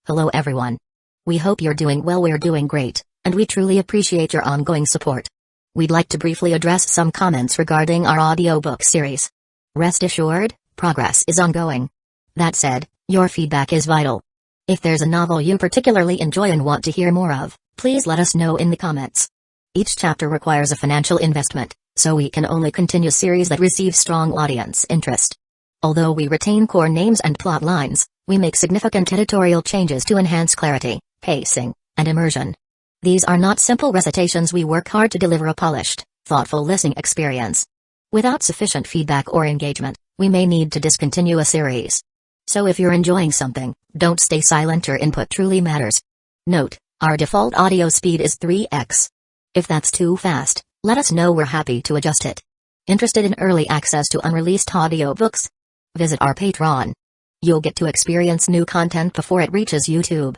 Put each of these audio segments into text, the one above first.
Hello everyone. We hope you're doing well. We're doing great, and we truly appreciate your ongoing support. We'd like to briefly address some comments regarding our audiobook series. Rest assured, progress is ongoing. That said, your feedback is vital. If there's a novel you particularly enjoy and want to hear more of, please let us know in the comments. Each chapter requires a financial investment, so we can only continue series that receive strong audience interest. Although we retain core names and plot lines, we make significant editorial changes to enhance clarity, pacing, and immersion. These are not simple recitations. We work hard to deliver a polished, thoughtful listening experience. Without sufficient feedback or engagement, we may need to discontinue a series. So if you're enjoying something, don't stay silent. Your input truly matters. Note, our default audio speed is 3x. If that's too fast, let us know. We're happy to adjust it. Interested in early access to unreleased audiobooks? Visit our Patreon. You'll get to experience new content before it reaches YouTube.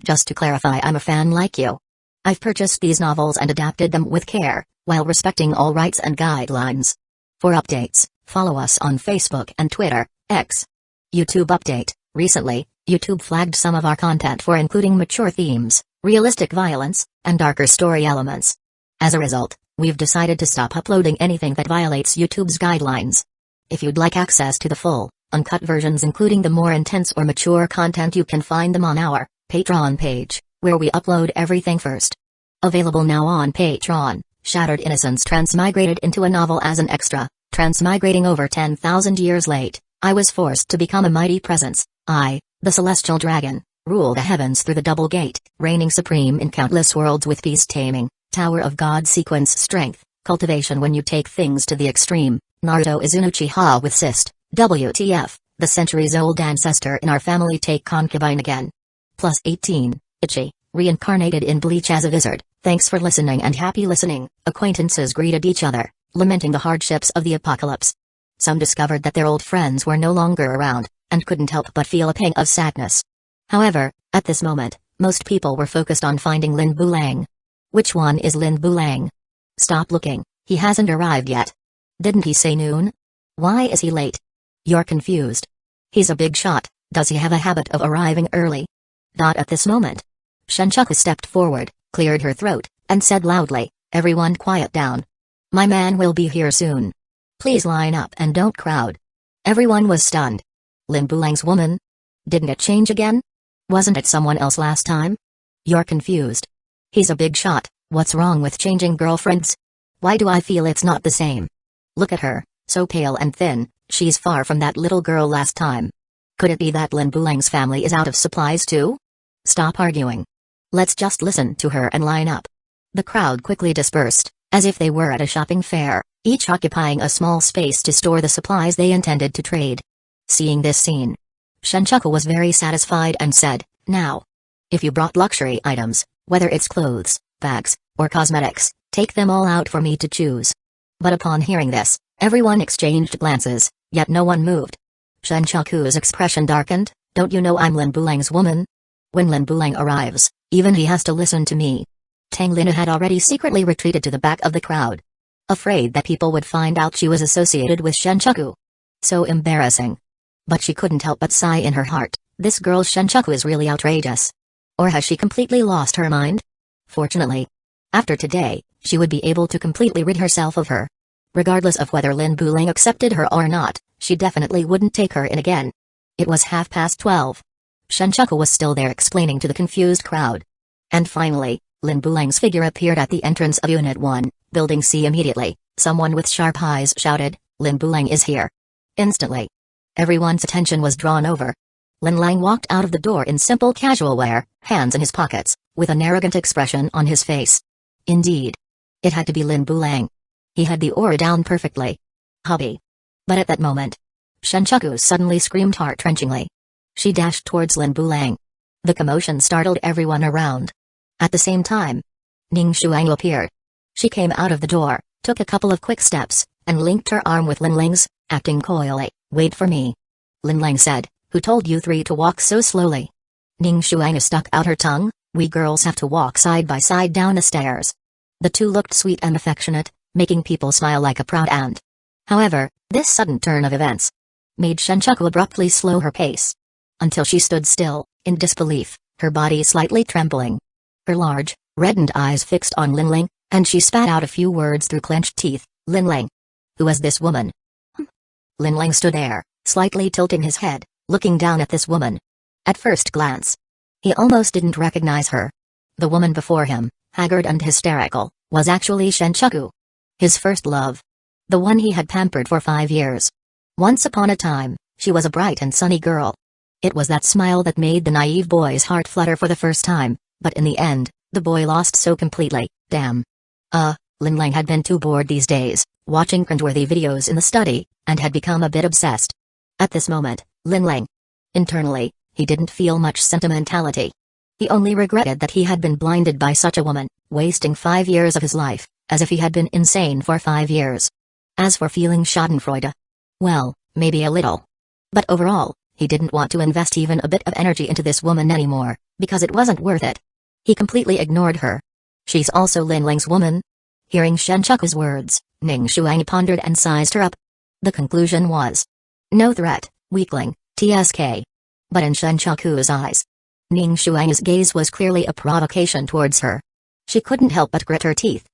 Just to clarify, I'm a fan like you. I've purchased these novels and adapted them with care, while respecting all rights and guidelines. For updates, follow us on Facebook and Twitter, X. YouTube update: recently, YouTube flagged some of our content for including mature themes, realistic violence, and darker story elements. As a result, we've decided to stop uploading anything that violates YouTube's guidelines. If you'd like access to the full, uncut versions including the more intense or mature content, you can find them on our Patreon page, where we upload everything first. Available now on Patreon: Shattered Innocence transmigrated into a novel as an extra. Transmigrating over 10,000 years late, I was forced to become a mighty presence. I, the celestial dragon, rule the heavens through the double gate, reigning supreme in countless worlds with peace taming, Tower of God sequence strength, cultivation when you take things to the extreme. Naruto is an Uchiha with cyst. WTF, the centuries-old ancestor in our family take concubine again. Plus 18, Ichi, reincarnated in Bleach as a wizard. Thanks for listening and happy listening. Acquaintances greeted each other, lamenting the hardships of the apocalypse. Some discovered that their old friends were no longer around, and couldn't help but feel a pang of sadness. However, at this moment, most people were focused on finding Lin Bulang. Which one is Lin Bulang? Stop looking, he hasn't arrived yet. Didn't he say noon? Why is he late? You're confused. He's a big shot. Does he have a habit of arriving early? Not at this moment. Shenchaku stepped forward, cleared her throat, and said loudly, "Everyone quiet down. My man will be here soon. Please line up and don't crowd." Everyone was stunned. Lin Bulang's woman? Didn't it change again? Wasn't it someone else last time? You're confused. He's a big shot. What's wrong with changing girlfriends? Why do I feel it's not the same? Look at her, so pale and thin. She's far from that little girl last time. Could it be that Lin Bulang's family is out of supplies too? Stop arguing. Let's just listen to her and line up. The crowd quickly dispersed, as if they were at a shopping fair, each occupying a small space to store the supplies they intended to trade. Seeing this scene, Shenchaku was very satisfied and said, "Now, if you brought luxury items, whether it's clothes, bags, or cosmetics, take them all out for me to choose." But upon hearing this, everyone exchanged glances, yet no one moved. Shenchaku's expression darkened. "Don't you know I'm Lin Bulang's woman? When Lin Bulang arrives, even he has to listen to me." Tang Lin had already secretly retreated to the back of the crowd, afraid that people would find out she was associated with Shenchaku. So embarrassing. But she couldn't help but sigh in her heart. This girl Shenchaku is really outrageous. Or has she completely lost her mind? Fortunately, after today, she would be able to completely rid herself of her. Regardless of whether Lin Bulang accepted her or not, she definitely wouldn't take her in again. It was 12:30. Shenchaku was still there explaining to the confused crowd. And finally, Lin Bulang's figure appeared at the entrance of Unit 1, Building C. Immediately, someone with sharp eyes shouted, "Lin Bulang is here." Instantly, everyone's attention was drawn over. Lin Lang walked out of the door in simple casual wear, hands in his pockets, with an arrogant expression on his face. Indeed, it had to be Lin Bulang. He had the aura down perfectly. Hubby. But at that moment, Shenchaku suddenly screamed heart-wrenchingly. She dashed towards Lin Bulang. The commotion startled everyone around. At the same time, Ning Shuang appeared. She came out of the door, took a couple of quick steps, and linked her arm with Lin Lang's, acting coyly. "Wait for me." Lin Lang said, "Who told you three to walk so slowly?" Ning Shuang stuck out her tongue. "We girls have to walk side by side down the stairs." The two looked sweet and affectionate, making people smile like a proud aunt. However, this sudden turn of events made Shenchaku abruptly slow her pace, until she stood still, in disbelief, her body slightly trembling. Her large, reddened eyes fixed on Linling, and she spat out a few words through clenched teeth. Linling. Who is this woman? Linling stood there, slightly tilting his head, looking down at this woman. At first glance, he almost didn't recognize her. The woman before him, haggard and hysterical, was actually Shenchaku. His first love. The one he had pampered for 5 years. Once upon a time, she was a bright and sunny girl. It was that smile that made the naive boy's heart flutter for the first time, but in the end, the boy lost so completely. Damn. Linling had been too bored these days, watching cringeworthy videos in the study, and had become a bit obsessed. At this moment, Linling. Internally, he didn't feel much sentimentality. He only regretted that he had been blinded by such a woman, wasting 5 years of his life, as if he had been insane for 5 years. As for feeling schadenfreude, well, maybe a little. But overall, he didn't want to invest even a bit of energy into this woman anymore, because it wasn't worth it. He completely ignored her. She's also Linling's woman? Hearing Shenchaku's words, Ning Shuang pondered and sized her up. The conclusion was, no threat, weakling, TSK. But in Shenchaku's eyes, Ning Shuang's gaze was clearly a provocation towards her. She couldn't help but grit her teeth.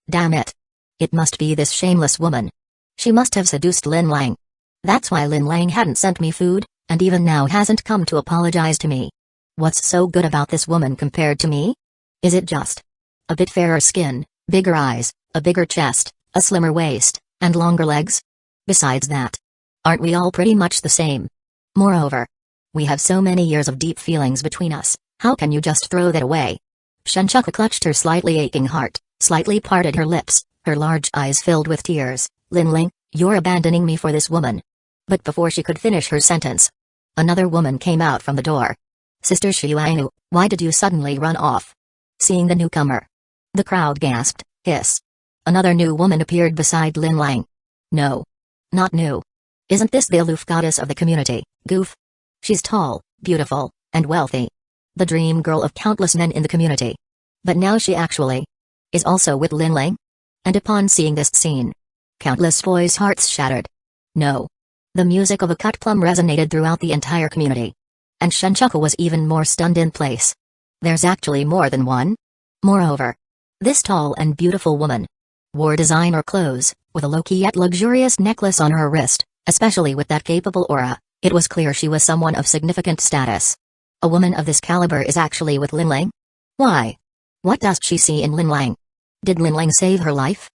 Damn it. It must be this shameless woman. She must have seduced Linling. That's why Linling hadn't sent me food, and even now hasn't come to apologize to me. What's so good about this woman compared to me? Is it just a bit fairer skin, bigger eyes, a bigger chest, a slimmer waist, and longer legs? Besides that, aren't we all pretty much the same? Moreover, we have so many years of deep feelings between us, how can you just throw that away? Shenchaku clutched her slightly aching heart, slightly parted her lips, her large eyes filled with tears. Linling, you're abandoning me for this woman. But before she could finish her sentence, another woman came out from the door. Sister Xiuanu, why did you suddenly run off? Seeing the newcomer, the crowd gasped. Hiss. Another new woman appeared beside Linling. No. Not new. Isn't this the aloof goddess of the community, Goof? She's tall, beautiful, and wealthy. The dream girl of countless men in the community. But now she actually is also with Linling? And upon seeing this scene, countless boys' hearts shattered. No. The music of a cut plum resonated throughout the entire community. And Shenchaku was even more stunned in place. There's actually more than one? Moreover, this tall and beautiful woman wore designer clothes, with a low-key yet luxurious necklace on her wrist, especially with that capable aura. It was clear she was someone of significant status. A woman of this caliber is actually with Linling? Why? What does she see in Linling? Did Linling save her life?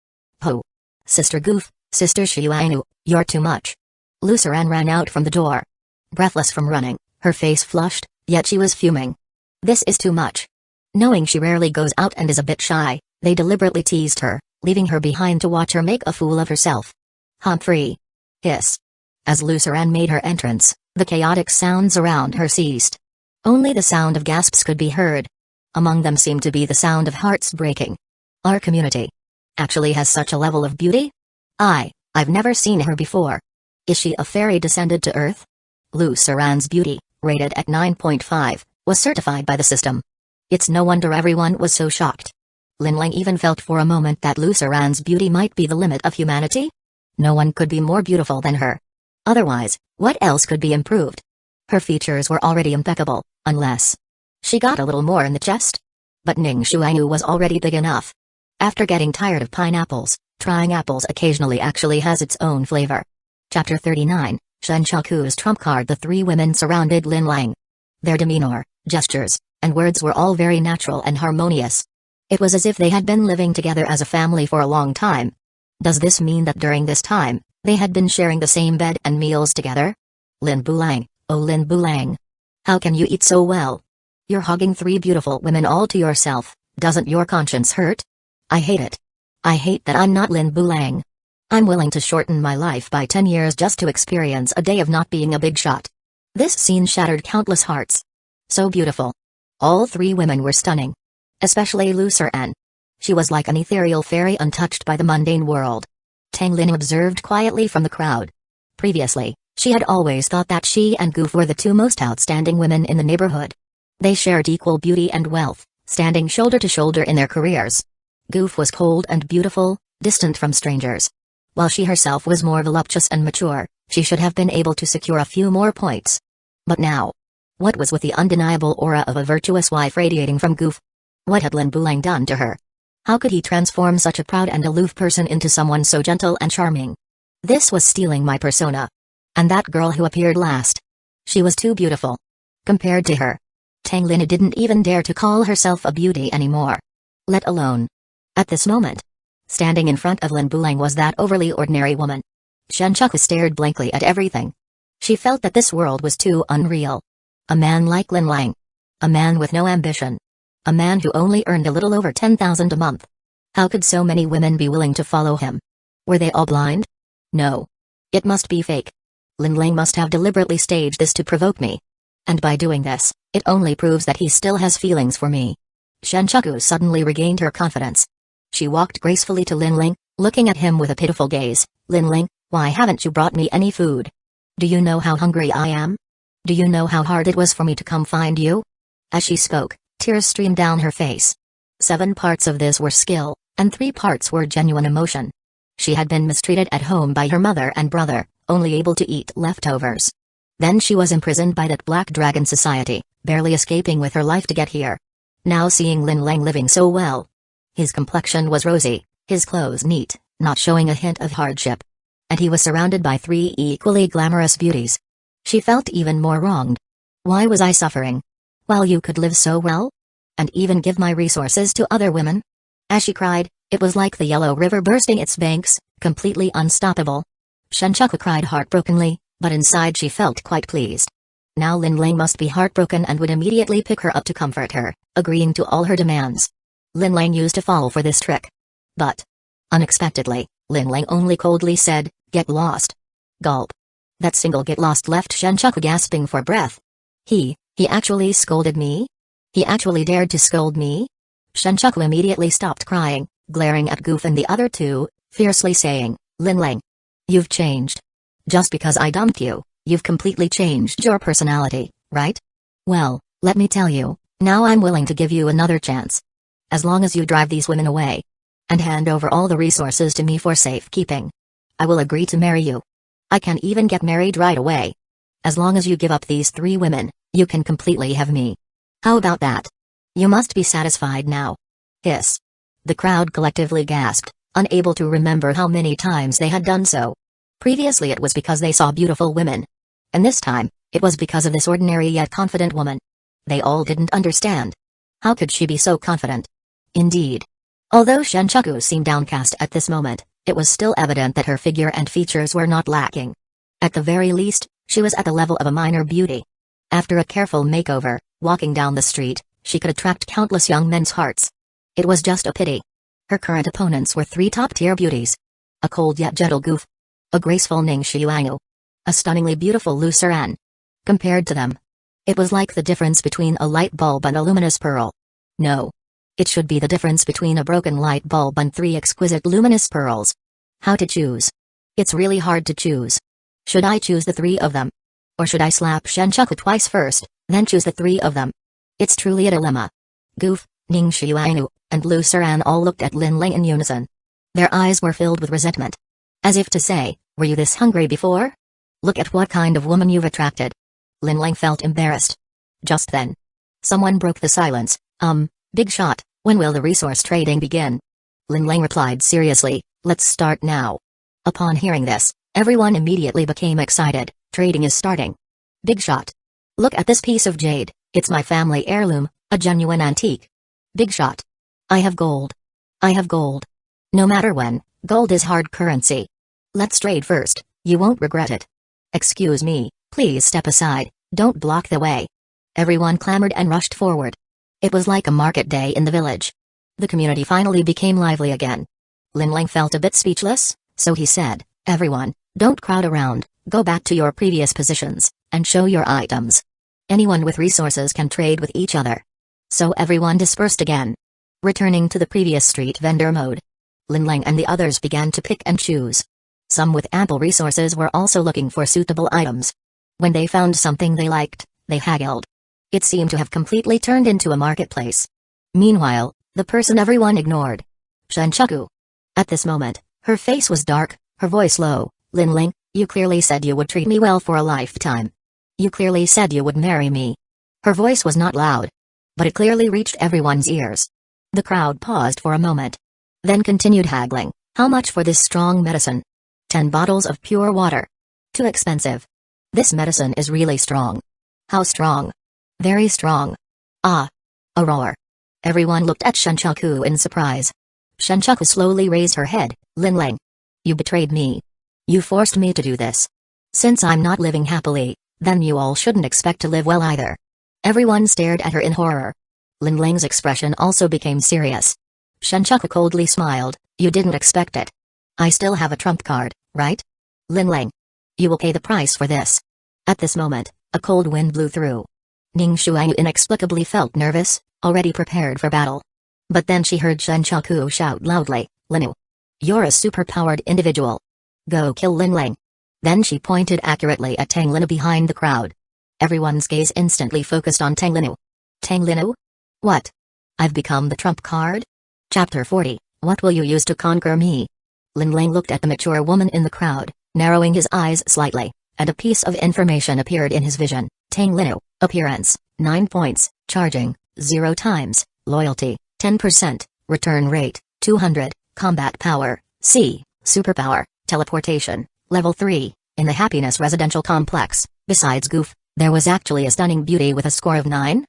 Oh. Sister Goof, Sister Xiuanu, you're too much. Luceran ran out from the door. Breathless from running, her face flushed, yet she was fuming. This is too much. Knowing she rarely goes out and is a bit shy, they deliberately teased her, leaving her behind to watch her make a fool of herself. Humphrey. Hiss. As Luceran made her entrance, the chaotic sounds around her ceased. Only the sound of gasps could be heard. Among them seemed to be the sound of hearts breaking. Our community actually has such a level of beauty? I've never seen her before. Is she a fairy descended to Earth? Luceran's beauty, rated at 9.5, was certified by the system. It's no wonder everyone was so shocked. Linling even felt for a moment that Luceran's beauty might be the limit of humanity? No one could be more beautiful than her. Otherwise, what else could be improved? Her features were already impeccable, unless she got a little more in the chest. But Ning Shuangyu was already big enough. After getting tired of pineapples, trying apples occasionally actually has its own flavor. Chapter 39, Shenchaku's trump card. The three women surrounded Linling. Their demeanor, gestures, and words were all very natural and harmonious. It was as if they had been living together as a family for a long time. Does this mean that during this time, they had been sharing the same bed and meals together? Lin Bulang, oh Lin Bulang. How can you eat so well? You're hugging three beautiful women all to yourself, doesn't your conscience hurt? I hate it. I hate that I'm not Lin Bulang. I'm willing to shorten my life by 10 years just to experience a day of not being a big shot. This scene shattered countless hearts. So beautiful. All three women were stunning. Especially Luceran. She was like an ethereal fairy untouched by the mundane world. Tang Lin observed quietly from the crowd. Previously, she had always thought that she and Goof were the two most outstanding women in the neighborhood. They shared equal beauty and wealth, standing shoulder to shoulder in their careers. Goof was cold and beautiful, distant from strangers. While she herself was more voluptuous and mature, she should have been able to secure a few more points. But now, What was with the undeniable aura of a virtuous wife radiating from Goof? What had Lin Bulang done to her? How could he transform such a proud and aloof person into someone so gentle and charming? This was stealing my persona. And that girl who appeared last. She was too beautiful. Compared to her, Tang Lin didn't even dare to call herself a beauty anymore. Let alone. At this moment, standing in front of Lin Bulang was that overly ordinary woman. Shenchaku stared blankly at everything. She felt that this world was too unreal. A man like Lin Lang. A man with no ambition. A man who only earned a little over 10,000 a month. How could so many women be willing to follow him? Were they all blind? No. It must be fake. Lin Lang must have deliberately staged this to provoke me. And by doing this, it only proves that he still has feelings for me. Shenchaku suddenly regained her confidence. She walked gracefully to Lin Lang, looking at him with a pitiful gaze. Lin Lang, why haven't you brought me any food? Do you know how hungry I am? Do you know how hard it was for me to come find you? As she spoke, tears streamed down her face. 7 parts of this were skill, and 3 parts were genuine emotion. She had been mistreated at home by her mother and brother, only able to eat leftovers. Then she was imprisoned by that Black Dragon Society, barely escaping with her life to get here. Now seeing Lin Lang living so well. His complexion was rosy, his clothes neat, not showing a hint of hardship. And he was surrounded by 3 equally glamorous beauties. She felt even more wronged. Why was I suffering? While you could live so well? And even give my resources to other women? As she cried, it was like the Yellow River bursting its banks, completely unstoppable. Shenchaku cried heartbrokenly, but inside she felt quite pleased. Now Lin Lang must be heartbroken and would immediately pick her up to comfort her, agreeing to all her demands. Lin Lang used to fall for this trick. But, unexpectedly, Lin Lang only coldly said, "Get lost." Gulp. That single "get lost" left Shenchaku gasping for breath. He actually scolded me? He actually dared to scold me? Shenchaku immediately stopped crying, glaring at Goof and the other 2, fiercely saying, "Lin Lang, you've changed. Just because I dumped you, you've completely changed your personality, right? Well, let me tell you, now I'm willing to give you another chance. As long as you drive these women away and hand over all the resources to me for safekeeping, I will agree to marry you. I can even get married right away. As long as you give up these 3 women, you can completely have me. How about that? You must be satisfied now." Hiss. The crowd collectively gasped, unable to remember how many times they had done so. Previously it was because they saw beautiful women. And this time, it was because of this ordinary yet confident woman. They all didn't understand. How could she be so confident? Indeed. Although Shenchaku seemed downcast at this moment, it was still evident that her figure and features were not lacking. At the very least, she was at the level of a minor beauty. After a careful makeover, walking down the street, she could attract countless young men's hearts. It was just a pity. Her current opponents were 3 top-tier beauties. A cold yet gentle Goof. A graceful Ning Xiuangu. A stunningly beautiful Lu Suran. Compared to them, it was like the difference between a light bulb and a luminous pearl. No. It should be the difference between a broken light bulb and 3 exquisite luminous pearls. How to choose? It's really hard to choose. Should I choose the 3 of them? Or should I slap Shenchaku twice first, then choose the 3 of them? It's truly a dilemma. Goof, Ning Xiuangu, and Lu Suran all looked at Lin Lang in unison. Their eyes were filled with resentment. As if to say, were you this hungry before? Look at what kind of woman you've attracted. Lin Lang felt embarrassed. Just then, someone broke the silence. Big shot, when will the resource trading begin? Lin Lang replied seriously, let's start now. Upon hearing this, everyone immediately became excited. Trading is starting. Big shot. Look at this piece of jade, it's my family heirloom, a genuine antique. Big shot. I have gold. I have gold. No matter when, gold is hard currency. Let's trade first, you won't regret it. Excuse me, please step aside, don't block the way. Everyone clamored and rushed forward. It was like a market day in the village. The community finally became lively again. Lin Lang felt a bit speechless, so he said, everyone, don't crowd around, go back to your previous positions, and show your items. Anyone with resources can trade with each other. So everyone dispersed again. Returning to the previous street vendor mode. Lin Lang and the others began to pick and choose. Some with ample resources were also looking for suitable items. When they found something they liked, they haggled. It seemed to have completely turned into a marketplace. Meanwhile, the person everyone ignored. Shenchaku. At this moment, her face was dark, her voice low. Lin Lang, you clearly said you would treat me well for a lifetime. You clearly said you would marry me. Her voice was not loud, but it clearly reached everyone's ears. The crowd paused for a moment, then continued haggling. How much for this strong medicine? 10 bottles of pure water. Too expensive. This medicine is really strong. How strong? Very strong. Ah. A roar. Everyone looked at Shinchaku in surprise. Shinchaku slowly raised her head. Linling. You betrayed me. You forced me to do this. Since I'm not living happily, then you all shouldn't expect to live well either. Everyone stared at her in horror. Linling's expression also became serious. Shinchaku coldly smiled. You didn't expect it. I still have a trump card, right? Linling. You will pay the price for this. At this moment, a cold wind blew through. Ning Shuai inexplicably felt nervous, already prepared for battle. But then she heard Shinchaku shout loudly, Linu. You're a superpowered individual. Go kill Linling. Then she pointed accurately at Tang Linu behind the crowd. Everyone's gaze instantly focused on Tang Linu. Tang Linu? What? I've become the trump card? Chapter 40, What will you use to conquer me? Linling looked at the mature woman in the crowd, narrowing his eyes slightly, and a piece of information appeared in his vision. Tang Linu, appearance, 9 points, charging, 0 times, loyalty, 10%, return rate, 200, combat power, C, superpower, teleportation, level 3, in the Happiness Residential Complex. Besides goof, there was actually a stunning beauty with a score of 9?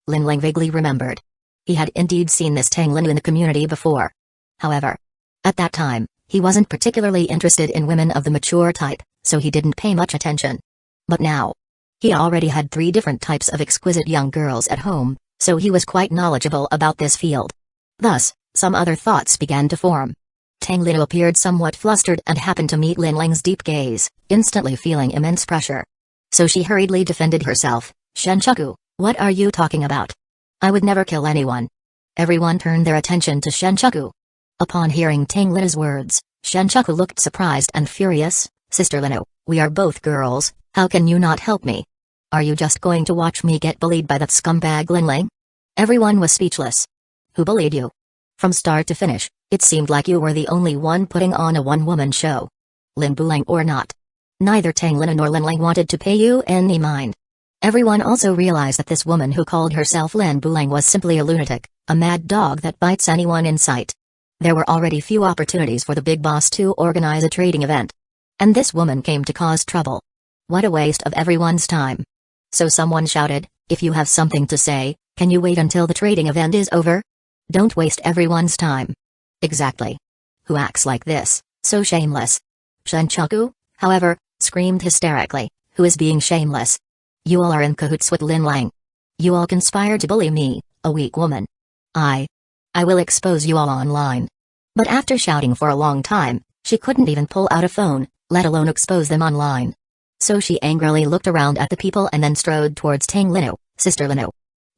Linling vaguely remembered. He had indeed seen this Tang Linu in the community before. However, at that time, he wasn't particularly interested in women of the mature type, so he didn't pay much attention. But now, he already had 3 different types of exquisite young girls at home, so he was quite knowledgeable about this field. Thus, some other thoughts began to form. Tang Linu appeared somewhat flustered and happened to meet Linling's deep gaze, instantly feeling immense pressure. So she hurriedly defended herself. Shinchaku, what are you talking about? I would never kill anyone. Everyone turned their attention to Shinchaku. Upon hearing Tang Linu's words, Shinchaku looked surprised and furious. Sister Linu, we are both girls, how can you not help me? Are you just going to watch me get bullied by that scumbag Linling? Everyone was speechless. Who bullied you? From start to finish, it seemed like you were the only one putting on a one-woman show. Lin Bulang or not. Neither Tang Linu nor Linling wanted to pay you any mind. Everyone also realized that this woman who called herself Lin Bulang was simply a lunatic, a mad dog that bites anyone in sight. There were already few opportunities for the big boss to organize a trading event. And this woman came to cause trouble. What a waste of everyone's time. So someone shouted, if you have something to say, can you wait until the trading event is over? Don't waste everyone's time. Exactly. Who acts like this, so shameless? Shinchaku, however, screamed hysterically, who is being shameless? You all are in cahoots with Linling. You all conspired to bully me, a weak woman. I will expose you all online. But after shouting for a long time, she couldn't even pull out a phone, let alone expose them online. So she angrily looked around at the people and then strode towards Tang Linu. Sister Linu.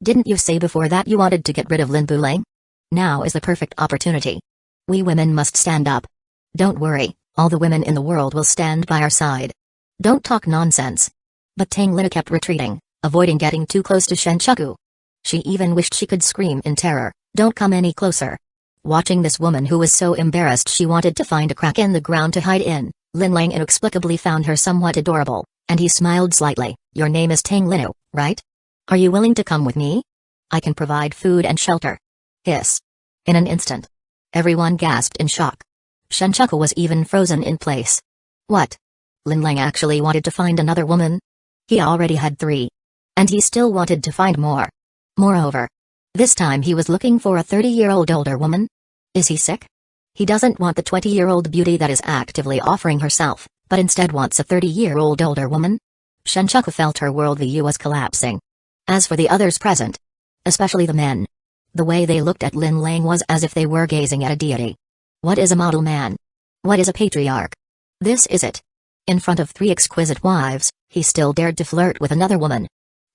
Didn't you say before that you wanted to get rid of Lin Bulang? Now is the perfect opportunity. We women must stand up. Don't worry, all the women in the world will stand by our side. Don't talk nonsense. But Tang Linu kept retreating, avoiding getting too close to Shinchaku. She even wished she could scream in terror, don't come any closer. Watching this woman who was so embarrassed she wanted to find a crack in the ground to hide in, Linling inexplicably found her somewhat adorable, and he smiled slightly. Your name is Tang Linu, right? Are you willing to come with me? I can provide food and shelter. Hiss. In an instant, everyone gasped in shock. Shinchaku was even frozen in place. What? Linling actually wanted to find another woman? He already had 3. And he still wanted to find more. Moreover, this time he was looking for a 30-year-old older woman? Is he sick? He doesn't want the 20-year-old beauty that is actively offering herself, but instead wants a 30-year-old older woman? Shinchaku felt her worldview was collapsing. As for the others present, especially the men, the way they looked at Linling was as if they were gazing at a deity. What is a model man? What is a patriarch? This is it. In front of 3 exquisite wives, he still dared to flirt with another woman.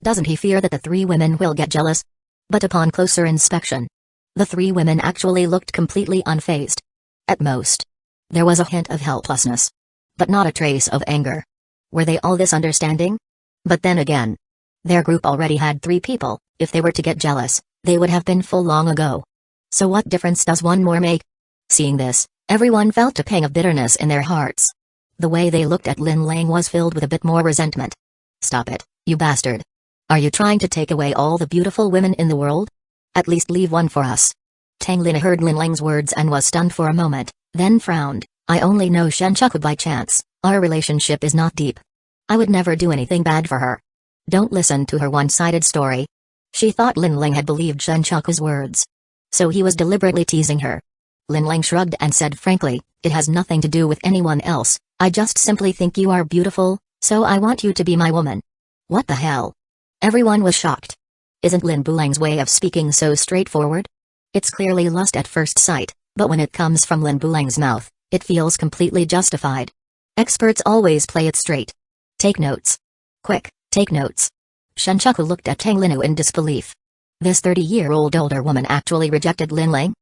Doesn't he fear that the 3 women will get jealous? But upon closer inspection, the 3 women actually looked completely unfazed. At most, there was a hint of helplessness, but not a trace of anger. Were they all this understanding? But then again, their group already had 3 people. If they were to get jealous, they would have been full long ago. So what difference does one more make? Seeing this, everyone felt a pang of bitterness in their hearts. The way they looked at Linling was filled with a bit more resentment. Stop it, you bastard. Are you trying to take away all the beautiful women in the world? At least leave one for us. Tang Lin heard Lin Lang's words and was stunned for a moment, then frowned. I only know Shenchaku by chance, our relationship is not deep. I would never do anything bad for her. Don't listen to her one-sided story. She thought Lin Lang had believed Shenchaku's words. So he was deliberately teasing her. Lin Lang shrugged and said frankly, it has nothing to do with anyone else, I just simply think you are beautiful, so I want you to be my woman. What the hell? Everyone was shocked. Isn't Lin Bulang's way of speaking so straightforward? It's clearly lust at first sight, but when it comes from Lin Bulang's mouth, it feels completely justified. Experts always play it straight. Take notes. Quick, take notes. Shenchaku looked at Tang Linu in disbelief. This 30-year-old older woman actually rejected Lin Lang?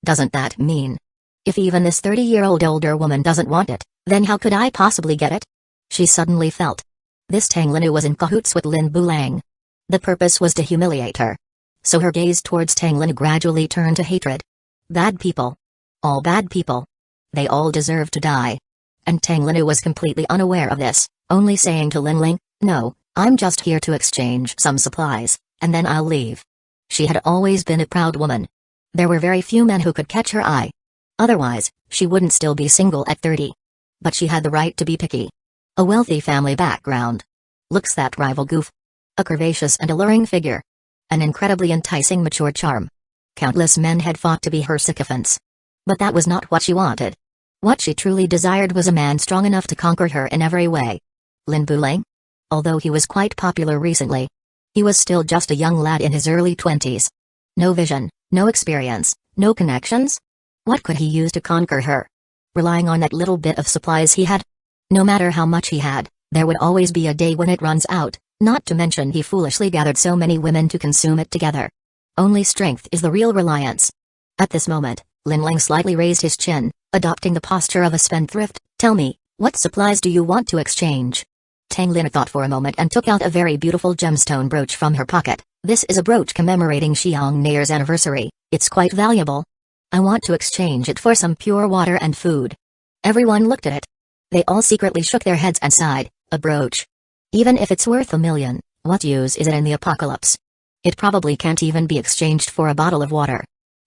Doesn't that mean? If even this 30-year-old older woman doesn't want it, then how could I possibly get it? She suddenly felt. This Tang Linu was in cahoots with Lin Bulang. The purpose was to humiliate her. So her gaze towards Tang Linu gradually turned to hatred. Bad people. All bad people. They all deserve to die. And Tang Linu was completely unaware of this, only saying to Lin Lang, no, I'm just here to exchange some supplies, and then I'll leave. She had always been a proud woman. There were very few men who could catch her eye. Otherwise, she wouldn't still be single at 30. But she had the right to be picky. A wealthy family background. Looks that rival goof. A curvaceous and alluring figure. An incredibly enticing mature charm. Countless men had fought to be her sycophants. But that was not what she wanted. What she truly desired was a man strong enough to conquer her in every way. Lin Bulang? Although he was quite popular recently, he was still just a young lad in his early 20s. No vision, no experience, no connections? What could he use to conquer her? Relying on that little bit of supplies he had? No matter how much he had, there would always be a day when it runs out, not to mention he foolishly gathered so many women to consume it together. Only strength is the real reliance. At this moment, Lin Lang slightly raised his chin, adopting the posture of a spendthrift. Tell me, what supplies do you want to exchange? Tang Lin thought for a moment and took out a very beautiful gemstone brooch from her pocket. This is a brooch commemorating Xiang Nair's anniversary, it's quite valuable. I want to exchange it for some pure water and food. Everyone looked at it. They all secretly shook their heads and sighed, a brooch. Even if it's worth $1 million, what use is it in the apocalypse? It probably can't even be exchanged for a bottle of water.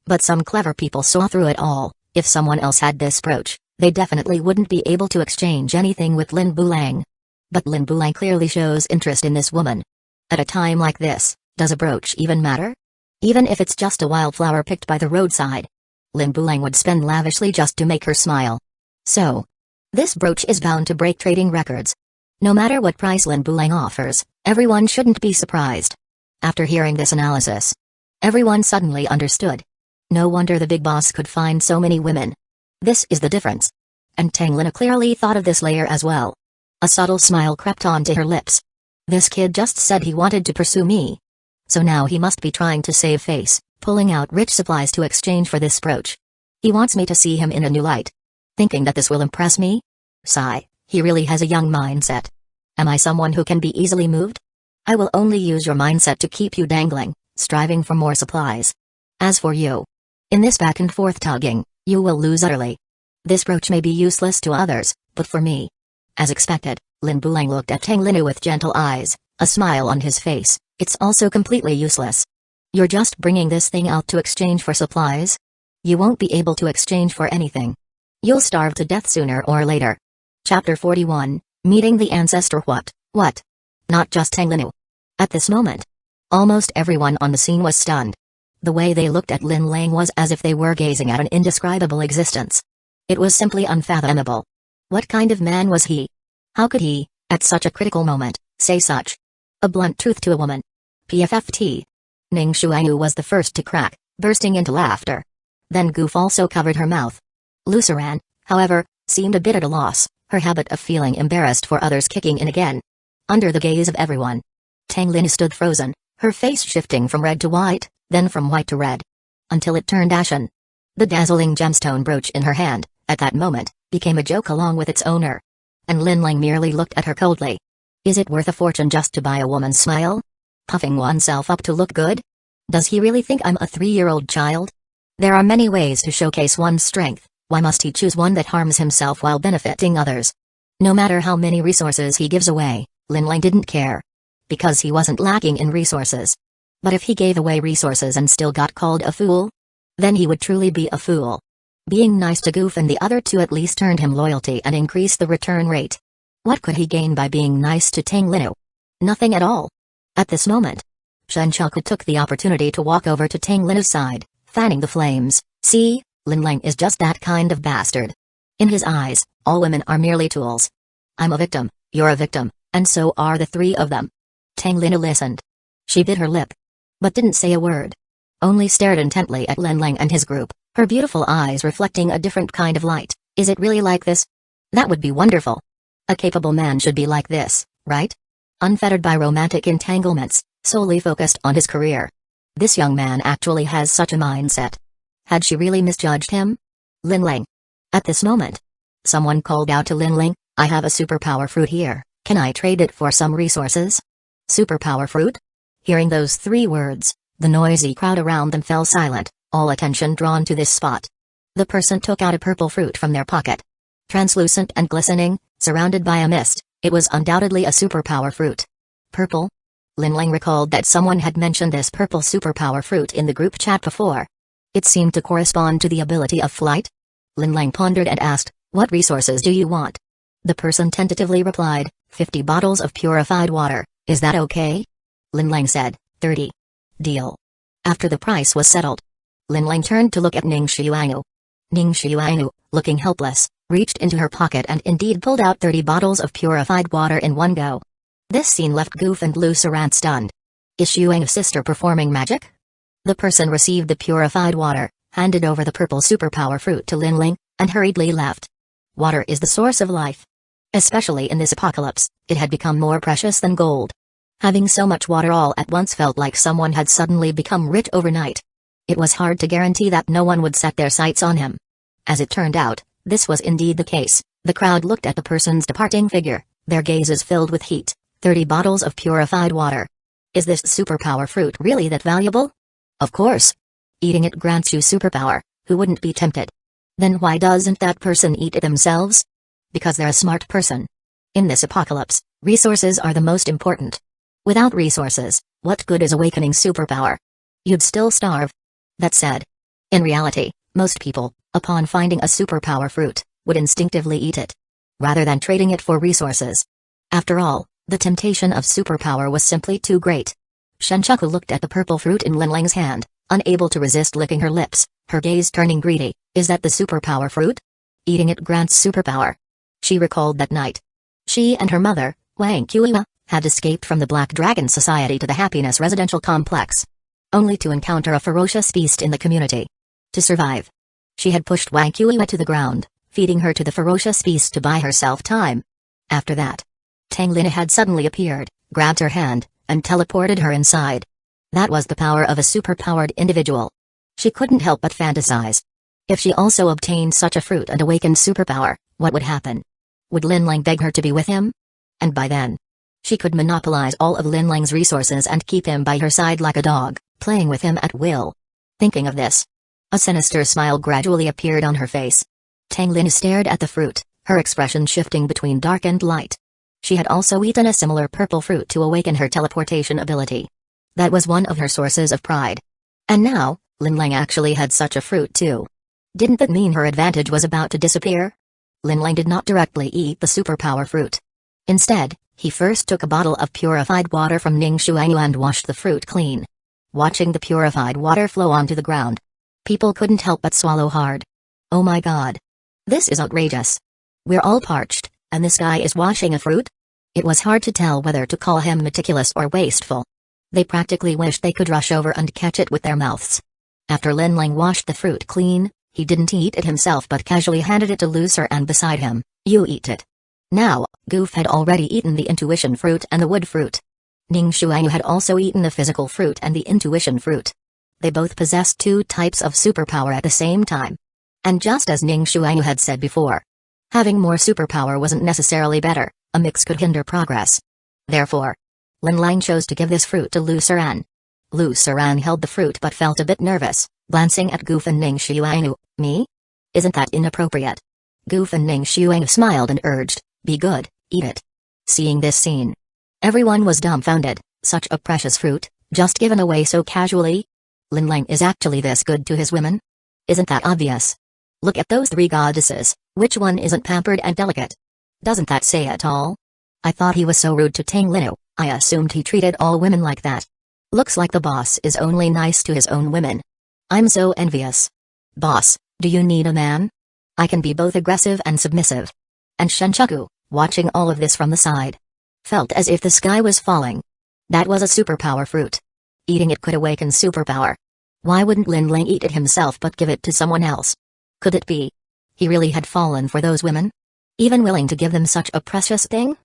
But some clever people saw through it all. If someone else had this brooch, they definitely wouldn't be able to exchange anything with Lin Bulang. But Lin Bulang clearly shows interest in this woman. At a time like this, does a brooch even matter? Even if it's just a wildflower picked by the roadside. Lin Bulang would spend lavishly just to make her smile. So, this brooch is bound to break trading records. No matter what price Lin Bulang offers, everyone shouldn't be surprised. After hearing this analysis, everyone suddenly understood. No wonder the big boss could find so many women. This is the difference. And Tang Lin clearly thought of this layer as well. A subtle smile crept onto her lips. This kid just said he wanted to pursue me. So now he must be trying to save face, pulling out rich supplies to exchange for this brooch. He wants me to see him in a new light. Thinking that this will impress me? Sigh, he really has a young mindset. Am I someone who can be easily moved? I will only use your mindset to keep you dangling, striving for more supplies. As for you, in this back and forth tugging, you will lose utterly. This brooch may be useless to others, but for me. As expected, Lin Bulang looked at Tang Linu with gentle eyes, a smile on his face. It's also completely useless. You're just bringing this thing out to exchange for supplies? You won't be able to exchange for anything. You'll starve to death sooner or later. Chapter 41, Meeting the Ancestor. What? Not just Tang Linu. At this moment, almost everyone on the scene was stunned. The way they looked at Lin Lang was as if they were gazing at an indescribable existence. It was simply unfathomable. What kind of man was he? How could he, at such a critical moment, say such a blunt truth to a woman? PFFT. Ning Shuayu was the first to crack, bursting into laughter. Then Goof also covered her mouth. Luceran, however, seemed a bit at a loss, her habit of feeling embarrassed for others kicking in again. Under the gaze of everyone, Tang Lin stood frozen, her face shifting from red to white, then from white to red, until it turned ashen. The dazzling gemstone brooch in her hand, at that moment, became a joke along with its owner. And Lin Lang merely looked at her coldly. Is it worth a fortune just to buy a woman's smile? Puffing oneself up to look good? Does he really think I'm a 3-year-old child? There are many ways to showcase one's strength, why must he choose one that harms himself while benefiting others? No matter how many resources he gives away, Lin Lang didn't care. because he wasn't lacking in resources. But if he gave away resources and still got called a fool, then he would truly be a fool. Being nice to Goof and the other two at least earned him loyalty and increased the return rate. What could he gain by being nice to Tenglinu? Nothing at all. At this moment, Shenchaku took the opportunity to walk over to Tenglinu's side, fanning the flames. See, Linlang is just that kind of bastard. In his eyes, all women are merely tools. I'm a victim, you're a victim, and so are the three of them. Tenglinu listened. She bit her lip, but didn't say a word. Only stared intently at Linlang and his group, her beautiful eyes reflecting a different kind of light. Is it really like this? That would be wonderful. A capable man should be like this, right? Unfettered by romantic entanglements, solely focused on his career. This young man actually has such a mindset. Had she really misjudged him? Linlang. At this moment, someone called out to Linlang, I have a superpower fruit here, can I trade it for some resources? Superpower fruit? Hearing those three words, the noisy crowd around them fell silent, all attention drawn to this spot. The person took out a purple fruit from their pocket. Translucent and glistening, surrounded by a mist, it was undoubtedly a superpower fruit. Purple? Linlang recalled that someone had mentioned this purple superpower fruit in the group chat before. It seemed to correspond to the ability of flight. Linlang pondered and asked, what resources do you want? The person tentatively replied, 50 bottles of purified water, is that okay? Linlang said, 30. Deal. After the price was settled, Linlang turned to look at Ning Xiuanu. Ning Xiuanu, looking helpless, reached into her pocket and indeed pulled out 30 bottles of purified water in one go. This scene left Goof and Lu Sarant stunned. Is Xiuanu's sister performing magic? The person received the purified water, handed over the purple superpower fruit to Linlang, and hurriedly left. Water is the source of life. Especially in this apocalypse, it had become more precious than gold. Having so much water all at once felt like someone had suddenly become rich overnight. It was hard to guarantee that no one would set their sights on him. As it turned out, this was indeed the case. The crowd looked at the person's departing figure, their gazes filled with heat. 30 bottles of purified water. Is this superpower fruit really that valuable? Of course. Eating it grants you superpower, who wouldn't be tempted? Then why doesn't that person eat it themselves? Because they're a smart person. In this apocalypse, resources are the most important. Without resources, what good is awakening superpower? You'd still starve. That said, in reality, most people, upon finding a superpower fruit, would instinctively eat it, rather than trading it for resources. After all, the temptation of superpower was simply too great. Shenchaku looked at the purple fruit in Linlang's hand, unable to resist licking her lips, her gaze turning greedy. Is that the superpower fruit? Eating it grants superpower. She recalled that night. She and her mother, Wang Qiuya, had escaped from the Black Dragon Society to the Happiness Residential Complex, only to encounter a ferocious beast in the community. To survive, she had pushed Wang Qiuya to the ground, feeding her to the ferocious beast to buy herself time. After that, Tenglinu had suddenly appeared, grabbed her hand, and teleported her inside. That was the power of a superpowered individual. She couldn't help but fantasize. If she also obtained such a fruit and awakened superpower, what would happen? Would Linlang beg her to be with him? And by then, she could monopolize all of Linlang's resources and keep him by her side like a dog, playing with him at will. Thinking of this, a sinister smile gradually appeared on her face. Tenglinu stared at the fruit, her expression shifting between dark and light. She had also eaten a similar purple fruit to awaken her teleportation ability. That was one of her sources of pride. And now, Linlang actually had such a fruit too. Didn't that mean her advantage was about to disappear? Linlang did not directly eat the superpower fruit. Instead, he first took a bottle of purified water from Ning Xiuanu and washed the fruit clean. Watching the purified water flow onto the ground, people couldn't help but swallow hard. Oh my god. This is outrageous. We're all parched, and this guy is washing a fruit? It was hard to tell whether to call him meticulous or wasteful. They practically wished they could rush over and catch it with their mouths. After Linlang washed the fruit clean, he didn't eat it himself but casually handed it to Lu Sarant beside him. You eat it. Now, Goof had already eaten the intuition fruit and the wood fruit. Ning Xiuanu had also eaten the physical fruit and the intuition fruit. They both possessed two types of superpower at the same time. And just as Ning Xiuanu had said before, having more superpower wasn't necessarily better, a mix could hinder progress. Therefore, Linlang chose to give this fruit to Lu Sarant. Lu Sarant held the fruit but felt a bit nervous, glancing at Goof and Ning Xiuanu. Me? Isn't that inappropriate? Goof and Ning Xiuanu smiled and urged, be good, eat it. Seeing this scene, Everyone was dumbfounded. Such a precious fruit, just given away so casually? Lin Lang is actually this good to his women? Isn't that obvious? Look at those 3 goddesses, which one isn't pampered and delicate? Doesn't that say it all? I thought he was so rude to Tang Linnu. I assumed he treated all women like that. Looks like the boss is only nice to his own women. I'm so envious. Boss, do you need a man? I can be both aggressive and submissive. And Shenchaku, watching all of this from the side, felt as if the sky was falling. That was a superpower fruit. Eating it could awaken superpower. Why wouldn't Lin Lang eat it himself but give it to someone else? Could it be he really had fallen for those women? Even willing to give them such a precious thing?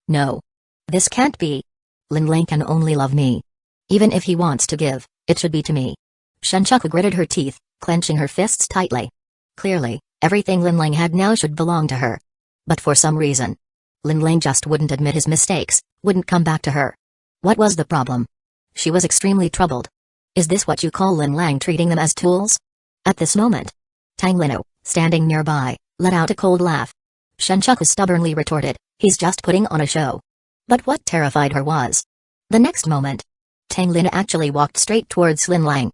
No. This can't be. Lin Lang can only love me. Even if he wants to give, it should be to me. Shenchaku gritted her teeth, clenching her fists tightly. Clearly, everything Lin Lang had now should belong to her. But for some reason, Lin Lang just wouldn't admit his mistakes, wouldn't come back to her. What was the problem? She was extremely troubled. Is this what you call Lin Lang treating them as tools? At this moment, Tang Linnu, standing nearby, let out a cold laugh. Shenchaku stubbornly retorted, he's just putting on a show. But what terrified her was, the next moment, Tang Linnu actually walked straight towards Lin Lang.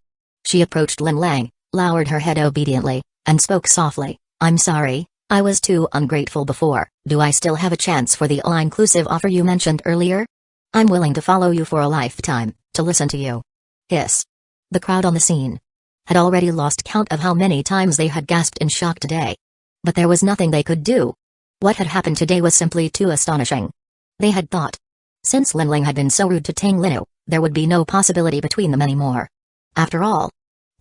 She approached Lin Lang, lowered her head obediently, and spoke softly, I'm sorry, I was too ungrateful before. Do I still have a chance for the all-inclusive offer you mentioned earlier? I'm willing to follow you for a lifetime, to listen to you. Hiss. The crowd on the scene had already lost count of how many times they had gasped in shock today. But there was nothing they could do. What had happened today was simply too astonishing. They had thought, since Lin Lang had been so rude to Tang Linnu, there would be no possibility between them anymore. After all,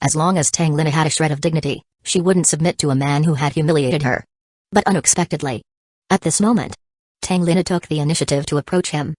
as long as Tang Linnu had a shred of dignity, she wouldn't submit to a man who had humiliated her. But unexpectedly, at this moment, Tang Linnu took the initiative to approach him.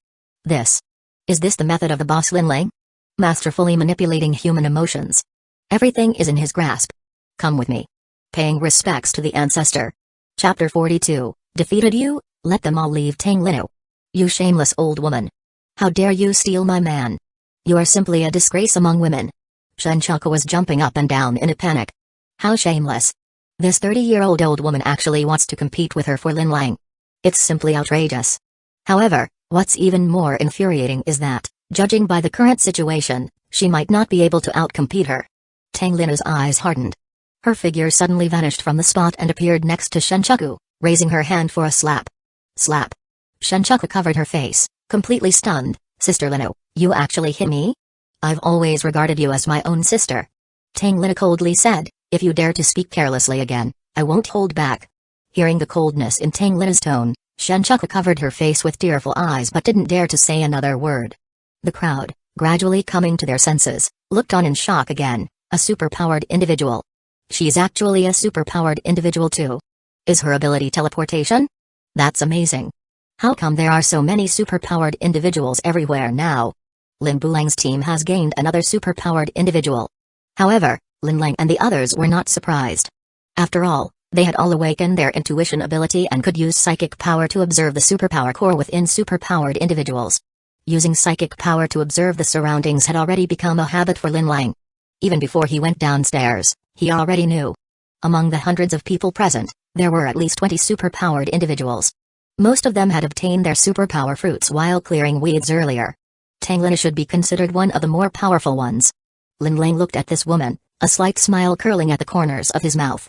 Is this the method of the boss Lin Lang? Masterfully manipulating human emotions. Everything is in his grasp. Come with me. Paying respects to the ancestor. Chapter 42, Defeated you? Let them all leave Tang Linnu. You shameless old woman. How dare you steal my man? You are simply a disgrace among women. Shenchaku was jumping up and down in a panic. How shameless. This 30-year-old old woman actually wants to compete with her for Lin Lang. It's simply outrageous. However, what's even more infuriating is that, judging by the current situation, she might not be able to outcompete her. Tang Linnu's eyes hardened. Her figure suddenly vanished from the spot and appeared next to Shenchaku, raising her hand for a slap. Slap. Shenchaku covered her face, completely stunned. Sister Linnu, you actually hit me? I've always regarded you as my own sister. Tang Linnu coldly said, if you dare to speak carelessly again, I won't hold back. Hearing the coldness in Tang Linnu's tone, Shenchaku covered her face with tearful eyes but didn't dare to say another word. The crowd, gradually coming to their senses, looked on in shock again. A superpowered individual. She's actually a superpowered individual too. Is her ability teleportation? That's amazing. How come there are so many superpowered individuals everywhere now? Lin Bulang's team has gained another superpowered individual. However, Lin Lang and the others were not surprised. After all, they had all awakened their intuition ability and could use psychic power to observe the superpower core within superpowered individuals. Using psychic power to observe the surroundings had already become a habit for Lin Lang. Even before he went downstairs, he already knew. Among the hundreds of people present, there were at least 20 superpowered individuals. Most of them had obtained their superpower fruits while clearing weeds earlier. Tang Linnu should be considered one of the more powerful ones. Lin Lang looked at this woman, a slight smile curling at the corners of his mouth.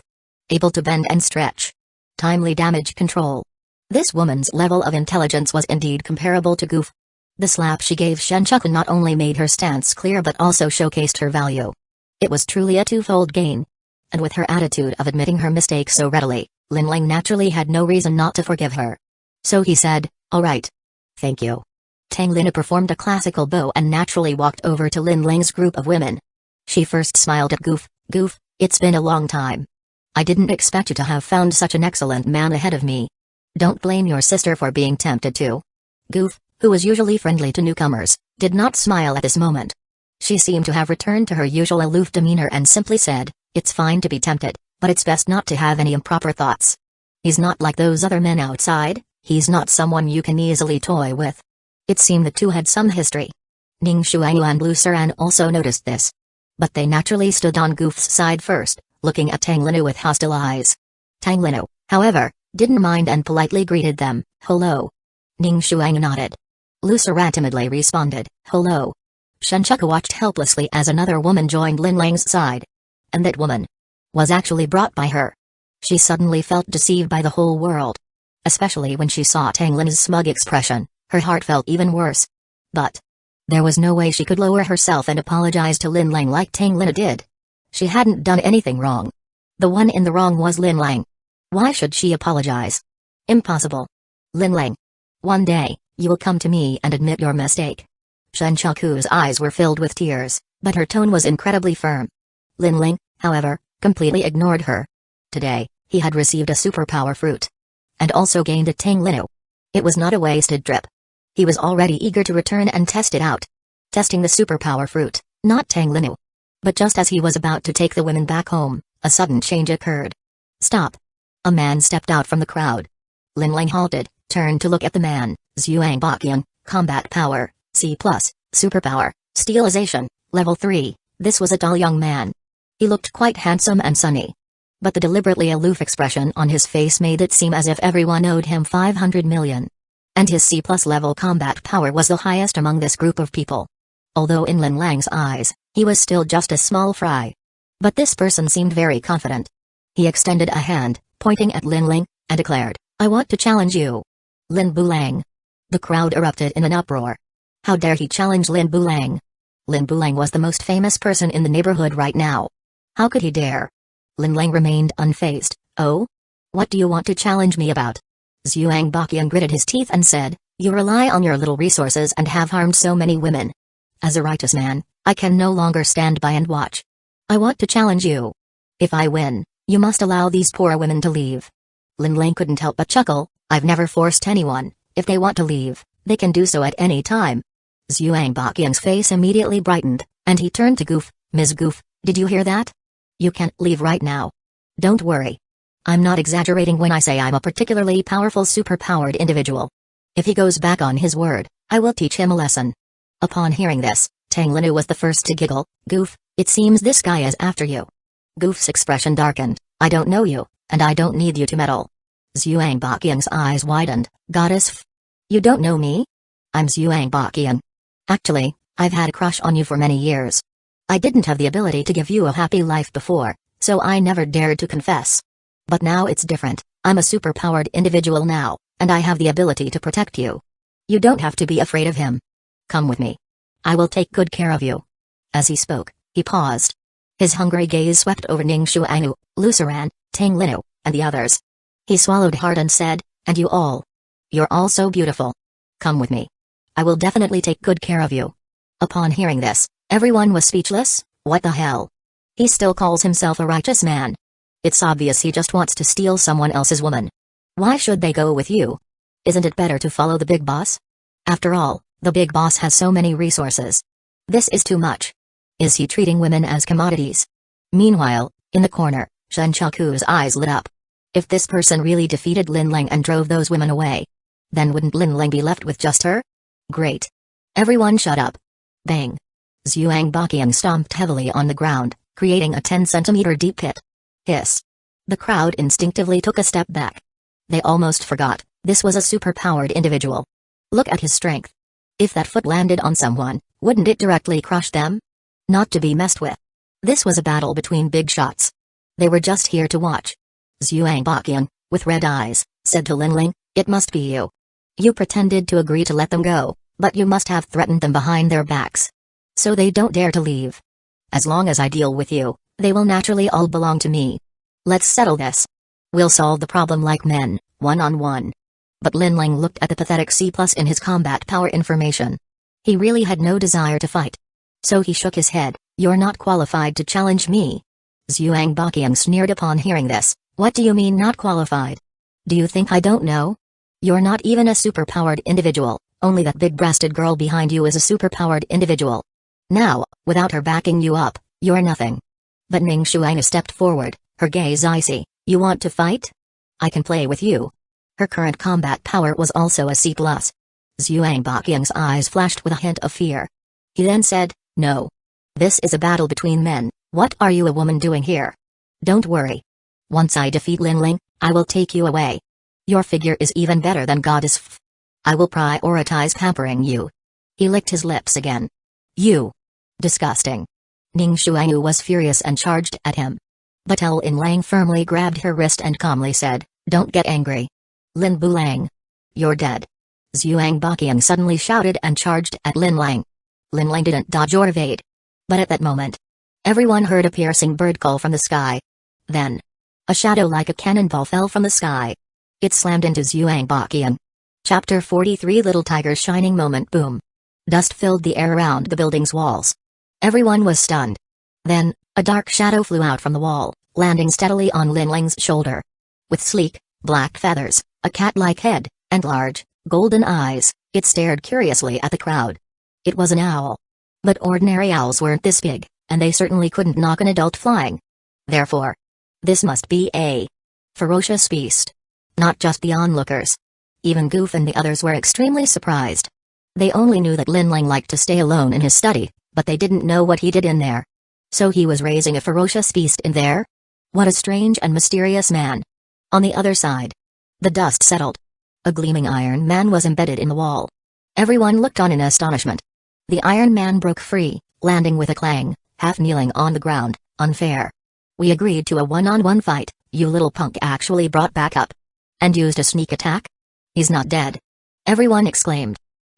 Able to bend and stretch. Timely damage control. This woman's level of intelligence was indeed comparable to Goof. The slap she gave Shenchaku not only made her stance clear but also showcased her value. It was truly a twofold gain. And with her attitude of admitting her mistake so readily, Lin Lang naturally had no reason not to forgive her. So he said, all right. Thank you. Tang Linnu performed a classical bow and naturally walked over to Lin Lang's group of women. She first smiled at Goof. Goof, it's been a long time. I didn't expect you to have found such an excellent man ahead of me. Don't blame your sister for being tempted to. Goof, who was usually friendly to newcomers, did not smile at this moment. She seemed to have returned to her usual aloof demeanor and simply said, it's fine to be tempted, but it's best not to have any improper thoughts. He's not like those other men outside, he's not someone you can easily toy with. It seemed the two had some history. Ning Shuangyu and Blue Suran also noticed this. But they naturally stood on Goof's side first, looking at Tang Linnu with hostile eyes. Tang Linnu, however, didn't mind and politely greeted them, hello. Ning Shuangyu nodded. Lucera timidly responded, "Hello." Shenchuka watched helplessly as another woman joined Lin Lang's side. And that woman was actually brought by her. She suddenly felt deceived by the whole world. Especially when she saw Tang Lin's smug expression, her heart felt even worse. But there was no way she could lower herself and apologize to Lin Lang like Tang Lin did. She hadn't done anything wrong. The one in the wrong was Lin Lang. Why should she apologize? Impossible. Lin Lang. One day, you will come to me and admit your mistake. Shenchuku's eyes were filled with tears, but her tone was incredibly firm. Lin Lang, however, completely ignored her. Today, he had received a superpower fruit. And also gained a Tang Linu. It was not a wasted trip. He was already eager to return and test it out. Testing the superpower fruit, not Tang Linu. But just as he was about to take the women back home, a sudden change occurred. Stop. A man stepped out from the crowd. Lin Lang halted, turned to look at the man. Zhuang Baqian, combat power, C+, superpower, steelization, level 3. This was a tall young man. He looked quite handsome and sunny. But the deliberately aloof expression on his face made it seem as if everyone owed him 500 million. And his C+ level combat power was the highest among this group of people. Although in Lin Lang's eyes, he was still just a small fry. But this person seemed very confident. He extended a hand, pointing at Lin Lang, and declared, "I want to challenge you." Lin Bulang. The crowd erupted in an uproar. How dare he challenge Lin Bulang? Lin Bulang was the most famous person in the neighborhood right now. How could he dare? Lin Lang remained unfazed. "Oh? What do you want to challenge me about?" Zhuang Baqian gritted his teeth and said, "You rely on your little resources and have harmed so many women. As a righteous man, I can no longer stand by and watch. I want to challenge you. If I win, you must allow these poor women to leave." Lin Lang couldn't help but chuckle. "I've never forced anyone. If they want to leave, they can do so at any time." Zhuang Baqian's face immediately brightened, and he turned to Goof. "Ms. Goof, did you hear that? You can't leave right now. Don't worry. I'm not exaggerating when I say I'm a particularly powerful superpowered individual. If he goes back on his word, I will teach him a lesson." Upon hearing this, Tang Linu was the first to giggle. "Goof, it seems this guy is after you." Goof's expression darkened. "I don't know you, and I don't need you to meddle." Zhuang Baqian's eyes widened. "Goddess F. You don't know me? I'm Zhuang Baqian. Actually, I've had a crush on you for many years. I didn't have the ability to give you a happy life before, so I never dared to confess. But now it's different. I'm a superpowered individual now, and I have the ability to protect you. You don't have to be afraid of him. Come with me. I will take good care of you." As he spoke, he paused. His hungry gaze swept over Ning Shuangyu, Luceran, Tang Linu, and the others. He swallowed hard and said, "And you all. You're all so beautiful. Come with me. I will definitely take good care of you." Upon hearing this, everyone was speechless. What the hell? He still calls himself a righteous man. It's obvious he just wants to steal someone else's woman. Why should they go with you? Isn't it better to follow the big boss? After all, the big boss has so many resources. This is too much. Is he treating women as commodities? Meanwhile, in the corner, Shenchuku's eyes lit up. If this person really defeated Lin Lang and drove those women away, then wouldn't Lin Lang be left with just her? Great. Everyone shut up. Bang. Zhuang Baqian stomped heavily on the ground, creating a 10-centimeter deep pit. Hiss. The crowd instinctively took a step back. They almost forgot, this was a superpowered individual. Look at his strength. If that foot landed on someone, wouldn't it directly crush them? Not to be messed with. This was a battle between big shots. They were just here to watch. Zhuang Baqian, with red eyes, said to Lin Lang, "It must be you. You pretended to agree to let them go, but you must have threatened them behind their backs. So they don't dare to leave. As long as I deal with you, they will naturally all belong to me. Let's settle this. We'll solve the problem like men, one-on-one." But Lin Lang looked at the pathetic C+ in his combat power information. He really had no desire to fight. So he shook his head. "You're not qualified to challenge me." Zhuang Baqian sneered upon hearing this. "What do you mean not qualified? Do you think I don't know? You're not even a superpowered individual, only that big-breasted girl behind you is a superpowered individual. Now, without her backing you up, you're nothing." But Ning Shuangyu stepped forward, her gaze icy. "You want to fight? I can play with you." Her current combat power was also a C+. Zhuang Baqian's eyes flashed with a hint of fear. He then said, "No. This is a battle between men. What are you a woman doing here? Don't worry. Once I defeat Lin Lang, I will take you away. Your figure is even better than Goddess F. I will prioritize pampering you. He licked his lips again. You. Disgusting. Ning Shuayu was furious and charged at him. But Lin Lang firmly grabbed her wrist and calmly said, "Don't get angry. Lin Bulang. You're dead." Zhuang Baqian suddenly shouted and charged at Lin Lang. Lin Lang didn't dodge or evade. But at that moment, everyone heard a piercing bird call from the sky. Then, a shadow like a cannonball fell from the sky. It slammed into Zhuang Baqian. Chapter 43 Little Tiger's shining moment. Boom. Dust filled the air around the building's walls. Everyone was stunned. Then, a dark shadow flew out from the wall, landing steadily on Lin Lang's shoulder. With sleek, black feathers, a cat-like head, and large, golden eyes, it stared curiously at the crowd. It was an owl. But ordinary owls weren't this big, and they certainly couldn't knock an adult flying. Therefore, this must be a ferocious beast. Not just the onlookers. Even Goof and the others were extremely surprised. They only knew that Lin Lang liked to stay alone in his study, but they didn't know what he did in there. So he was raising a ferocious beast in there? What a strange and mysterious man. On the other side, the dust settled. A gleaming Iron Man was embedded in the wall. Everyone looked on in astonishment. The Iron Man broke free, landing with a clang, half kneeling on the ground. Unfair. We agreed to a one-on-one fight, you little punk actually brought back up. And used a sneak attack? He's not dead. Everyone exclaimed.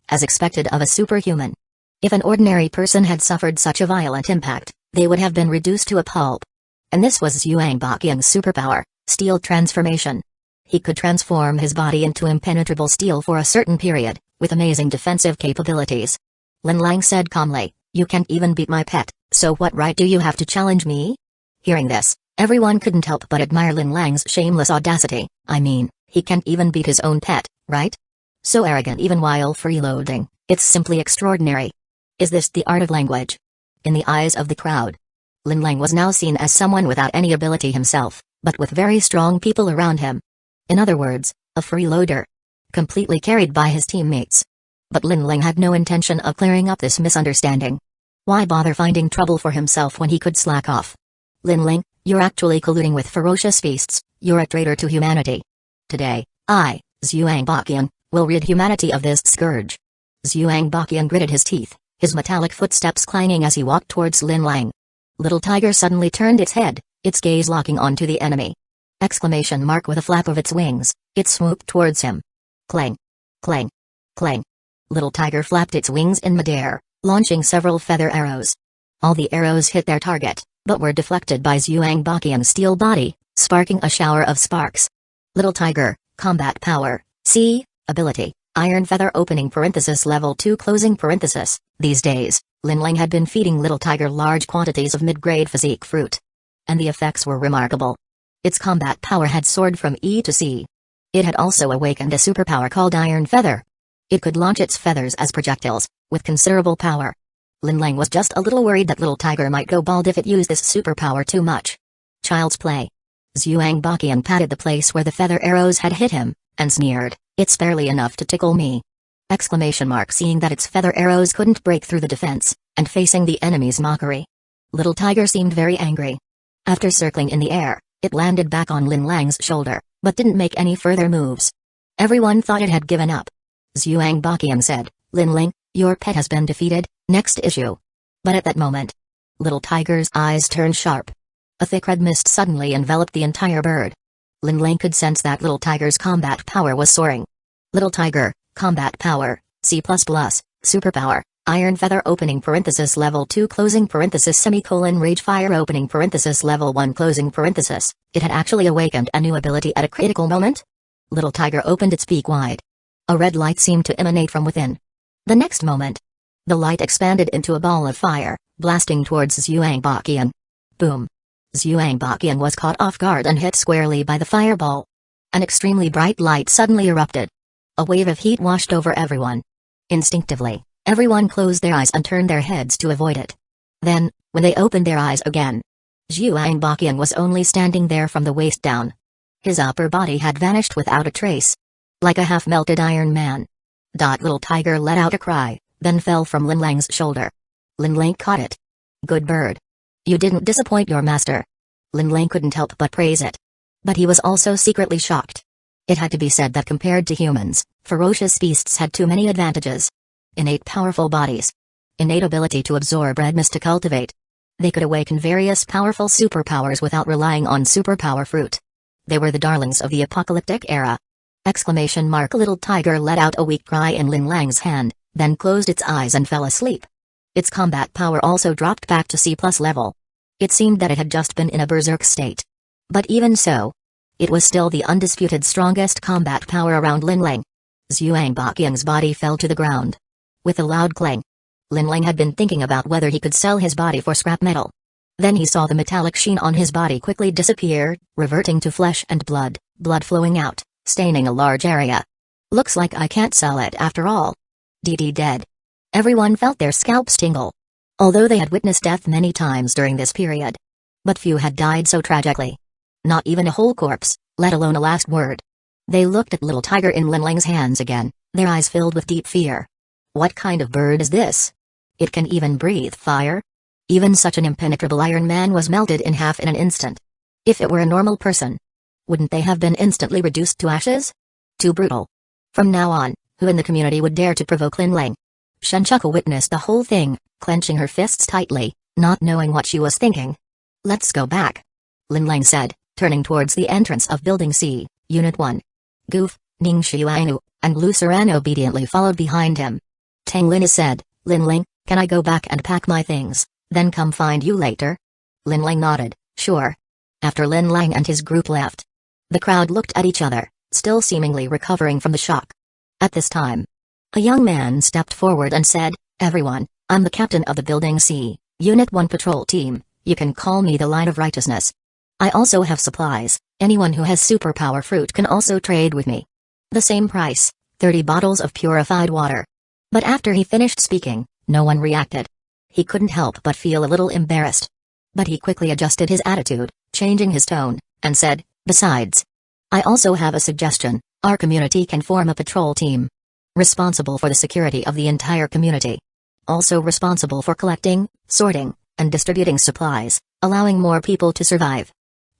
As expected of a superhuman. If an ordinary person had suffered such a violent impact, they would have been reduced to a pulp. And this was Zhuang Baqian's superpower, steel transformation. He could transform his body into impenetrable steel for a certain period, with amazing defensive capabilities. Lin Lang said calmly, "You can't even beat my pet, so what right do you have to challenge me?" Hearing this, everyone couldn't help but admire Lin Lang's shameless audacity. I mean, he can't even beat his own pet, right? So arrogant even while freeloading, it's simply extraordinary. Is this the art of language? In the eyes of the crowd, Lin Lang was now seen as someone without any ability himself, but with very strong people around him. In other words, a freeloader. Completely carried by his teammates. But Lin Lang had no intention of clearing up this misunderstanding. Why bother finding trouble for himself when he could slack off? Lin Lang, you're actually colluding with ferocious beasts, you're a traitor to humanity. Today, I, Zhuang Baqian, will rid humanity of this scourge. Zhuang Baqian gritted his teeth, his metallic footsteps clanging as he walked towards Lin Lang. Little Tiger suddenly turned its head, its gaze locking onto the enemy. Exclamation mark with a flap of its wings, it swooped towards him. Clang. Clang. Clang. Little Tiger flapped its wings in midair, launching several feather arrows. All the arrows hit their target, but were deflected by Zhuang Baqian's steel body, sparking a shower of sparks. Little Tiger, combat power, C, ability, Iron Feather opening parenthesis level 2 closing parenthesis. These days, Lin Lang had been feeding Little Tiger large quantities of mid-grade physique fruit. And the effects were remarkable. Its combat power had soared from E to C. It had also awakened a superpower called Iron Feather. It could launch its feathers as projectiles, with considerable power. Lin Lang was just a little worried that Little Tiger might go bald if it used this superpower too much. Child's play. Zhuang Baqian patted the place where the feather arrows had hit him, and sneered, "It's barely enough to tickle me." Exclamation mark seeing that its feather arrows couldn't break through the defense, and facing the enemy's mockery. Little Tiger seemed very angry. After circling in the air, it landed back on Lin Lang's shoulder, but didn't make any further moves. Everyone thought it had given up. Zhuang Baqian said, "Lin Lang, your pet has been defeated, next issue." But at that moment, Little Tiger's eyes turned sharp. A thick red mist suddenly enveloped the entire bird. Lin Lang could sense that Little Tiger's combat power was soaring. Little Tiger, combat power, C++, superpower, Iron Feather opening parenthesis level 2 closing parenthesis semicolon Rage Fire opening parenthesis level 1 closing parenthesis. It had actually awakened a new ability at a critical moment? Little Tiger opened its beak wide. A red light seemed to emanate from within. The next moment, the light expanded into a ball of fire, blasting towards Zhuang Baqian. Boom. Zhuang Baqian was caught off guard and hit squarely by the fireball. An extremely bright light suddenly erupted. A wave of heat washed over everyone. Instinctively, everyone closed their eyes and turned their heads to avoid it. Then, when they opened their eyes again, Zhuang Baqian was only standing there from the waist down. His upper body had vanished without a trace. Like a half-melted Iron Man. Little Tiger let out a cry, then fell from Lin Lang's shoulder. Lin Lang caught it. Good bird. You didn't disappoint your master. Lin Lang couldn't help but praise it. But he was also secretly shocked. It had to be said that compared to humans, ferocious beasts had too many advantages. Innate powerful bodies. Innate ability to absorb red mist to cultivate. They could awaken various powerful superpowers without relying on superpower fruit. They were the darlings of the apocalyptic era. Exclamation mark! Little tiger let out a weak cry in Lin Lang's hand, then closed its eyes and fell asleep. Its combat power also dropped back to C+ level. It seemed that it had just been in a berserk state. But even so, it was still the undisputed strongest combat power around Lin Lang. Zhuang Baqiang's body fell to the ground. With a loud clang, Lin Lang had been thinking about whether he could sell his body for scrap metal. Then he saw the metallic sheen on his body quickly disappear, reverting to flesh and blood flowing out, staining a large area. Looks like I can't sell it after all. DD dead. Everyone felt their scalps tingle. Although they had witnessed death many times during this period. But few had died so tragically. Not even a whole corpse, let alone a last word. They looked at little tiger in Lin Lang's hands again, their eyes filled with deep fear. What kind of bird is this? It can even breathe fire? Even such an impenetrable iron man was melted in half in an instant. If it were a normal person, wouldn't they have been instantly reduced to ashes? Too brutal. From now on, who in the community would dare to provoke Lin Lang? Shenchuku witnessed the whole thing, clenching her fists tightly, not knowing what she was thinking. Let's go back, Lin Lang said, turning towards the entrance of Building C, Unit 1. Goof, Ning Xiuanu, and Lu Saran obediently followed behind him. Tang Lin said, Lin Lang, can I go back and pack my things, then come find you later? Lin Lang nodded, sure. After Lin Lang and his group left, the crowd looked at each other, still seemingly recovering from the shock. At this time, a young man stepped forward and said, everyone, I'm the captain of the Building C, Unit 1 patrol team, you can call me the Line of Righteousness. I also have supplies, anyone who has superpower fruit can also trade with me. The same price, 30 bottles of purified water. But after he finished speaking, no one reacted. He couldn't help but feel a little embarrassed. But he quickly adjusted his attitude, changing his tone, and said, besides, I also have a suggestion, our community can form a patrol team. Responsible for the security of the entire community. Also responsible for collecting, sorting, and distributing supplies, allowing more people to survive.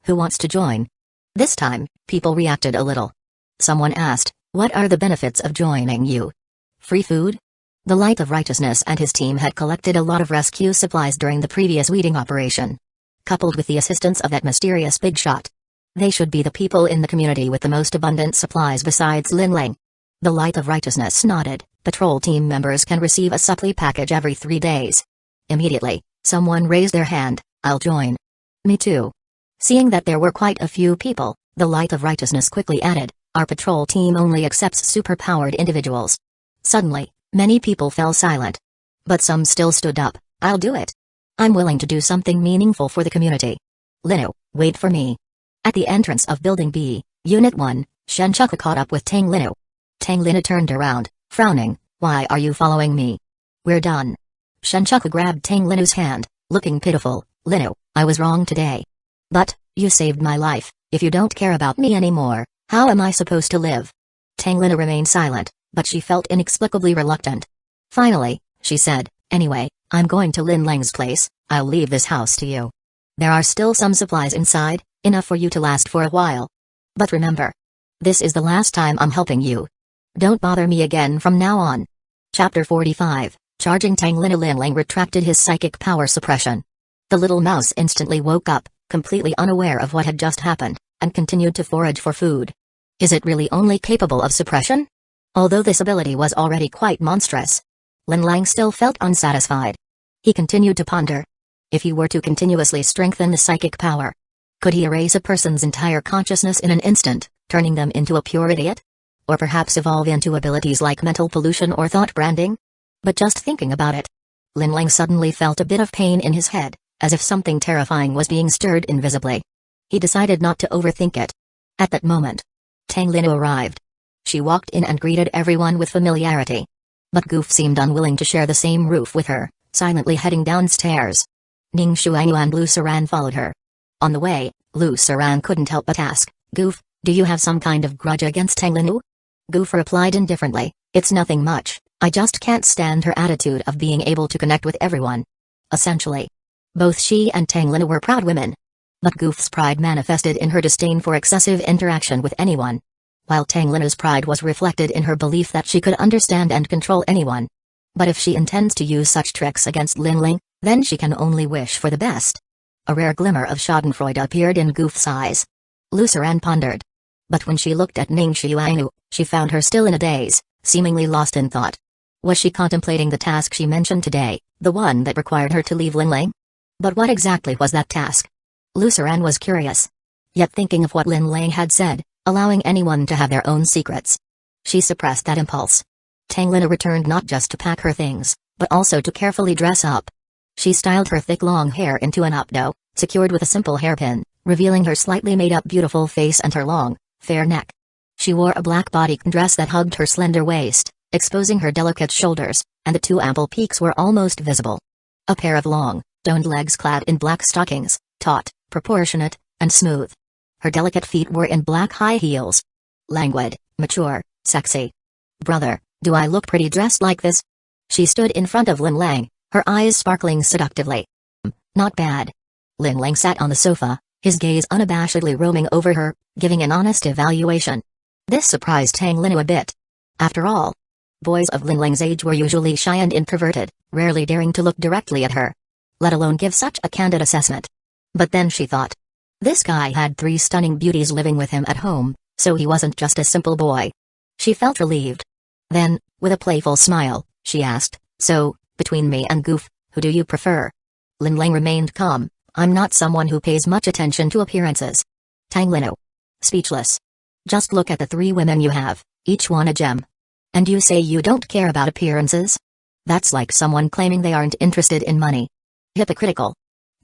Who wants to join? This time, people reacted a little. Someone asked, what are the benefits of joining you? Free food? The Light of Righteousness and his team had collected a lot of rescue supplies during the previous weeding operation. Coupled with the assistance of that mysterious big shot. They should be the people in the community with the most abundant supplies besides Lin Lang. The Light of Righteousness nodded, patrol team members can receive a supply package every 3 days. Immediately, someone raised their hand, I'll join. Me too. Seeing that there were quite a few people, the Light of Righteousness quickly added, our patrol team only accepts superpowered individuals. Suddenly, many people fell silent. But some still stood up, I'll do it. I'm willing to do something meaningful for the community. Linu, wait for me. At the entrance of Building B, Unit 1, Shenchuku caught up with Tang Linu. Tang Linu turned around, frowning, why are you following me? We're done. Shenchuku grabbed Tang Linu's hand, looking pitiful, Linu, I was wrong today. But, you saved my life, if you don't care about me anymore, how am I supposed to live? Tang Linu remained silent, but she felt inexplicably reluctant. Finally, she said, anyway, I'm going to Lin Lang's place, I'll leave this house to you. There are still some supplies inside, enough for you to last for a while. But remember, this is the last time I'm helping you. Don't bother me again from now on. Chapter 45, Charging Tang Linu. Lin Lang retracted his psychic power suppression. The little mouse instantly woke up, completely unaware of what had just happened, and continued to forage for food. Is it really only capable of suppression? Although this ability was already quite monstrous, Lin Lang still felt unsatisfied. He continued to ponder. If he were to continuously strengthen the psychic power, could he erase a person's entire consciousness in an instant, turning them into a pure idiot? Or perhaps evolve into abilities like mental pollution or thought branding? But just thinking about it, Lin Lang suddenly felt a bit of pain in his head, as if something terrifying was being stirred invisibly. He decided not to overthink it. At that moment, Tang Linu arrived. She walked in and greeted everyone with familiarity. But Goof seemed unwilling to share the same roof with her, silently heading downstairs. Ning Xuanyu and Lu Saran followed her. On the way, Lu Saran couldn't help but ask, Goof, do you have some kind of grudge against Tang Linu? Goof replied indifferently, it's nothing much, I just can't stand her attitude of being able to connect with everyone. Essentially, both she and Tang Linu were proud women. But Goof's pride manifested in her disdain for excessive interaction with anyone. while Tang Lin's pride was reflected in her belief that she could understand and control anyone. But if she intends to use such tricks against Linling, then she can only wish for the best. A rare glimmer of schadenfreude appeared in Goof's eyes. Luceran pondered. But when she looked at Ning Xiuanu, she found her still in a daze, seemingly lost in thought. Was she contemplating the task she mentioned today, the one that required her to leave Linling? But what exactly was that task? Luceran was curious. Yet thinking of what Linling had said, allowing anyone to have their own secrets. She suppressed that impulse. Tang Lin returned not just to pack her things, but also to carefully dress up. She styled her thick long hair into an updo, secured with a simple hairpin, revealing her slightly made-up beautiful face and her long, fair neck. She wore a black bodycon dress that hugged her slender waist, exposing her delicate shoulders, and the two ample peaks were almost visible. A pair of long, toned legs clad in black stockings, taut, proportionate, and smooth. Her delicate feet were in black high heels. Languid, mature, sexy. Brother, do I look pretty dressed like this? She stood in front of Lin Lang, her eyes sparkling seductively. Not bad. Lin Lang sat on the sofa, his gaze unabashedly roaming over her, giving an honest evaluation. This surprised Tang Lin a bit. After all, boys of Lin Lang's age were usually shy and introverted, rarely daring to look directly at her, let alone give such a candid assessment. But then she thought, this guy had 3 stunning beauties living with him at home, so he wasn't just a simple boy. She felt relieved. Then, with a playful smile, she asked, so, between me and Goof, who do you prefer? Lin Lang remained calm. I'm not someone who pays much attention to appearances. Tang Lin, speechless. Just look at the 3 women you have, each one a gem. And you say you don't care about appearances? That's like someone claiming they aren't interested in money. Hypocritical.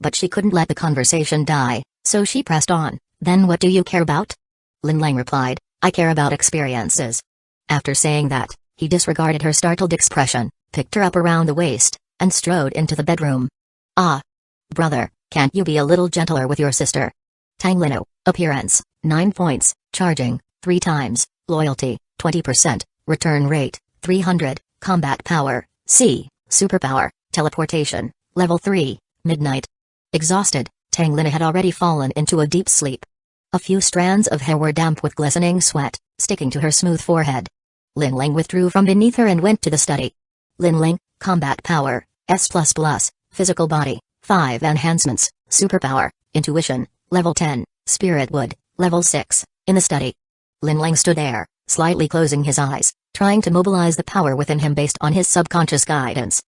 But she couldn't let the conversation die, so she pressed on. Then what do you care about? Lin Lang replied, I care about experiences. After saying that, he disregarded her startled expression, picked her up around the waist, and strode into the bedroom. Ah. Brother, can't you be a little gentler with your sister? Tang Lin, appearance, 9 points, charging, 3 times, loyalty, 20%, return rate, 300, combat power, C, superpower, teleportation, level 3, midnight. Exhausted, Tang Lin had already fallen into a deep sleep. A few strands of hair were damp with glistening sweat, sticking to her smooth forehead. Lin Lang withdrew from beneath her and went to the study. Lin Lang, combat power, S++, physical body, 5 enhancements, superpower, intuition, level 10, spirit wood, level 6, in the study. Lin Lang stood there, slightly closing his eyes, trying to mobilize the power within him based on his subconscious guidance.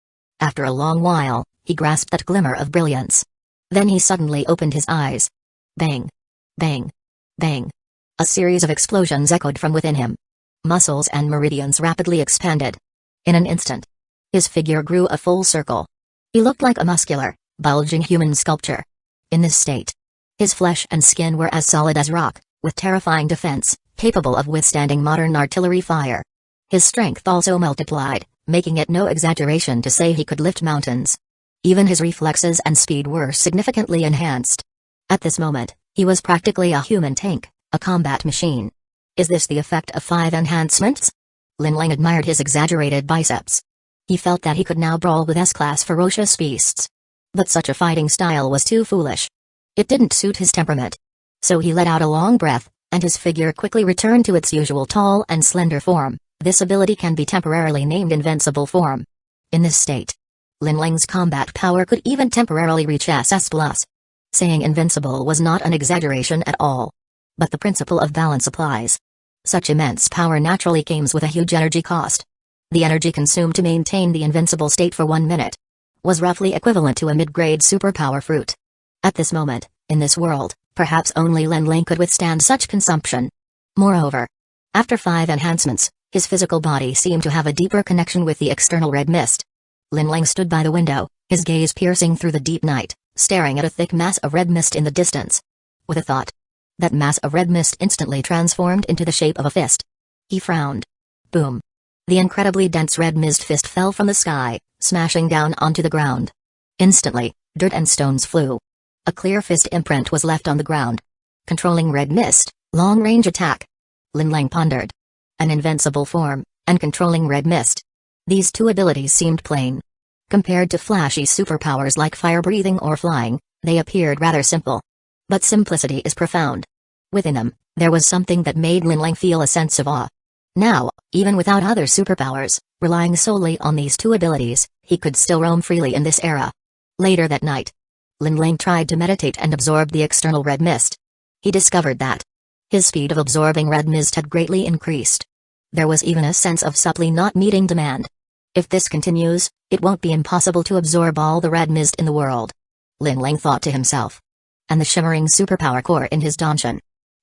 After a long while, he grasped that glimmer of brilliance. Then he suddenly opened his eyes. Bang! Bang! Bang! A series of explosions echoed from within him. Muscles and meridians rapidly expanded. In an instant, his figure grew a full circle. He looked like a muscular, bulging human sculpture. In this state, his flesh and skin were as solid as rock, with terrifying defense, capable of withstanding modern artillery fire. His strength also multiplied, making it no exaggeration to say he could lift mountains. Even his reflexes and speed were significantly enhanced. At this moment, he was practically a human tank, a combat machine. Is this the effect of 5 enhancements? Lin Lang admired his exaggerated biceps. He felt that he could now brawl with S-class ferocious beasts. But such a fighting style was too foolish. It didn't suit his temperament. So he let out a long breath, and his figure quickly returned to its usual tall and slender form. This ability can be temporarily named Invincible form. In this state, Lin Lang's combat power could even temporarily reach SS+. Saying invincible was not an exaggeration at all. But the principle of balance applies. Such immense power naturally comes with a huge energy cost. The energy consumed to maintain the invincible state for 1 minute was roughly equivalent to a mid-grade superpower fruit. At this moment, in this world, perhaps only Lin Lang could withstand such consumption. Moreover, after 5 enhancements, his physical body seemed to have a deeper connection with the external red mist. Lin Lang stood by the window, his gaze piercing through the deep night, staring at a thick mass of red mist in the distance. With a thought, that mass of red mist instantly transformed into the shape of a fist. He frowned. Boom. The incredibly dense red mist fist fell from the sky, smashing down onto the ground. Instantly, dirt and stones flew. A clear fist imprint was left on the ground. Controlling red mist, long-range attack. Lin Lang pondered. An invincible form, and controlling red mist. These 2 abilities seemed plain. Compared to flashy superpowers like fire-breathing or flying, they appeared rather simple. But simplicity is profound. Within them, There was something that made Lin Lang feel a sense of awe. Now, even without other superpowers, relying solely on these two abilities, he could still roam freely in this era. Later that night, Lin Lang tried to meditate and absorb the external red mist. He discovered that his speed of absorbing red mist had greatly increased. There was even a sense of supply not meeting demand. If this continues, it won't be impossible to absorb all the red mist in the world, Lin Lang thought to himself. And the shimmering superpower core in his Danshan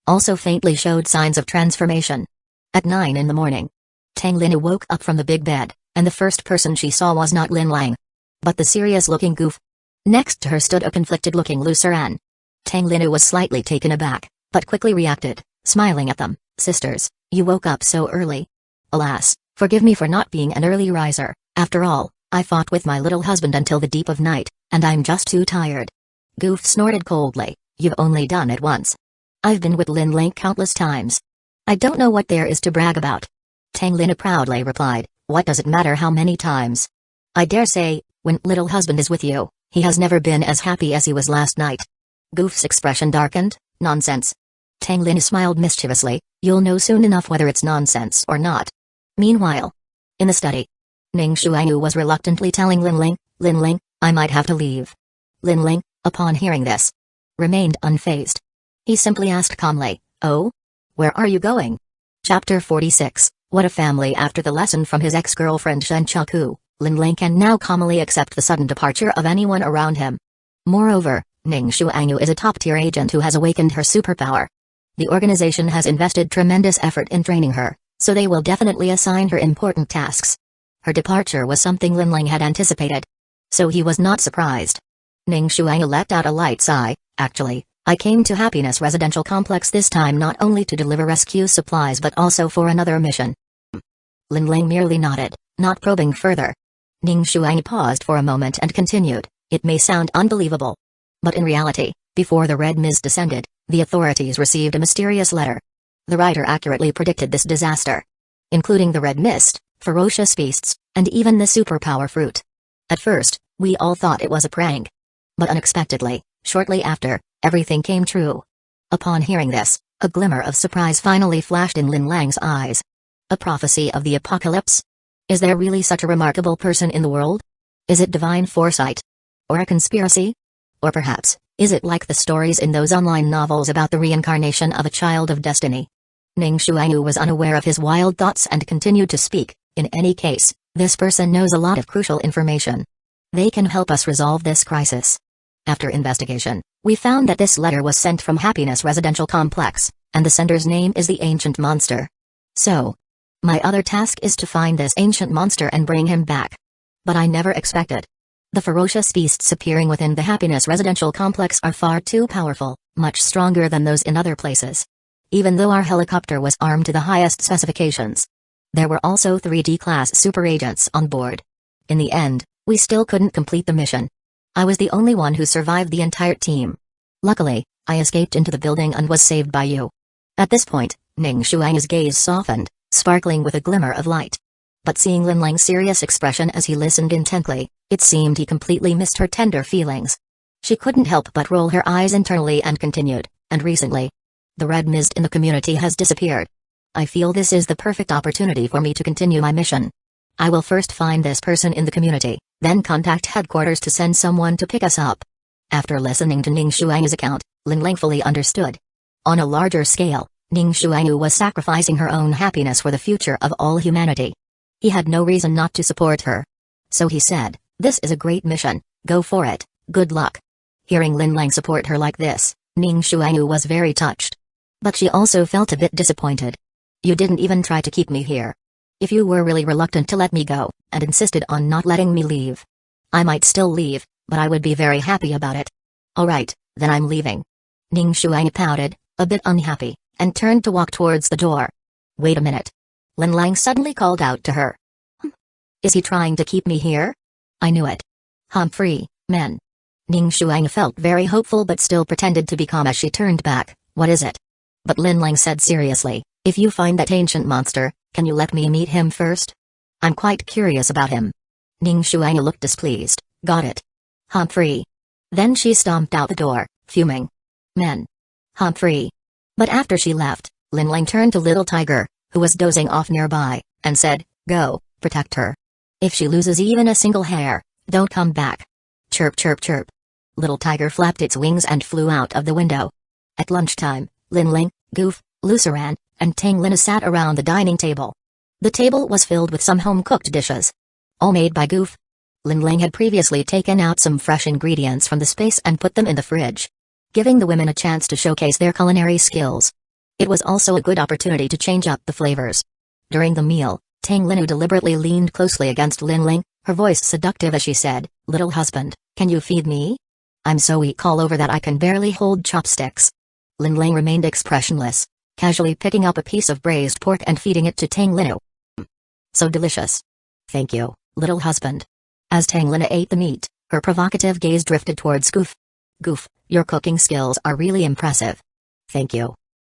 also faintly showed signs of transformation. At 9 in the morning, Tang Lin woke up from the big bed, and the first person she saw was not Lin Lang, but the serious-looking goof. Next to her stood a conflicted-looking Luceran. Tang Lin was slightly taken aback, but quickly reacted, smiling at them. "Sisters, you woke up so early. Alas, forgive me for not being an early riser. After all, I fought with my little husband until the deep of night, and I'm just too tired." Goof snorted coldly. "You've only done it once. I've been with Lin Lang countless times. I don't know what there is to brag about." Tang Lin proudly replied, "What does it matter how many times? I dare say, when little husband is with you, he has never been as happy as he was last night." Goof's expression darkened. "Nonsense." Tang Lin smiled mischievously. "You'll know soon enough whether it's nonsense or not." Meanwhile, in the study, Ning Shuangyu was reluctantly telling Lin Lang, "Lin Lang, I might have to leave." Lin Lang, upon hearing this, remained unfazed. He simply asked calmly, "Oh? Where are you going?" Chapter 46, What a Family. After the lesson from his ex-girlfriend Shen Chaku, Lin Lang can now calmly accept the sudden departure of anyone around him. Moreover, Ning Shuangyu is a top-tier agent who has awakened her superpower. The organization has invested tremendous effort in training her, so they will definitely assign her important tasks. Her departure was something Lin Lang had anticipated, so he was not surprised. Ning Shuangyu let out a light sigh. "Actually, I came to Happiness Residential Complex this time not only to deliver rescue supplies but also for another mission." Lin Lang merely nodded, not probing further. Ning Shuangyu paused for a moment and continued, "It may sound unbelievable, but in reality, before the red mist descended, the authorities received a mysterious letter. The writer accurately predicted this disaster, including the red mist, ferocious beasts, and even the superpower fruit. At first, we all thought it was a prank. But unexpectedly, shortly after, everything came true." Upon hearing this, a glimmer of surprise finally flashed in Lin Lang's eyes. A prophecy of the apocalypse? Is there really such a remarkable person in the world? Is it divine foresight? Or a conspiracy? Or perhaps, is it like the stories in those online novels about the reincarnation of a child of destiny? Ning Shuangyu was unaware of his wild thoughts and continued to speak. "In any case, this person knows a lot of crucial information. They can help us resolve this crisis." After investigation, we found that this letter was sent from Happiness Residential Complex, and the sender's name is the Ancient Monster. So, my other task is to find this ancient monster and bring him back. But I never expected. The ferocious beasts appearing within the Happiness Residential Complex are far too powerful, much stronger than those in other places. Even though our helicopter was armed to the highest specifications, there were also 3D-class super agents on board. In the end, we still couldn't complete the mission. I was the only one who survived the entire team. Luckily, I escaped into the building and was saved by you." At this point, Ning Shuang's gaze softened, sparkling with a glimmer of light. But seeing Lin Lang's serious expression as he listened intently, it seemed he completely missed her tender feelings. She couldn't help but roll her eyes internally and continued, "And recently, the red mist in the community has disappeared. I feel this is the perfect opportunity for me to continue my mission. I will first find this person in the community, then contact headquarters to send someone to pick us up." After listening to Ning Shuang's account, Lin Lang fully understood. On a larger scale, Ning Shuangyu was sacrificing her own happiness for the future of all humanity. He had no reason not to support her. So he said, "This is a great mission, go for it, good luck." Hearing Lin Lang support her like this, Ning Shuangyu was very touched. But she also felt a bit disappointed. "You didn't even try to keep me here. If you were really reluctant to let me go, and insisted on not letting me leave, I might still leave, but I would be very happy about it." "Alright, then I'm leaving." Ning Shuangyu pouted, a bit unhappy, and turned to walk towards the door. "Wait a minute." Lin Lang suddenly called out to her. Is he trying to keep me here?" "I knew it. Humphrey, men." Ning Shuangyu felt very hopeful but still pretended to be calm as she turned back. "What is it?" But Lin Lang said seriously, "If you find that ancient monster, can you let me meet him first? I'm quite curious about him." Ning Shuangyu looked displeased. "Got it. Humphrey." Then she stomped out the door, fuming. "Men. Humphrey." But after she left, Lin Lang turned to Little Tiger, who was dozing off nearby, and said, "Go, protect her. If she loses even a single hair, don't come back." Chirp chirp chirp. Little Tiger flapped its wings and flew out of the window. At lunchtime, Lin Lang, Goof, Luceran, and Tang Lin sat around the dining table. The table was filled with some home-cooked dishes, all made by Goof. Lin Lang had previously taken out some fresh ingredients from the space and put them in the fridge, giving the women a chance to showcase their culinary skills. It was also a good opportunity to change up the flavors. During the meal, Tang Linu deliberately leaned closely against Lin Lang, her voice seductive as she said, "Little husband, can you feed me? I'm so weak all over that I can barely hold chopsticks." Lin Lang remained expressionless, casually picking up a piece of braised pork and feeding it to Tang Linu. "So delicious. Thank you, little husband." As Tang Linu ate the meat, her provocative gaze drifted towards Goof. "Goof, your cooking skills are really impressive." "Thank you."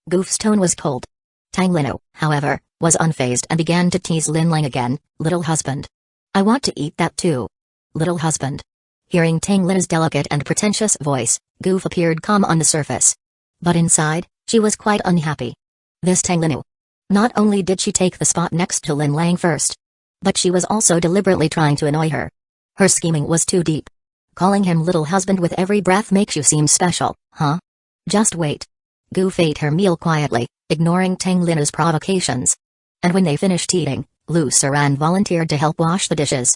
Goof's tone was cold. Tang Linu, however, was unfazed and began to tease Lin Lang again, "Little husband. I want to eat that too. Little husband." Hearing Tang Linu's delicate and pretentious voice, Goof appeared calm on the surface. But inside, she was quite unhappy. This Tang Linu. Not only did she take the spot next to Lin Lang first, but she was also deliberately trying to annoy her. Her scheming was too deep. Calling him little husband with every breath makes you seem special, huh? Just wait. Goof ate her meal quietly, ignoring Tang Linu's provocations. And when they finished eating, Luceran volunteered to help wash the dishes.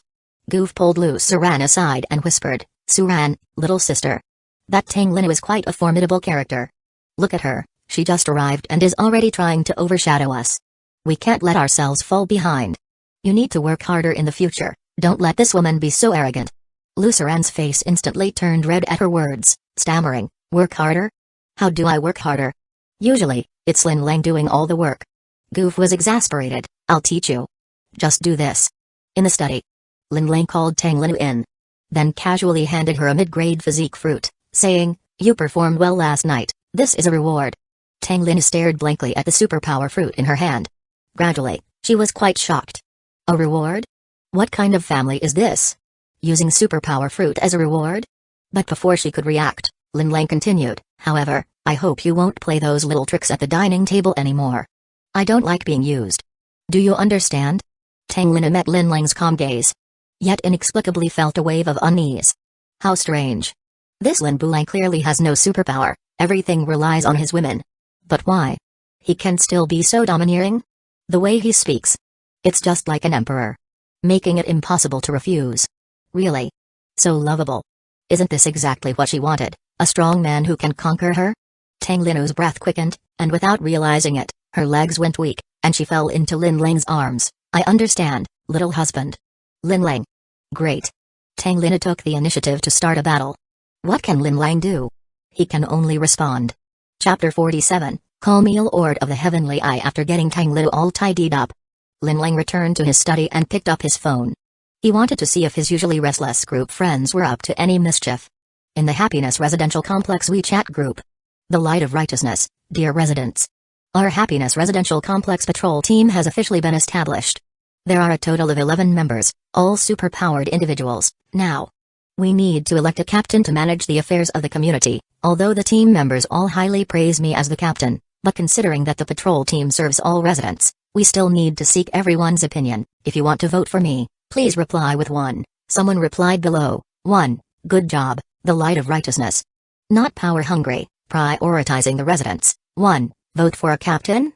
Goof pulled Luceran aside and whispered, "Suran, little sister. That Tang Linu is quite a formidable character. Look at her, she just arrived and is already trying to overshadow us. We can't let ourselves fall behind. You need to work harder in the future, don't let this woman be so arrogant." Luceran's face instantly turned red at her words, stammering, "Work harder? How do I work harder? Usually, it's Lin Lang doing all the work." Goof was exasperated, "I'll teach you. Just do this." In the study, Lin Lang called Tang Linu in. Then casually handed her a mid-grade physique fruit, saying, "You performed well last night, this is a reward." Tang Linu stared blankly at the superpower fruit in her hand. Gradually, she was quite shocked. A reward? What kind of family is this? Using superpower fruit as a reward? But before she could react, Lin Lang continued, "However, I hope you won't play those little tricks at the dining table anymore. I don't like being used. Do you understand?" Tang Linu met Lin Lang's calm gaze, yet inexplicably felt a wave of unease. How strange. This Lin Bulang clearly has no superpower, everything relies on his women. But why? He can still be so domineering? The way he speaks. It's just like an emperor. Making it impossible to refuse. Really? So lovable. Isn't this exactly what she wanted, a strong man who can conquer her? Tang Linu's breath quickened, and without realizing it, her legs went weak, and she fell into Lin Lang's arms. "I understand, little husband." Lin Lang. Great. Tang Linu took the initiative to start a battle. What can Lin Lang do? He can only respond. Chapter 47, Calmeal Ord of the Heavenly Eye. After getting Tang Linu all tidied up, Lin Lang returned to his study and picked up his phone. He wanted to see if his usually restless group friends were up to any mischief. In the Happiness Residential Complex WeChat group. The Light of Righteousness, dear residents. Our Happiness Residential Complex patrol team has officially been established. There are a total of 11 members, all super-powered individuals. Now, we need to elect a captain to manage the affairs of the community. Although the team members all highly praise me as the captain, but considering that the patrol team serves all residents, we still need to seek everyone's opinion. If you want to vote for me, please reply with 1. Someone replied below. 1. Good job, the Light of Righteousness. Not power hungry, prioritizing the residents. 1. Vote for a captain?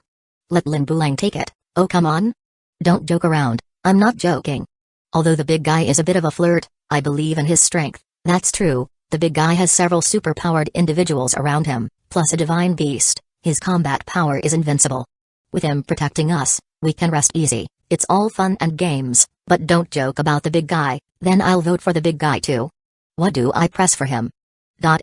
Let Lin Bulang take it. Oh come on. Don't joke around, I'm not joking. Although the big guy is a bit of a flirt, I believe in his strength. That's true, the big guy has several super-powered individuals around him, plus a divine beast. His combat power is invincible. With him protecting us, we can rest easy. It's all fun and games, but don't joke about the big guy, then I'll vote for the big guy too. What do I press for him?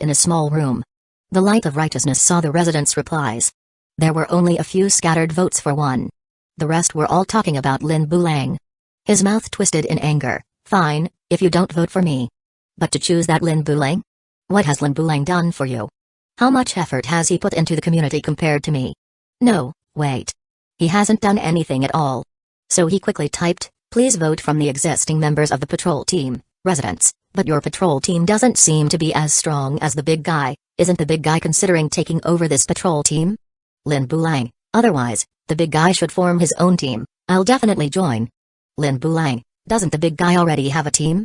In a small room. The Light of Righteousness saw the residents' replies. There were only a few scattered votes for 1. The rest were all talking about Lin Bulang. His mouth twisted in anger. Fine, if you don't vote for me. But to choose that Lin Bulang? What has Lin Bulang done for you? How much effort has he put into the community compared to me? No, wait. He hasn't done anything at all. So he quickly typed, please vote from the existing members of the patrol team, residents, but your patrol team doesn't seem to be as strong as the big guy. Isn't the big guy considering taking over this patrol team? Lin Bulang, otherwise, the big guy should form his own team. I'll definitely join. Lin Bulang, doesn't the big guy already have a team?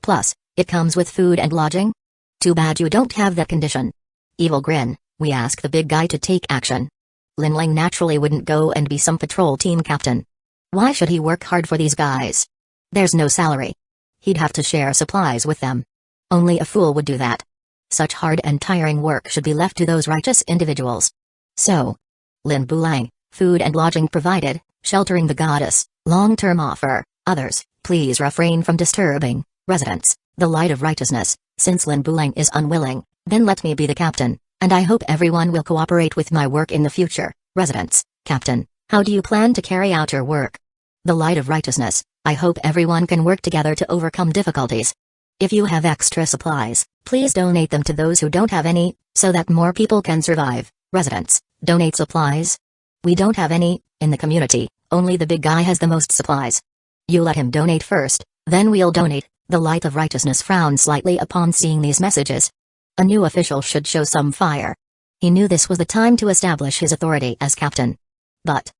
Plus, it comes with food and lodging? Too bad you don't have that condition. Evil grin, we ask the big guy to take action. Lin Lang naturally wouldn't go and be some patrol team captain. Why should he work hard for these guys? There's no salary. He'd have to share supplies with them. Only a fool would do that. Such hard and tiring work should be left to those righteous individuals. So, Lin Bulang, food and lodging provided, sheltering the goddess, long-term offer, others, please refrain from disturbing, residents, the light of righteousness, since Lin Bulang is unwilling, then let me be the captain, and I hope everyone will cooperate with my work in the future, residents, captain, how do you plan to carry out your work? The light of righteousness, I hope everyone can work together to overcome difficulties. If you have extra supplies, please donate them to those who don't have any, so that more people can survive. Residents, donate supplies? We don't have any, in the community, only the big guy has the most supplies. You let him donate first, then we'll donate. The light of righteousness frowned slightly upon seeing these messages. A new official should show some fire. He knew this was the time to establish his authority as captain. But,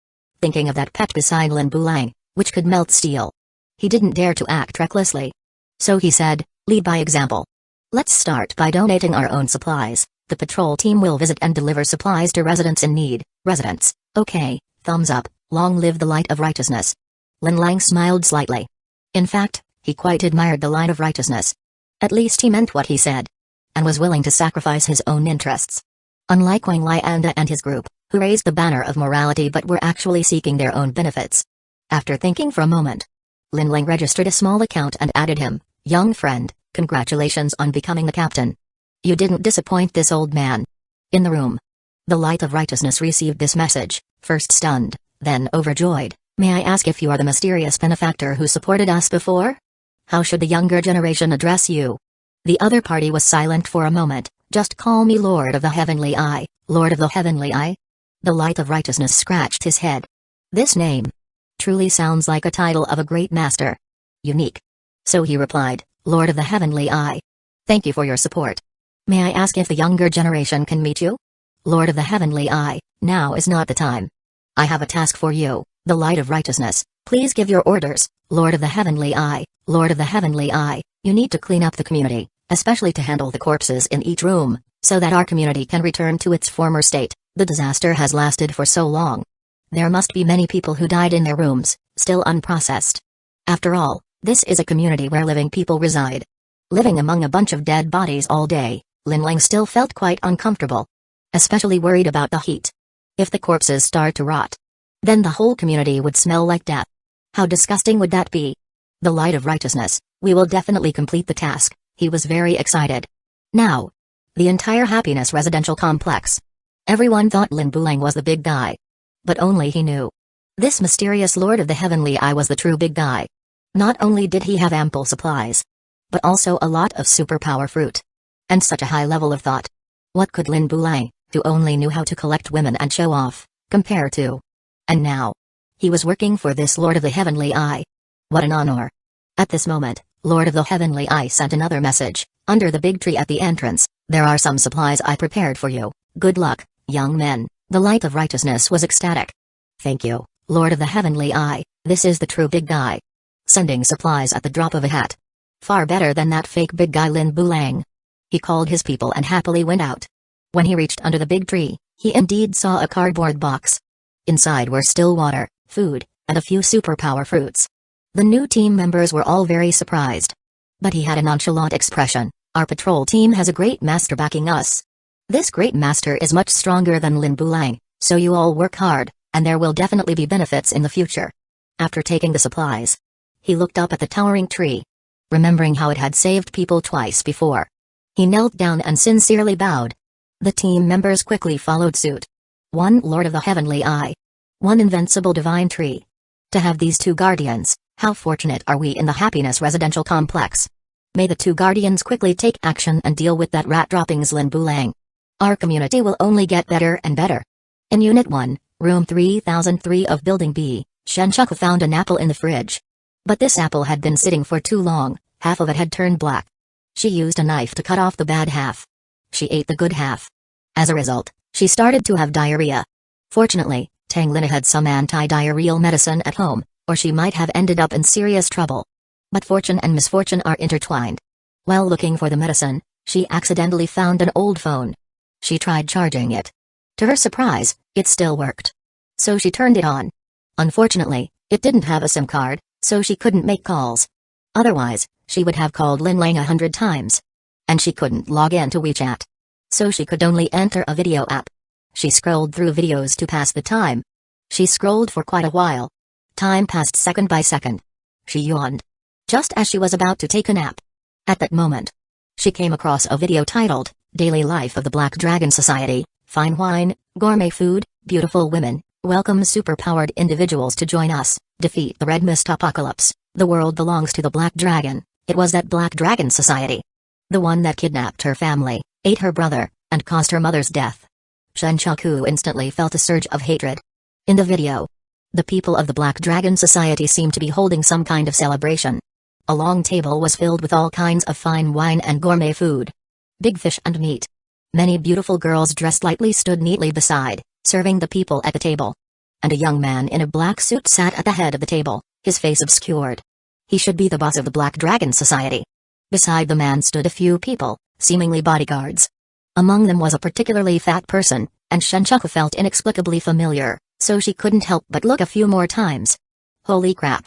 thinking of that pet beside Lin Bulang, which could melt steel, he didn't dare to act recklessly. So he said, lead by example. Let's start by donating our own supplies. The patrol team will visit and deliver supplies to residents in need. Residents, okay, thumbs up, long live the light of righteousness. Lin Lang smiled slightly. In fact, he quite admired the light of righteousness. At least he meant what he said. And was willing to sacrifice his own interests. Unlike Wang Lianda and his group, who raised the banner of morality but were actually seeking their own benefits. After thinking for a moment, Lin Lang registered a small account and added him, young friend, congratulations on becoming the captain. You didn't disappoint this old man. In the room, the light of righteousness received this message, first stunned, then overjoyed. May I ask if you are the mysterious benefactor who supported us before? How should the younger generation address you? The other party was silent for a moment. Just call me Lord of the Heavenly Eye, Lord of the Heavenly Eye. The light of righteousness scratched his head. This name truly sounds like a title of a great master. Unique. So he replied, Lord of the Heavenly Eye. Thank you for your support. May I ask if the younger generation can meet you? Lord of the Heavenly Eye, now is not the time. I have a task for you, the light of righteousness. Please give your orders, Lord of the Heavenly Eye, Lord of the Heavenly Eye. You need to clean up the community, especially to handle the corpses in each room, so that our community can return to its former state. The disaster has lasted for so long. There must be many people who died in their rooms, still unprocessed. After all, this is a community where living people reside. Living among a bunch of dead bodies all day, Lin Lang still felt quite uncomfortable. Especially worried about the heat. If the corpses start to rot, then the whole community would smell like death. How disgusting would that be? The light of righteousness, we will definitely complete the task. He was very excited. Now, the entire Happiness residential complex. Everyone thought Lin Bulang was the big guy. But only he knew. This mysterious Lord of the Heavenly Eye was the true big guy. Not only did he have ample supplies, but also a lot of superpower fruit. And such a high level of thought. What could Lin Bulang, who only knew how to collect women and show off, compare to? And now, he was working for this Lord of the Heavenly Eye. What an honor. At this moment, Lord of the Heavenly Eye sent another message. Under the big tree at the entrance, there are some supplies I prepared for you. Good luck, young men. The light of righteousness was ecstatic. Thank you, Lord of the Heavenly Eye, this is the true big guy. Sending supplies at the drop of a hat. Far better than that fake big guy Lin Bulang. He called his people and happily went out. When he reached under the big tree, he indeed saw a cardboard box. Inside were still water, food, and a few superpower fruits. The new team members were all very surprised. But he had a nonchalant expression. Our patrol team has a great master backing us. This great master is much stronger than Lin Bulang, so you all work hard, and there will definitely be benefits in the future. After taking the supplies, he looked up at the towering tree. Remembering how it had saved people twice before, he knelt down and sincerely bowed. The team members quickly followed suit. One Lord of the Heavenly Eye. One Invincible Divine Tree. To have these two guardians, how fortunate are we in the Happiness residential complex. May the two guardians quickly take action and deal with that rat droppings Lin Bulang. Our community will only get better and better. In Unit 1, Room 3003 of Building B, Shenchuku found an apple in the fridge. But this apple had been sitting for too long, half of it had turned black. She used a knife to cut off the bad half. She ate the good half. As a result, she started to have diarrhea. Fortunately, Tang Lin had some anti-diarrheal medicine at home, or she might have ended up in serious trouble. But fortune and misfortune are intertwined. While looking for the medicine, she accidentally found an old phone. She tried charging it. To her surprise, it still worked. So she turned it on. Unfortunately, it didn't have a SIM card, so she couldn't make calls. Otherwise, she would have called Lin Lang 100 times. And she couldn't log into WeChat. So she could only enter a video app. She scrolled through videos to pass the time. She scrolled for quite a while. Time passed second by second. She yawned. Just as she was about to take a nap. At that moment, she came across a video titled, Daily Life of the Black Dragon Society, Fine Wine, Gourmet Food, Beautiful Women, Welcome Superpowered Individuals to Join Us, Defeat the Red Mist Apocalypse, The World Belongs to the Black Dragon. It was that Black Dragon Society. The one that kidnapped her family, ate her brother, and caused her mother's death. Shenchaku instantly felt a surge of hatred. In the video, the people of the Black Dragon Society seemed to be holding some kind of celebration. A long table was filled with all kinds of fine wine and gourmet food. Big fish and meat. Many beautiful girls dressed lightly stood neatly beside, serving the people at the table. And a young man in a black suit sat at the head of the table, his face obscured. He should be the boss of the Black Dragon Society. Beside the man stood a few people, seemingly bodyguards. Among them was a particularly fat person, and Shenchaku felt inexplicably familiar, so she couldn't help but look a few more times. Holy crap.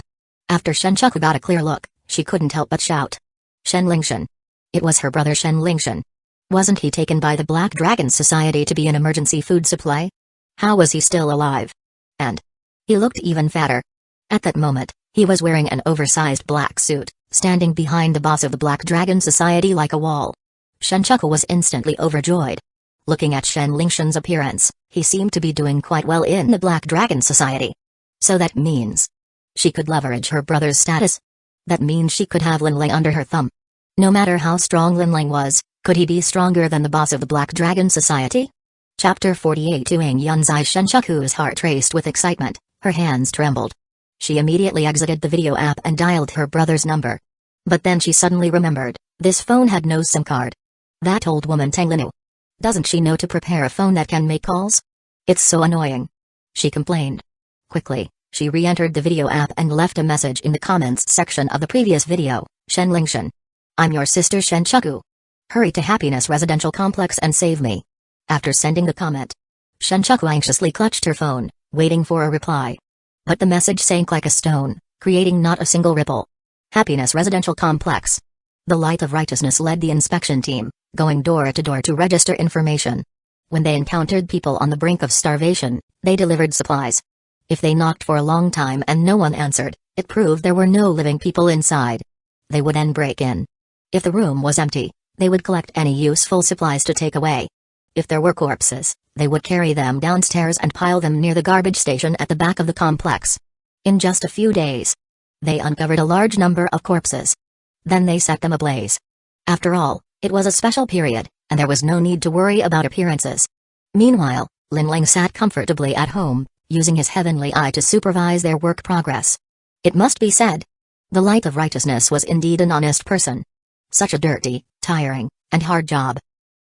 After Shenchaku got a clear look, she couldn't help but shout. Shen Lingshan. It was her brother Shen Lingshan. Wasn't he taken by the Black Dragon Society to be an emergency food supply? How was he still alive? And he looked even fatter. At that moment, he was wearing an oversized black suit, standing behind the boss of the Black Dragon Society like a wall. Shenchaku was instantly overjoyed. Looking at Shen Lingshan's appearance, he seemed to be doing quite well in the Black Dragon Society. So that means she could leverage her brother's status. That means she could have Lin Lang under her thumb. No matter how strong Lin Lang was, could he be stronger than the boss of the Black Dragon Society? Chapter 48 Tuang Yunzai. Shenchaku's heart raced with excitement, her hands trembled. She immediately exited the video app and dialed her brother's number. But then she suddenly remembered, this phone had no SIM card. That old woman Tang Lin. Doesn't she know to prepare a phone that can make calls? It's so annoying. She complained. Quickly, she re-entered the video app and left a message in the comments section of the previous video. Shen Lingshan. I'm your sister Shenchaku. Hurry to Happiness Residential Complex and save me. After sending the comment, Shenchaku anxiously clutched her phone, waiting for a reply. But the message sank like a stone, creating not a single ripple. Happiness Residential Complex. The Light of Righteousness led the inspection team, going door to door to register information. When they encountered people on the brink of starvation, they delivered supplies. If they knocked for a long time and no one answered, it proved there were no living people inside. They would then break in. If the room was empty, they would collect any useful supplies to take away. If there were corpses, they would carry them downstairs and pile them near the garbage station at the back of the complex. In just a few days, they uncovered a large number of corpses. Then they set them ablaze. After all, it was a special period, and there was no need to worry about appearances. Meanwhile, Lin Lang sat comfortably at home, using his heavenly eye to supervise their work progress. It must be said, the Light of Righteousness was indeed an honest person. Such a dirty, tiring, and hard job.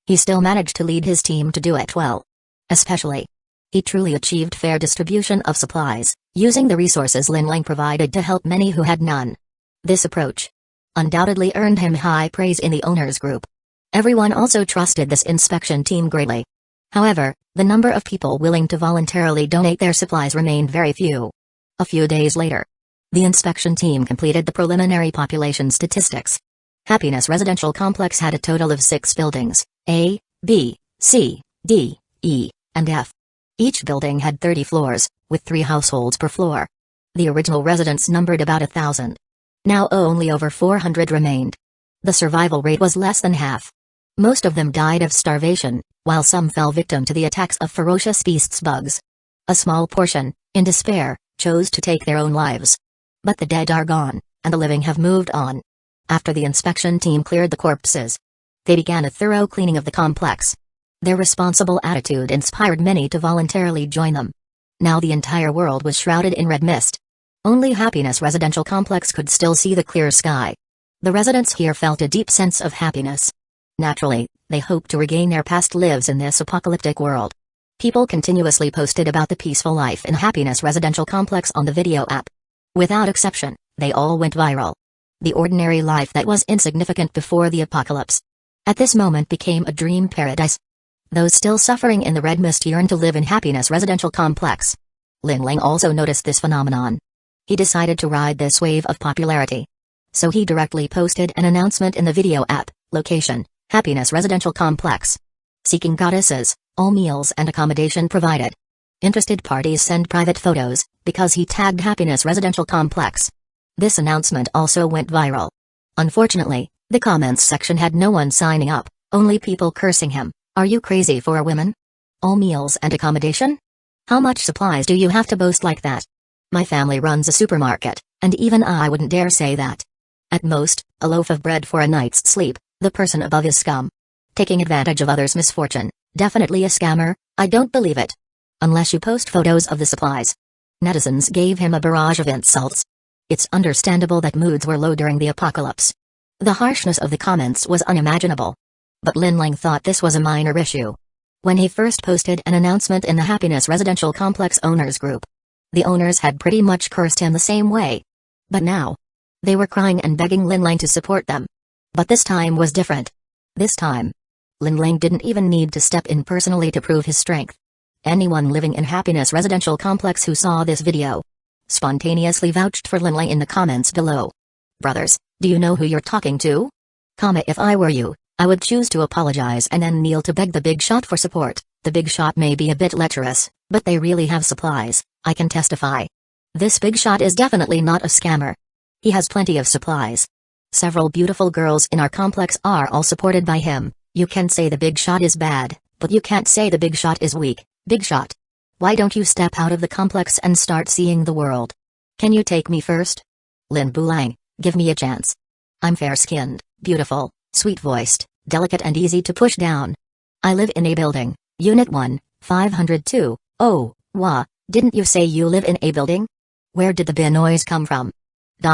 He still managed to lead his team to do it well. Especially, he truly achieved fair distribution of supplies, using the resources Lin Lang provided to help many who had none. This approach undoubtedly earned him high praise in the owners group. Everyone also trusted this inspection team greatly. However, the number of people willing to voluntarily donate their supplies remained very few. A few days later, the inspection team completed the preliminary population statistics. Happiness Residential Complex had a total of 6 buildings, A, B, C, D, E, and F. Each building had 30 floors, with 3 households per floor. The original residents numbered about 1,000. Now only over 400 remained. The survival rate was less than half. Most of them died of starvation, while some fell victim to the attacks of ferocious beasts bugs. A small portion, in despair, chose to take their own lives. But the dead are gone, and the living have moved on. After the inspection team cleared the corpses, they began a thorough cleaning of the complex. Their responsible attitude inspired many to voluntarily join them. Now the entire world was shrouded in red mist. Only Happiness Residential Complex could still see the clear sky. The residents here felt a deep sense of happiness. Naturally, they hoped to regain their past lives in this apocalyptic world. People continuously posted about the peaceful life in Happiness Residential Complex on the video app. Without exception, they all went viral. The ordinary life that was insignificant before the apocalypse, at this moment became a dream paradise. Those still suffering in the red mist yearned to live in Happiness Residential Complex. Linling also noticed this phenomenon. He decided to ride this wave of popularity. So he directly posted an announcement in the video app, location, Happiness Residential Complex. Seeking goddesses, all meals and accommodation provided. Interested parties send private photos, because he tagged Happiness Residential Complex. This announcement also went viral. Unfortunately, the comments section had no one signing up, only people cursing him. Are you crazy for a woman? All meals and accommodation? How much supplies do you have to boast like that? My family runs a supermarket, and even I wouldn't dare say that. At most, a loaf of bread for a night's sleep. The person above is scum. Taking advantage of others' misfortune, definitely a scammer. I don't believe it. Unless you post photos of the supplies. Netizens gave him a barrage of insults. It's understandable that moods were low during the apocalypse. The harshness of the comments was unimaginable. But Linling thought this was a minor issue. When he first posted an announcement in the Happiness Residential Complex owners group, the owners had pretty much cursed him the same way. But now, they were crying and begging Linling to support them. But this time was different. This time, Linling didn't even need to step in personally to prove his strength. Anyone living in Happiness Residential Complex who saw this video spontaneously vouched for Linling in the comments below. Brothers, do you know who you're talking to? If I were you, I would choose to apologize and then kneel to beg the big shot for support. The big shot may be a bit lecherous, but they really have supplies, I can testify. This big shot is definitely not a scammer. He has plenty of supplies. Several beautiful girls in our complex are all supported by him. You can say the big shot is bad, but you can't say the big shot is weak. Big shot. Why don't you step out of the complex and start seeing the world? Can you take me first? Lin Bulang, give me a chance. I'm fair-skinned, beautiful, sweet-voiced, delicate and easy to push down. I live in a building, Unit 1, 502. Oh, didn't you say you live in a building? Where did the noise come from?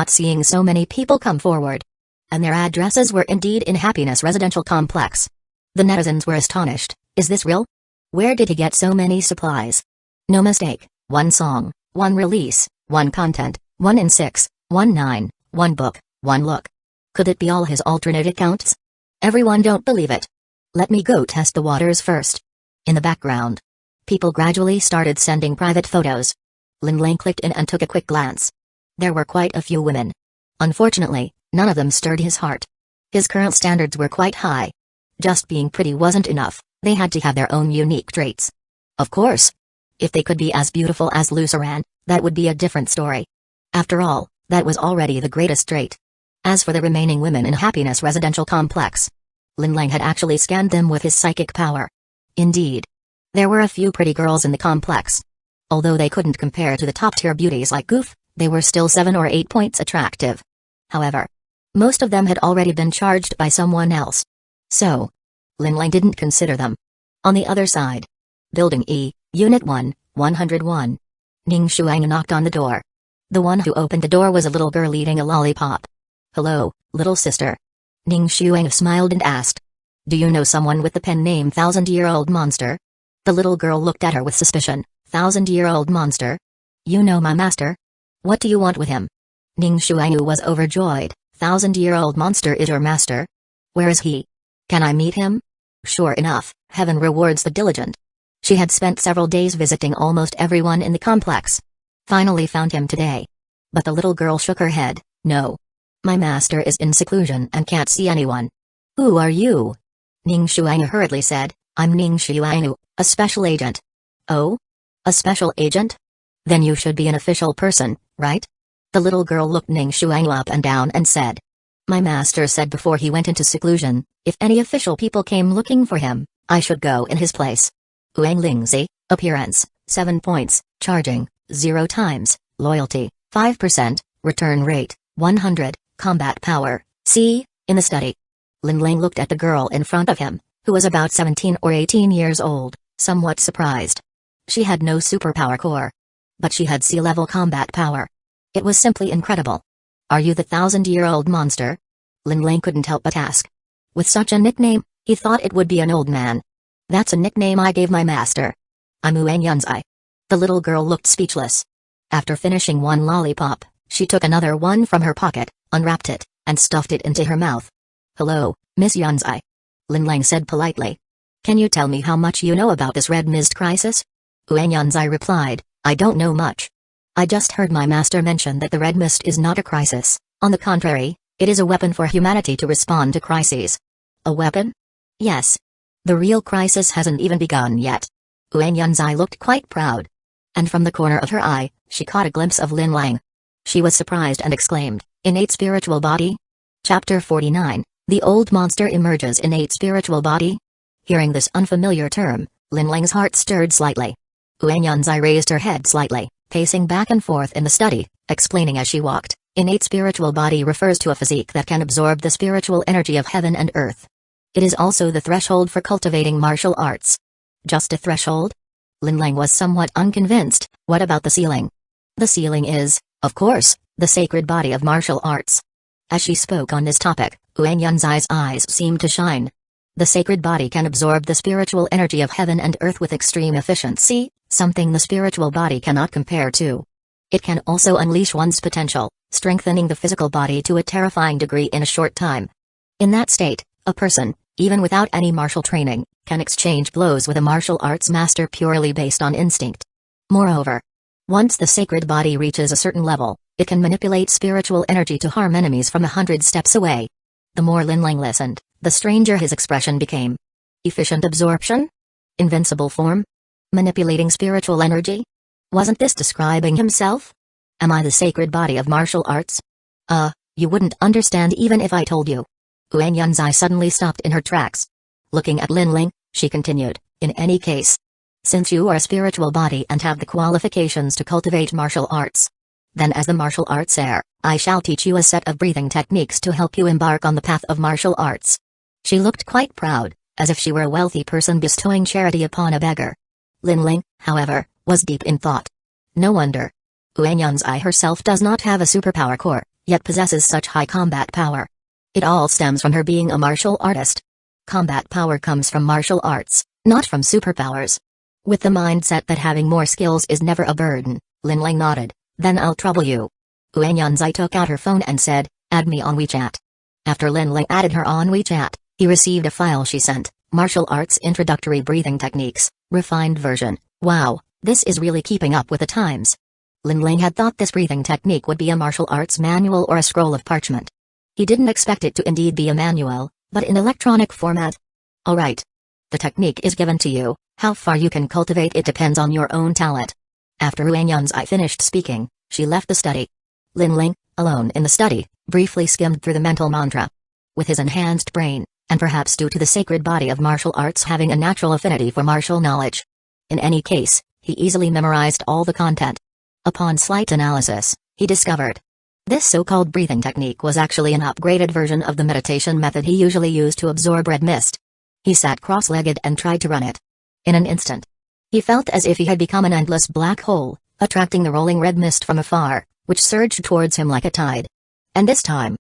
Seeing so many people come forward. And their addresses were indeed in Happiness Residential Complex. The netizens were astonished. Is this real? Where did he get so many supplies? No mistake, 1 song, 1 release, 1 content, 1 in 6, 1 9, 1 book, 1 look. Could it be all his alternate accounts? Everyone don't believe it. Let me go test the waters first. In the background, people gradually started sending private photos. Linling clicked in and took a quick glance. There were quite a few women. Unfortunately, none of them stirred his heart. His current standards were quite high. Just being pretty wasn't enough, they had to have their own unique traits. Of course. If they could be as beautiful as Luceran, that would be a different story. After all, that was already the greatest trait. As for the remaining women in Happiness Residential Complex, Linling had actually scanned them with his psychic power. Indeed, there were a few pretty girls in the complex. Although they couldn't compare to the top-tier beauties like Goof, they were still 7 or 8 points attractive. However, most of them had already been charged by someone else. So, Linling didn't consider them. On the other side, Building E, Unit 1, 101. Ning Shuang knocked on the door. The one who opened the door was a little girl eating a lollipop. Hello, little sister. Ning Shuang smiled and asked. Do you know someone with the pen name 1000-year-old monster? The little girl looked at her with suspicion. 1000-year-old monster? You know my master? What do you want with him? Ning Shuang was overjoyed. 1000-year-old monster is your master? Where is he? Can I meet him? Sure enough, heaven rewards the diligent. She had spent several days visiting almost everyone in the complex. Finally found him today. But the little girl shook her head. No. My master is in seclusion and can't see anyone. Who are you? Ning Shuang hurriedly said, I'm Ning Shuang, a special agent. Oh? A special agent? Then you should be an official person, right? The little girl looked Ning Shuang up and down and said. My master said before he went into seclusion, if any official people came looking for him, I should go in his place. Uang Lingzi, appearance, 7 points, charging, 0 times, loyalty, 5%, return rate, 100, combat power, C, in the study. Linling looked at the girl in front of him, who was about 17 or 18 years old, somewhat surprised. She had no superpower core. But she had C-level combat power. It was simply incredible. Are you the 1000-year-old monster? Linling couldn't help but ask. With such a nickname, he thought it would be an old man. That's a nickname I gave my master. I'm Uanyunzai. The little girl looked speechless. After finishing one lollipop, she took another one from her pocket, unwrapped it, and stuffed it into her mouth. Hello, Miss Yunzai. Linlang said politely. Can you tell me how much you know about this red mist crisis? Uanyunzai replied, I don't know much. I just heard my master mention that the red mist is not a crisis. On the contrary, it is a weapon for humanity to respond to crises. A weapon? Yes. The real crisis hasn't even begun yet. Uanyunzai looked quite proud. And from the corner of her eye, she caught a glimpse of Lin Lang. She was surprised and exclaimed, Innate spiritual body? Chapter 49, The old monster emerges innate spiritual body? Hearing this unfamiliar term, Lin Lang's heart stirred slightly. Uanyunzai raised her head slightly, pacing back and forth in the study, explaining as she walked, innate spiritual body refers to a physique that can absorb the spiritual energy of heaven and earth. It is also the threshold for cultivating martial arts. Just a threshold? Lin Lang was somewhat unconvinced. What about the ceiling? The ceiling is, of course, the sacred body of martial arts. As she spoke on this topic, Uanyunzai's eyes seemed to shine. The sacred body can absorb the spiritual energy of heaven and earth with extreme efficiency, something the spiritual body cannot compare to. It can also unleash one's potential, strengthening the physical body to a terrifying degree in a short time. In that state, a person, even without any martial training, can exchange blows with a martial arts master purely based on instinct. Moreover, once the sacred body reaches a certain level, it can manipulate spiritual energy to harm enemies from 100 steps away. The more Lin Lang listened, the stranger his expression became. Efficient absorption? Invincible form? Manipulating spiritual energy? Wasn't this describing himself? Am I the sacred body of martial arts? You wouldn't understand even if I told you. Uanyunzai suddenly stopped in her tracks. Looking at Lin Lang, she continued, in any case, since you are a spiritual body and have the qualifications to cultivate martial arts, then as the martial arts heir, I shall teach you a set of breathing techniques to help you embark on the path of martial arts. She looked quite proud, as if she were a wealthy person bestowing charity upon a beggar. Lin Lang, however, was deep in thought. No wonder. Uanyunzai herself does not have a superpower core, yet possesses such high combat power. It all stems from her being a martial artist. Combat power comes from martial arts, not from superpowers. With the mindset that having more skills is never a burden, Lin Lang nodded. Then I'll trouble you. Uanyunzai took out her phone and said, add me on WeChat. After Lin Lang added her on WeChat, he received a file she sent, Martial Arts Introductory Breathing Techniques, Refined Version. Wow, this is really keeping up with the times. Lin Lang had thought this breathing technique would be a martial arts manual or a scroll of parchment. He didn't expect it to indeed be a manual, but in electronic format. Alright. The technique is given to you, how far you can cultivate it depends on your own talent. After Uanyunzai finished speaking, she left the study. Lin Lang, alone in the study, briefly skimmed through the mental mantra. With his enhanced brain, and perhaps due to the sacred body of martial arts having a natural affinity for martial knowledge. In any case, he easily memorized all the content. Upon slight analysis, he discovered this so-called breathing technique was actually an upgraded version of the meditation method he usually used to absorb red mist. He sat cross-legged and tried to run it. In an instant, he felt as if he had become an endless black hole, attracting the rolling red mist from afar, which surged towards him like a tide. And this time,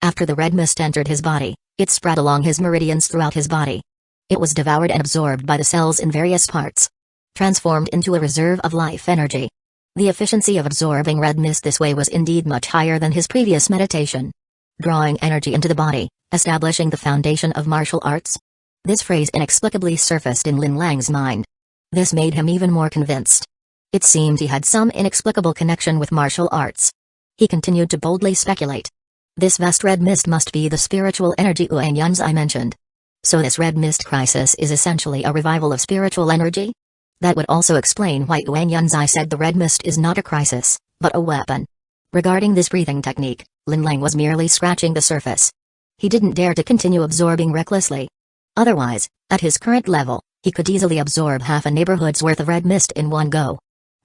after the red mist entered his body, it spread along his meridians throughout his body. It was devoured and absorbed by the cells in various parts, transformed into a reserve of life energy. The efficiency of absorbing red mist this way was indeed much higher than his previous meditation. Drawing energy into the body, establishing the foundation of martial arts. This phrase inexplicably surfaced in Lin Lang's mind. This made him even more convinced. It seemed he had some inexplicable connection with martial arts. He continued to boldly speculate. This vast red mist must be the spiritual energy Uanyunzai mentioned. So this red mist crisis is essentially a revival of spiritual energy? That would also explain why Uanyunzai said the red mist is not a crisis, but a weapon. Regarding this breathing technique, Lin Lang was merely scratching the surface. He didn't dare to continue absorbing recklessly. Otherwise, at his current level, he could easily absorb half a neighborhood's worth of red mist in one go.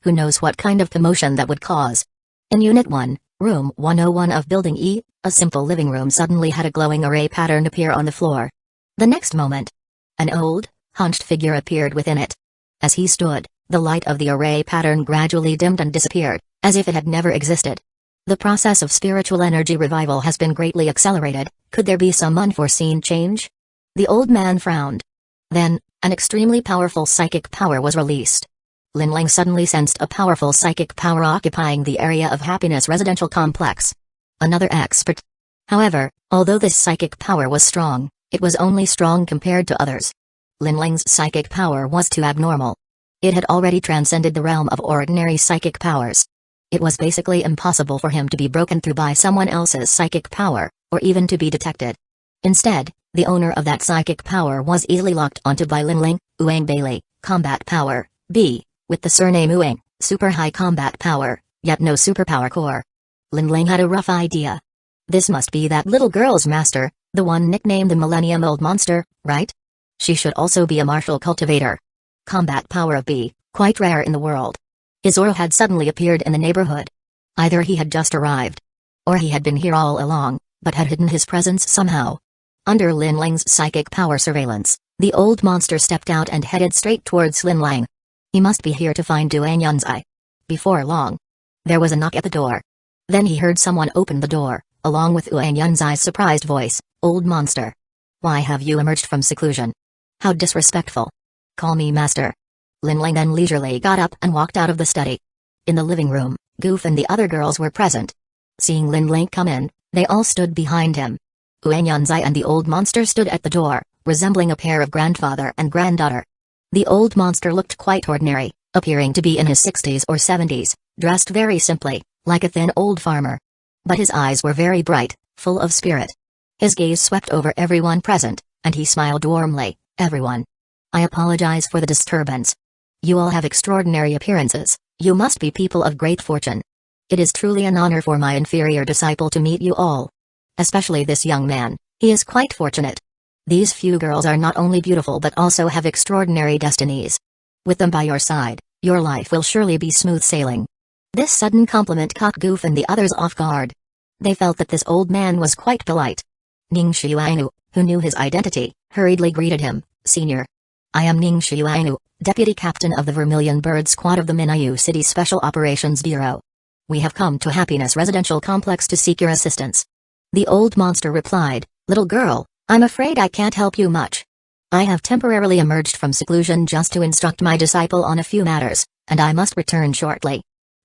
Who knows what kind of commotion that would cause. In Unit 1, Room 101 of Building E, a simple living room suddenly had a glowing array pattern appear on the floor. The next moment, an old, hunched figure appeared within it. As he stood, the light of the array pattern gradually dimmed and disappeared, as if it had never existed. The process of spiritual energy revival has been greatly accelerated. Could there be some unforeseen change? The old man frowned. Then, an extremely powerful psychic power was released. Lin Ling suddenly sensed a powerful psychic power occupying the area of Happiness Residential Complex. Another expert. However, although this psychic power was strong, it was only strong compared to others. Lin Ling's psychic power was too abnormal. It had already transcended the realm of ordinary psychic powers. It was basically impossible for him to be broken through by someone else's psychic power, or even to be detected. Instead, the owner of that psychic power was easily locked onto by Lin Ling, Uang Bailey, combat power, B, with the surname Uang, super high combat power, yet no superpower core. Lin Ling had a rough idea. This must be that little girl's master, the one nicknamed the Millennium Old Monster, right? She should also be a martial cultivator. Combat power of B, quite rare in the world. Izoro had suddenly appeared in the neighborhood. Either he had just arrived, or he had been here all along, but had hidden his presence somehow. Under Lin Ling's psychic power surveillance, the old monster stepped out and headed straight towards Lin Ling. He must be here to find Duan Yunzai. Before long, there was a knock at the door. Then he heard someone open the door, along with Duan Yunzai's surprised voice, "Old monster. Why have you emerged from seclusion? How disrespectful. Call me master." Lin Ling then leisurely got up and walked out of the study. In the living room, Goof and the other girls were present. Seeing Lin Ling come in, they all stood behind him. Duan Yunzai and the old monster stood at the door, resembling a pair of grandfather and granddaughter. The old monster looked quite ordinary, appearing to be in his 60s or 70s, dressed very simply, like a thin old farmer. But his eyes were very bright, full of spirit. His gaze swept over everyone present, and he smiled warmly. "Everyone. I apologize for the disturbance. You all have extraordinary appearances, you must be people of great fortune. It is truly an honor for my inferior disciple to meet you all. Especially this young man, he is quite fortunate. These few girls are not only beautiful but also have extraordinary destinies. With them by your side, your life will surely be smooth sailing." This sudden compliment caught Goof and the others off guard. They felt that this old man was quite polite. Ning Xiuanu, who knew his identity, hurriedly greeted him, "Senior. I am Ning Xiuanu, Deputy Captain of the Vermilion Bird Squad of the Minayu City Special Operations Bureau. We have come to Happiness Residential Complex to seek your assistance." The old monster replied, "Little girl, I'm afraid I can't help you much. I have temporarily emerged from seclusion just to instruct my disciple on a few matters, and I must return shortly."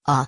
Ah.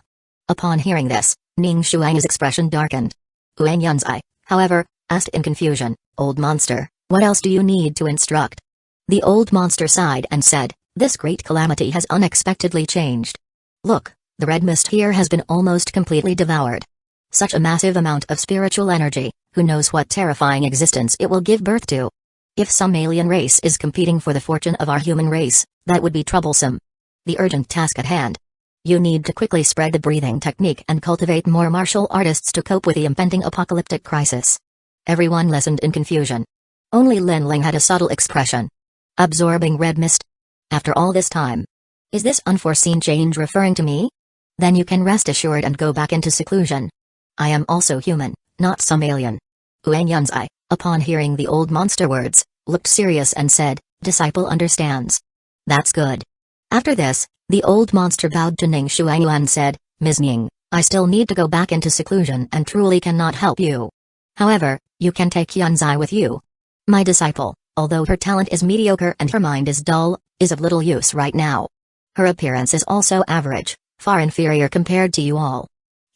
Upon hearing this, Ning Shuang's expression darkened. Uan Yunzai, however, asked in confusion, "Old monster, what else do you need to instruct?" The old monster sighed and said, "This great calamity has unexpectedly changed. Look, the red mist here has been almost completely devoured. Such a massive amount of spiritual energy, who knows what terrifying existence it will give birth to. If some alien race is competing for the fortune of our human race, that would be troublesome. The urgent task at hand. You need to quickly spread the breathing technique and cultivate more martial artists to cope with the impending apocalyptic crisis." Everyone listened in confusion. Only Lin Ling had a subtle expression. Absorbing red mist? After all this time? Is this unforeseen change referring to me? Then you can rest assured and go back into seclusion. I am also human, not some alien. Uan Yunzai, upon hearing the old monster words, looked serious and said, "Disciple understands. That's good." After this, the old monster bowed to Ning Shuangyu and said, "Ms. Ning, I still need to go back into seclusion and truly cannot help you. However, you can take Yunzai with you. My disciple, although her talent is mediocre and her mind is dull, is of little use right now. Her appearance is also average, far inferior compared to you all."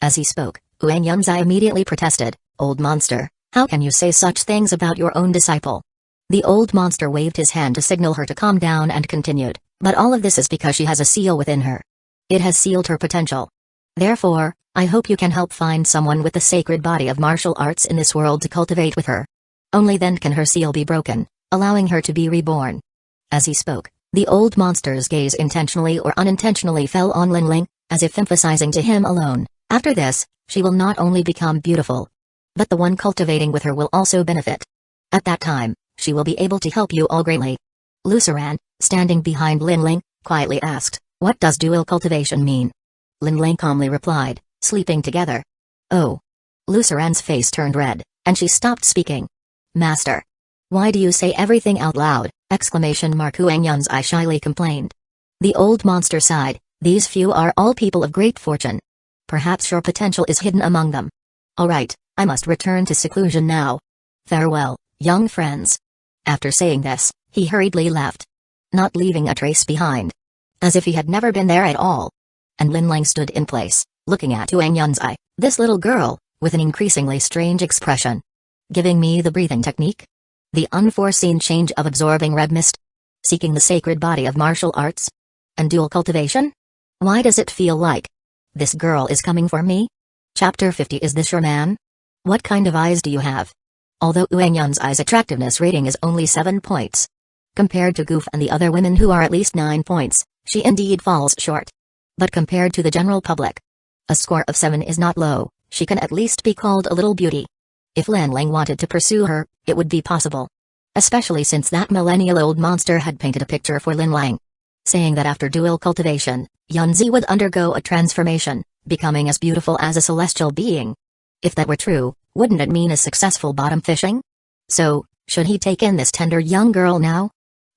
As he spoke, Uan Yunzai immediately protested, "Old monster, how can you say such things about your own disciple?" The old monster waved his hand to signal her to calm down and continued, "But all of this is because she has a seal within her. It has sealed her potential. Therefore, I hope you can help find someone with the sacred body of martial arts in this world to cultivate with her. Only then can her seal be broken, allowing her to be reborn." As he spoke, the old monster's gaze intentionally or unintentionally fell on Lin Ling, as if emphasizing to him alone, "After this, she will not only become beautiful, but the one cultivating with her will also benefit. At that time, she will be able to help you all greatly." Luceran, standing behind Lin Ling, quietly asked, "What does dual cultivation mean?" Lin Ling calmly replied, "Sleeping together." Oh. Luceran's face turned red, and she stopped speaking. "Master. Why do you say everything out loud?" Huang Yunzai shyly complained. The old monster sighed, "These few are all people of great fortune. Perhaps your potential is hidden among them. Alright, I must return to seclusion now. Farewell, young friends." After saying this, he hurriedly left, not leaving a trace behind. as if he had never been there at all. And Linlang stood in place, looking at Wang Yunzai, this little girl, with an increasingly strange expression. Giving me the breathing technique? The unforeseen change of absorbing red mist? Seeking the sacred body of martial arts? And dual cultivation? Why does it feel like this girl is coming for me? Chapter 50. Is this your man? What kind of eyes do you have? Although Wang Yunzai's attractiveness rating is only 7 points. Compared to Goof and the other women who are at least 9 points, she indeed falls short. But compared to the general public, a score of 7 is not low. She can at least be called a little beauty. If Linlang wanted to pursue her, it would be possible. Especially since that millennial-old monster had painted a picture for Linlang, saying that after dual cultivation, Yunzi would undergo a transformation, becoming as beautiful as a celestial being. If that were true, wouldn't it mean a successful bottom fishing? So, should he take in this tender young girl now?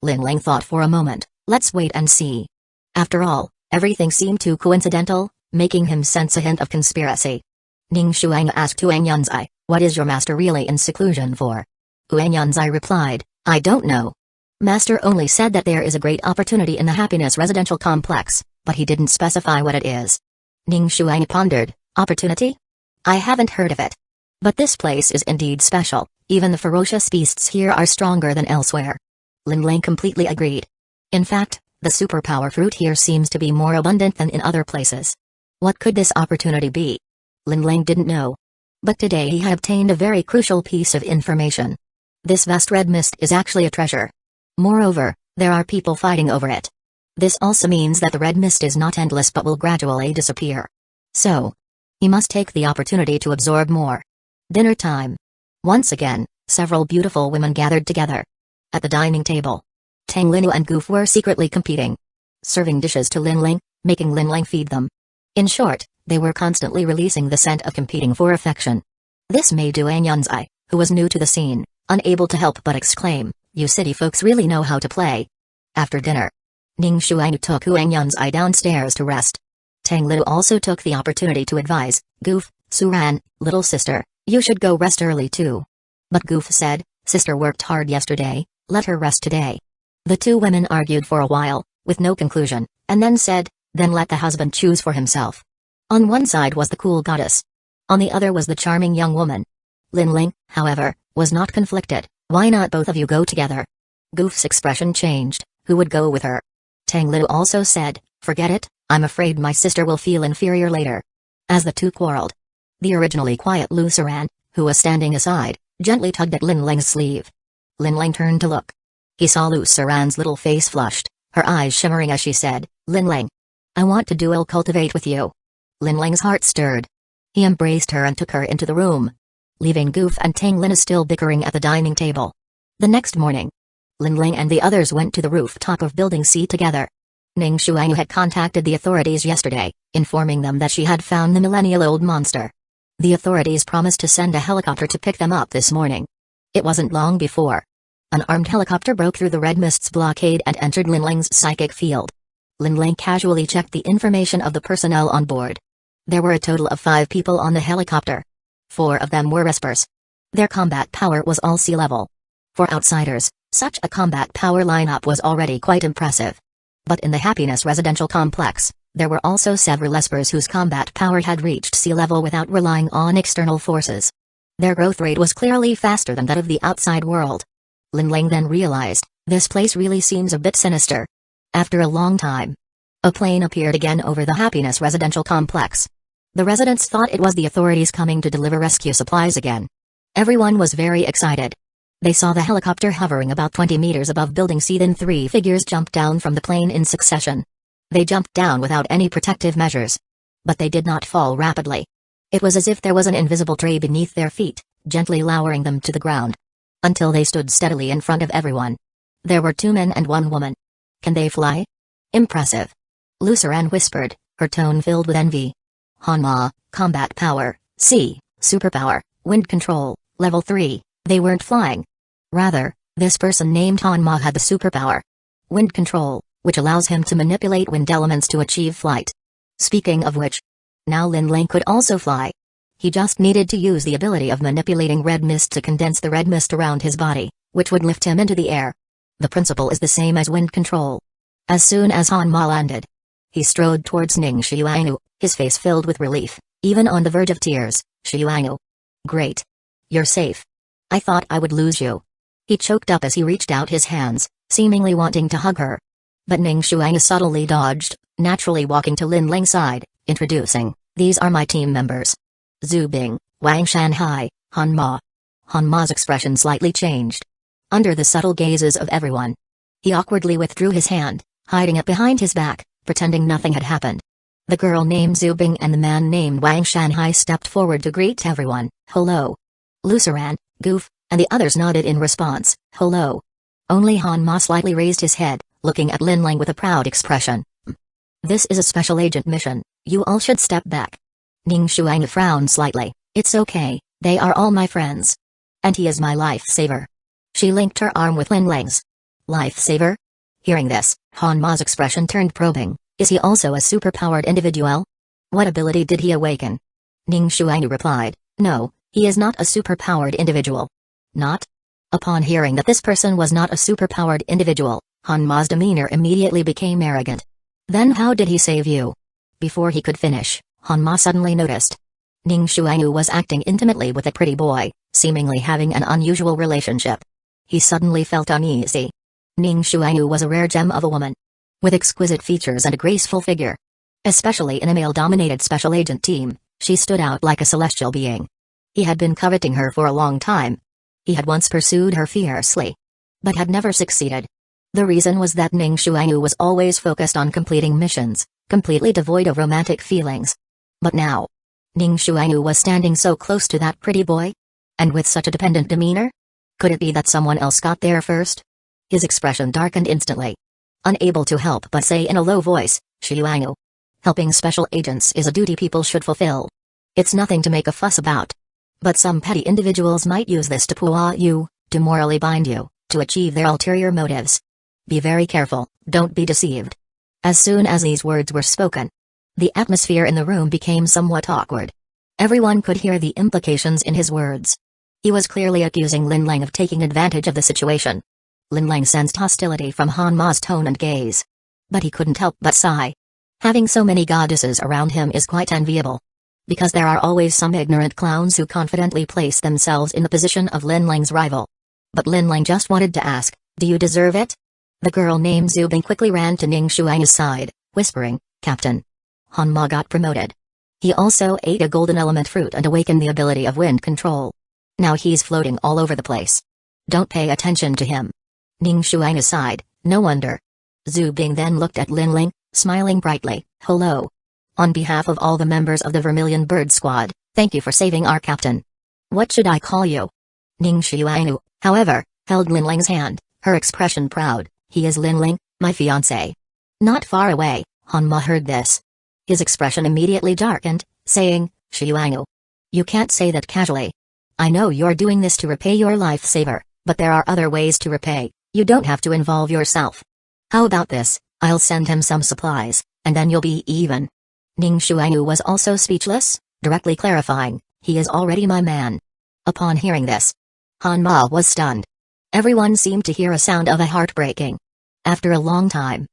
Linlang thought for a moment. Let's wait and see. After all, everything seemed too coincidental, making him sense a hint of conspiracy. Ning Shuang asked Wang Yunzai, what is your master really in seclusion for? Wang Yunzai replied, I don't know. Master only said that there is a great opportunity in the Happiness Residential Complex, but he didn't specify what it is. Ning Shuang pondered, opportunity? I haven't heard of it. But this place is indeed special, even the ferocious beasts here are stronger than elsewhere. Linlang completely agreed. In fact, the superpower fruit here seems to be more abundant than in other places. What could this opportunity be? Linlang didn't know. But today he had obtained a very crucial piece of information. This vast red mist is actually a treasure. Moreover, there are people fighting over it. This also means that the red mist is not endless but will gradually disappear. So, he must take the opportunity to absorb more. Dinner time. Once again, several beautiful women gathered together. At the dining table, Tang Linu and Goof were secretly competing, serving dishes to Linlang, making Linlang feed them. In short, they were constantly releasing the scent of competing for affection. This made Wang Yunzai, who was new to the scene, unable to help but exclaim, you city folks really know how to play. After dinner, Ning Shuang took Wang Yunzai downstairs to rest. Tang Linu also took the opportunity to advise, Goof, Suran, little sister, you should go rest early too. But Goof said, sister worked hard yesterday, let her rest today. The two women argued for a while, with no conclusion, and then said, then let the husband choose for himself. On one side was the cool goddess. On the other was the charming young woman. Linlang, however, was not conflicted. Why not both of you go together? Goof's expression changed. Who would go with her? Tang Liu also said, forget it, I'm afraid my sister will feel inferior later. As the two quarreled, the originally quiet Lu Saran, who was standing aside, gently tugged at Linlang's sleeve. Linlang turned to look. He saw Lu Saran's little face flushed, her eyes shimmering as she said, Linlang, I want to dual cultivate with you. Linlang's heart stirred. He embraced her and took her into the room, leaving Goof and Tang Lin still bickering at the dining table. The next morning, Linlang and the others went to the rooftop of Building C together. Ning Shuang had contacted the authorities yesterday, informing them that she had found the millennial-old monster. The authorities promised to send a helicopter to pick them up this morning. It wasn't long before an armed helicopter broke through the Red Mist's blockade and entered Linlang's psychic field. Linlang casually checked the information of the personnel on board. There were a total of 5 people on the helicopter. 4 of them were Respers. Their combat power was all sea level. For outsiders, such a combat power lineup was already quite impressive. But in the Happiness Residential Complex, there were also several Espers whose combat power had reached sea level without relying on external forces. Their growth rate was clearly faster than that of the outside world. Linlang then realized, this place really seems a bit sinister. After a long time, a plane appeared again over the Happiness Residential Complex. The residents thought it was the authorities coming to deliver rescue supplies again. Everyone was very excited. They saw the helicopter hovering about 20 meters above Building C, then 3 figures jumped down from the plane in succession. They jumped down without any protective measures. But they did not fall rapidly. It was as if there was an invisible tray beneath their feet, gently lowering them to the ground. Until they stood steadily in front of everyone. There were 2 men and 1 woman. Can they fly? Impressive. Luceran whispered, her tone filled with envy. Hanma, combat power, C, superpower, wind control, level 3, they weren't flying. Rather, this person named Hanma had the superpower. Wind control, which allows him to manipulate wind elements to achieve flight. Speaking of which, now Linlang could also fly. He just needed to use the ability of manipulating red mist to condense the red mist around his body, which would lift him into the air. The principle is the same as wind control. As soon as Hanma landed, he strode towards Ning Xiuanu, his face filled with relief, even on the verge of tears. Xiuanu. Great. You're safe. I thought I would lose you. He choked up as he reached out his hands, seemingly wanting to hug her. But Ning Xiuanu subtly dodged, naturally walking to Lin Ling's side, introducing, "These are my team members. Zhu Bing, Wang Shanhai, Hanma." Hanma's expression slightly changed. Under the subtle gazes of everyone, he awkwardly withdrew his hand, hiding it behind his back, pretending nothing had happened. The girl named Zhu Bing and the man named Wang Shanhai stepped forward to greet everyone. "Hello." Luceran, Goof, and the others nodded in response. "Hello." Only Hanma slightly raised his head, looking at Lin Ling with a proud expression. "This is a special agent mission, you all should step back." Ning Xiuanu frowned slightly. "It's okay, they are all my friends. And he is my lifesaver." She linked her arm with Lin Ling's. "Lifesaver?" Hearing this, Hanma's expression turned probing. "Is he also a superpowered individual? What ability did he awaken?" Ning Xiuanu replied, "No, he is not a superpowered individual." "Not?" Upon hearing that this person was not a superpowered individual, Hanma's demeanor immediately became arrogant. "Then how did he save you?" Before he could finish, Hanma suddenly noticed Ning Xiuanu was acting intimately with a pretty boy, seemingly having an unusual relationship. He suddenly felt uneasy. Ning Xiuanu was a rare gem of a woman, with exquisite features and a graceful figure. Especially in a male-dominated special agent team, she stood out like a celestial being. He had been coveting her for a long time. He had once pursued her fiercely, but had never succeeded. The reason was that Ning Xiuanu was always focused on completing missions, completely devoid of romantic feelings. But now, Ning Xiuanu was standing so close to that pretty boy? And with such a dependent demeanor? Could it be that someone else got there first? His expression darkened instantly. Unable to help but say in a low voice, "Xiuanu. Helping special agents is a duty people should fulfill. It's nothing to make a fuss about. But some petty individuals might use this to pull you, to morally bind you, to achieve their ulterior motives. Be very careful, don't be deceived." As soon as these words were spoken, the atmosphere in the room became somewhat awkward. Everyone could hear the implications in his words. He was clearly accusing Lin Ling of taking advantage of the situation. Lin Ling sensed hostility from Hanma's tone and gaze. But he couldn't help but sigh. Having so many goddesses around him is quite enviable. Because there are always some ignorant clowns who confidently place themselves in the position of Lin Ling's rival. But Lin Ling just wanted to ask, "Do you deserve it?" The girl named Zhu Bing quickly ran to Ning Xiuanu's side, whispering, "Captain. Hanma got promoted. He also ate a golden element fruit and awakened the ability of wind control. Now he's floating all over the place. Don't pay attention to him." Ning Xiuanu sighed, "No wonder." Zhu Bing then looked at Lin Ling, smiling brightly, "Hello. On behalf of all the members of the Vermilion Bird Squad, thank you for saving our captain. What should I call you?" Ning Xiuanu, however, held Lin Ling's hand, her expression proud. "He is Lin Ling, my fiancé." Not far away, Hanma heard this. His expression immediately darkened, saying, "Xiuanu. You can't say that casually. I know you're doing this to repay your lifesaver, but there are other ways to repay. You don't have to involve yourself. How about this, I'll send him some supplies, and then you'll be even." Ning Xiuanu was also speechless, directly clarifying, "He is already my man." Upon hearing this, Hanma was stunned. Everyone seemed to hear a sound of a heart breaking. After a long time,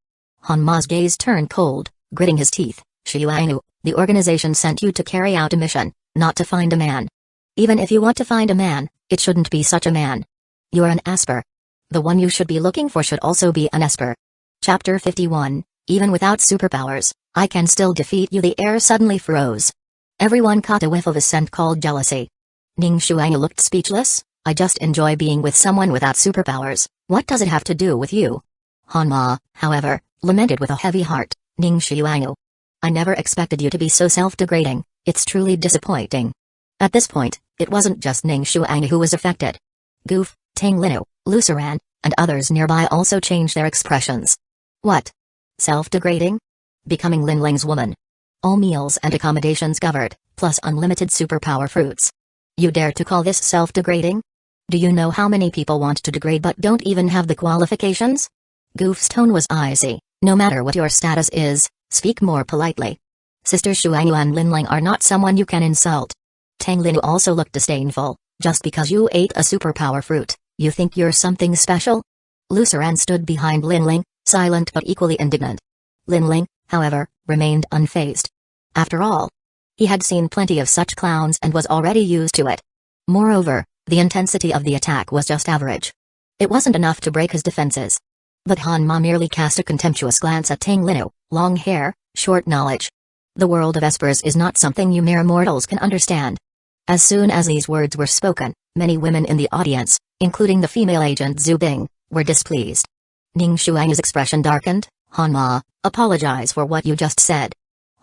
Hanma's gaze turned cold, gritting his teeth. "Xiuanu, the organization sent you to carry out a mission, not to find a man. Even if you want to find a man, it shouldn't be such a man. You're an Esper. The one you should be looking for should also be an Esper." Chapter 51, Even without superpowers, I can still defeat you. The air suddenly froze. Everyone caught a whiff of a scent called jealousy. Ning Xiuanu looked speechless. "I just enjoy being with someone without superpowers. What does it have to do with you?" Hanma, however, lamented with a heavy heart, "Ning Xiuanu. I never expected you to be so self-degrading. It's truly disappointing." At this point, it wasn't just Ning Xiuanu who was affected. Goof, Tang Linu, Luceran, and others nearby also changed their expressions. What? Self-degrading? Becoming Lin Ling's woman. All meals and accommodations covered, plus unlimited superpower fruits. You dare to call this self-degrading? Do you know how many people want to degrade but don't even have the qualifications? Goof's tone was icy. "No matter what your status is, speak more politely. Sister Xiuanu and Lin Ling are not someone you can insult." Tang Linu also looked disdainful. "Just because you ate a superpower fruit, you think you're something special?" Luceran stood behind Lin Ling, silent but equally indignant. Linling, however, remained unfazed. After all, he had seen plenty of such clowns and was already used to it. Moreover, the intensity of the attack was just average. It wasn't enough to break his defenses. But Hanma merely cast a contemptuous glance at Tang Linu, long hair, short knowledge. The world of espers is not something you mere mortals can understand. As soon as these words were spoken, many women in the audience, including the female agent Zhu Bing, were displeased. Ning Shuang's expression darkened. Hanma, apologize for what you just said.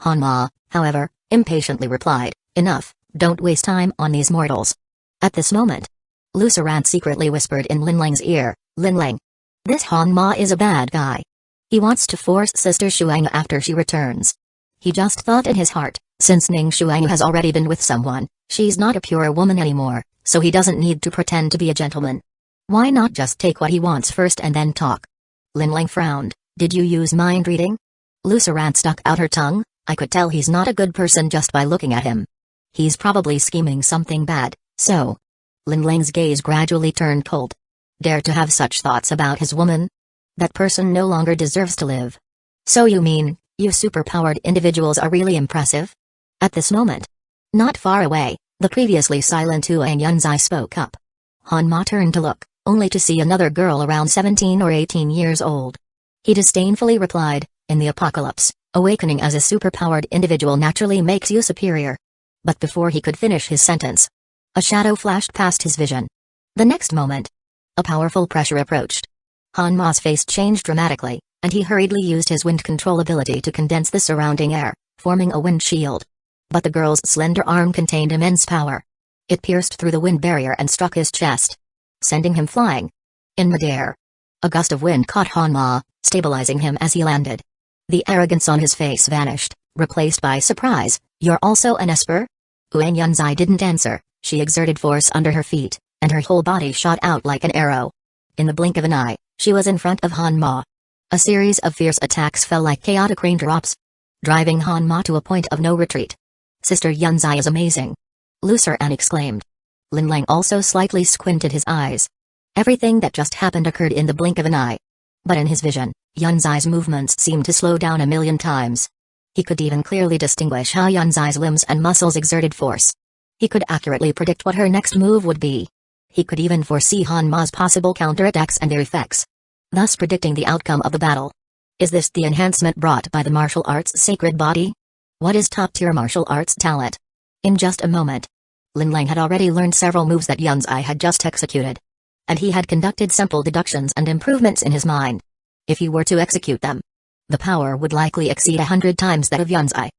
Hanma, however, impatiently replied, enough, don't waste time on these mortals. At this moment, Lucerant secretly whispered in Linling's ear, Linling. This Hanma is a bad guy. He wants to force Sister Shuang after she returns. He just thought in his heart, since Ning Shuang has already been with someone, she's not a pure woman anymore, so he doesn't need to pretend to be a gentleman. Why not just take what he wants first and then talk? Linling frowned, did you use mind reading? Lucerant stuck out her tongue, I could tell he's not a good person just by looking at him. He's probably scheming something bad, so. Linling's gaze gradually turned cold. Dare to have such thoughts about his woman? That person no longer deserves to live. So you mean, you superpowered individuals are really impressive? At this moment, not far away, the previously silent Huang Yunzai spoke up. Hanma turned to look, only to see another girl around 17 or 18 years old. He disdainfully replied, in the apocalypse, awakening as a superpowered individual naturally makes you superior. But before he could finish his sentence, a shadow flashed past his vision. The next moment, a powerful pressure approached. Hanma's face changed dramatically, and he hurriedly used his wind control ability to condense the surrounding air, forming a wind shield. But the girl's slender arm contained immense power. It pierced through the wind barrier and struck his chest, sending him flying. In midair, a gust of wind caught Hanma, stabilizing him as he landed. The arrogance on his face vanished, replaced by surprise. You're also an esper? Huang Yunzai didn't answer. She exerted force under her feet, and her whole body shot out like an arrow. In the blink of an eye, she was in front of Hanma. A series of fierce attacks fell like chaotic raindrops, driving Hanma to a point of no retreat. Sister Yunzai is amazing. Lucerant exclaimed. Linling also slightly squinted his eyes. Everything that just happened occurred in the blink of an eye. But in his vision, Yunzai's movements seemed to slow down a million times. He could even clearly distinguish how Yunzai's limbs and muscles exerted force. He could accurately predict what her next move would be. He could even foresee Hanma's possible counterattacks and their effects, thus predicting the outcome of the battle. Is this the enhancement brought by the martial arts sacred body? What is top-tier martial arts talent? In just a moment, Linling had already learned several moves that Yunzai had just executed. And he had conducted simple deductions and improvements in his mind. If he were to execute them, the power would likely exceed 100 times that of Yunzai.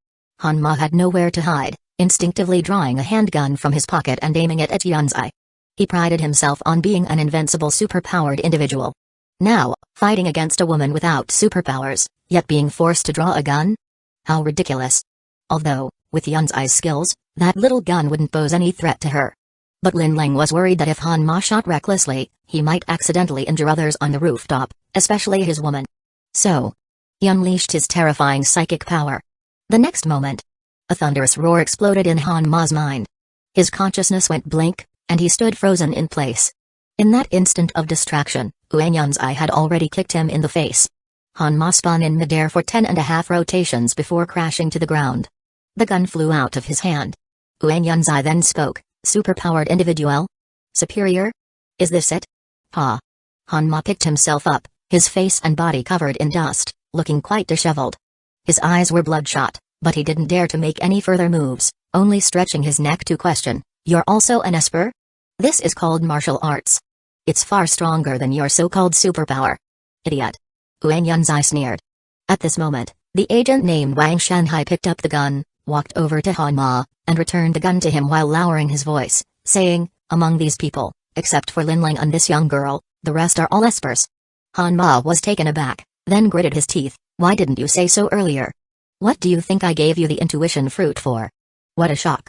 Hanma had nowhere to hide, instinctively drawing a handgun from his pocket and aiming it at Yunzai. He prided himself on being an invincible superpowered individual. Now, fighting against a woman without superpowers, yet being forced to draw a gun? How ridiculous. Although, with Yunzai's skills, that little gun wouldn't pose any threat to her. But Linling was worried that if Hanma shot recklessly, he might accidentally injure others on the rooftop, especially his woman. So, he unleashed his terrifying psychic power. The next moment, a thunderous roar exploded in Hanma's mind. His consciousness went blank, and he stood frozen in place. In that instant of distraction, Huang Yunzai had already kicked him in the face. Hanma spun in midair for 10.5 rotations before crashing to the ground. The gun flew out of his hand. Huang Yunzai then spoke, superpowered individual? Superior? Is this it? Ha! Hanma picked himself up, his face and body covered in dust, looking quite disheveled. His eyes were bloodshot, but he didn't dare to make any further moves, only stretching his neck to question, you're also an esper? This is called martial arts. It's far stronger than your so-called superpower. Idiot. Huang Yunzai sneered. At this moment, the agent named Wang Shanhai picked up the gun, walked over to Hanma, and returned the gun to him while lowering his voice, saying, among these people, except for Linling and this young girl, the rest are all espers. Hanma was taken aback, then gritted his teeth, why didn't you say so earlier? What do you think I gave you the intuition fruit for? What a shock.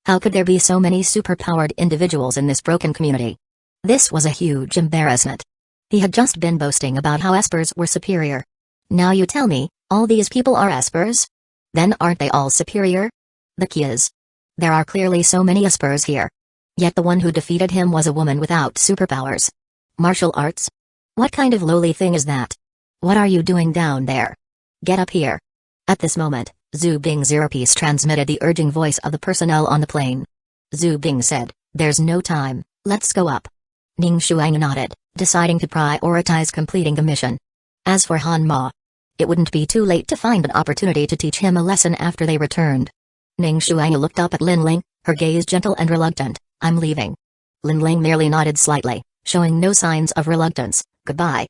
How could there be so many superpowered individuals in this broken community? This was a huge embarrassment. He had just been boasting about how espers were superior. Now you tell me, all these people are espers? Then aren't they all superior? The key is, there are clearly so many espers here. Yet the one who defeated him was a woman without superpowers. Martial arts? What kind of lowly thing is that? What are you doing down there? Get up here. At this moment, Zhu Bing's earpiece transmitted the urging voice of the personnel on the plane. Zhu Bing said, "There's no time, let's go up." Ning Shuang nodded, deciding to prioritize completing the mission. As for Han Ma, it wouldn't be too late to find an opportunity to teach him a lesson after they returned. Ning Shuang looked up at Lin Ling, her gaze gentle and reluctant. "I'm leaving." Lin Ling merely nodded slightly, showing no signs of reluctance. "Goodbye."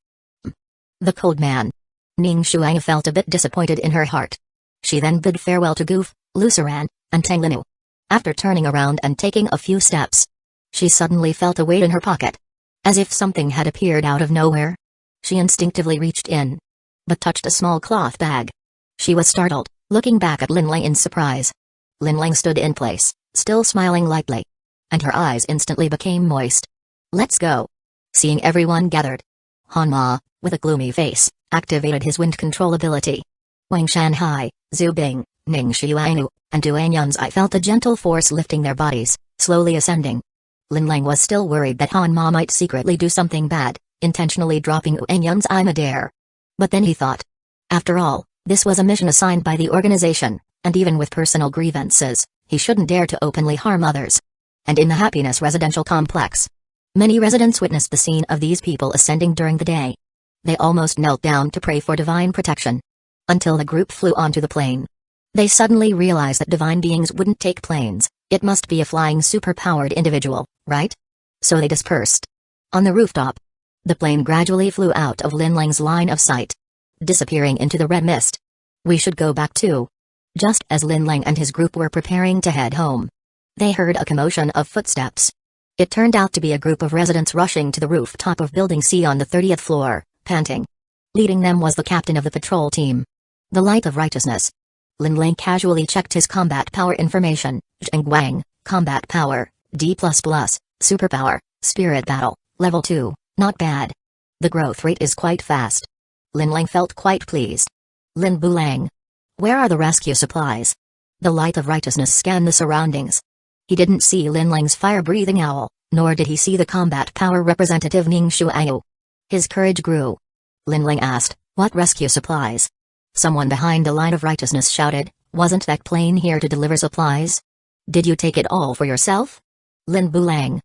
The cold man. Ning Shuang felt a bit disappointed in her heart. She then bid farewell to Goof, Luceran, and Tang Linu. After turning around and taking a few steps, she suddenly felt a weight in her pocket. As if something had appeared out of nowhere. She instinctively reached in, but touched a small cloth bag. She was startled, looking back at Lin Ling in surprise. Lin Ling stood in place, still smiling lightly. And her eyes instantly became moist. "Let's go." Seeing everyone gathered, Han Ma, with a gloomy face, activated his wind control ability. Wang Shanhai, Zhu Bing, Ning Shuang, and Duan Yunzai felt a gentle force lifting their bodies, slowly ascending. Lin Ling was still worried that Han Ma might secretly do something bad, intentionally dropping Duan Yunzai midair. But then he thought, after all, this was a mission assigned by the organization, and even with personal grievances, he shouldn't dare to openly harm others. And in the Happiness Residential Complex, many residents witnessed the scene of these people ascending during the day. They almost knelt down to pray for divine protection. Until the group flew onto the plane. They suddenly realized that divine beings wouldn't take planes, it must be a flying super-powered individual, right? So they dispersed. On the rooftop, the plane gradually flew out of Lin Ling's line of sight, disappearing into the red mist. "We should go back too." Just as Lin Ling and his group were preparing to head home, they heard a commotion of footsteps. It turned out to be a group of residents rushing to the rooftop of Building C on the 30th floor, panting. Leading them was the captain of the patrol team. The Light of Righteousness. Lin Ling casually checked his combat power information. Zheng Wang, combat power, D++, superpower, spirit battle, level 2, not bad. The growth rate is quite fast. Lin Ling felt quite pleased. Lin Bulang. Where are the rescue supplies? The Light of Righteousness scanned the surroundings. He didn't see Lin Ling's fire-breathing owl, nor did he see the combat power representative Ning Shuang. His courage grew. Lin Ling asked, "What rescue supplies?" Someone behind the Light of Righteousness shouted, "Wasn't that plane here to deliver supplies? Did you take it all for yourself?" Lin Bulang.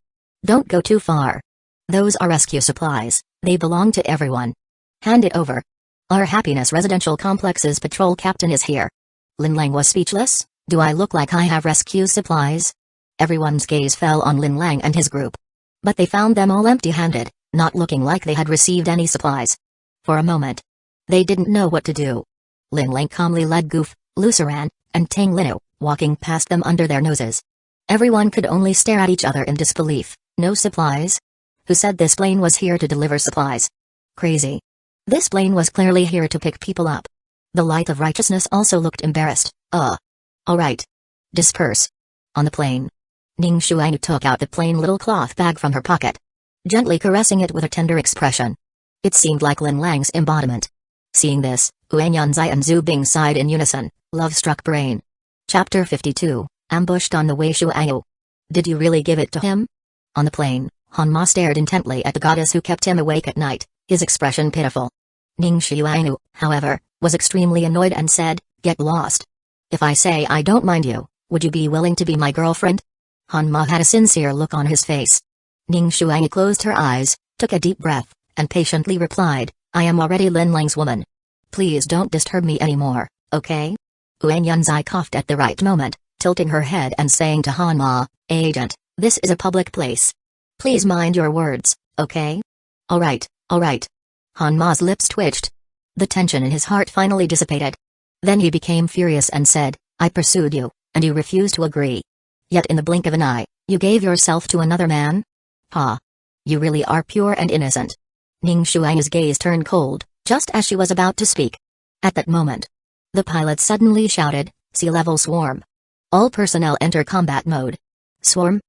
"Don't go too far. Those are rescue supplies, they belong to everyone. Hand it over. Our Happiness Residential Complex's patrol captain is here." Lin Lang was speechless. "Do I look like I have rescue supplies?" Everyone's gaze fell on Lin Lang and his group. But they found them all empty-handed, not looking like they had received any supplies. For a moment, they didn't know what to do. Lin Lang calmly led Goof, Luceran, and Tang Linu, walking past them under their noses. Everyone could only stare at each other in disbelief. No supplies? Who said this plane was here to deliver supplies? Crazy. This plane was clearly here to pick people up. The Light of Righteousness also looked embarrassed. Alright. Disperse. On the plane, Ning Shuang took out the plain little cloth bag from her pocket, gently caressing it with a tender expression. It seemed like Lin Lang's embodiment. Seeing this, Huang Yanzai and Zhu Bing sighed in unison. Love-struck brain. Chapter 52, Ambushed on the Wei Shuang. Did you really give it to him? On the plane, Han Ma stared intently at the goddess who kept him awake at night, his expression pitiful. Ning Shuang, however, was extremely annoyed and said, "Get lost. If I say I don't mind you, would you be willing to be my girlfriend?" Han Ma had a sincere look on his face. Ning Shuang closed her eyes, took a deep breath, and patiently replied, "I am already Lin Lang's woman. Please don't disturb me anymore, okay?" Huang Yanzai coughed at the right moment, tilting her head and saying to Han Ma, "Agent, this is a public place. Please mind your words, okay?" Alright. Han Ma's lips twitched. The tension in his heart finally dissipated. Then he became furious and said, "I pursued you, and you refused to agree. Yet in the blink of an eye, you gave yourself to another man? Ha! You really are pure and innocent." Ning Shuang's gaze turned cold, just as she was about to speak. At that moment, the pilot suddenly shouted, "Sea level swarm. All personnel enter combat mode." Swarm?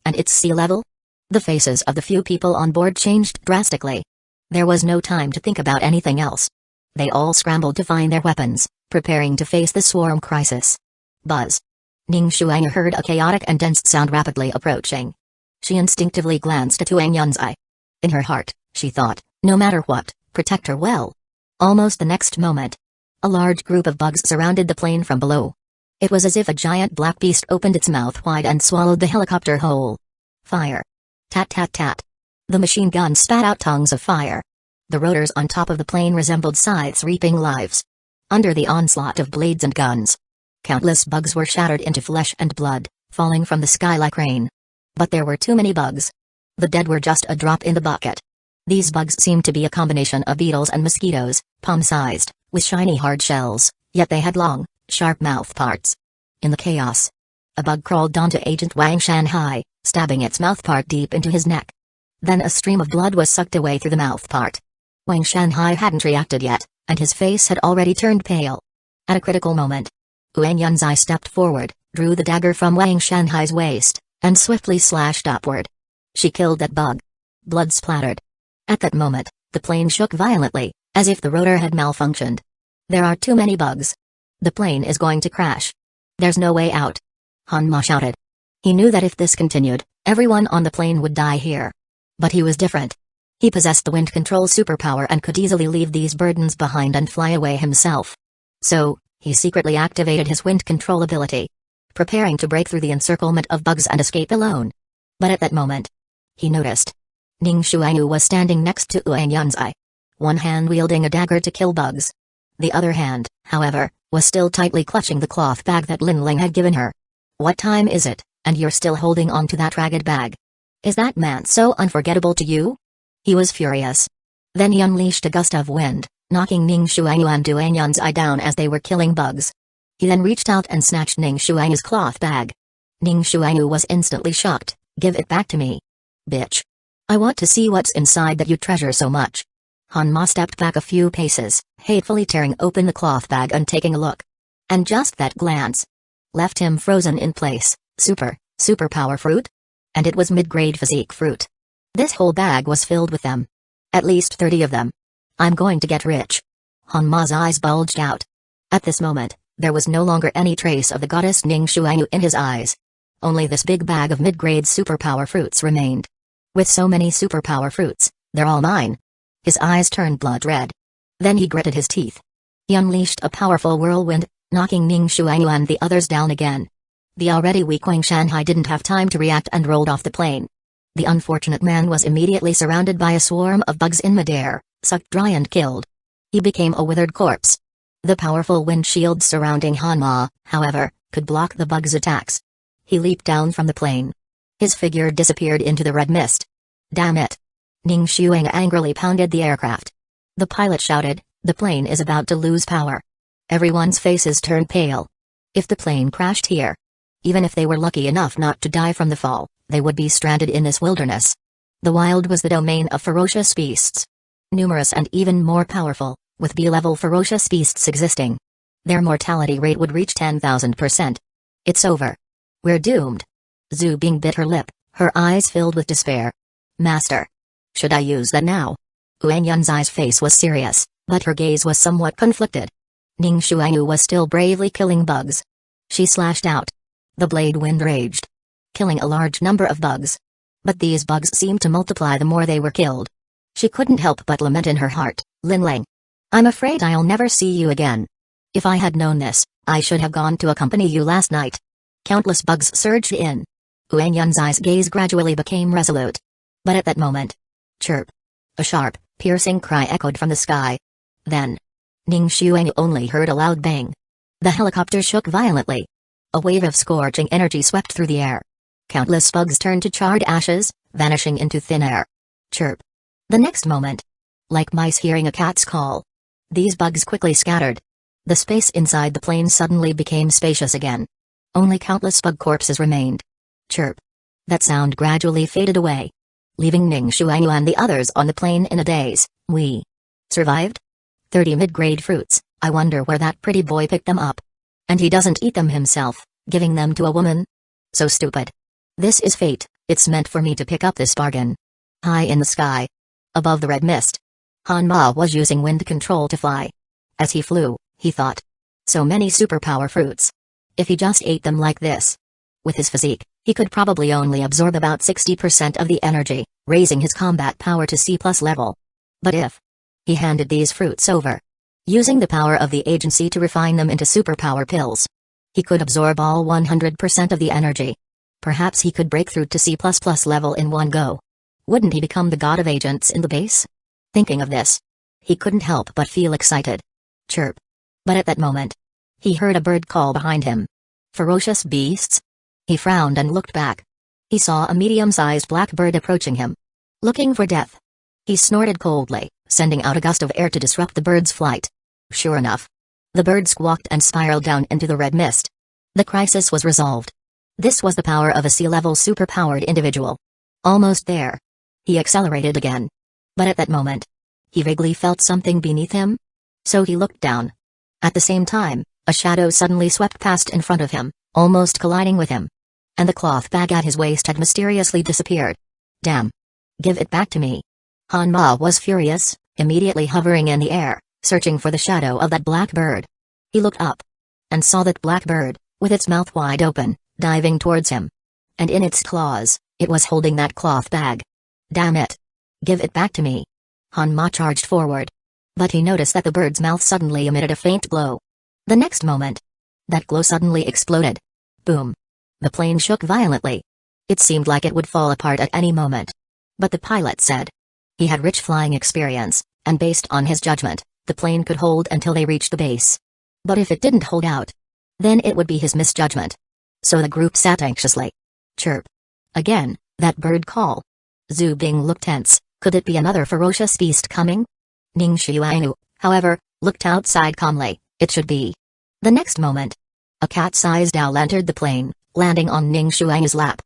And it's sea level? The faces of the few people on board changed drastically. There was no time to think about anything else. They all scrambled to find their weapons, preparing to face the swarm crisis. Buzz. Ning Shuang heard a chaotic and dense sound rapidly approaching. She instinctively glanced at Huang Yanzai. In her heart, she thought, no matter what, protect her well. Almost the next moment, a large group of bugs surrounded the plane from below. It was as if a giant black beast opened its mouth wide and swallowed the helicopter whole. Fire. Tat tat tat. The machine gun spat out tongues of fire. The rotors on top of the plane resembled scythes reaping lives. Under the onslaught of blades and guns, countless bugs were shattered into flesh and blood, falling from the sky like rain. But there were too many bugs. The dead were just a drop in the bucket. These bugs seemed to be a combination of beetles and mosquitoes, palm-sized, with shiny hard shells, yet they had long, sharp mouth parts. In the chaos, a bug crawled onto Agent Wang Shanhai, stabbing its mouth part deep into his neck. Then a stream of blood was sucked away through the mouth part. Wang Shanhai hadn't reacted yet, and his face had already turned pale. At a critical moment, Yuan Yunzai stepped forward, drew the dagger from Wang Shanhai's waist, and swiftly slashed upward. She killed that bug. Blood splattered. At that moment, the plane shook violently, as if the rotor had malfunctioned. There are too many bugs. The plane is going to crash. There's no way out. Hanma shouted. He knew that if this continued, everyone on the plane would die here. But he was different. He possessed the wind control superpower and could easily leave these burdens behind and fly away himself. So, he secretly activated his wind control ability, preparing to break through the encirclement of bugs and escape alone. But at that moment, he noticed Ning Shuainu was standing next to Yuan Yunzai, one hand wielding a dagger to kill bugs. The other hand, however, was still tightly clutching the cloth bag that Lin Ling had given her. What time is it, and you're still holding on to that ragged bag? Is that man so unforgettable to you? He was furious. Then he unleashed a gust of wind, knocking Ning Shuainu and Yuan Yunzai down as they were killing bugs. He then reached out and snatched Ning Shuainu's cloth bag. Ning Shuainu was instantly shocked. Give it back to me. Bitch. I want to see what's inside that you treasure so much. Hanma stepped back a few paces, hatefully tearing open the cloth bag and taking a look. And just that glance left him frozen in place. Superpower fruit? And it was mid-grade physique fruit. This whole bag was filled with them. At least 30 of them. I'm going to get rich. Hanma's eyes bulged out. At this moment, there was no longer any trace of the goddess Ning Shuainu in his eyes. Only this big bag of mid-grade superpower fruits remained. With so many superpower fruits, they're all mine. His eyes turned blood red. Then he gritted his teeth. He unleashed a powerful whirlwind, knocking Ning Shuainu and the others down again. The already weak Wang Shanhai didn't have time to react and rolled off the plane. The unfortunate man was immediately surrounded by a swarm of bugs in midair, sucked dry and killed. He became a withered corpse. The powerful wind shields surrounding Hanma, however, could block the bug's attacks. He leaped down from the plane. His figure disappeared into the red mist. Damn it! Ning Shuang angrily pounded the aircraft. The pilot shouted, the plane is about to lose power. Everyone's faces turned pale. If the plane crashed here, even if they were lucky enough not to die from the fall, they would be stranded in this wilderness. The wild was the domain of ferocious beasts. Numerous and even more powerful, with B-level ferocious beasts existing. Their mortality rate would reach 10,000%. It's over. We're doomed. Zhu Bing bit her lip, her eyes filled with despair. Master. Should I use that now? Yuan Yunzai's face was serious, but her gaze was somewhat conflicted. Ning Shuainu was still bravely killing bugs. She slashed out. The blade wind raged, killing a large number of bugs. But these bugs seemed to multiply the more they were killed. She couldn't help but lament in her heart, Lin Ling. I'm afraid I'll never see you again. If I had known this, I should have gone to accompany you last night. Countless bugs surged in. Yuan Yunzai's gaze gradually became resolute. But at that moment, chirp. A sharp, piercing cry echoed from the sky. Then, Ning Shuang only heard a loud bang. The helicopter shook violently. A wave of scorching energy swept through the air. Countless bugs turned to charred ashes, vanishing into thin air. Chirp. The next moment, like mice hearing a cat's call, these bugs quickly scattered. The space inside the plane suddenly became spacious again. Only countless bug corpses remained. Chirp. That sound gradually faded away, leaving Ning Shuang and the others on the plane in a daze. We survived? 30 mid-grade fruits, I wonder where that pretty boy picked them up. And he doesn't eat them himself, giving them to a woman? So stupid. This is fate, it's meant for me to pick up this bargain. High in the sky, above the red mist, Hanma was using wind control to fly. As he flew, he thought. So many superpower fruits. If he just ate them like this. With his physique, he could probably only absorb about 60% of the energy, raising his combat power to C+ level. But if he handed these fruits over, using the power of the agency to refine them into superpower pills. He could absorb all 100% of the energy. Perhaps he could break through to C++ level in one go. Wouldn't he become the god of agents in the base? Thinking of this, he couldn't help but feel excited. Chirp. But at that moment, he heard a bird call behind him. Ferocious beasts? He frowned and looked back. He saw a medium-sized black bird approaching him. Looking for death. He snorted coldly, sending out a gust of air to disrupt the bird's flight. Sure enough, the bird squawked and spiraled down into the red mist. The crisis was resolved. This was the power of a sea-level superpowered individual. Almost there. He accelerated again. But at that moment, he vaguely felt something beneath him. So he looked down. At the same time, a shadow suddenly swept past in front of him, almost colliding with him. And the cloth bag at his waist had mysteriously disappeared. Damn. Give it back to me. Hanma was furious, immediately hovering in the air, searching for the shadow of that black bird. He looked up. And saw that black bird, with its mouth wide open, diving towards him. And in its claws, it was holding that cloth bag. Damn it. Give it back to me. Hanma charged forward. But he noticed that the bird's mouth suddenly emitted a faint glow. The next moment, that glow suddenly exploded. Boom. The plane shook violently. It seemed like it would fall apart at any moment. But the pilot said he had rich flying experience, and based on his judgment, the plane could hold until they reached the base. But if it didn't hold out, then it would be his misjudgment. So the group sat anxiously. Chirp. Again, that bird call. Zhu Bing looked tense. Could it be another ferocious beast coming? Ning Xiuanu, however, looked outside calmly. It should be. The next moment, a cat-sized owl entered the plane, landing on Ning Xiuanu's lap.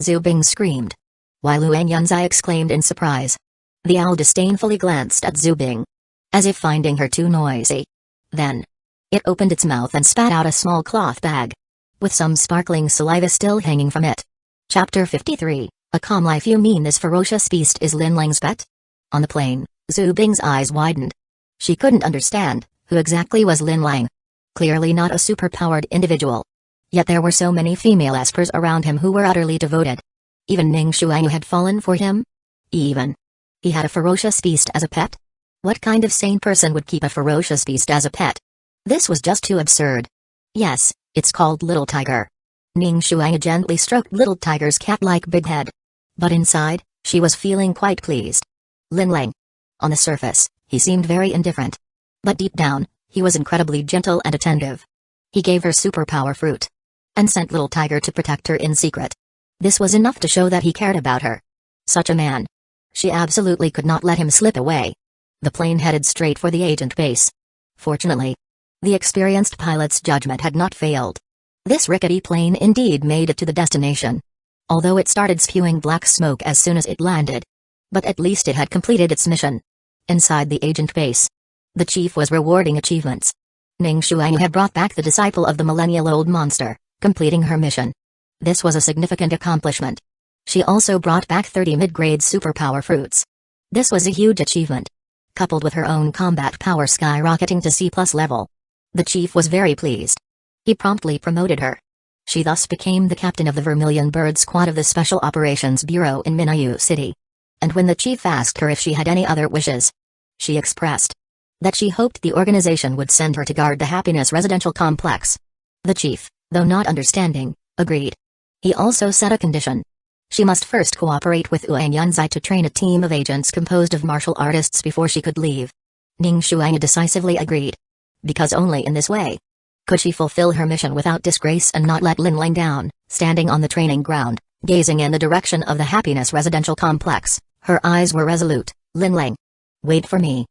Zhu Bing screamed. While Luan Yunzai exclaimed in surprise. The owl disdainfully glanced at Zhu Bing, as if finding her too noisy. Then, it opened its mouth and spat out a small cloth bag, with some sparkling saliva still hanging from it. Chapter 53, A Calm Life. You mean this ferocious beast is Lin Lang's pet? On the plane, Zhu Bing's eyes widened. She couldn't understand who exactly was Lin Lang. Clearly not a superpowered individual. Yet there were so many female espers around him who were utterly devoted. Even Ning Xiuanu had fallen for him? Even he had a ferocious beast as a pet? What kind of sane person would keep a ferocious beast as a pet? This was just too absurd. Yes, it's called Little Tiger. Ning Xiuanu gently stroked Little Tiger's cat-like big head. But inside, she was feeling quite pleased. Lin Lang. On the surface, he seemed very indifferent. But deep down, he was incredibly gentle and attentive. He gave her superpower fruit. And sent Little Tiger to protect her in secret. This was enough to show that he cared about her. Such a man. She absolutely could not let him slip away. The plane headed straight for the agent base. Fortunately, the experienced pilot's judgment had not failed. This rickety plane indeed made it to the destination. Although it started spewing black smoke as soon as it landed. But at least it had completed its mission. Inside the agent base, the chief was rewarding achievements. Ning Xiuanu had brought back the disciple of the millennial-old monster, completing her mission. This was a significant accomplishment. She also brought back 30 mid-grade superpower fruits. This was a huge achievement. Coupled with her own combat power skyrocketing to C+ level. The chief was very pleased. He promptly promoted her. She thus became the captain of the Vermilion Bird Squad of the Special Operations Bureau in Minayu City. And when the chief asked her if she had any other wishes, she expressed that she hoped the organization would send her to guard the Happiness Residential Complex. The chief, though not understanding, agreed. He also set a condition. She must first cooperate with Uan Yunzai to train a team of agents composed of martial artists before she could leave. Ning Xiuanu decisively agreed. Because only in this way could she fulfill her mission without disgrace and not let Lin Lang down. Standing on the training ground, gazing in the direction of the Happiness Residential Complex, her eyes were resolute. Lin Lang. Wait for me.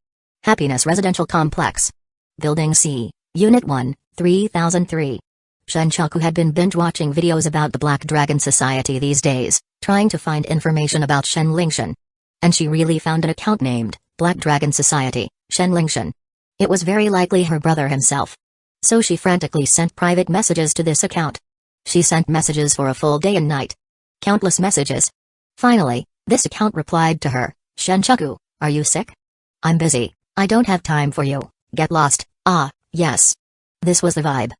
Happiness Residential Complex. Building C, Unit 1, 3003. Shenchaku had been binge-watching videos about the Black Dragon Society these days, trying to find information about Shen Lingshan. And she really found an account named Black Dragon Society, Shen Lingshan. It was very likely her brother himself. So she frantically sent private messages to this account. She sent messages for a full day and night. Countless messages. Finally, this account replied to her, Shenchaku, are you sick? I'm busy, I don't have time for you, get lost. Ah, yes. This was the vibe.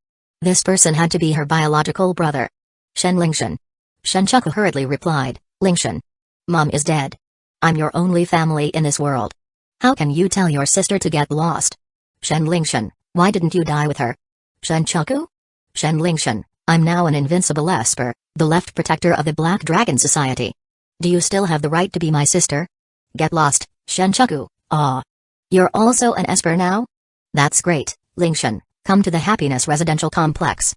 This person had to be her biological brother. Shen Lingshan. Shenchaku hurriedly replied, Lingshan. Mom is dead. I'm your only family in this world. How can you tell your sister to get lost? Shen Lingshan, why didn't you die with her? Shenchaku? Shen Lingshan, I'm now an Invincible Esper, the left protector of the Black Dragon Society. Do you still have the right to be my sister? Get lost, Shenchaku. Ah. You're also an Esper now? That's great, Lingshan, come to the Happiness Residential Complex.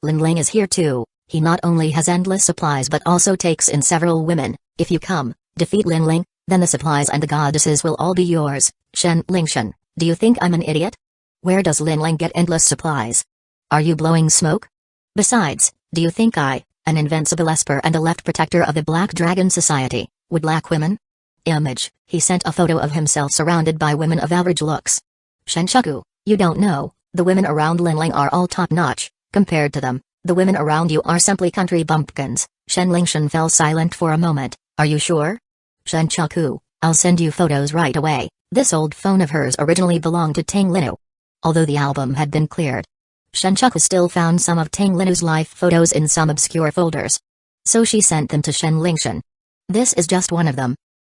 Linling is here too. He not only has endless supplies but also takes in several women. If you come, defeat Linling, then the supplies and the goddesses will all be yours. Shen Lingshan, do you think I'm an idiot? Where does Linling get endless supplies? Are you blowing smoke? Besides, do you think I, an Invincible Esper and a left protector of the Black Dragon Society, would lack women? Image, he sent a photo of himself surrounded by women of average looks. Shenchaku, you don't know, the women around Linling are all top-notch. Compared to them, the women around you are simply country bumpkins. Shen Lingshan fell silent for a moment. Are you sure? Shenchaku, I'll send you photos right away. This old phone of hers originally belonged to Tang Linu. Although the album had been cleared, Shenchaku still found some of Tang Linu's life photos in some obscure folders. So she sent them to Shen Lingshan. This is just one of them.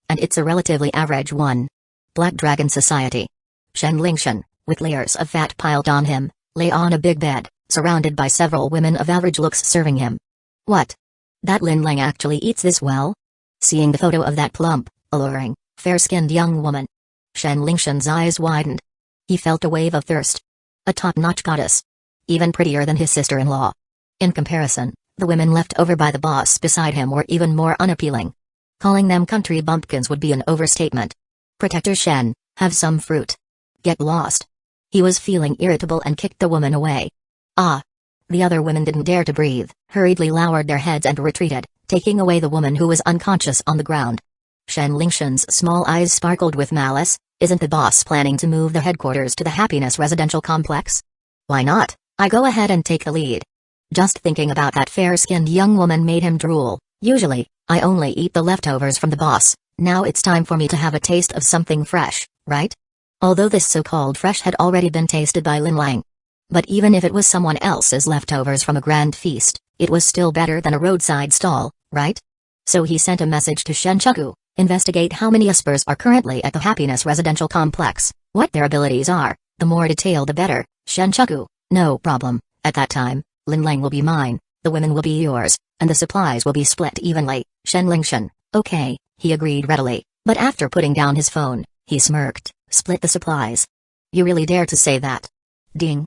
And it's a relatively average one. Black Dragon Society. Shen Lingshan, with layers of fat piled on him, lay on a big bed, surrounded by several women of average looks serving him. What? That Linling actually eats this well? Seeing the photo of that plump, alluring, fair-skinned young woman, Shen Lingshan's eyes widened. He felt a wave of thirst. A top-notch goddess. Even prettier than his sister-in-law. In comparison, the women left over by the boss beside him were even more unappealing. Calling them country bumpkins would be an overstatement. Protector Shen, have some fruit. Get lost. He was feeling irritable and kicked the woman away. Ah. The other women didn't dare to breathe, hurriedly lowered their heads and retreated, taking away the woman who was unconscious on the ground. Shen Lingshan's small eyes sparkled with malice. Isn't the boss planning to move the headquarters to the Happiness Residential Complex? Why not? I go ahead and take the lead. Just thinking about that fair-skinned young woman made him drool. Usually, I only eat the leftovers from the boss. Now it's time for me to have a taste of something fresh, right? Although this so-called fresh had already been tasted by Linling. But even if it was someone else's leftovers from a grand feast, it was still better than a roadside stall, right? So he sent a message to Shenchaku, investigate how many Espers are currently at the Happiness Residential Complex, what their abilities are, the more detail the better. Shenchaku, no problem, at that time, Linling will be mine, the women will be yours, and the supplies will be split evenly. Shen Lingshan, okay, he agreed readily, but after putting down his phone, he smirked, split the supplies. You really dare to say that? Ding.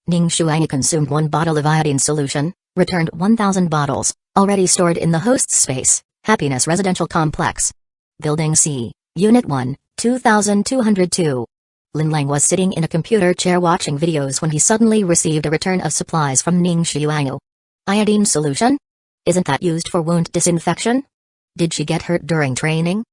Ning Shuang consumed 1 bottle of iodine solution, returned 1,000 bottles, already stored in the host's space, Happiness Residential Complex. Building C, Unit 1, 2202. Linling was sitting in a computer chair watching videos when he suddenly received a return of supplies from Ning Shuang. Iodine solution? Isn't that used for wound disinfection? Did she get hurt during training?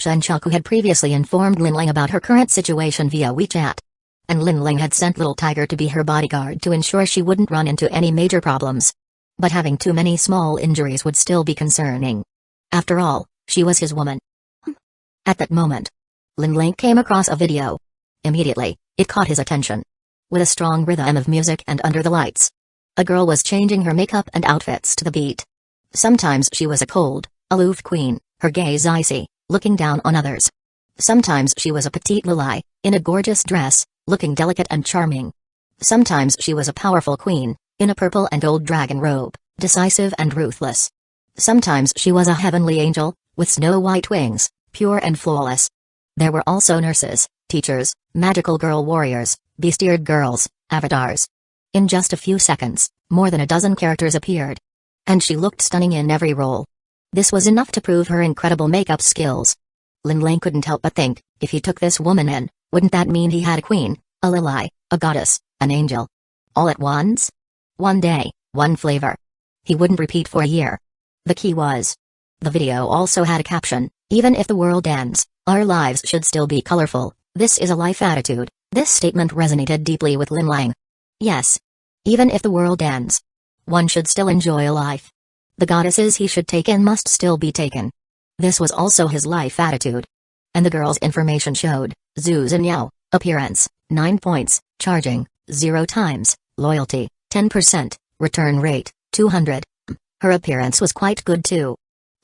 Shenchaku had previously informed Linling about her current situation via WeChat. And Linling had sent Little Tiger to be her bodyguard to ensure she wouldn't run into any major problems. But having too many small injuries would still be concerning. After all, she was his woman. At that moment, Linling came across a video. Immediately, it caught his attention. With a strong rhythm of music and under the lights, a girl was changing her makeup and outfits to the beat. Sometimes she was a cold, aloof queen, her gaze icy, looking down on others. Sometimes she was a petite lily, in a gorgeous dress, looking delicate and charming. Sometimes she was a powerful queen, in a purple and gold dragon robe, decisive and ruthless. Sometimes she was a heavenly angel, with snow-white wings, pure and flawless. There were also nurses, teachers, magical girl warriors, bestiared girls, avatars. In just a few seconds, more than a dozen characters appeared. And she looked stunning in every role. This was enough to prove her incredible makeup skills. Linling couldn't help but think, if he took this woman in, wouldn't that mean he had a queen, a lily, a goddess, an angel? All at once? One day, one flavor. He wouldn't repeat for a year. The key was. The video also had a caption, even if the world ends, our lives should still be colorful, this is a life attitude. This statement resonated deeply with Linling. Yes. Even if the world ends, one should still enjoy life. The goddesses he should take in must still be taken. This was also his life attitude. And the girl's information showed, Zhu Zinyao, appearance, 9 points, charging, 0 times, loyalty, 10%, return rate, 200. Her appearance was quite good too.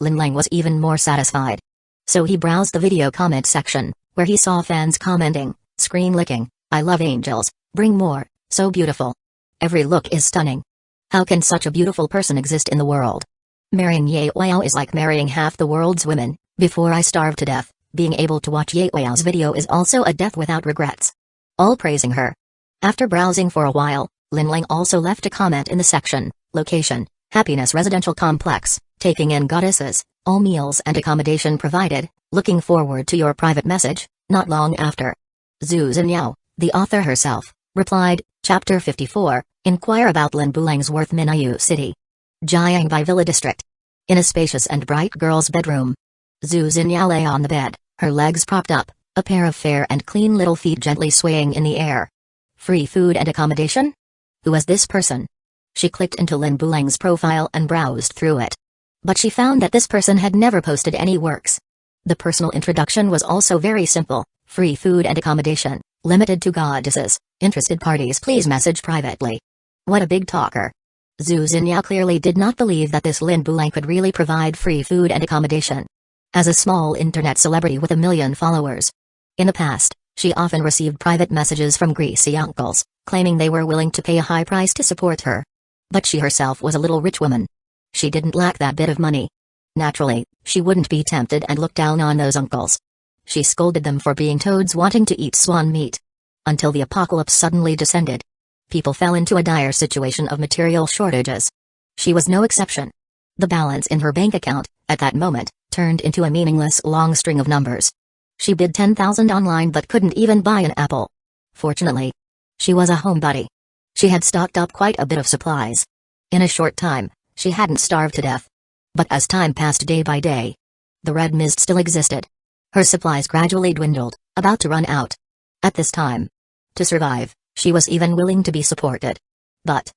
Linling was even more satisfied. So he browsed the video comment section, where he saw fans commenting, screen licking, I love angels, bring more, so beautiful. Every look is stunning. How can such a beautiful person exist in the world? Marrying Ye Weiyao is like marrying half the world's women. Before I starve to death, being able to watch Ye Weiyao's video is also a death without regrets. All praising her. After browsing for a while, Lin Lang also left a comment in the section, Location, Happiness Residential Complex, taking in goddesses, all meals and accommodation provided, looking forward to your private message. Not long after, Zhu Zinyao, the author herself, replied, Chapter 54, Inquire about Lin Bulang's Worth Minayu City. Jiangbai Villa District. In a spacious and bright girl's bedroom. Zhu Zinyao lay on the bed, her legs propped up, a pair of fair and clean little feet gently swaying in the air. Free food and accommodation? Who was this person? She clicked into Lin Bulang's profile and browsed through it. But she found that this person had never posted any works. The personal introduction was also very simple, free food and accommodation, limited to goddesses, interested parties please message privately. What a big talker. Zhu Zinyao clearly did not believe that this Lin Bulang could really provide free food and accommodation. As a small internet celebrity with 1 million followers. In the past, she often received private messages from greasy uncles, claiming they were willing to pay a high price to support her. But she herself was a little rich woman. She didn't lack that bit of money. Naturally, she wouldn't be tempted and look down on those uncles. She scolded them for being toads wanting to eat swan meat. Until the apocalypse suddenly descended. People fell into a dire situation of material shortages. She was no exception. The balance in her bank account, at that moment, turned into a meaningless long string of numbers. She bid 10,000 online but couldn't even buy an apple. Fortunately, she was a homebody. She had stocked up quite a bit of supplies. In a short time, she hadn't starved to death. But as time passed day by day, the red mist still existed. Her supplies gradually dwindled, about to run out. At this time, to survive, she was even willing to be supported. But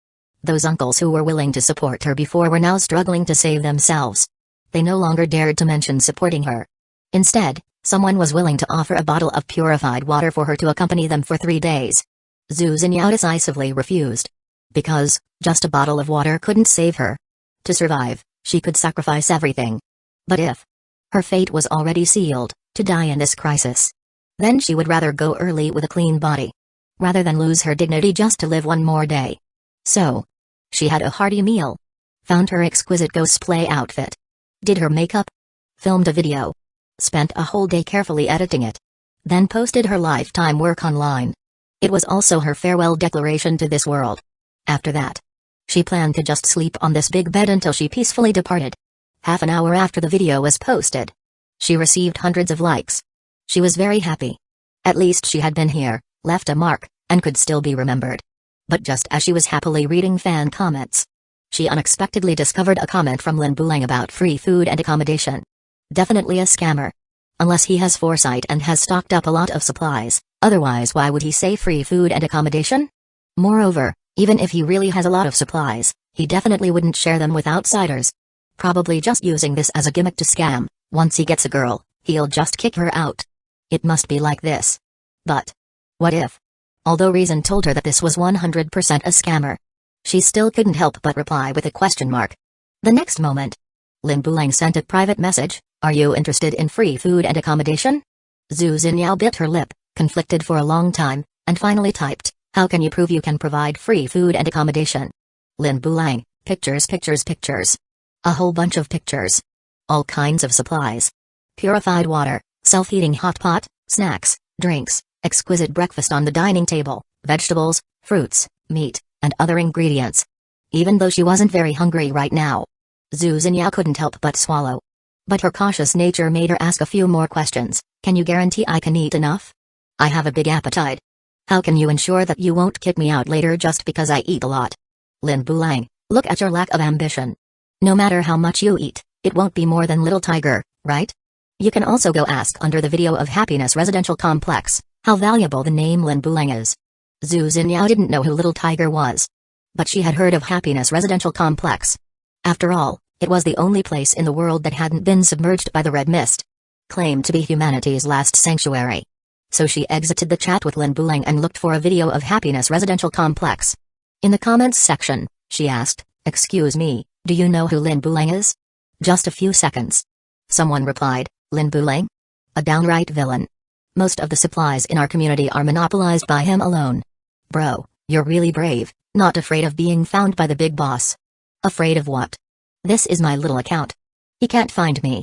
those uncles who were willing to support her before were now struggling to save themselves. They no longer dared to mention supporting her. Instead, someone was willing to offer a bottle of purified water for her to accompany them for 3 days. Zhu Zinyao decisively refused. Because, just a bottle of water couldn't save her. To survive, she could sacrifice everything. But if her fate was already sealed, to die in this crisis, then she would rather go early with a clean body. Rather than lose her dignity just to live one more day. So, she had a hearty meal. Found her exquisite cosplay outfit. Did her makeup. Filmed a video. Spent a whole day carefully editing it. Then posted her lifetime work online. It was also her farewell declaration to this world. After that, she planned to just sleep on this big bed until she peacefully departed. Half an hour after the video was posted, she received hundreds of likes. She was very happy. At least she had been here, left a mark, and could still be remembered. But just as she was happily reading fan comments, she unexpectedly discovered a comment from Lin Bulang about free food and accommodation. Definitely a scammer. Unless he has foresight and has stocked up a lot of supplies, otherwise why would he say free food and accommodation? Moreover, even if he really has a lot of supplies, he definitely wouldn't share them with outsiders. Probably just using this as a gimmick to scam. Once he gets a girl, he'll just kick her out. It must be like this. But what if? Although reason told her that this was 100% a scammer, she still couldn't help but reply with a question mark. The next moment, Lin Bulang sent a private message, "Are you interested in free food and accommodation?" Zhu Zinyao bit her lip, conflicted for a long time, and finally typed, "How can you prove you can provide free food and accommodation?" Lin Bulang, pictures pictures pictures. A whole bunch of pictures. All kinds of supplies. Purified water, self-heating hot pot, snacks, drinks, exquisite breakfast on the dining table, vegetables, fruits, meat, and other ingredients. Even though she wasn't very hungry right now, Zhu Zinyao couldn't help but swallow. But her cautious nature made her ask a few more questions. Can you guarantee I can eat enough? I have a big appetite. How can you ensure that you won't kick me out later just because I eat a lot? Lin Bulang, look at your lack of ambition. No matter how much you eat, it won't be more than Little Tiger, right? You can also go ask under the video of Happiness Residential Complex, how valuable the name Lin Bulang is. Zhu Zinyao didn't know who Little Tiger was. But she had heard of Happiness Residential Complex. After all, it was the only place in the world that hadn't been submerged by the red mist. Claimed to be humanity's last sanctuary. So she exited the chat with Lin Bulang and looked for a video of Happiness Residential Complex. In the comments section, she asked, "Excuse me, do you know who Lin Bulang is?" Just a few seconds. Someone replied, "Lin Bulang? A downright villain. Most of the supplies in our community are monopolized by him alone. Bro, you're really brave, not afraid of being found by the big boss. Afraid of what? This is my little account. He can't find me.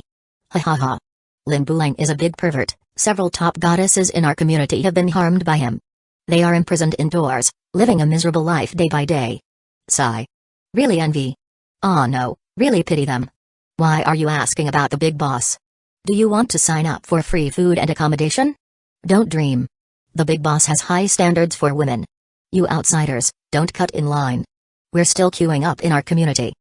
Ha ha ha. Lin Bulang is a big pervert. Several top goddesses in our community have been harmed by him. They are imprisoned indoors, living a miserable life day by day. Sigh. Really envy. Aw no, really pity them. Why are you asking about the big boss? Do you want to sign up for free food and accommodation? Don't dream. The big boss has high standards for women. You outsiders, don't cut in line. We're still queuing up in our community.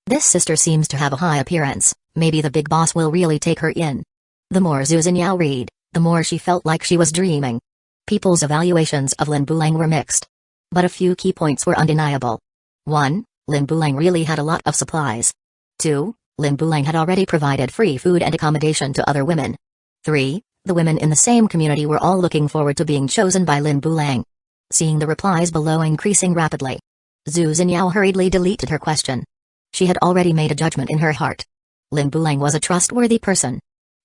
This sister seems to have a high appearance, maybe the big boss will really take her in. The more Zhu Xinyao read, the more she felt like she was dreaming. People's evaluations of Lin Bulang were mixed. But a few key points were undeniable. 1. Lin Bulang really had a lot of supplies. 2. Lin Bulang had already provided free food and accommodation to other women. 3. The women in the same community were all looking forward to being chosen by Lin Bulang. Seeing the replies below increasing rapidly, Zhu Xinyao hurriedly deleted her question. She had already made a judgment in her heart. Lin Bulang was a trustworthy person.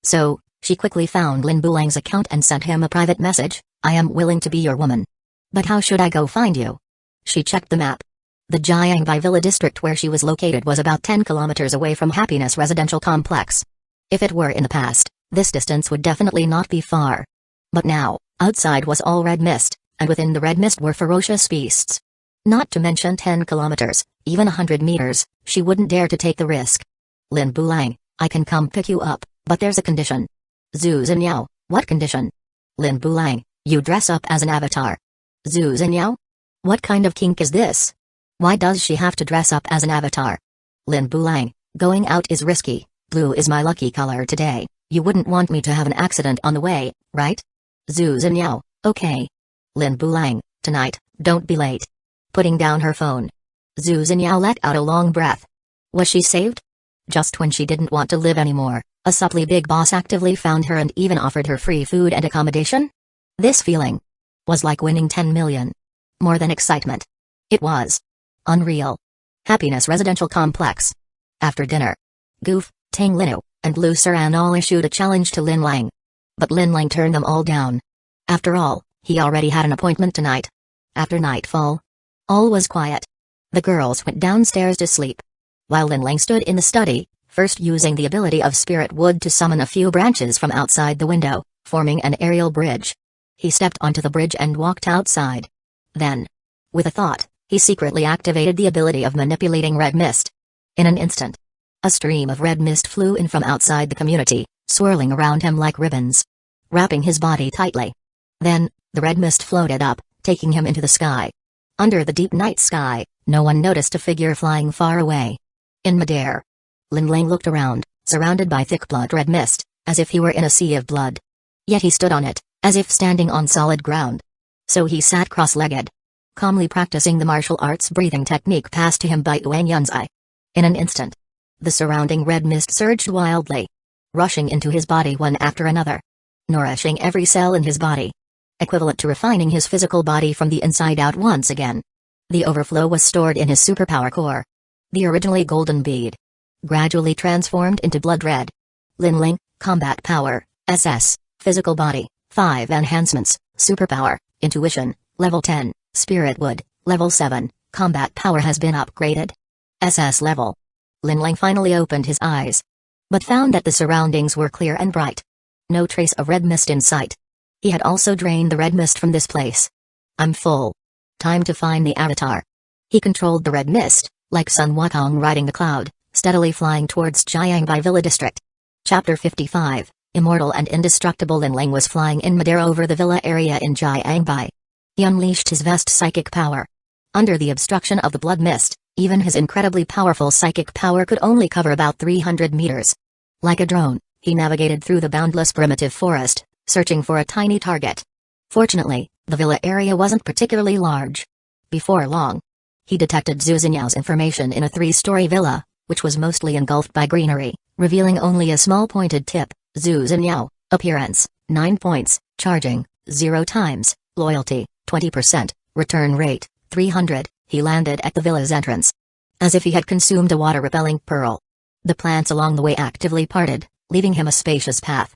So, she quickly found Lin Bulang's account and sent him a private message. I am willing to be your woman. But how should I go find you? She checked the map. The Jiangbai Villa district where she was located was about 10 kilometers away from Happiness Residential Complex. If it were in the past, this distance would definitely not be far. But now, outside was all red mist, and within the red mist were ferocious beasts. Not to mention 10 kilometers, even 100 meters, she wouldn't dare to take the risk. Lin Bulang, I can come pick you up, but there's a condition. Zhu Xinyao, what condition? Lin Bulang, you dress up as an avatar. Zhu Xinyao? What kind of kink is this? Why does she have to dress up as an avatar? Lin Bulang, going out is risky, blue is my lucky color today, you wouldn't want me to have an accident on the way, right? Zhu Xinyao, okay. Lin Bulang, tonight, don't be late. Putting down her phone. Zhu Xinyao let out a long breath. Was she saved? Just when she didn't want to live anymore, a supply big boss actively found her and even offered her free food and accommodation? This feeling was like winning 10 million. More than excitement. It was unreal. Happiness Residential Complex. After dinner, Goof, Tang Linu, and Lu Suran all issued a challenge to Lin Lang. But Lin Lang turned them all down. After all, he already had an appointment tonight. After nightfall, all was quiet. The girls went downstairs to sleep. While Lin Lang stood in the study, first using the ability of Spirit Wood to summon a few branches from outside the window, forming an aerial bridge. He stepped onto the bridge and walked outside. Then, with a thought, he secretly activated the ability of manipulating red mist. In an instant, a stream of red mist flew in from outside the community, swirling around him like ribbons, wrapping his body tightly. Then, the red mist floated up, taking him into the sky. Under the deep night sky, no one noticed a figure flying far away. In midair, Lin Lang looked around, surrounded by thick blood red mist, as if he were in a sea of blood. Yet he stood on it, as if standing on solid ground. So he sat cross-legged, calmly practicing the martial arts breathing technique passed to him by Wang Yunzai. In an instant, the surrounding red mist surged wildly, rushing into his body one after another, nourishing every cell in his body, equivalent to refining his physical body from the inside out once again. The overflow was stored in his superpower core. The originally golden bead gradually transformed into blood red. Lin Lang, combat power, SS, physical body, 5 enhancements, superpower, intuition, level 10, spirit wood, level 7, combat power has been upgraded. SS level. Lin Lang finally opened his eyes, but found that the surroundings were clear and bright. No trace of red mist in sight. He had also drained the red mist from this place. I'm full. Time to find the avatar. He controlled the red mist, like Sun Wukong riding the cloud, steadily flying towards Jiangbai Villa district. Chapter 55, Immortal and Indestructible. Lin Lang was flying in midair over the villa area in Jiangbai. He unleashed his vast psychic power. Under the obstruction of the blood mist, even his incredibly powerful psychic power could only cover about 300 meters. Like a drone, he navigated through the boundless primitive forest, searching for a tiny target. Fortunately, the villa area wasn't particularly large. Before long, he detected Zhu Xinyao's information in a 3-story villa, which was mostly engulfed by greenery, revealing only a small pointed tip. Zhu Xinyao, appearance, 9 points, charging, 0 times, loyalty, 20%, return rate, 300. He landed at the villa's entrance. As if he had consumed a water-repelling pearl. The plants along the way actively parted, leaving him a spacious path.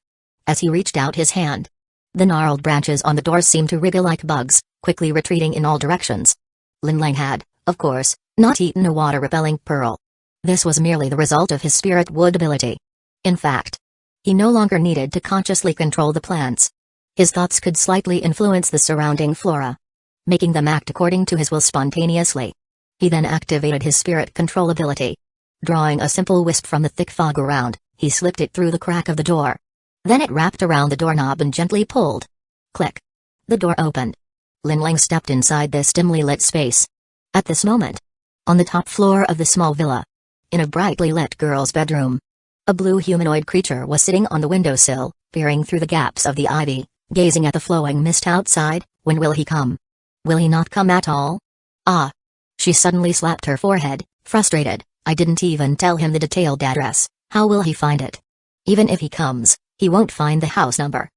As he reached out his hand, The gnarled branches on the door seemed to wriggle like bugs, quickly retreating in all directions. Linlang had, of course, not eaten a water-repelling pearl. This was merely the result of his spirit wood ability. In fact, he no longer needed to consciously control the plants. His thoughts could slightly influence the surrounding flora, making them act according to his will spontaneously. He then activated his spirit control ability. Drawing a simple wisp from the thick fog around, he slipped it through the crack of the door. Then it wrapped around the doorknob and gently pulled. Click. The door opened. Linlang stepped inside this dimly lit space. At this moment, on the top floor of the small villa, in a brightly lit girl's bedroom, a blue humanoid creature was sitting on the windowsill, peering through the gaps of the ivy, gazing at the flowing mist outside. When will he come? Will he not come at all? Ah! She suddenly slapped her forehead, frustrated. I didn't even tell him the detailed address. How will he find it? Even if he comes, he won't find the house number.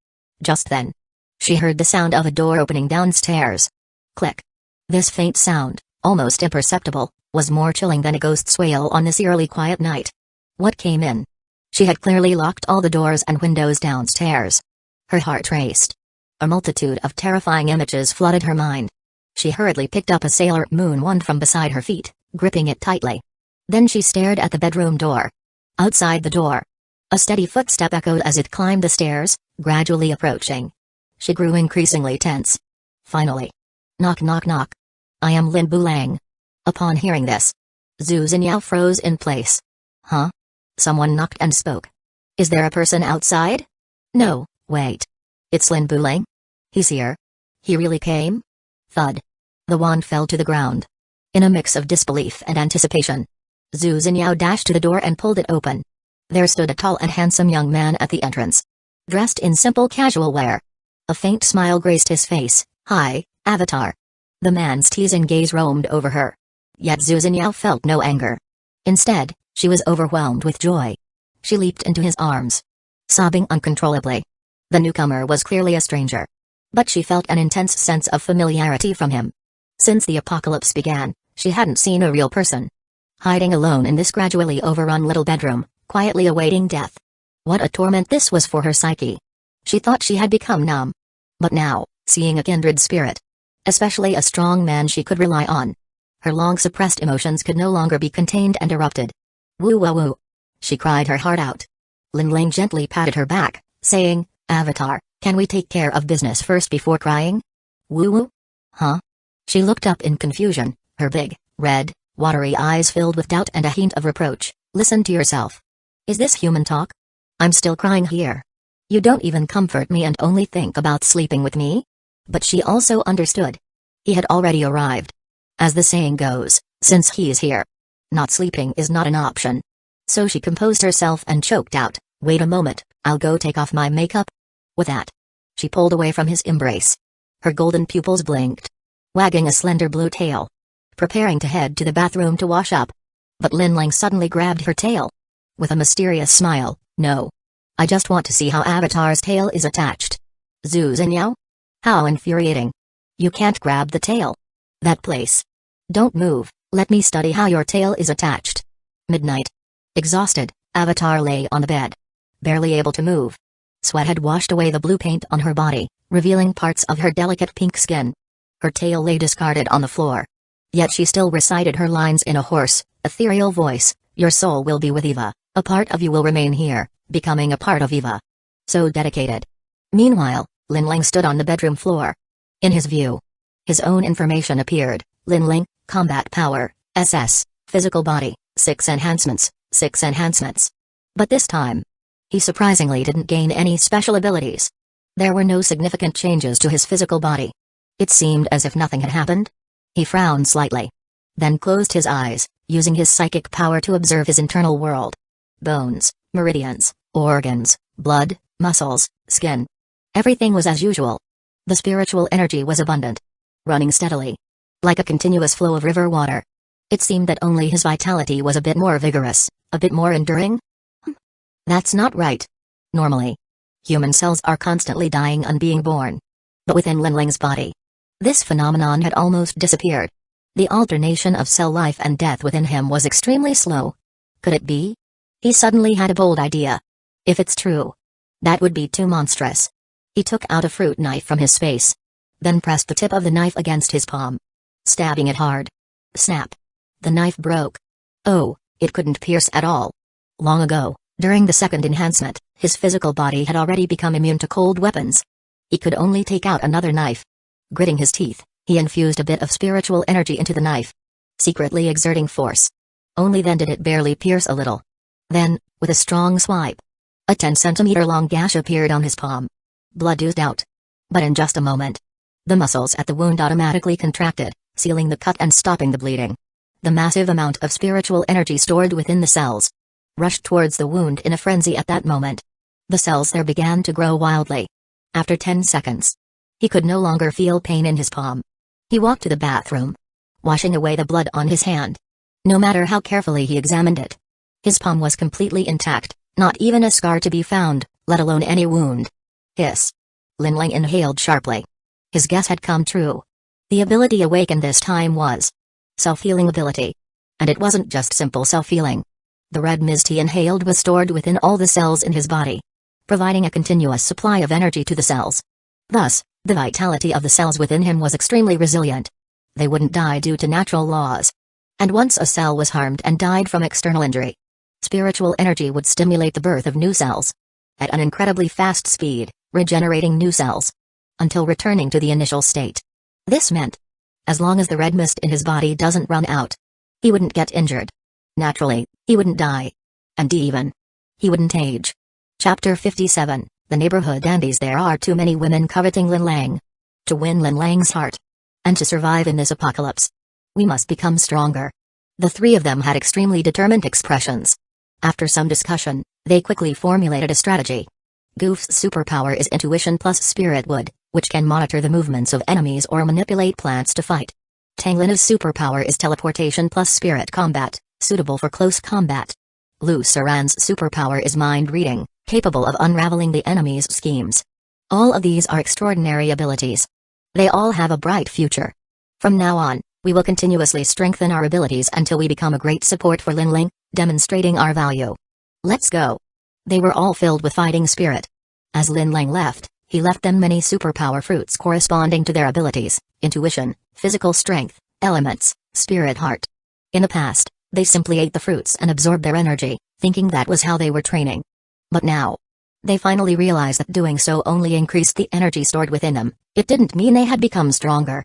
Just then, she heard the sound of a door opening downstairs. Click. This faint sound, almost imperceptible, was more chilling than a ghost's wail on this eerily quiet night. What came in? She had clearly locked all the doors and windows downstairs. Her heart raced. A multitude of terrifying images flooded her mind. She hurriedly picked up a Sailor Moon wand from beside her feet, gripping it tightly. Then she stared at the bedroom door. Outside the door, a steady footstep echoed as it climbed the stairs, gradually approaching. She grew increasingly tense. Finally. Knock knock knock. I am Lin Bulang. Upon hearing this, Zhu Xinyao froze in place. Huh? Someone knocked and spoke. Is there a person outside? No, wait. It's Lin Bulang? He's here. He really came? Thud. The wand fell to the ground. In a mix of disbelief and anticipation, Zhu Xinyao dashed to the door and pulled it open. There stood a tall and handsome young man at the entrance. Dressed in simple casual wear. A faint smile graced his face. Hi, Avatar. The man's teasing gaze roamed over her. Yet Zhu Xinyao felt no anger. Instead, she was overwhelmed with joy. She leaped into his arms, sobbing uncontrollably. The newcomer was clearly a stranger, but she felt an intense sense of familiarity from him. Since the apocalypse began, she hadn't seen a real person hiding alone in this gradually overrun little bedroom, quietly awaiting death. What a torment this was for her psyche. She thought she had become numb. But now, seeing a kindred spirit, especially a strong man she could rely on, her long-suppressed emotions could no longer be contained and erupted. Woo woo woo. She cried her heart out. Linlang gently patted her back, saying, Avatar, can we take care of business first before crying? Woo woo? Huh? She looked up in confusion, her big, red, watery eyes filled with doubt and a hint of reproach. Listen to yourself. Is this human talk? I'm still crying here. You don't even comfort me and only think about sleeping with me? But she also understood. He had already arrived. As the saying goes, since he's here, not sleeping is not an option. So she composed herself and choked out, wait a moment, I'll go take off my makeup. With that, she pulled away from his embrace. Her golden pupils blinked, wagging a slender blue tail, preparing to head to the bathroom to wash up. But Linlang suddenly grabbed her tail. With a mysterious smile, no. I just want to see how Avatar's tail is attached. Zhu Xinyao? How infuriating. You can't grab the tail. That place. Don't move, let me study how your tail is attached. Midnight. Exhausted, Avatar lay on the bed, barely able to move. Sweat had washed away the blue paint on her body, revealing parts of her delicate pink skin. Her tail lay discarded on the floor. Yet she still recited her lines in a hoarse, ethereal voice. Your soul will be with Eva, a part of you will remain here, becoming a part of Eva. So dedicated. Meanwhile, Linlang stood on the bedroom floor. In his view, his own information appeared. Linlang, combat power, SS, physical body, 6 enhancements, 6 enhancements. But this time, he surprisingly didn't gain any special abilities. There were no significant changes to his physical body. It seemed as if nothing had happened. He frowned slightly, then closed his eyes, using his psychic power to observe his internal world. Bones, meridians, organs, blood, muscles, skin. Everything was as usual. The spiritual energy was abundant, running steadily, like a continuous flow of river water. It seemed that only his vitality was a bit more vigorous, a bit more enduring. That's not right. Normally, human cells are constantly dying and being born. But within Linlang's body, this phenomenon had almost disappeared. The alternation of cell life and death within him was extremely slow. Could it be? He suddenly had a bold idea. If it's true, that would be too monstrous. He took out a fruit knife from his space. Then pressed the tip of the knife against his palm. Stabbing it hard. Snap. The knife broke. Oh, it couldn't pierce at all. Long ago, during the second enhancement, his physical body had already become immune to cold weapons. He could only take out another knife. Gritting his teeth, he infused a bit of spiritual energy into the knife, secretly exerting force. Only then did it barely pierce a little. Then, with a strong swipe, a 10-centimeter-long gash appeared on his palm. Blood oozed out. But in just a moment, the muscles at the wound automatically contracted, sealing the cut and stopping the bleeding. The massive amount of spiritual energy stored within the cells rushed towards the wound in a frenzy at that moment. The cells there began to grow wildly. After 10 seconds, he could no longer feel pain in his palm. He walked to the bathroom, washing away the blood on his hand. No matter how carefully he examined it, his palm was completely intact, not even a scar to be found, let alone any wound. Hiss. Lin Lang inhaled sharply. His guess had come true. The ability awakened this time was self-healing ability. And it wasn't just simple self-healing. The red mist he inhaled was stored within all the cells in his body, providing a continuous supply of energy to the cells. Thus, the vitality of the cells within him was extremely resilient. They wouldn't die due to natural laws. And once a cell was harmed and died from external injury, spiritual energy would stimulate the birth of new cells at an incredibly fast speed, regenerating new cells until returning to the initial state. This meant, as long as the red mist in his body doesn't run out, he wouldn't get injured. Naturally, he wouldn't die. And even, he wouldn't age. Chapter 57, The Neighborhood Dandies. There are too many women coveting Lin Lang. To win Lin Lang's heart, and to survive in this apocalypse, we must become stronger. The three of them had extremely determined expressions. After some discussion, they quickly formulated a strategy. Goof's superpower is intuition plus spirit wood, which can monitor the movements of enemies or manipulate plants to fight. Tanglina's superpower is teleportation plus spirit combat, suitable for close combat. Lu Saran's superpower is mind reading, capable of unraveling the enemy's schemes. All of these are extraordinary abilities. They all have a bright future. From now on, we will continuously strengthen our abilities until we become a great support for Lin Lang, demonstrating our value. Let's go. They were all filled with fighting spirit. As Lin Lang left, he left them many superpower fruits corresponding to their abilities: intuition, physical strength, elements, spirit heart. In the past, they simply ate the fruits and absorbed their energy, thinking that was how they were training. But now, they finally realized that doing so only increased the energy stored within them. It didn't mean they had become stronger.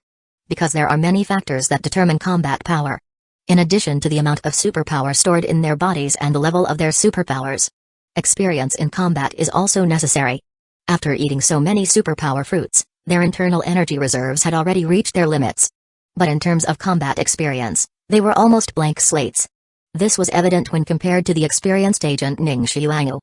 Because there are many factors that determine combat power. In addition to the amount of superpower stored in their bodies and the level of their superpowers, experience in combat is also necessary. After eating so many superpower fruits, their internal energy reserves had already reached their limits. But in terms of combat experience, they were almost blank slates. This was evident when compared to the experienced agent Ning Xiuangu.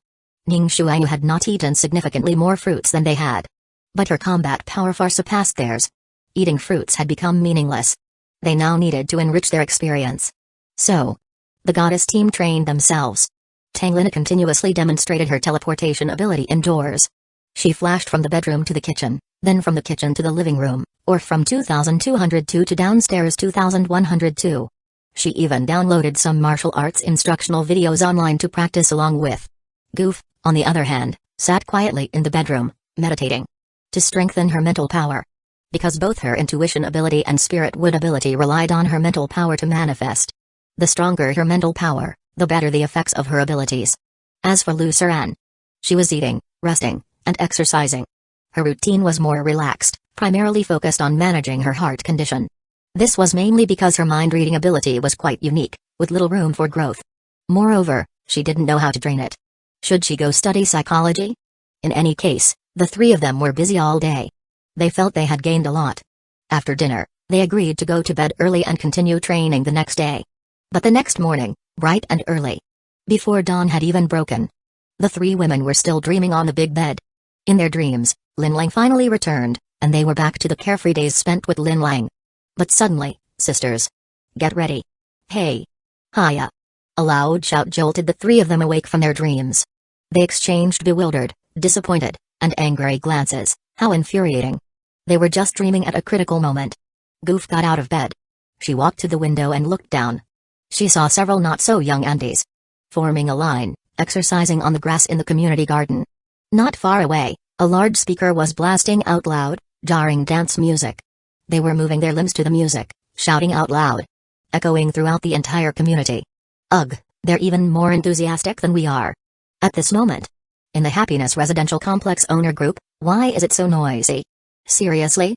Ning Xiuangu had not eaten significantly more fruits than they had. But her combat power far surpassed theirs. Eating fruits had become meaningless. They now needed to enrich their experience. So, the goddess team trained themselves. Tanglina continuously demonstrated her teleportation ability indoors. She flashed from the bedroom to the kitchen, then from the kitchen to the living room, or from 2202 to downstairs 2102. She even downloaded some martial arts instructional videos online to practice along with. Goof, on the other hand, sat quietly in the bedroom, meditating. To strengthen her mental power. Because both her intuition ability and spirit wood ability relied on her mental power to manifest. The stronger her mental power, the better the effects of her abilities. As for Lu Saran, she was eating, resting, and exercising. Her routine was more relaxed, primarily focused on managing her heart condition. This was mainly because her mind-reading ability was quite unique, with little room for growth. Moreover, she didn't know how to drain it. Should she go study psychology? In any case, the three of them were busy all day. They felt they had gained a lot. After dinner, they agreed to go to bed early and continue training the next day. But the next morning, bright and early, before dawn had even broken, the three women were still dreaming on the big bed. In their dreams, Lin Lang finally returned, and they were back to the carefree days spent with Lin Lang. But suddenly, sisters, get ready. Hey! Hiya! A loud shout jolted the three of them awake from their dreams. They exchanged bewildered, disappointed, and angry glances. How infuriating. They were just dreaming at a critical moment. Goof got out of bed. She walked to the window and looked down. She saw several not-so-young aunties forming a line, exercising on the grass in the community garden. Not far away, A large speaker was blasting out loud, jarring dance music. They were moving their limbs to the music, shouting out loud, echoing throughout the entire community. Ugh, they're even more enthusiastic than we are. At this moment, in the Happiness Residential Complex owner group, why is it so noisy? Seriously?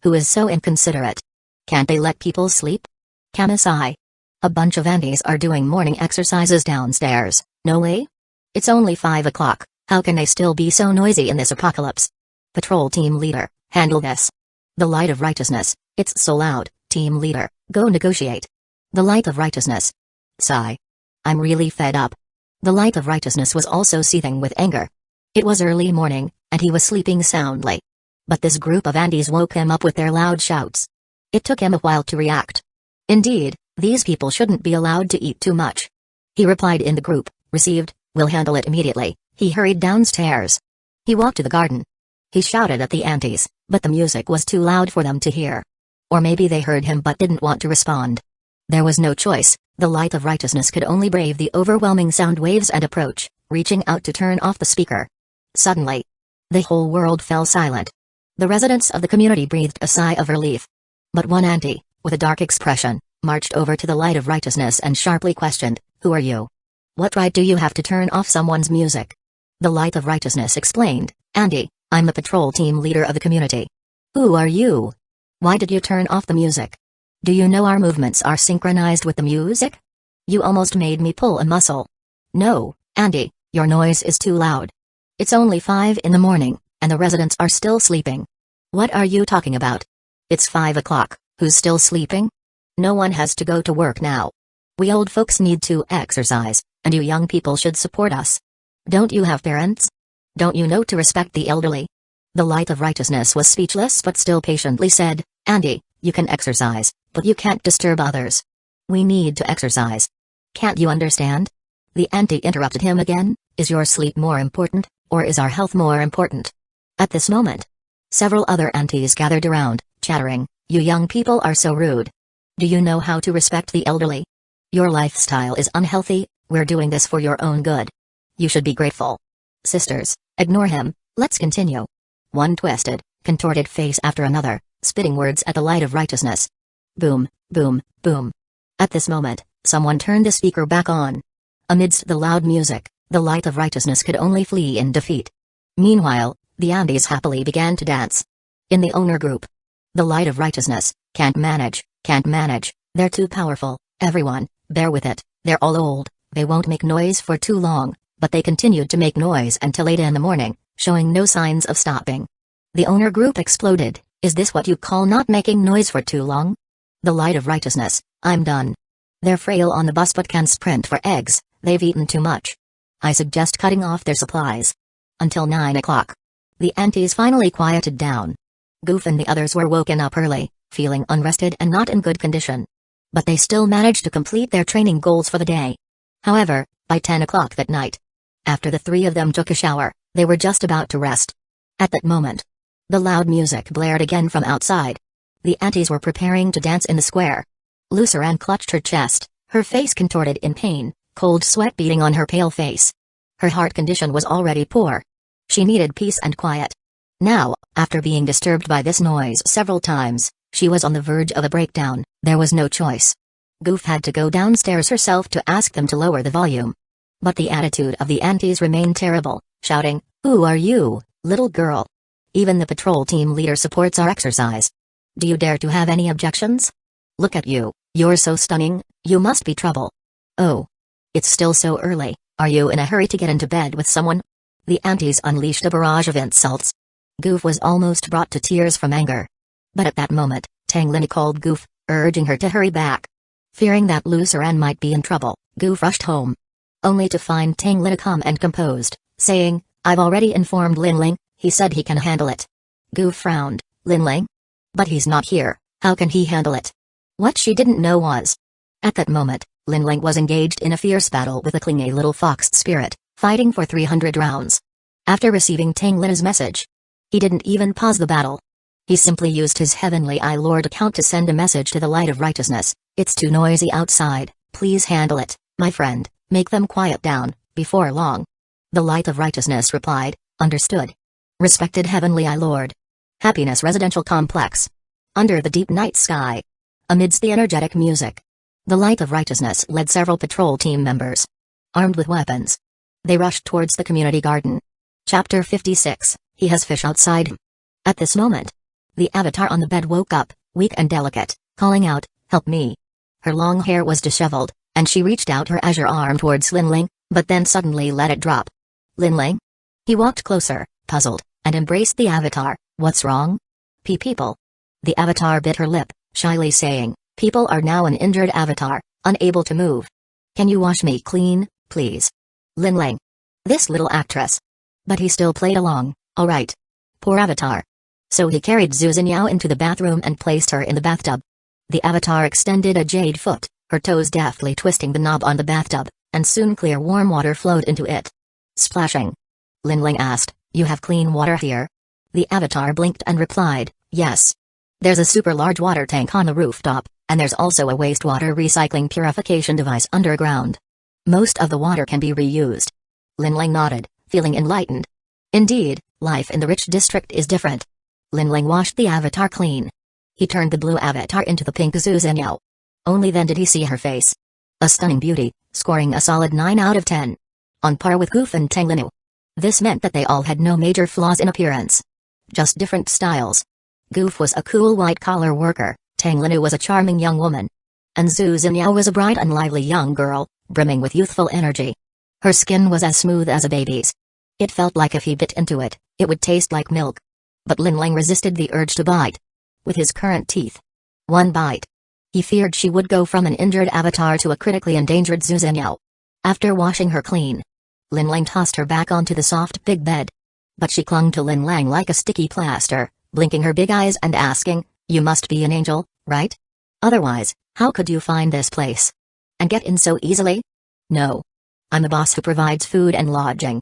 Who is so inconsiderate? Can't they let people sleep? Kamasai. A bunch of aunties are doing morning exercises downstairs, no way? It's only 5 o'clock, how can they still be so noisy in this apocalypse? Patrol team leader, handle this. The Light of Righteousness, it's so loud, team leader, go negotiate. The Light of Righteousness. Sigh. I'm really fed up. The Light of Righteousness was also seething with anger. It was early morning, and he was sleeping soundly. But this group of aunties woke him up with their loud shouts. It took him a while to react. Indeed, these people shouldn't be allowed to eat too much. He replied in the group, received, we'll handle it immediately. He hurried downstairs. He walked to the garden. He shouted at the aunties, but the music was too loud for them to hear. Or maybe they heard him but didn't want to respond. There was no choice, the Light of Righteousness could only brave the overwhelming sound waves and approach, reaching out to turn off the speaker. Suddenly, the whole world fell silent. The residents of the community breathed a sigh of relief. But one auntie, with a dark expression, marched over to the Light of Righteousness and sharply questioned, who are you? What right do you have to turn off someone's music? The Light of Righteousness explained, Auntie, I'm the patrol team leader of the community. Who are you? Why did you turn off the music? Do you know our movements are synchronized with the music? You almost made me pull a muscle. No, Auntie, your noise is too loud. It's only 5 in the morning, and the residents are still sleeping. What are you talking about? It's 5 o'clock, who's still sleeping? No one has to go to work now. We old folks need to exercise, and you young people should support us. Don't you have parents? Don't you know to respect the elderly? The Light of Righteousness was speechless but still patiently said, Auntie, you can exercise, but you can't disturb others. We need to exercise. Can't you understand? The auntie interrupted him again, is your sleep more important, or is our health more important? At this moment, several other aunties gathered around, chattering, you young people are so rude. Do you know how to respect the elderly? Your lifestyle is unhealthy, we're doing this for your own good. You should be grateful. Sisters, ignore him, let's continue. One twisted, contorted face after another, spitting words at the Light of Righteousness. Boom, boom, boom. At this moment, someone turned the speaker back on. Amidst the loud music, the Light of Righteousness could only flee in defeat. Meanwhile, the aunties happily began to dance. In the owner group, the Light of Righteousness, can't manage, they're too powerful, everyone, bear with it, they're all old, they won't make noise for too long, but they continued to make noise until 8 in the morning, showing no signs of stopping. The owner group exploded, is this what you call not making noise for too long? The Light of Righteousness, I'm done. They're frail on the bus but can sprint for eggs, they've eaten too much. I suggest cutting off their supplies. Until 9 o'clock. The aunties finally quieted down. Goof and the others were woken up early, feeling unrested and not in good condition. But they still managed to complete their training goals for the day. However, by 10 o'clock that night, after the 3 of them took a shower, they were just about to rest. At that moment, the loud music blared again from outside. The aunties were preparing to dance in the square. Luceran clutched her chest, her face contorted in pain, cold sweat beading on her pale face. Her heart condition was already poor. She needed peace and quiet. Now, after being disturbed by this noise several times, she was on the verge of a breakdown. There was no choice. Goof had to go downstairs herself to ask them to lower the volume. But the attitude of the aunties remained terrible, shouting, who are you, little girl? Even the patrol team leader supports our exercise. Do you dare to have any objections? Look at you, you're so stunning, you must be trouble. Oh. It's still so early, are you in a hurry to get into bed with someone? The aunties unleashed a barrage of insults. Goof was almost brought to tears from anger. But at that moment, Tanglin called Goof, urging her to hurry back. Fearing that Luceran might be in trouble, Goof rushed home. Only to find Tanglin calm and composed, saying, I've already informed Linling, he said he can handle it. Goof frowned, Linling? But he's not here, how can he handle it? What she didn't know was, at that moment, Linling was engaged in a fierce battle with a clingy little fox spirit, fighting for 300 rounds. After receiving Tanglin's message, he didn't even pause the battle. He simply used his Heavenly Eye Lord account to send a message to the Light of Righteousness, it's too noisy outside, please handle it, my friend, make them quiet down, before long. The Light of Righteousness replied, understood. Respected Heavenly I Lord. Happiness Residential Complex. Under the deep night sky. Amidst the energetic music. The light of righteousness led several patrol team members. Armed with weapons. They rushed towards the community garden. Chapter 56, He has fish outside him. At this moment, the avatar on the bed woke up, weak and delicate, calling out, "Help me." Her long hair was disheveled, and she reached out her azure arm towards Linling, but then suddenly let it drop. "Linling?" He walked closer, puzzled, and embraced the avatar. "What's wrong?" People." The avatar bit her lip, shyly saying, "People are now an injured avatar, unable to move. Can you wash me clean, please?" Linling. This little actress. But he still played along. "All right." Poor avatar. So he carried Zhu Xinyao into the bathroom and placed her in the bathtub. The avatar extended a jade foot, her toes deftly twisting the knob on the bathtub, and soon clear warm water flowed into it. Splashing. Linling asked, "You have clean water here?" The avatar blinked and replied, "Yes. There's a super large water tank on the rooftop, and there's also a wastewater recycling purification device underground. Most of the water can be reused." Linling nodded, feeling enlightened. Indeed, life in the rich district is different. Linling washed the avatar clean. He turned the blue avatar into the pink Zhu Xinyao. Only then did he see her face. A stunning beauty, scoring a solid 9 out of 10. On par with Goof and Tenglinu. This meant that they all had no major flaws in appearance. Just different styles. Goof was a cool white-collar worker, Tenglinu was a charming young woman. And Zhu Xinyao was a bright and lively young girl, brimming with youthful energy. Her skin was as smooth as a baby's. It felt like if he bit into it, it would taste like milk. But Linling resisted the urge to bite. With his current teeth. One bite. He feared she would go from an injured avatar to a critically endangered Zhu Xinyao. After washing her clean, Linling tossed her back onto the soft big bed. But she clung to Linling like a sticky plaster, blinking her big eyes and asking, "You must be an angel, right? Otherwise, how could you find this place? And get in so easily?" "No. I'm the boss who provides food and lodging."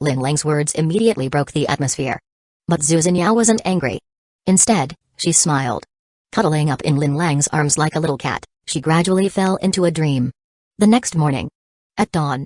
Linling's words immediately broke the atmosphere. But Zhu Xinyao wasn't angry. Instead, she smiled. Cuddling up in Linling's arms like a little cat, she gradually fell into a dream. The next morning. At dawn.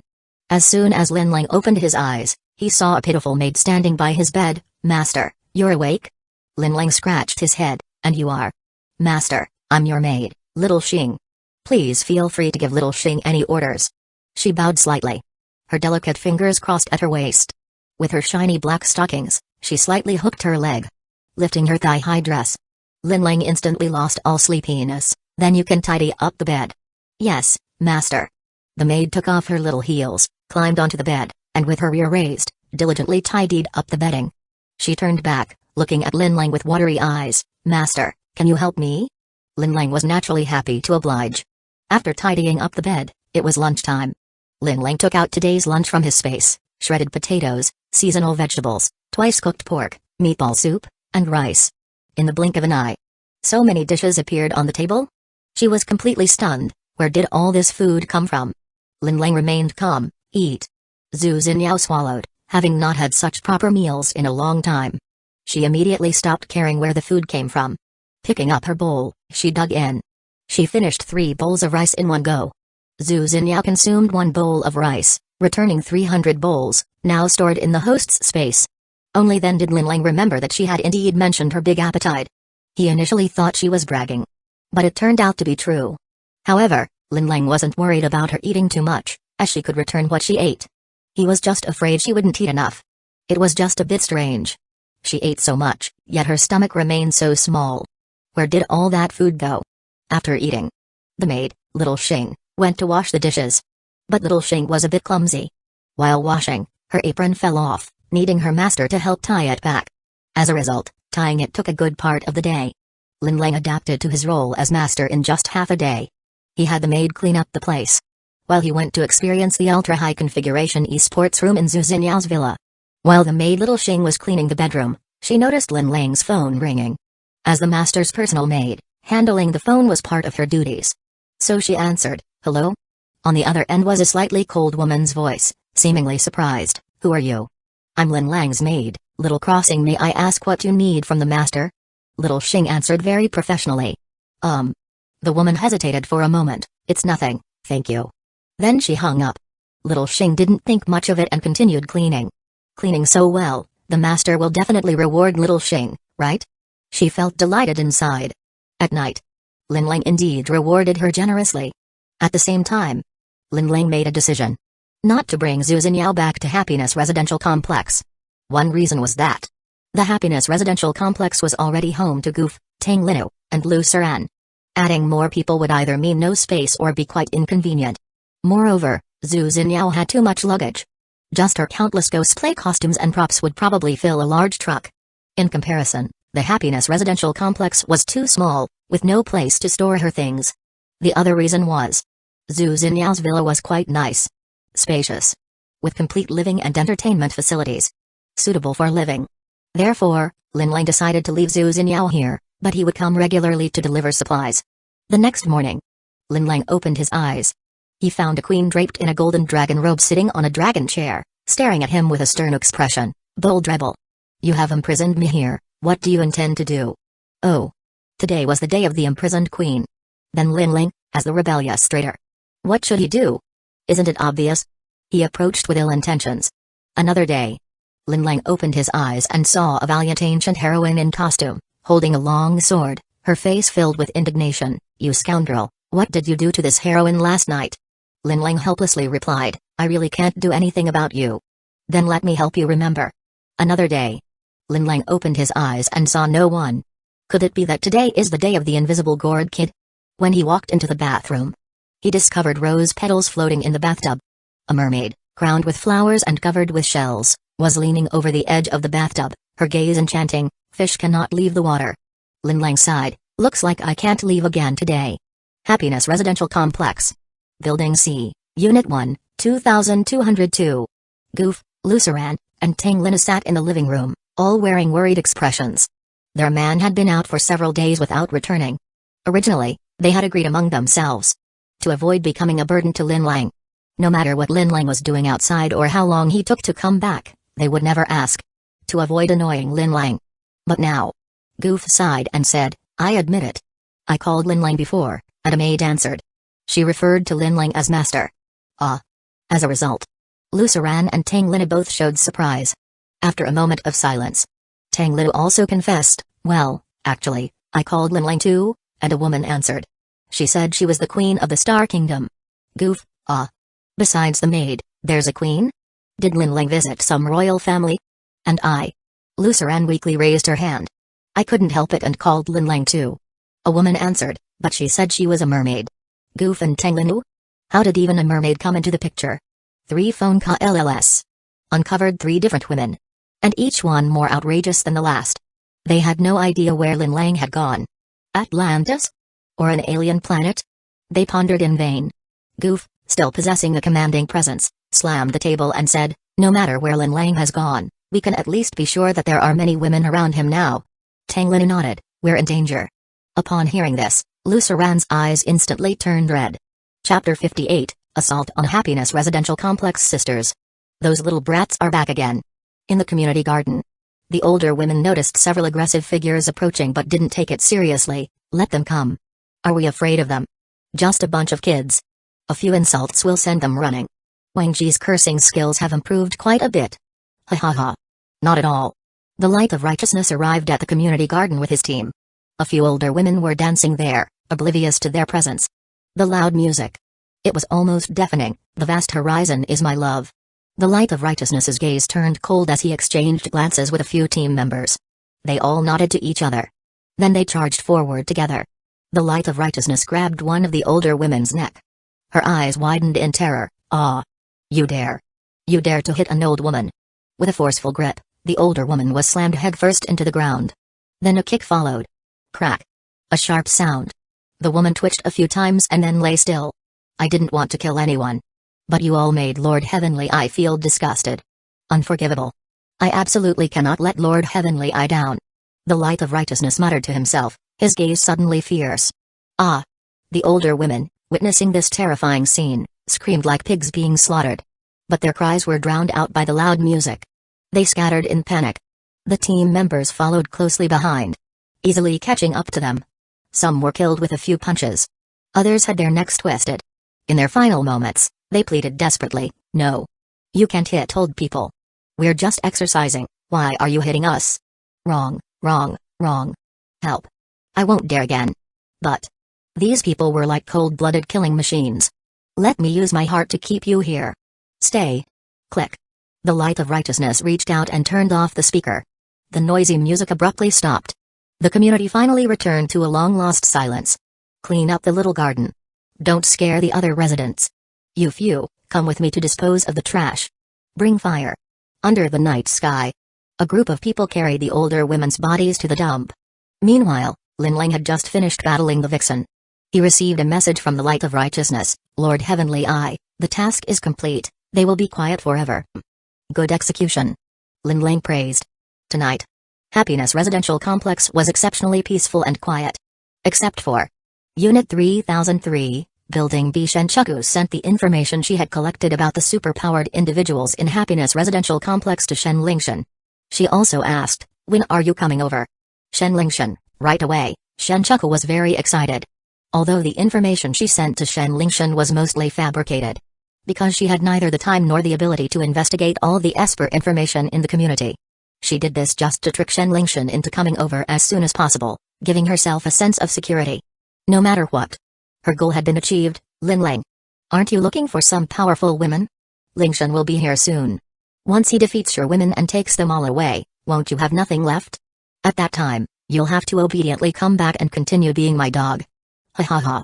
As soon as Linling opened his eyes, he saw a pitiful maid standing by his bed. "Master, you're awake?" Linling scratched his head. "And you are?" "Master, I'm your maid, Little Xing. Please feel free to give Little Xing any orders." She bowed slightly. Her delicate fingers crossed at her waist. With her shiny black stockings, she slightly hooked her leg, lifting her thigh-high dress. Linling instantly lost all sleepiness. "Then you can tidy up the bed." "Yes, master." The maid took off her little heels, climbed onto the bed, and with her rear raised, diligently tidied up the bedding. She turned back, looking at Linling with watery eyes. "Master, can you help me?" Linling was naturally happy to oblige. After tidying up the bed, it was lunchtime. Linling took out today's lunch from his space: shredded potatoes, seasonal vegetables, twice-cooked pork, meatball soup, and rice. In the blink of an eye, so many dishes appeared on the table. She was completely stunned. Where did all this food come from? Linling remained calm. "Eat." Zhu Xinyao swallowed, having not had such proper meals in a long time. She immediately stopped caring where the food came from. Picking up her bowl, she dug in. She finished 3 bowls of rice in one go. Zhu Xinyao consumed 1 bowl of rice, returning 300 bowls, now stored in the host's space. Only then did Linling remember that she had indeed mentioned her big appetite. He initially thought she was bragging. But it turned out to be true. However, Linling wasn't worried about her eating too much, as she could return what she ate. He was just afraid she wouldn't eat enough. It was just a bit strange. She ate so much, yet her stomach remained so small. Where did all that food go? After eating, the maid, Little Xing, went to wash the dishes. But Little Xing was a bit clumsy. While washing, her apron fell off, needing her master to help tie it back. As a result, tying it took a good part of the day. Linling adapted to his role as master in just half a day. He had the maid clean up the place, while he went to experience the ultra-high configuration esports room in Zhu Xinyao's villa. While the maid Little Xing was cleaning the bedroom, she noticed Linling's phone ringing. As the master's personal maid, handling the phone was part of her duties. So she answered, "Hello?" On the other end was a slightly cold woman's voice, seemingly surprised. "Who are you?" "I'm Linling's maid, Little Crossing. May I ask what you need from the master?" Little Xing answered very professionally. The woman hesitated for a moment. "It's nothing, thank you." Then she hung up. Little Xing didn't think much of it and continued cleaning. Cleaning so well, The master will definitely reward little Xing, right? She felt delighted inside. At night, Linling indeed rewarded her generously. At the same time, Linling made a decision. Not to bring Zhu Xinyao back to Happiness Residential Complex. One reason was that the Happiness Residential Complex was already home to Goof, Tang Linu, and Lu Suran. Adding more people would either mean no space or be quite inconvenient. Moreover, Zhu Xinyao had too much luggage. Just her countless cosplay costumes and props would probably fill a large truck. In comparison, the Happiness Residential Complex was too small, with no place to store her things. The other reason was Zhu Xinyao's villa was quite nice. Spacious. With complete living and entertainment facilities. Suitable for living. Therefore, Linling decided to leave Zhu Xinyao here, but he would come regularly to deliver supplies. The next morning, Linling opened his eyes. He found a queen draped in a golden dragon robe sitting on a dragon chair, staring at him with a stern expression. Bold rebel. You have imprisoned me here, what do you intend to do? Oh. Today was the day of the imprisoned queen. Then Linling, as the rebellious traitor. What should he do? Isn't it obvious? He approached with ill intentions. Another day. Linling opened his eyes and saw a valiant ancient heroine in costume, holding a long sword, her face filled with indignation. You scoundrel, what did you do to this heroine last night? Linling helplessly replied, I really can't do anything about you. Then let me help you remember. Another day. Linling opened his eyes and saw no one. Could it be that today is the day of the invisible gourd kid? When he walked into the bathroom, he discovered rose petals floating in the bathtub. A mermaid, crowned with flowers and covered with shells, was leaning over the edge of the bathtub, her gaze enchanting. Fish cannot leave the water. Linling sighed, looks like I can't leave again today. Happiness Residential Complex. Building C, Unit 1, 2202. Goof, Lu Suran, and Tang Linu sat in the living room, all wearing worried expressions. Their man had been out for several days without returning. Originally, they had agreed among themselves to avoid becoming a burden to Linling. No matter what Linling was doing outside or how long he took to come back, they would never ask. To avoid annoying Linling. But now. Goof sighed and said, I admit it. I called Linling before, and a maid answered. She referred to Linling as master. Ah. As a result, Lu Suran and Tang Linu both showed surprise. After a moment of silence, Tang Linu also confessed, well, actually, I called Linling too, and a woman answered. She said she was the queen of the Star Kingdom. Goof, ah. Besides the maid, there's a queen? Did Linling visit some royal family? And I. Lu Suran weakly raised her hand. I couldn't help it and called Linling too. A woman answered, but she said she was a mermaid. Goof and Tang Linu? How did even a mermaid come into the picture? 3 phone calls. Uncovered 3 different women. And each one more outrageous than the last. They had no idea where Linling had gone. Atlantis? Or an alien planet? They pondered in vain. Goof, still possessing a commanding presence, slammed the table and said, no matter where Linling has gone, we can at least be sure that there are many women around him now. Tang Linu nodded, we're in danger. Upon hearing this, Lu Suran's eyes instantly turned red. Chapter 58, Assault on Happiness Residential Complex Sisters. Those little brats are back again. In the community garden. The older women noticed several aggressive figures approaching but didn't take it seriously. Let them come. Are we afraid of them? Just a bunch of kids. A few insults will send them running. Wang Ji's cursing skills have improved quite a bit. Ha ha ha. Not at all. The Light of Righteousness arrived at the community garden with his team. A few older women were dancing there, oblivious to their presence. The loud music. It was almost deafening. The vast horizon is my love. The Light of Righteousness's gaze turned cold as he exchanged glances with a few team members. They all nodded to each other. Then they charged forward together. The Light of Righteousness grabbed one of the older women's neck. Her eyes widened in terror. Ah! You dare! You dare to hit an old woman! With a forceful grip, the older woman was slammed headfirst into the ground. Then a kick followed. Crack! A sharp sound. The woman twitched a few times and then lay still. I didn't want to kill anyone. But you all made Lord Heavenly I feel disgusted. Unforgivable. I absolutely cannot let Lord Heavenly I down. The Light of Righteousness muttered to himself, his gaze suddenly fierce. Ah! The older women, witnessing this terrifying scene, screamed like pigs being slaughtered. But their cries were drowned out by the loud music. They scattered in panic. The team members followed closely behind, easily catching up to them. Some were killed with a few punches. Others had their necks twisted. In their final moments, they pleaded desperately, no. You can't hit old people. We're just exercising, Why are you hitting us? Wrong, wrong, wrong. Help. I won't dare again. But these people were like cold-blooded killing machines. Let me use my heart to keep you here. Stay. Click. The light of righteousness reached out and turned off the speaker. The noisy music abruptly stopped. The community finally returned to a long-lost silence. Clean up the little garden. Don't scare the other residents. You few, come with me to dispose of the trash. Bring fire. Under the night sky, a group of people carried the older women's bodies to the dump. Meanwhile, Linling had just finished battling the vixen. He received a message from the Light of Righteousness, Lord Heavenly Eye, the task is complete, they will be quiet forever. Good execution. Linling praised. Tonight, Happiness Residential Complex was exceptionally peaceful and quiet. Except for Unit 3003, Building B. Shenchuku sent the information she had collected about the superpowered individuals in Happiness Residential Complex to Shen Lingshan. She also asked, when are you coming over? Shen Lingshan, right away. Shenchuku was very excited. Although the information she sent to Shen Lingshan was mostly fabricated. Because she had neither the time nor the ability to investigate all the Esper information in the community. She did this just to trick Shen Lingshan into coming over as soon as possible, giving herself a sense of security. No matter what. Her goal had been achieved. Linling. Aren't you looking for some powerful women? Lingshan will be here soon. Once he defeats your women and takes them all away, won't you have nothing left? At that time, you'll have to obediently come back and continue being my dog. Ha ha ha.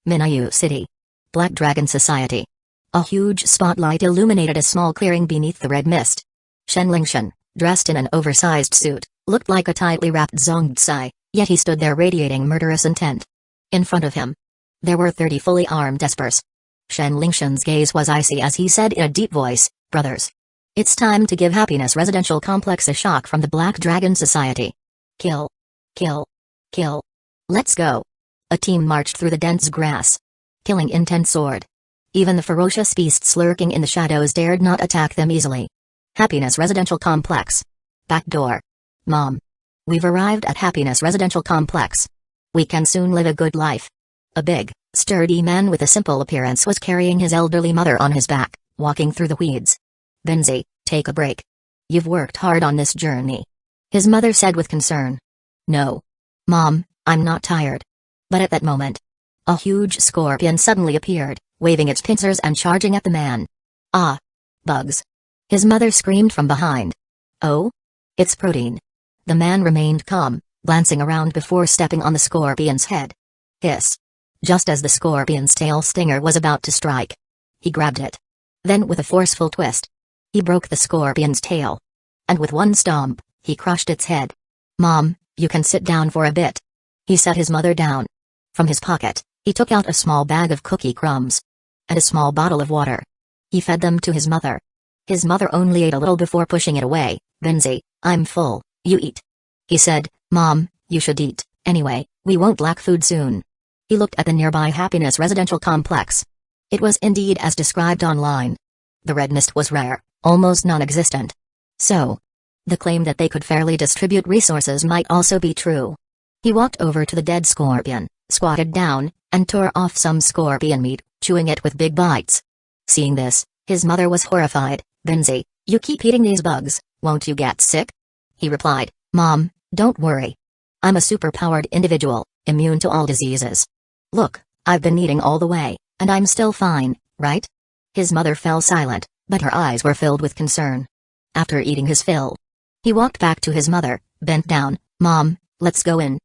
Minayu City. Black Dragon Society. A huge spotlight illuminated a small clearing beneath the red mist. Shen Lingshan, dressed in an oversized suit, looked like a tightly wrapped Zongzai, yet he stood there radiating murderous intent. In front of him, there were 30 fully armed espers. Shen Lingshan's gaze was icy as he said in a deep voice, brothers. It's time to give Happiness Residential Complex a shock from the Black Dragon Society. Kill. Kill. Kill. Let's go. A team marched through the dense grass. Killing intent soared. Even the ferocious beasts lurking in the shadows dared not attack them easily. Happiness Residential Complex. Back door. Mom. We've arrived at Happiness Residential Complex. We can soon live a good life. A big, sturdy man with a simple appearance was carrying his elderly mother on his back, walking through the weeds. Benzi, take a break. You've worked hard on this journey. His mother said with concern. No. Mom, I'm not tired. But at that moment, a huge scorpion suddenly appeared, waving its pincers and charging at the man. Ah! Bugs. His mother screamed from behind. Oh? It's protein. The man remained calm, glancing around before stepping on the scorpion's head. Hiss. Just as the scorpion's tail stinger was about to strike, he grabbed it. Then with a forceful twist, he broke the scorpion's tail. And with one stomp, he crushed its head. Mom, you can sit down for a bit. He set his mother down. From his pocket, he took out a small bag of cookie crumbs. And a small bottle of water. He fed them to his mother. His mother only ate a little before pushing it away. Benzi, I'm full, you eat. He said, Mom, you should eat, anyway, we won't lack food soon. He looked at the nearby Happiness Residential Complex. It was indeed as described online. The red mist was rare, almost non-existent. So, the claim that they could fairly distribute resources might also be true. He walked over to the dead scorpion, squatted down, and tore off some scorpion meat, chewing it with big bites. Seeing this, his mother was horrified. Benzi, you keep eating these bugs, won't you get sick? He replied, Mom, don't worry. I'm a super-powered individual, immune to all diseases. Look, I've been eating all the way, and I'm still fine, right? His mother fell silent, but her eyes were filled with concern. After eating his fill, he walked back to his mother, bent down. Mom, let's go in.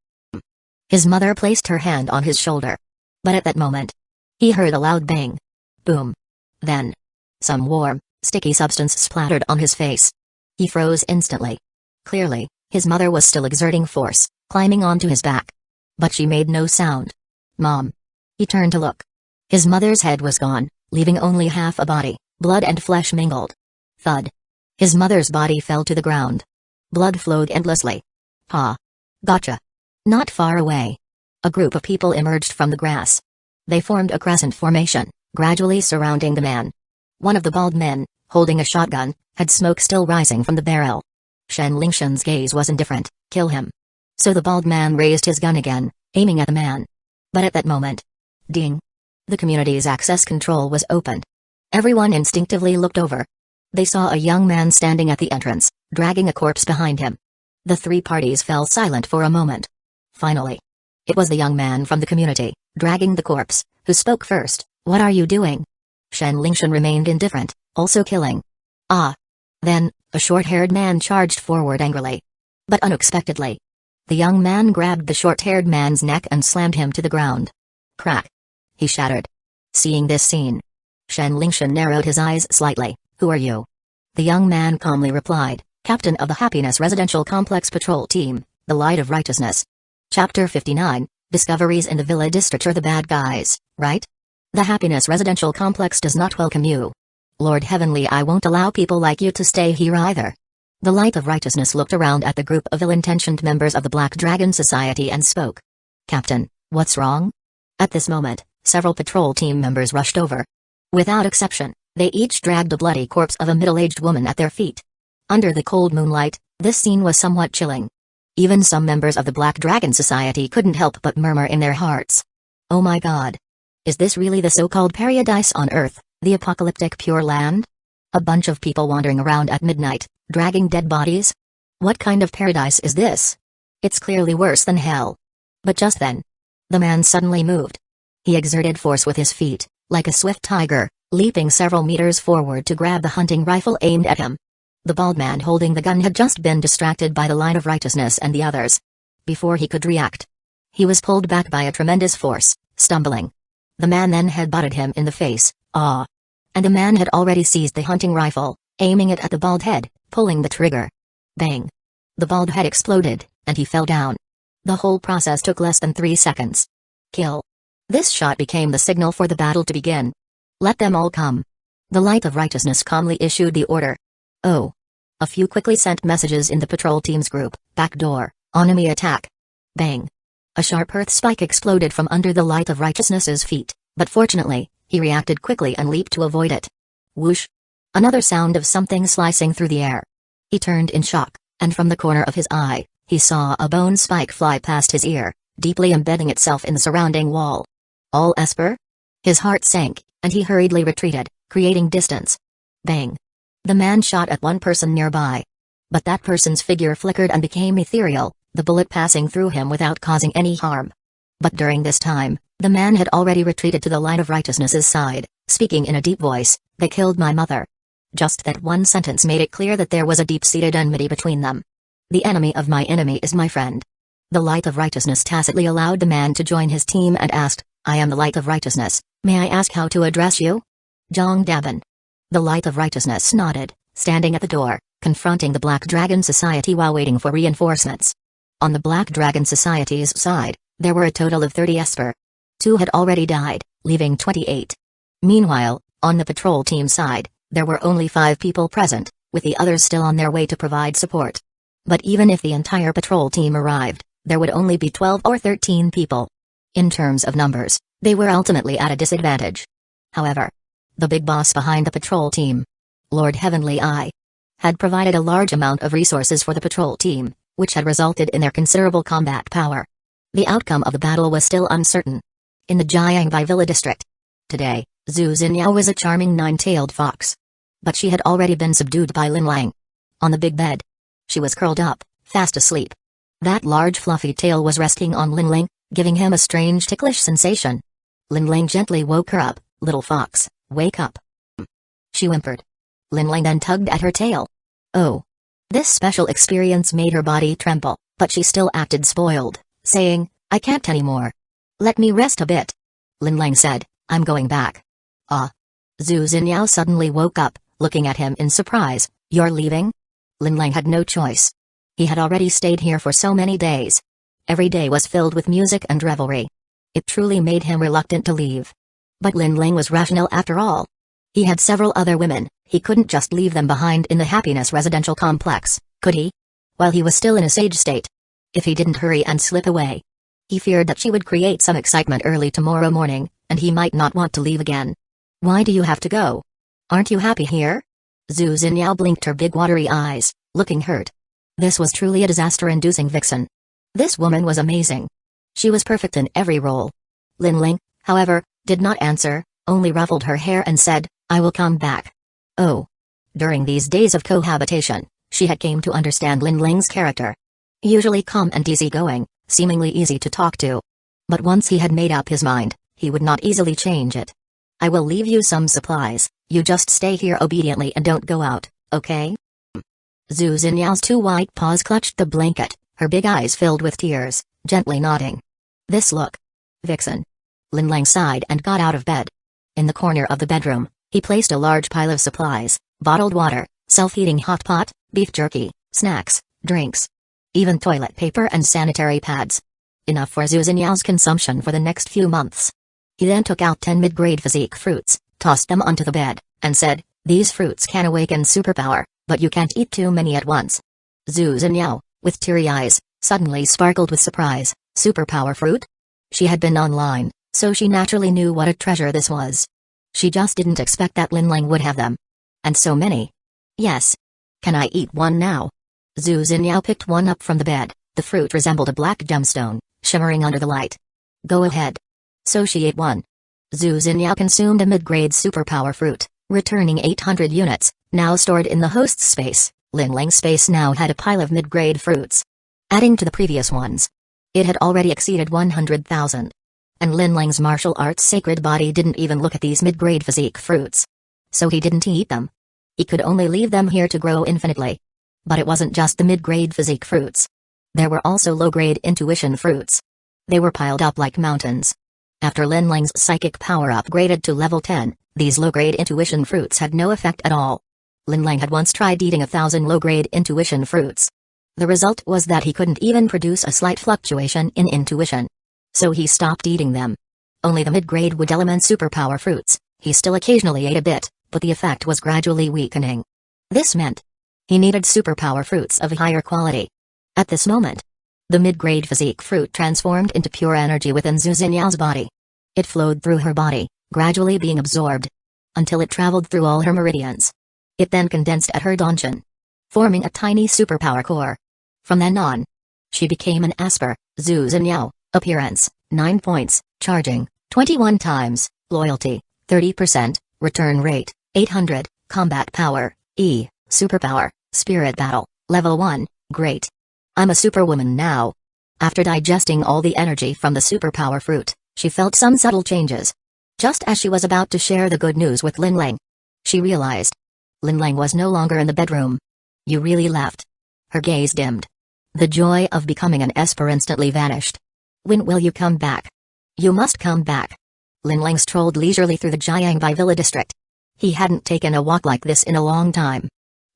His mother placed her hand on his shoulder. But at that moment, he heard a loud bang. Boom. Then, some warm, sticky substance splattered on his face. He froze instantly. Clearly, his mother was still exerting force, climbing onto his back. But she made no sound. Mom. He turned to look. His mother's head was gone, leaving only half a body, blood and flesh mingled. Thud. His mother's body fell to the ground. Blood flowed endlessly. Ha. Gotcha. Not far away, a group of people emerged from the grass. They formed a crescent formation, gradually surrounding the man. One of the bald men, holding a shotgun, had smoke still rising from the barrel. Shen Lingshan's gaze was indifferent. Kill him. So the bald man raised his gun again, aiming at the man. But at that moment, ding! The community's access control was opened. Everyone instinctively looked over. They saw a young man standing at the entrance, dragging a corpse behind him. The three parties fell silent for a moment. Finally, it was the young man from the community, dragging the corpse, who spoke first. "What are you doing?" Shen Lingshan remained indifferent, "Also killing." "Ah." Then, a short-haired man charged forward angrily. But unexpectedly, the young man grabbed the short-haired man's neck and slammed him to the ground. Crack! He shattered. Seeing this scene, Shen Lingshan narrowed his eyes slightly. "Who are you?" The young man calmly replied, "Captain of the Happiness Residential Complex Patrol Team, the Light of Righteousness." Chapter 59, Discoveries in the Villa District are the bad guys, right? The Happiness Residential Complex does not welcome you. Lord Heavenly, I won't allow people like you to stay here either. The Light of Righteousness looked around at the group of ill-intentioned members of the Black Dragon Society and spoke. "Captain, what's wrong?" At this moment, several patrol team members rushed over. Without exception, they each dragged a bloody corpse of a middle-aged woman at their feet. Under the cold moonlight, this scene was somewhat chilling. Even some members of the Black Dragon Society couldn't help but murmur in their hearts. Oh my god. Is this really the so-called paradise on Earth, the apocalyptic Pure Land? A bunch of people wandering around at midnight, dragging dead bodies? What kind of paradise is this? It's clearly worse than hell. But just then, the man suddenly moved. He exerted force with his feet, like a swift tiger, leaping several meters forward to grab the hunting rifle aimed at him. The bald man holding the gun had just been distracted by the Line of Righteousness and the others. Before he could react, he was pulled back by a tremendous force, stumbling. The man then headbutted him in the face. Ah! And the man had already seized the hunting rifle, aiming it at the bald head, pulling the trigger. Bang! The bald head exploded, and he fell down. The whole process took less than 3 seconds. Kill. This shot became the signal for the battle to begin. Let them all come. The Light of Righteousness calmly issued the order. Oh. A few quickly sent messages in the patrol team's group. Back door, enemy attack. Bang. A sharp earth spike exploded from under the Light of Righteousness's feet, but fortunately, he reacted quickly and leaped to avoid it. Whoosh. Another sound of something slicing through the air. He turned in shock, and from the corner of his eye, he saw a bone spike fly past his ear, deeply embedding itself in the surrounding wall. All Esper? His heart sank, and he hurriedly retreated, creating distance. Bang. The man shot at one person nearby. But that person's figure flickered and became ethereal, the bullet passing through him without causing any harm. But during this time, the man had already retreated to the Light of Righteousness's side, speaking in a deep voice, "They killed my mother." Just that one sentence made it clear that there was a deep-seated enmity between them. The enemy of my enemy is my friend. The Light of Righteousness tacitly allowed the man to join his team and asked, "I am the Light of Righteousness, may I ask how to address you?" Zhang Daban. The Light of Righteousness nodded, standing at the door, confronting the Black Dragon Society while waiting for reinforcements. On the Black Dragon Society's side, there were a total of 30 Esper. 2 had already died, leaving 28. Meanwhile, on the patrol team side, there were only 5 people present, with the others still on their way to provide support. But even if the entire patrol team arrived, there would only be 12 or 13 people. In terms of numbers, they were ultimately at a disadvantage. However, the big boss behind the patrol team, Lord Heavenly Eye, had provided a large amount of resources for the patrol team, which had resulted in their considerable combat power. The outcome of the battle was still uncertain. In the Jiangbai Villa district. Today, Zhu Xinyao was a charming 9-tailed fox. But she had already been subdued by Lin Lang. On the big bed, she was curled up, fast asleep. That large fluffy tail was resting on Lin Lang, giving him a strange ticklish sensation. Lin Lang gently woke her up. "Little fox, wake up." She whimpered. Lin Lang then tugged at her tail. Oh. This special experience made her body tremble, but she still acted spoiled, saying, "I can't anymore. Let me rest a bit." Lin Lang said, "I'm going back." Ah. Zhu Xinyao suddenly woke up, looking at him in surprise. "You're leaving?" Lin Lang had no choice. He had already stayed here for so many days. Every day was filled with music and revelry. It truly made him reluctant to leave. But Lin Lang was rational after all. He had several other women, he couldn't just leave them behind in the Happiness Residential Complex, could he? While he was still in a sage state. If he didn't hurry and slip away, he feared that she would create some excitement early tomorrow morning, and he might not want to leave again. "Why do you have to go? Aren't you happy here?" Zhu Xinyao blinked her big watery eyes, looking hurt. This was truly a disaster-inducing vixen. This woman was amazing. She was perfect in every role. Lin Lang, however, did not answer, only ruffled her hair and said, "I will come back." "Oh. During these days of cohabitation, she had came to understand Lin Ling's character. Usually calm and easygoing, seemingly easy to talk to. But once he had made up his mind, he would not easily change it. I will leave you some supplies, you just stay here obediently and don't go out, okay? Zhu Xinyao's two white paws clutched the blanket, her big eyes filled with tears, gently nodding. This look. Vixen. Lin Lang sighed and got out of bed. In the corner of the bedroom, he placed a large pile of supplies, bottled water, self-heating hot pot, beef jerky, snacks, drinks. Even toilet paper and sanitary pads. Enough for Zhu Xinyao's consumption for the next few months. He then took out 10 mid-grade physique fruits, tossed them onto the bed, and said, these fruits can awaken superpower, but you can't eat too many at once. Zhu Xinyao, with teary eyes, suddenly sparkled with surprise. Superpower fruit? She had been online, so she naturally knew what a treasure this was. She just didn't expect that Lin Lang would have them. And so many. Yes. Can I eat one now? Zhu Xinyao picked one up from the bed. The fruit resembled a black gemstone, shimmering under the light. Go ahead. So she ate one. Zhu Xinyao consumed a mid-grade superpower fruit, returning 800 units, now stored in the host's space. Lin Lang's space now had a pile of mid-grade fruits. Adding to the previous ones. It had already exceeded 100,000. And Lin Lang's martial arts sacred body didn't even look at these mid-grade physique fruits. So he didn't eat them. He could only leave them here to grow infinitely. But it wasn't just the mid-grade physique fruits. There were also low-grade intuition fruits. They were piled up like mountains. After Lin Lang's psychic power upgraded to level 10, these low-grade intuition fruits had no effect at all. Lin Lang had once tried eating 1,000 low-grade intuition fruits. The result was that he couldn't even produce a slight fluctuation in intuition. So he stopped eating them. Only the mid-grade wood element superpower fruits, he still occasionally ate a bit, but the effect was gradually weakening. This meant he needed superpower fruits of a higher quality. At this moment, the mid-grade physique fruit transformed into pure energy within Zhu Xinyao's body. It flowed through her body, gradually being absorbed, until it traveled through all her meridians. It then condensed at her donjon, forming a tiny superpower core. From then on, she became an Asper. Zhu Xinyao. Appearance, 9 points, charging, 21 times, loyalty, 30%, return rate, 800, combat power, E, superpower, spirit battle, level 1, great. I'm a superwoman now. After digesting all the energy from the superpower fruit, she felt some subtle changes. Just as she was about to share the good news with Lin Lang, she realized Lin Lang was no longer in the bedroom. You really left. Her gaze dimmed. The joy of becoming an Esper instantly vanished. When will you come back? You must come back. Lin Lang strolled leisurely through the Jiangbai Villa district. He hadn't taken a walk like this in a long time.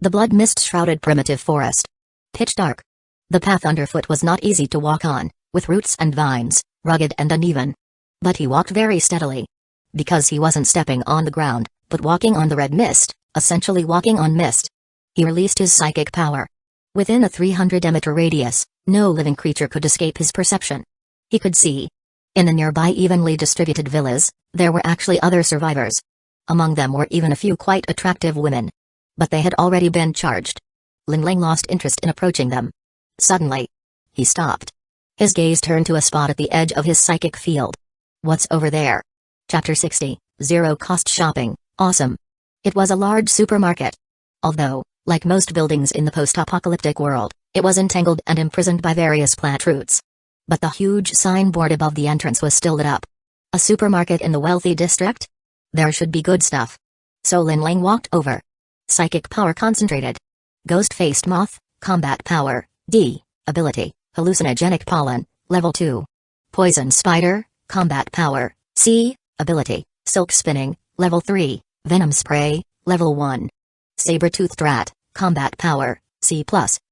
The blood mist-shrouded primitive forest. Pitch dark. The path underfoot was not easy to walk on, with roots and vines, rugged and uneven. But he walked very steadily. Because he wasn't stepping on the ground, but walking on the red mist, essentially walking on mist. He released his psychic power. Within a 300-meter radius, no living creature could escape his perception. He could see. In the nearby evenly distributed villas, there were actually other survivors. Among them were even a few quite attractive women. But they had already been charged. Lin Lang lost interest in approaching them. Suddenly, he stopped. His gaze turned to a spot at the edge of his psychic field. What's over there? Chapter 60, Zero-Cost Shopping, Awesome. It was a large supermarket. Although, like most buildings in the post-apocalyptic world, it was entangled and imprisoned by various plant roots. But the huge signboard above the entrance was still lit up. A supermarket in the wealthy district? There should be good stuff. So Lin Lang walked over. Psychic power concentrated. Ghost-faced moth, combat power, D, ability, hallucinogenic pollen, level 2. Poison spider, combat power, C, ability, silk spinning, level 3, venom spray, level 1. Saber-toothed rat, combat power, C+,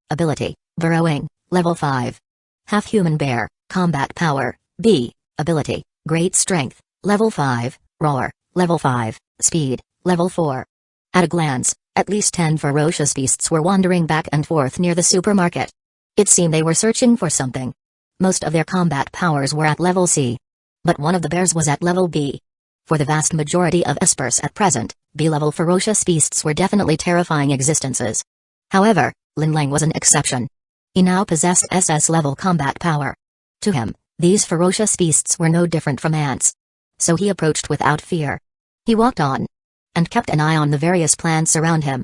ability, burrowing, level 5. Half-human bear, combat power, B, ability, great strength, level 5, roar, level 5, speed, level 4. At a glance, at least 10 ferocious beasts were wandering back and forth near the supermarket. It seemed they were searching for something. Most of their combat powers were at level C. But one of the bears was at level B. For the vast majority of espers at present, B-level ferocious beasts were definitely terrifying existences. However, Lin Lang was an exception. He now possessed SS-level combat power. To him, these ferocious beasts were no different from ants. So he approached without fear. He walked on. And kept an eye on the various plants around him.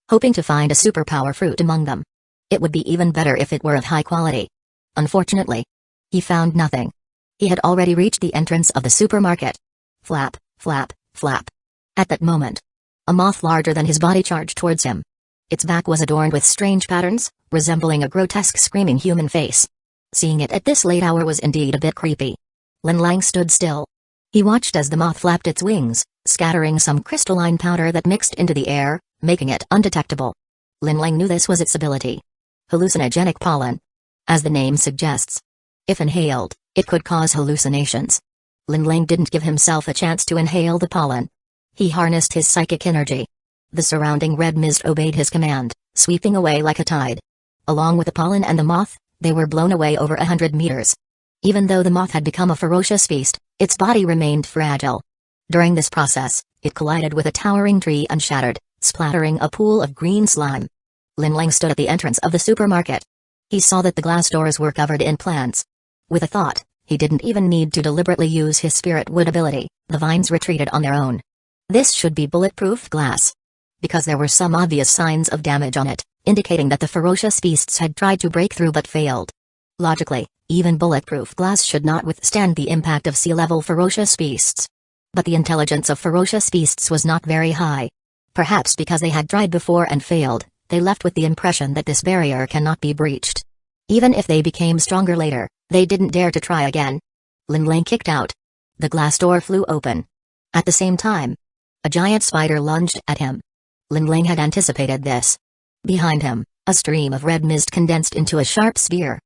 hoping to find a superpower fruit among them. It would be even better if it were of high quality. Unfortunately, he found nothing. He had already reached the entrance of the supermarket. Flap, flap, flap. At that moment, a moth larger than his body charged towards him. Its back was adorned with strange patterns, resembling a grotesque screaming human face. Seeing it at this late hour was indeed a bit creepy. Lin Lang stood still. He watched as the moth flapped its wings, scattering some crystalline powder that mixed into the air, making it undetectable. Lin Lang knew this was its ability. Hallucinogenic pollen. As the name suggests, if inhaled, it could cause hallucinations. Lin Lang didn't give himself a chance to inhale the pollen. He harnessed his psychic energy. The surrounding red mist obeyed his command, sweeping away like a tide. Along with the pollen and the moth, they were blown away over 100 meters. Even though the moth had become a ferocious beast, its body remained fragile. During this process, it collided with a towering tree and shattered, splattering a pool of green slime. Lin Lang stood at the entrance of the supermarket. He saw that the glass doors were covered in plants. With a thought, he didn't even need to deliberately use his spirit wood ability, the vines retreated on their own. This should be bulletproof glass. Because there were some obvious signs of damage on it, indicating that the ferocious beasts had tried to break through but failed. Logically, even bulletproof glass should not withstand the impact of sea-level ferocious beasts. But the intelligence of ferocious beasts was not very high. Perhaps because they had tried before and failed, they left with the impression that this barrier cannot be breached. Even if they became stronger later, they didn't dare to try again. Lin Lang kicked out. The glass door flew open. At the same time, a giant spider lunged at him. Lin Lang had anticipated this. Behind him, a stream of red mist condensed into a sharp spear.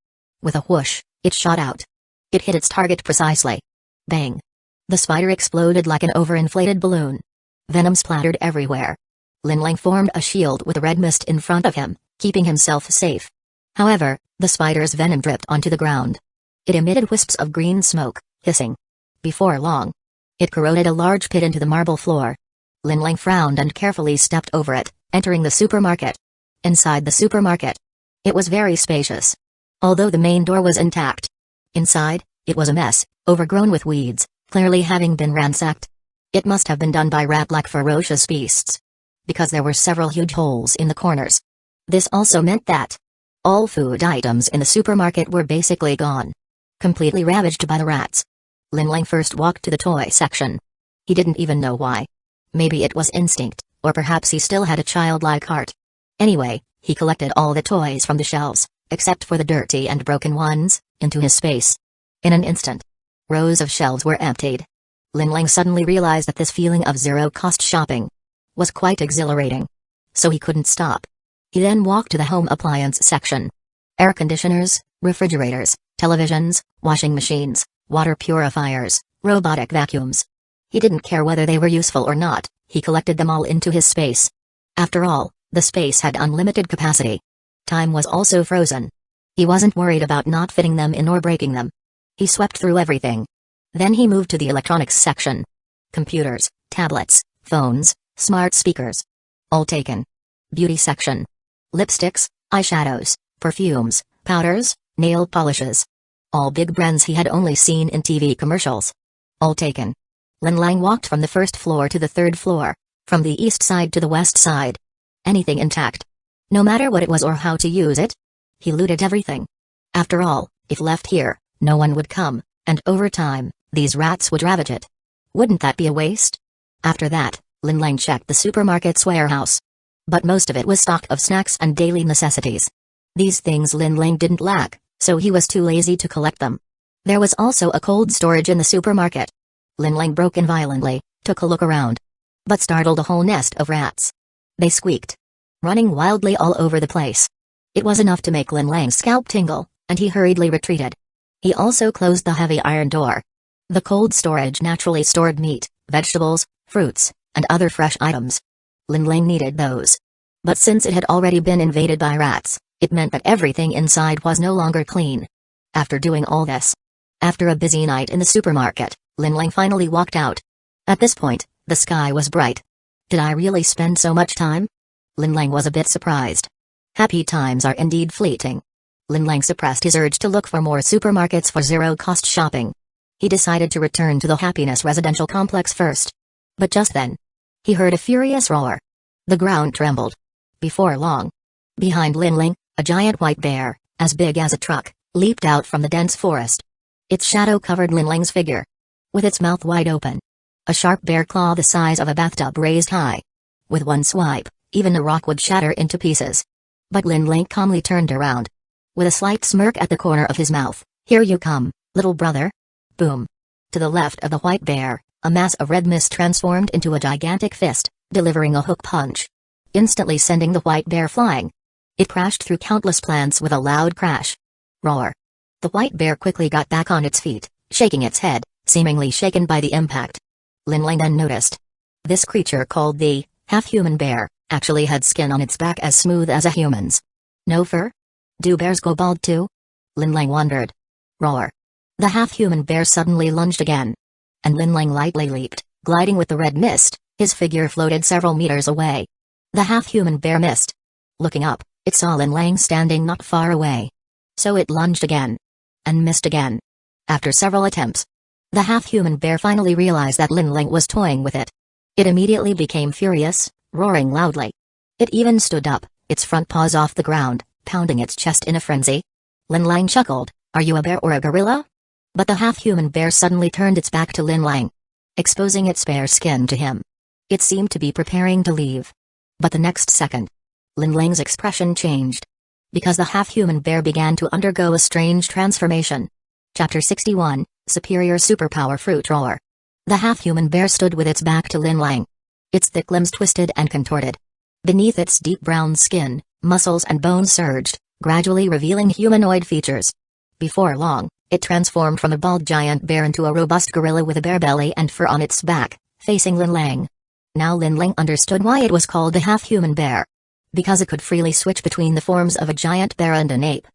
With a whoosh, it shot out. It hit its target precisely. Bang! The spider exploded like an overinflated balloon. Venom splattered everywhere. Lin Lang formed a shield with red mist in front of him, keeping himself safe. However, the spider's venom dripped onto the ground. It emitted wisps of green smoke, hissing. Before long, it corroded a large pit into the marble floor. Lin Lang frowned and carefully stepped over it, entering the supermarket. Inside the supermarket, it was very spacious. Although the main door was intact. Inside, it was a mess, overgrown with weeds, clearly having been ransacked. It must have been done by rat-like ferocious beasts. Because there were several huge holes in the corners. This also meant that all food items in the supermarket were basically gone. Completely ravaged by the rats. Lin Lang first walked to the toy section. He didn't even know why. Maybe it was instinct, or perhaps he still had a childlike heart. Anyway, he collected all the toys from the shelves, except for the dirty and broken ones, into his space. In an instant, rows of shelves were emptied. Lin Lang suddenly realized that this feeling of zero-cost shopping was quite exhilarating. So he couldn't stop. He then walked to the home appliance section. Air conditioners, refrigerators, televisions, washing machines, water purifiers, robotic vacuums. He didn't care whether they were useful or not, he collected them all into his space. After all, the space had unlimited capacity. Time was also frozen. He wasn't worried about not fitting them in or breaking them. He swept through everything. Then he moved to the electronics section. Computers, tablets, phones, smart speakers. All taken. Beauty section. Lipsticks, eyeshadows, perfumes, powders, nail polishes. All big brands he had only seen in TV commercials. All taken. Lin Lang walked from the first floor to the third floor, from the east side to the west side. Anything intact. No matter what it was or how to use it. He looted everything. After all, if left here, no one would come, and over time, these rats would ravage it. Wouldn't that be a waste? After that, Lin Lang checked the supermarket's warehouse. But most of it was stock of snacks and daily necessities. These things Lin Lang didn't lack, so he was too lazy to collect them. There was also a cold storage in the supermarket. Lin Lang broke in violently, took a look around. But startled a whole nest of rats. They squeaked, running wildly all over the place. It was enough to make Lin Lang's scalp tingle, and he hurriedly retreated. He also closed the heavy iron door. The cold storage naturally stored meat, vegetables, fruits, and other fresh items. Lin Lang needed those. But since it had already been invaded by rats, it meant that everything inside was no longer clean. After doing all this, after a busy night in the supermarket, Lin Lang finally walked out. At this point, the sky was bright. Did I really spend so much time? Lin Lang was a bit surprised. Happy times are indeed fleeting. Lin Lang suppressed his urge to look for more supermarkets for zero-cost shopping. He decided to return to the Happiness residential complex first. But just then, he heard a furious roar. The ground trembled. Before long. Behind Linling, a giant white bear, as big as a truck, leaped out from the dense forest. Its shadow covered Linling's figure. With its mouth wide open. A sharp bear claw the size of a bathtub raised high. With one swipe, even a rock would shatter into pieces. But Linling calmly turned around. With a slight smirk at the corner of his mouth, "Here you come, little brother." Boom. To the left of the white bear, a mass of red mist transformed into a gigantic fist, delivering a hook punch. Instantly sending the white bear flying. It crashed through countless plants with a loud crash. Roar. The white bear quickly got back on its feet, shaking its head, seemingly shaken by the impact. Linling then noticed. This creature called the half-human bear actually had skin on its back as smooth as a human's. No fur? Do bears go bald too? Linling wondered. Roar. The half-human bear suddenly lunged again. And Linling lightly leaped, gliding with the red mist, his figure floated several meters away. The half-human bear missed. Looking up, it saw Linling standing not far away. So it lunged again. And missed again. After several attempts, the half-human bear finally realized that Linling was toying with it. It immediately became furious, roaring loudly. It even stood up, its front paws off the ground, pounding its chest in a frenzy. Linling chuckled, "Are you a bear or a gorilla?" But the half-human bear suddenly turned its back to Linling, exposing its bare skin to him. It seemed to be preparing to leave. But the next second, Linling's expression changed. Because the half-human bear began to undergo a strange transformation. Chapter 61, Superior Superpower Fruit Roar. The half-human bear stood with its back to Linling. Its thick limbs twisted and contorted. Beneath its deep brown skin, muscles and bones surged, gradually revealing humanoid features. Before long, it transformed from a bald giant bear into a robust gorilla with a bare belly and fur on its back, facing Linling. Now Linling understood why it was called the half-human bear. Because it could freely switch between the forms of a giant bear and an ape.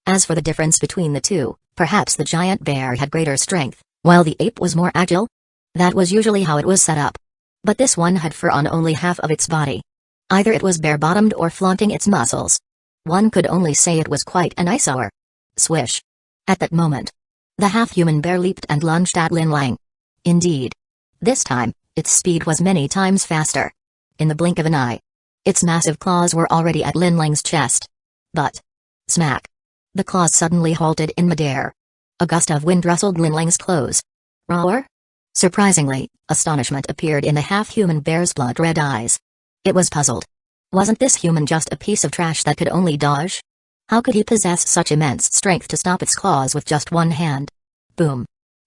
As for the difference between the two, perhaps the giant bear had greater strength, while the ape was more agile. That was usually how it was set up. But this one had fur on only half of its body. Either it was bare-bottomed or flaunting its muscles. One could only say it was quite an eyesore. Swish. At that moment, the half-human bear leaped and lunged at Linling. Indeed. This time, its speed was many times faster. In the blink of an eye, its massive claws were already at Linling's chest. But, smack. The claws suddenly halted in midair. A gust of wind rustled Linling's clothes. Roar? Surprisingly, astonishment appeared in the half-human bear's blood-red eyes. It was puzzled. Wasn't this human just a piece of trash that could only dodge? How could he possess such immense strength to stop its claws with just one hand? Boom.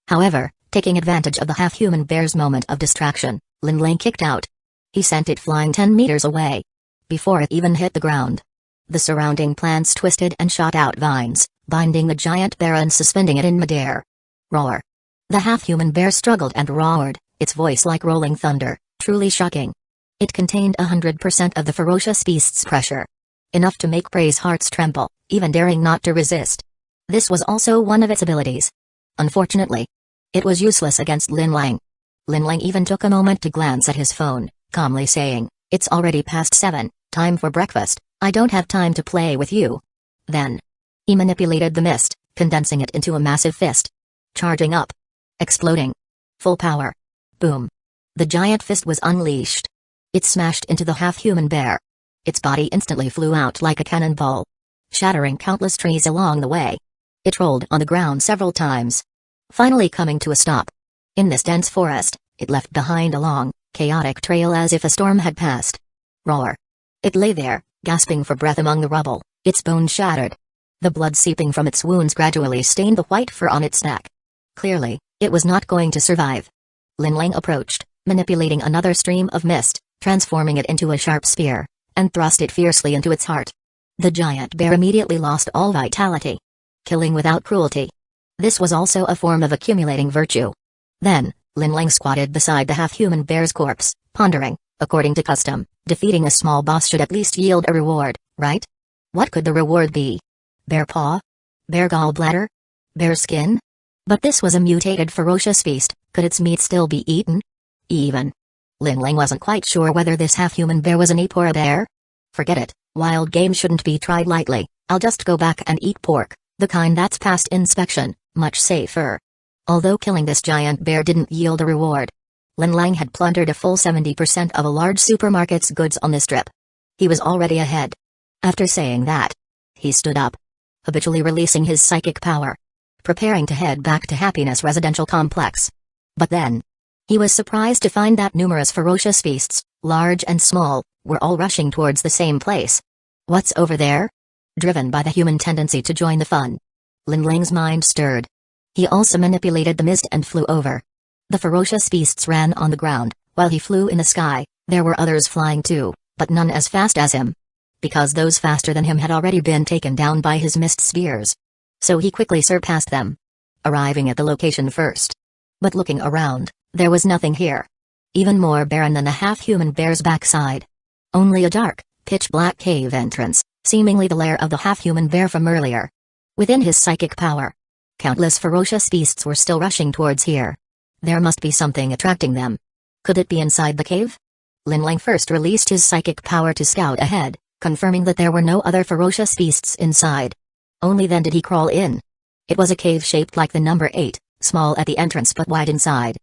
However, taking advantage of the half-human bear's moment of distraction, Linling kicked out. He sent it flying 10 meters away. Before it even hit the ground, the surrounding plants twisted and shot out vines, binding the giant bear and suspending it in midair. Roar. The half-human bear struggled and roared, its voice like rolling thunder, truly shocking. It contained 100% of the ferocious beast's pressure. Enough to make prey's hearts tremble, even daring not to resist. This was also one of its abilities. Unfortunately, it was useless against Linling. Linling even took a moment to glance at his phone, calmly saying, "It's already past 7, time for breakfast, I don't have time to play with you." Then, he manipulated the mist, condensing it into a massive fist. Charging up. Exploding. Full power. Boom. The giant fist was unleashed. It smashed into the half-human bear. Its body instantly flew out like a cannonball, shattering countless trees along the way. It rolled on the ground several times, finally coming to a stop. In this dense forest, it left behind a long, chaotic trail as if a storm had passed. Roar. It lay there, gasping for breath among the rubble, its bones shattered. The blood seeping from its wounds gradually stained the white fur on its neck. Clearly, it was not going to survive. Linling approached, manipulating another stream of mist, transforming it into a sharp spear, and thrust it fiercely into its heart. The giant bear immediately lost all vitality. Killing without cruelty. This was also a form of accumulating virtue. Then, Linling squatted beside the half-human bear's corpse, pondering. According to custom, defeating a small boss should at least yield a reward, right? What could the reward be? Bear paw? Bear gallbladder? Bear skin? But this was a mutated ferocious beast, could its meat still be eaten? Even Linling wasn't quite sure whether this half-human bear was an ape or a bear. Forget it, wild game shouldn't be tried lightly, I'll just go back and eat pork, the kind that's passed inspection, much safer. Although killing this giant bear didn't yield a reward, Linling had plundered a full 70% of a large supermarket's goods on this trip. He was already ahead. After saying that, he stood up, habitually releasing his psychic power, preparing to head back to Happiness Residential Complex. But then, he was surprised to find that numerous ferocious beasts, large and small, were all rushing towards the same place. What's over there? Driven by the human tendency to join the fun, Linling's mind stirred. He also manipulated the mist and flew over. The ferocious beasts ran on the ground, while he flew in the sky. There were others flying too, but none as fast as him, because those faster than him had already been taken down by his mist spheres. So he quickly surpassed them, arriving at the location first. But looking around, there was nothing here. Even more barren than a half-human bear's backside. Only a dark, pitch-black cave entrance, seemingly the lair of the half-human bear from earlier. Within his psychic power, countless ferocious beasts were still rushing towards here. There must be something attracting them. Could it be inside the cave? Linling first released his psychic power to scout ahead, confirming that there were no other ferocious beasts inside. Only then did he crawl in. It was a cave shaped like the number 8, small at the entrance but wide inside.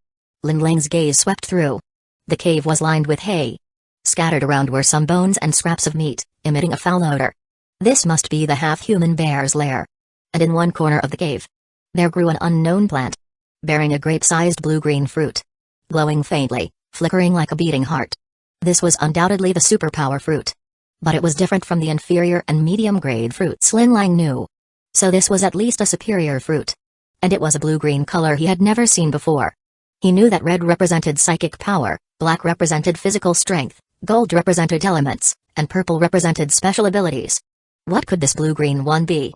Linling's gaze swept through. The cave was lined with hay. Scattered around were some bones and scraps of meat, emitting a foul odor. This must be the half-human bear's lair. And in one corner of the cave, there grew an unknown plant, bearing a grape-sized blue-green fruit, glowing faintly, flickering like a beating heart. This was undoubtedly the superpower fruit. But it was different from the inferior and medium-grade fruits Linling knew. So this was at least a superior fruit. And it was a blue-green color he had never seen before. He knew that red represented psychic power, black represented physical strength, gold represented elements, and purple represented special abilities. What could this blue-green one be?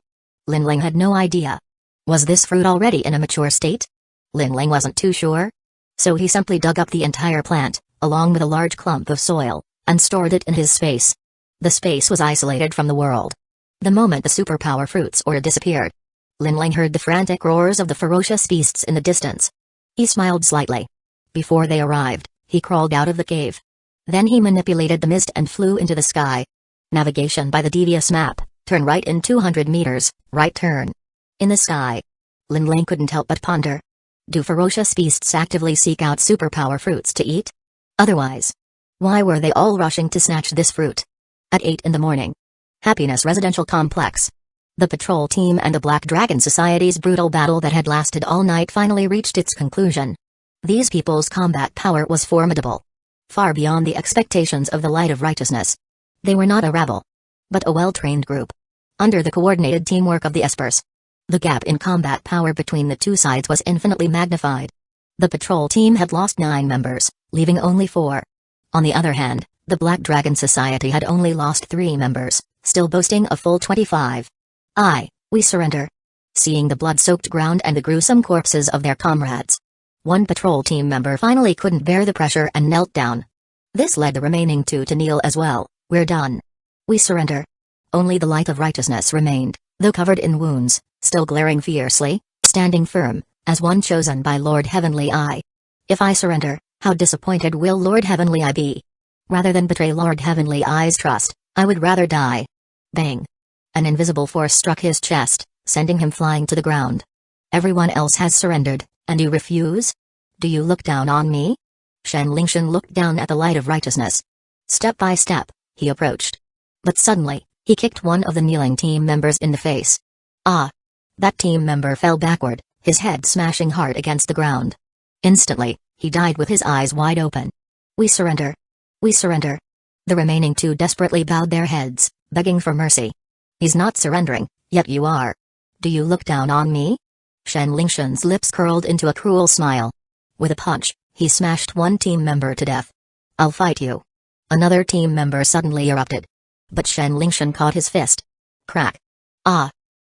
Linling had no idea. Was this fruit already in a mature state? Linling wasn't too sure. So he simply dug up the entire plant, along with a large clump of soil, and stored it in his space. The space was isolated from the world. The moment the superpower fruits aura disappeared, Linling heard the frantic roars of the ferocious beasts in the distance. He smiled slightly. Before they arrived, he crawled out of the cave. Then he manipulated the mist and flew into the sky. Navigation by the devious map, turn right in 200 meters, right turn. In the sky. Linling couldn't help but ponder. Do ferocious beasts actively seek out superpower fruits to eat? Otherwise, why were they all rushing to snatch this fruit? At 8 in the morning. Happiness Residential Complex. The patrol team and the Black Dragon Society's brutal battle that had lasted all night finally reached its conclusion. These people's combat power was formidable. Far beyond the expectations of the Light of Righteousness. They were not a rabble, but a well-trained group. Under the coordinated teamwork of the Espers, the gap in combat power between the two sides was infinitely magnified. The patrol team had lost 9 members, leaving only 4. On the other hand, the Black Dragon Society had only lost 3 members, still boasting a full 25. We surrender. Seeing the blood-soaked ground and the gruesome corpses of their comrades, one patrol team member finally couldn't bear the pressure and knelt down. This led the remaining 2 to kneel as well. We're done. We surrender. Only the Light of Righteousness remained, though covered in wounds, still glaring fiercely, standing firm, as one chosen by Lord Heavenly Eye. If I surrender, how disappointed will Lord Heavenly Eye be? Rather than betray Lord Heavenly Eye's trust, I would rather die. Bang. An invisible force struck his chest, sending him flying to the ground. Everyone else has surrendered, and you refuse? Do you look down on me? Shen Lingshan looked down at the Light of Righteousness. Step by step, he approached. But suddenly, he kicked one of the kneeling team members in the face. That team member fell backward, his head smashing hard against the ground. Instantly, he died with his eyes wide open. We surrender. We surrender. The remaining 2 desperately bowed their heads, begging for mercy. He's not surrendering, yet you are. Do you look down on me? Shen Lingshan's lips curled into a cruel smile. With a punch, he smashed one team member to death. I'll fight you. Another team member suddenly erupted. But Shen Lingshan caught his fist. Crack.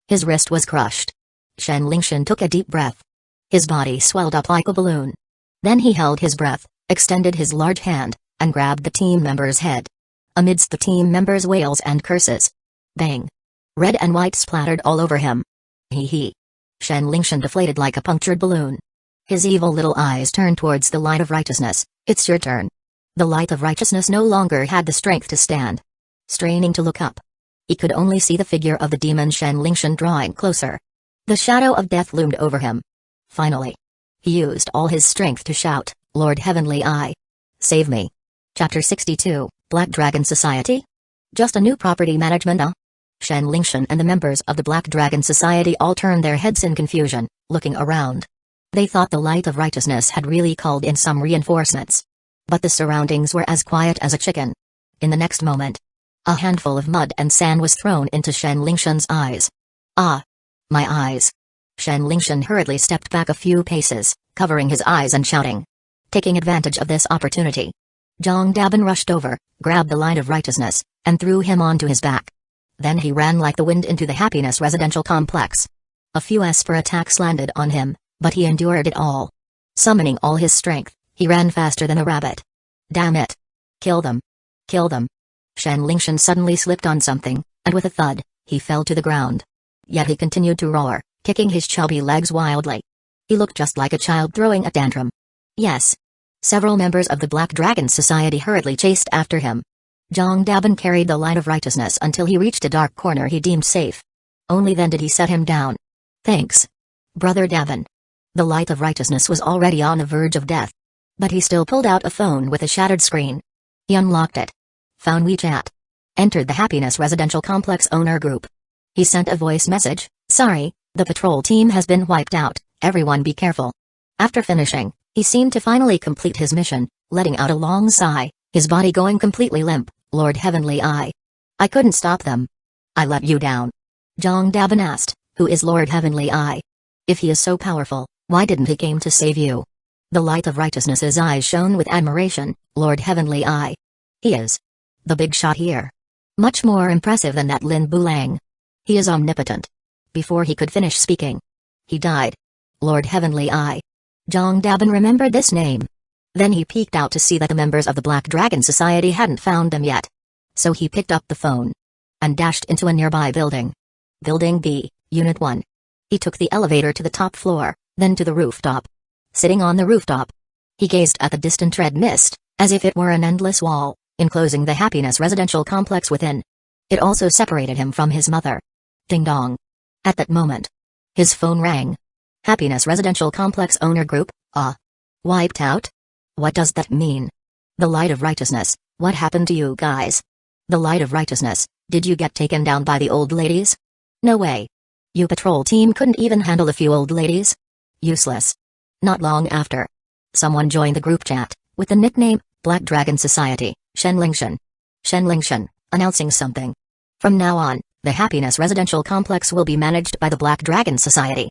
His wrist was crushed. Shen Lingshan took a deep breath. His body swelled up like a balloon. Then he held his breath, extended his large hand, and grabbed the team member's head. Amidst the team members' wails and curses. Bang. Red and white splattered all over him. Hee. Shen Lingshan deflated like a punctured balloon. His evil little eyes turned towards the Light of Righteousness. It's your turn. The Light of Righteousness no longer had the strength to stand. Straining to look up, he could only see the figure of the demon Shen Lingshan drawing closer. The shadow of death loomed over him. Finally, he used all his strength to shout, Lord Heavenly Eye. Save me. Chapter 62, Black Dragon Society? Just a new property management, Shen Lingshan and the members of the Black Dragon Society all turned their heads in confusion, looking around. They thought the Light of Righteousness had really called in some reinforcements. But the surroundings were as quiet as a chicken. In the next moment, a handful of mud and sand was thrown into Shen Lingshan's eyes. Ah! My eyes! Shen Lingshan hurriedly stepped back a few paces, covering his eyes and shouting. Taking advantage of this opportunity, Zhang Dabin rushed over, grabbed the Light of Righteousness, and threw him onto his back. Then he ran like the wind into the Happiness Residential Complex. A few Esper attacks landed on him, but he endured it all. Summoning all his strength, he ran faster than a rabbit. Damn it! Kill them! Kill them! Shen Lingshan suddenly slipped on something, and with a thud, he fell to the ground. Yet he continued to roar, kicking his chubby legs wildly. He looked just like a child throwing a tantrum. Yes. Several members of the Black Dragon Society hurriedly chased after him. Zhang Dabin carried the Light of Righteousness until he reached a dark corner he deemed safe. Only then did he set him down. Thanks, Brother Dabin. The Light of Righteousness was already on the verge of death. But he still pulled out a phone with a shattered screen. He unlocked it. Found WeChat. Entered the Happiness Residential Complex owner group. He sent a voice message, "Sorry, the patrol team has been wiped out, everyone be careful." After finishing, he seemed to finally complete his mission, letting out a long sigh, his body going completely limp. "Lord Heavenly I couldn't stop them." "I let you down?" Zhang Dabin asked. "Who is Lord Heavenly I? If he is so powerful, why didn't he came to save you?" The Light of Righteousness's eyes shone with admiration. "Lord Heavenly I. He is the big shot here. Much more impressive than that Lin Bulang. He is omnipotent." Before he could finish speaking, he died. Lord Heavenly I. Zhang Dabin remembered this name. Then he peeked out to see that the members of the Black Dragon Society hadn't found them yet. So he picked up the phone and dashed into a nearby building. Building B, Unit 1. He took the elevator to the top floor, then to the rooftop. Sitting on the rooftop, he gazed at the distant red mist, as if it were an endless wall, enclosing the Happiness Residential Complex within. It also separated him from his mother. Ding dong. At that moment, his phone rang. Happiness Residential Complex owner group, wiped out? What does that mean? The Light of Righteousness, what happened to you guys? The Light of Righteousness, did you get taken down by the old ladies? No way. You patrol team couldn't even handle a few old ladies? Useless. Not long after, someone joined the group chat, with the nickname, Black Dragon Society, Shen Lingshan. Shen Lingshan, announcing something. From now on, the Happiness Residential Complex will be managed by the Black Dragon Society.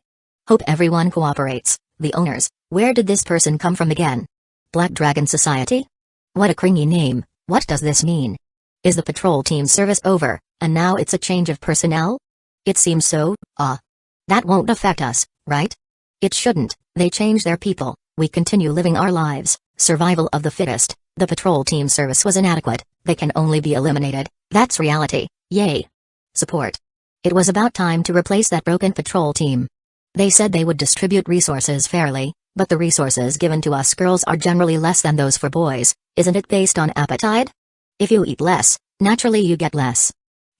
Hope everyone cooperates. The owners, where did this person come from again? Black Dragon Society? What a cringy name, what does this mean? Is the patrol team service over, and now it's a change of personnel? It seems so. That won't affect us, right? It shouldn't. They change their people, we continue living our lives. Survival of the fittest. The patrol team service was inadequate, they can only be eliminated. That's reality. Yay. Support. It was about time to replace that broken patrol team. They said they would distribute resources fairly, but the resources given to us girls are generally less than those for boys. Isn't it based on appetite? If you eat less, naturally you get less.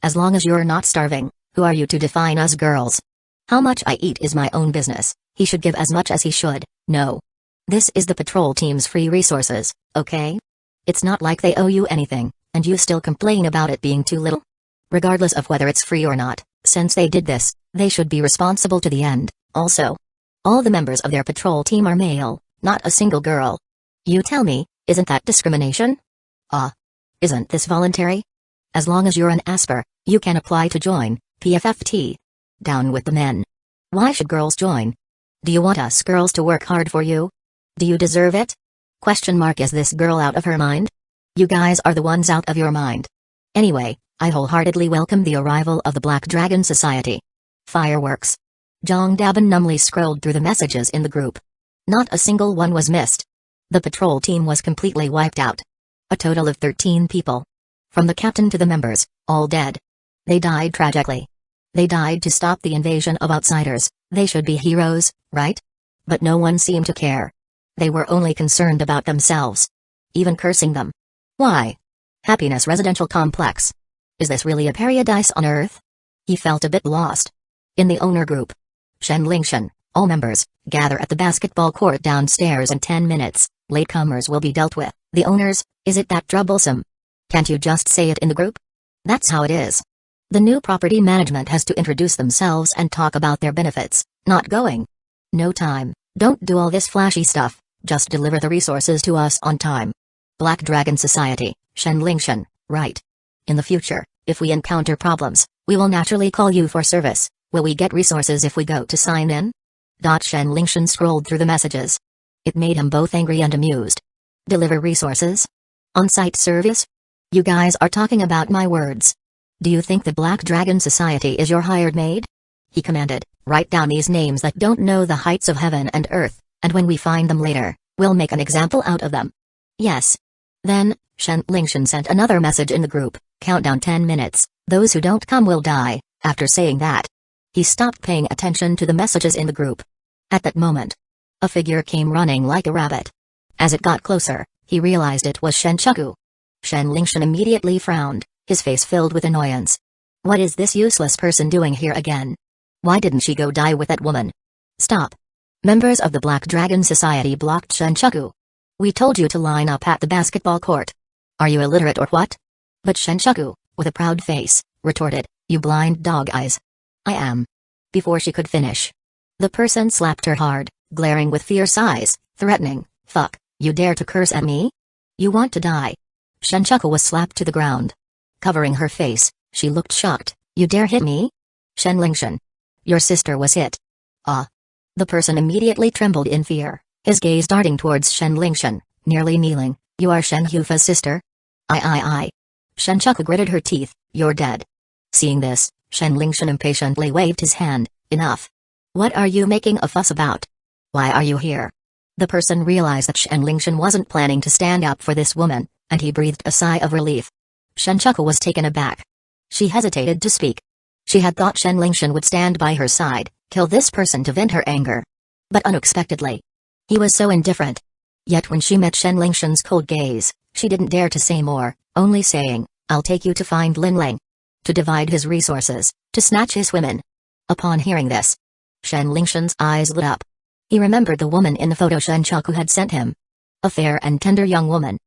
As long as you're not starving, who are you to define us girls? How much I eat is my own business. He should give as much as he should. No. This is the patrol team's free resources, okay? It's not like they owe you anything, and you still complain about it being too little? Regardless of whether it's free or not, since they did this, they should be responsible to the end. Also, all the members of their patrol team are male, not a single girl. You tell me, isn't that discrimination? Isn't this voluntary? As long as you're an Asper, you can apply to join, PFFT. Down with the men. Why should girls join? Do you want us girls to work hard for you? Do you deserve it? Is this girl out of her mind? You guys are the ones out of your mind. Anyway, I wholeheartedly welcome the arrival of the Black Dragon Society. Fireworks. Zhang Dabin numbly scrolled through the messages in the group. Not a single one was missed. The patrol team was completely wiped out. A total of 13 people. From the captain to the members, all dead. They died tragically. They died to stop the invasion of outsiders. They should be heroes, right? But no one seemed to care. They were only concerned about themselves. Even cursing them. Why? Happiness Residential Complex. Is this really a paradise on Earth? He felt a bit lost. In the owner group. Shen Lingshan, all members, gather at the basketball court downstairs in 10 minutes. Latecomers will be dealt with. The owners, is it that troublesome? Can't you just say it in the group? That's how it is. The new property management has to introduce themselves and talk about their benefits, not going. No time, don't do all this flashy stuff, just deliver the resources to us on time. Black Dragon Society, Shenlingshan, right. In the future, if we encounter problems, we will naturally call you for service. Will we get resources if we go to sign in? Shenlingshan scrolled through the messages. It made him both angry and amused. Deliver resources? On-site service? You guys are talking about my words. Do you think the Black Dragon Society is your hired maid? He commanded, write down these names that don't know the heights of heaven and earth, and when we find them later, we'll make an example out of them. Yes. Then, Shenlingshan sent another message in the group, countdown 10 minutes, those who don't come will die. After saying that, he stopped paying attention to the messages in the group. At that moment, a figure came running like a rabbit. As it got closer, he realized it was Shenchoku. Shenlingshan immediately frowned, his face filled with annoyance. What is this useless person doing here again? Why didn't she go die with that woman? Stop. Members of the Black Dragon Society blocked Shenchoku. We told you to line up at the basketball court. Are you illiterate or what? But Shenchoku, with a proud face, retorted, you blind dog eyes. I am. Before she could finish, the person slapped her hard, glaring with fierce eyes, threatening, fuck, you dare to curse at me? You want to die. Shenchoku was slapped to the ground. Covering her face, she looked shocked. You dare hit me? Shenlingshan. Your sister was hit. Ah. The person immediately trembled in fear, his gaze darting towards Shenlingshan, nearly kneeling. You are Shen Hufa's sister? I. Shenchoku gritted her teeth. You're dead. Seeing this, Shenlingshan impatiently waved his hand. Enough. What are you making a fuss about? Why are you here? The person realized that Shenlingshan wasn't planning to stand up for this woman, and he breathed a sigh of relief. Shenchoku was taken aback. She hesitated to speak. She had thought Shenlingshan would stand by her side, kill this person to vent her anger. But unexpectedly, he was so indifferent. Yet when she met Shenlingshan's cold gaze, she didn't dare to say more, only saying, I'll take you to find Linling. To divide his resources, to snatch his women. Upon hearing this, Shenlingshan's eyes lit up. He remembered the woman in the photo Shenchoku had sent him. A fair and tender young woman.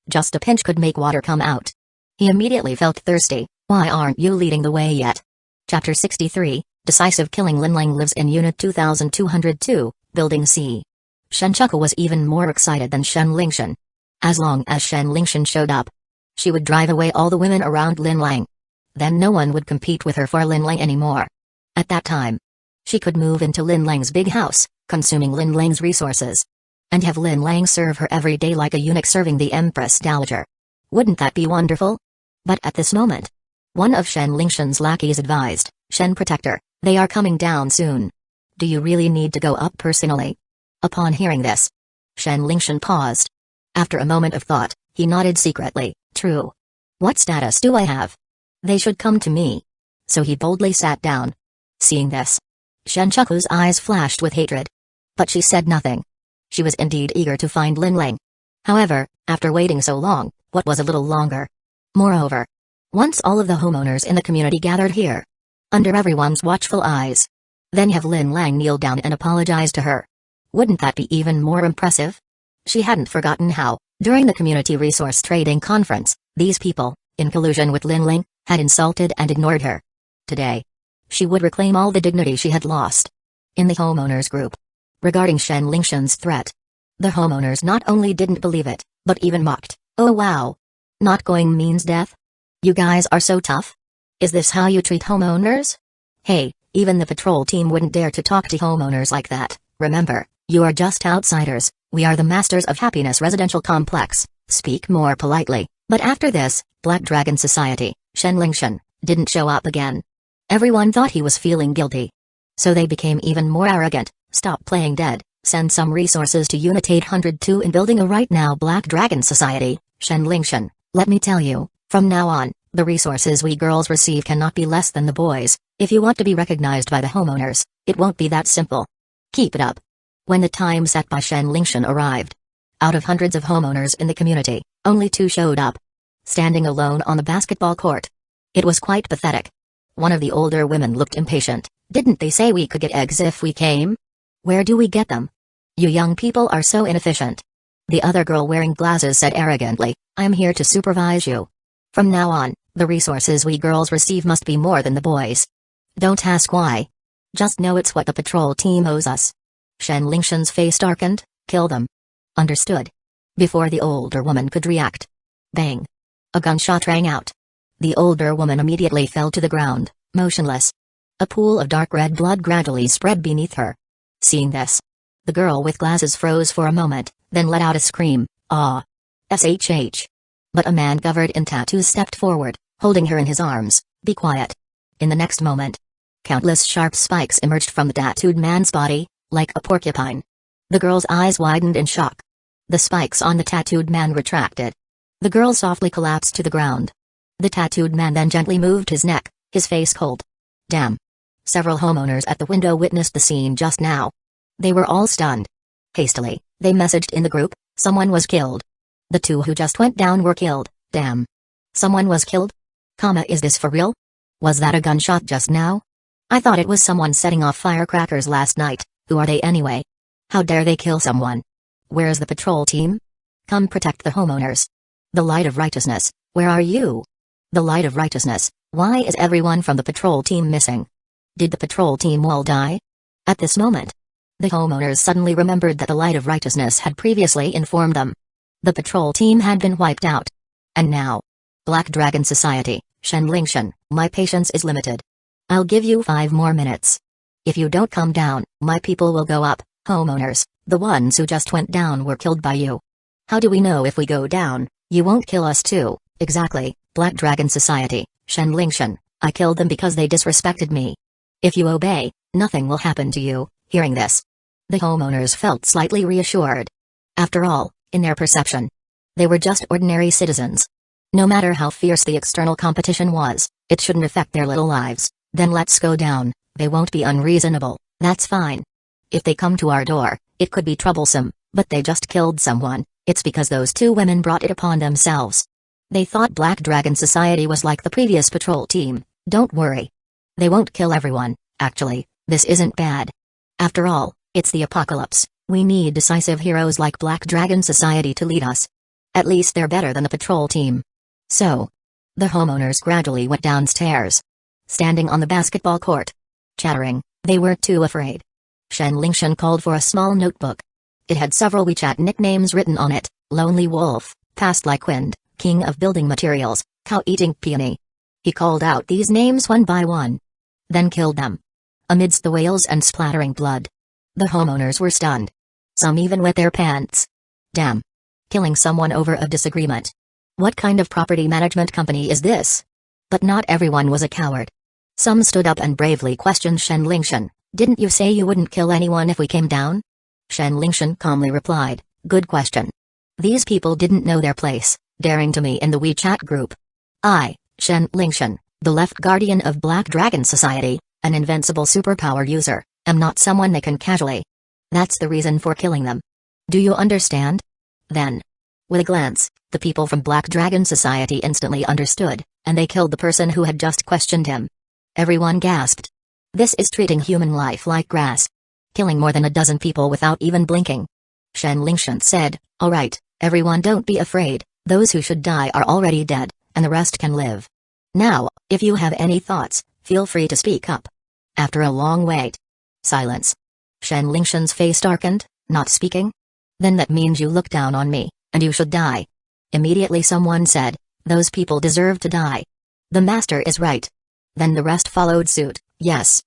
Just a pinch could make water come out. He immediately felt thirsty. Why aren't you leading the way yet? Chapter 63, Decisive Killing. Linling lives in Unit 2202, Building C. Shenchoku was even more excited than Shenlingshan. As long as Shenlingshan showed up, she would drive away all the women around Linling. Then no one would compete with her for Linling anymore. At that time, she could move into Linling's big house, consuming Linling's resources, and have Linling serve her every day like a eunuch serving the Empress Dowager. Wouldn't that be wonderful? But at this moment, one of Shenlingshan's lackeys advised, Shen Protector, they are coming down soon. Do you really need to go up personally? Upon hearing this, Shenlingshan paused. After a moment of thought, he nodded secretly, true. What status do I have? They should come to me. So he boldly sat down. Seeing this, Shenchoku's eyes flashed with hatred. But she said nothing. She was indeed eager to find Linling. However, after waiting so long, what was a little longer? Moreover, once all of the homeowners in the community gathered here, under everyone's watchful eyes, then have Linling kneel down and apologize to her. Wouldn't that be even more impressive? She hadn't forgotten how, during the Community Resource Trading Conference, these people, in collusion with Linling, had insulted and ignored her. Today, she would reclaim all the dignity she had lost. In the homeowners group, regarding Shenlingshan's threat, the homeowners not only didn't believe it, but even mocked. Oh wow. Not going means death? You guys are so tough? Is this how you treat homeowners? Hey, even the patrol team wouldn't dare to talk to homeowners like that. Remember, you are just outsiders. We are the masters of happiness residential complex. Speak more politely. But after this, Black Dragon Society, Shenlingshan, didn't show up again. Everyone thought he was feeling guilty. So they became even more arrogant. Stop playing dead. Send some resources to Unit 802 in building a right now Black Dragon Society, Shenlingshan. Let me tell you, from now on, the resources we girls receive cannot be less than the boys. If you want to be recognized by the homeowners, it won't be that simple. Keep it up. When the time set by Shenlingshan arrived, out of hundreds of homeowners in the community, only 2 showed up. Standing alone on the basketball court. It was quite pathetic. One of the older women looked impatient. Didn't they say we could get eggs if we came? Where do we get them? You young people are so inefficient. The other girl wearing glasses said arrogantly, I'm here to supervise you. From now on, The resources we girls receive must be more than the boys. Don't ask why. Just know it's what the patrol team owes us. Shen Lingshan's face darkened. Kill them. Understood. Before the older woman could react. Bang. A gunshot rang out. The older woman immediately fell to the ground, motionless. A pool of dark red blood gradually spread beneath her. Seeing this, the girl with glasses froze for a moment, then let out a scream, "Ah! SHH!" But a man covered in tattoos stepped forward, holding her in his arms. "Be quiet." In the next moment, countless sharp spikes emerged from the tattooed man's body, like a porcupine. The girl's eyes widened in shock. The spikes on the tattooed man retracted. The girl softly collapsed to the ground. The tattooed man then gently moved his neck, his face cold. Damn. Several homeowners at the window witnessed the scene just now. They were all stunned. Hastily, they messaged in the group, "Someone was killed. The two who just went down were killed, damn. Someone was killed? Is this for real? Was that a gunshot just now? I thought it was someone setting off firecrackers last night. Who are they anyway? How dare they kill someone? Where's the patrol team? Come protect the homeowners. The light of righteousness, where are you? The light of righteousness, why is everyone from the patrol team missing? Did the patrol team all die?" At this moment, the homeowners suddenly remembered that the light of righteousness had previously informed them. The patrol team had been wiped out. And now, Black Dragon Society, Shen Lingshan, my patience is limited. I'll give you 5 more minutes. If you don't come down, my people will go up. Homeowners, the ones who just went down were killed by you. How do we know if we go down, you won't kill us too? Exactly, Black Dragon Society, Shen Lingshan, I killed them because they disrespected me. If you obey, nothing will happen to you. Hearing this, the homeowners felt slightly reassured. After all, in their perception, they were just ordinary citizens. No matter how fierce the external competition was, it shouldn't affect their little lives. Then let's go down, they won't be unreasonable, that's fine. If they come to our door, it could be troublesome, but they just killed someone, it's because those 2 women brought it upon themselves. They thought Black Dragon Society was like the previous patrol team. Don't worry. They won't kill everyone, actually, this isn't bad. After all, it's the apocalypse, we need decisive heroes like Black Dragon Society to lead us. At least they're better than the patrol team. So, the homeowners gradually went downstairs. Standing on the basketball court, chattering, they were too afraid. Shen Lingshan called for a small notebook. It had several WeChat nicknames written on it: Lonely Wolf, Past Like Wind, King of Building Materials, Cow-Eating Peony. He called out these names one by one. Then killed them. Amidst the wails and splattering blood, the homeowners were stunned. Some even wet their pants. Damn. Killing someone over a disagreement. What kind of property management company is this? But not everyone was a coward. Some stood up and bravely questioned Shen Lingshan. Didn't you say you wouldn't kill anyone if we came down? Shen Lingshan calmly replied, good question. These people didn't know their place, daring to me in the WeChat group. I, Shen Lingshan, the left guardian of Black Dragon Society, an invincible superpower user, am not someone they can casually. That's the reason for killing them. Do you understand? Then, with a glance, the people from Black Dragon Society instantly understood, and they killed the person who had just questioned him. Everyone gasped. This is treating human life like grass. Killing more than a dozen people without even blinking. Shen Lingshan said, alright, everyone don't be afraid, those who should die are already dead, and the rest can live. Now, if you have any thoughts, feel free to speak up. After a long wait. Silence. Shen Lingshan's face darkened, not speaking? Then that means you look down on me, and you should die. Immediately someone said, those people deserve to die. The master is right. Then the rest followed suit, yes.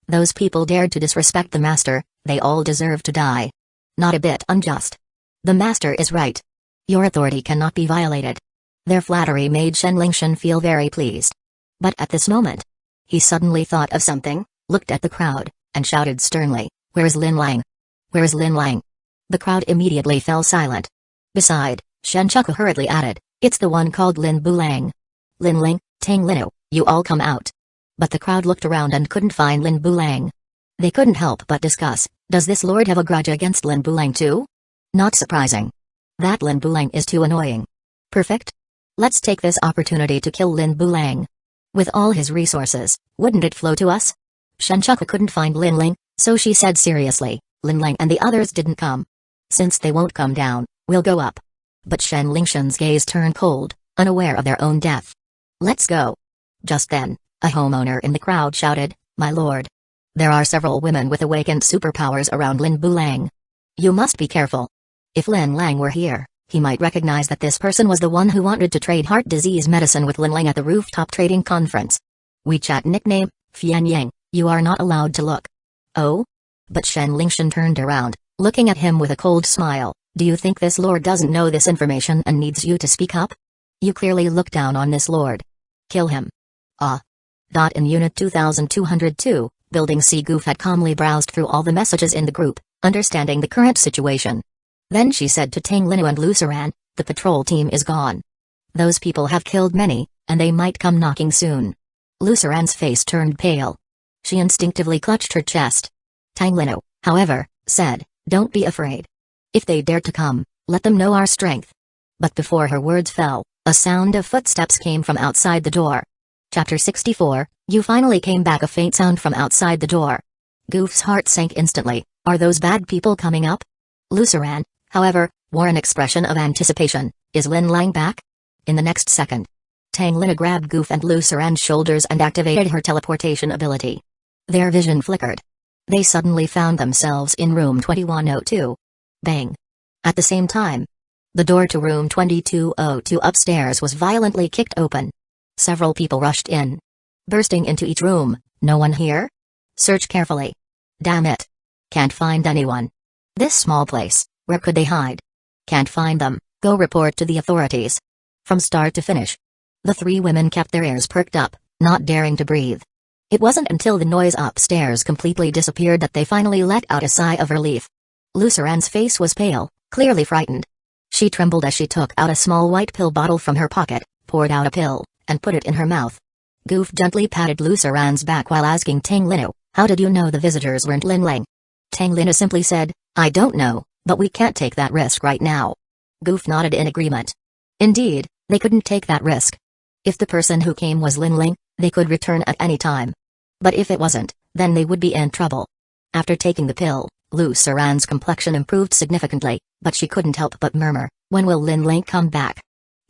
Those people dared to disrespect the master, they all deserve to die. Not a bit unjust. The master is right. Your authority cannot be violated. Their flattery made Shen Lingshan feel very pleased. But at this moment, he suddenly thought of something, looked at the crowd, and shouted sternly, where's Lin Lang? Where's Lin Lang? The crowd immediately fell silent. Beside, Shen Chuku hurriedly added, it's the one called Lin Bulang. Lin Ling, Tang Linu, you all come out. But the crowd looked around and couldn't find Lin Bulang. They couldn't help but discuss, does this lord have a grudge against Lin Bulang too? Not surprising. That Lin Bulang is too annoying. Perfect. Let's take this opportunity to kill Lin Bulang. With all his resources, wouldn't it flow to us? Shen Chuku couldn't find Lin Ling, so she said seriously, Lin Lang and the others didn't come. Since they won't come down, we'll go up. But Shen Lingshan's gaze turned cold, unaware of their own death. Let's go. Just then, a homeowner in the crowd shouted, "My lord. There are several women with awakened superpowers around Lin Bulang. You must be careful. If Lin Lang were here, he might recognize that this person was the one who wanted to trade heart disease medicine with Lin Lang at the rooftop trading conference. WeChat nickname, Fian Yang, you are not allowed to look." "Oh?" But Shen Lingshan turned around, looking at him with a cold smile. "Do you think this lord doesn't know this information and needs you to speak up? You clearly look down on this lord. Kill him." "Ah." In Unit 2202, Building C, Goof had calmly browsed through all the messages in the group, understanding the current situation. Then she said to Tang Linu and Luceran, "The patrol team is gone. Those people have killed many, and they might come knocking soon." Luceran's face turned pale. She instinctively clutched her chest. Tang Linu, however, said, "Don't be afraid. If they dare to come, let them know our strength." But before her words fell, a sound of footsteps came from outside the door. Chapter 64, You finally came back. A faint sound from outside the door. Goof's heart sank instantly. Are those bad people coming up? Luceran, however, wore an expression of anticipation. Is Lin Lang back? In the next second, Tang Lina grabbed Goof and Luceran's shoulders and activated her teleportation ability. Their vision flickered. They suddenly found themselves in room 2102. Bang! At the same time, the door to room 2202 upstairs was violently kicked open. Several people rushed in. Bursting into each room. "No one here? Search carefully. Damn it. Can't find anyone. This small place, where could they hide? Can't find them, go report to the authorities." From start to finish, the three women kept their ears perked up, not daring to breathe. It wasn't until the noise upstairs completely disappeared that they finally let out a sigh of relief. Luceran's face was pale, clearly frightened. She trembled as she took out a small white pill bottle from her pocket, poured out a pill, and put it in her mouth. Goof gently patted Luceran's back while asking Tang Linu, "How did you know the visitors weren't Lin Lang?" Tang Linu simply said, "I don't know, but we can't take that risk right now." Goof nodded in agreement. Indeed, they couldn't take that risk. If the person who came was Lin Lang, they could return at any time. But if it wasn't, then they would be in trouble. After taking the pill, Luceran's complexion improved significantly, but she couldn't help but murmur, "When will Lin Lang come back?"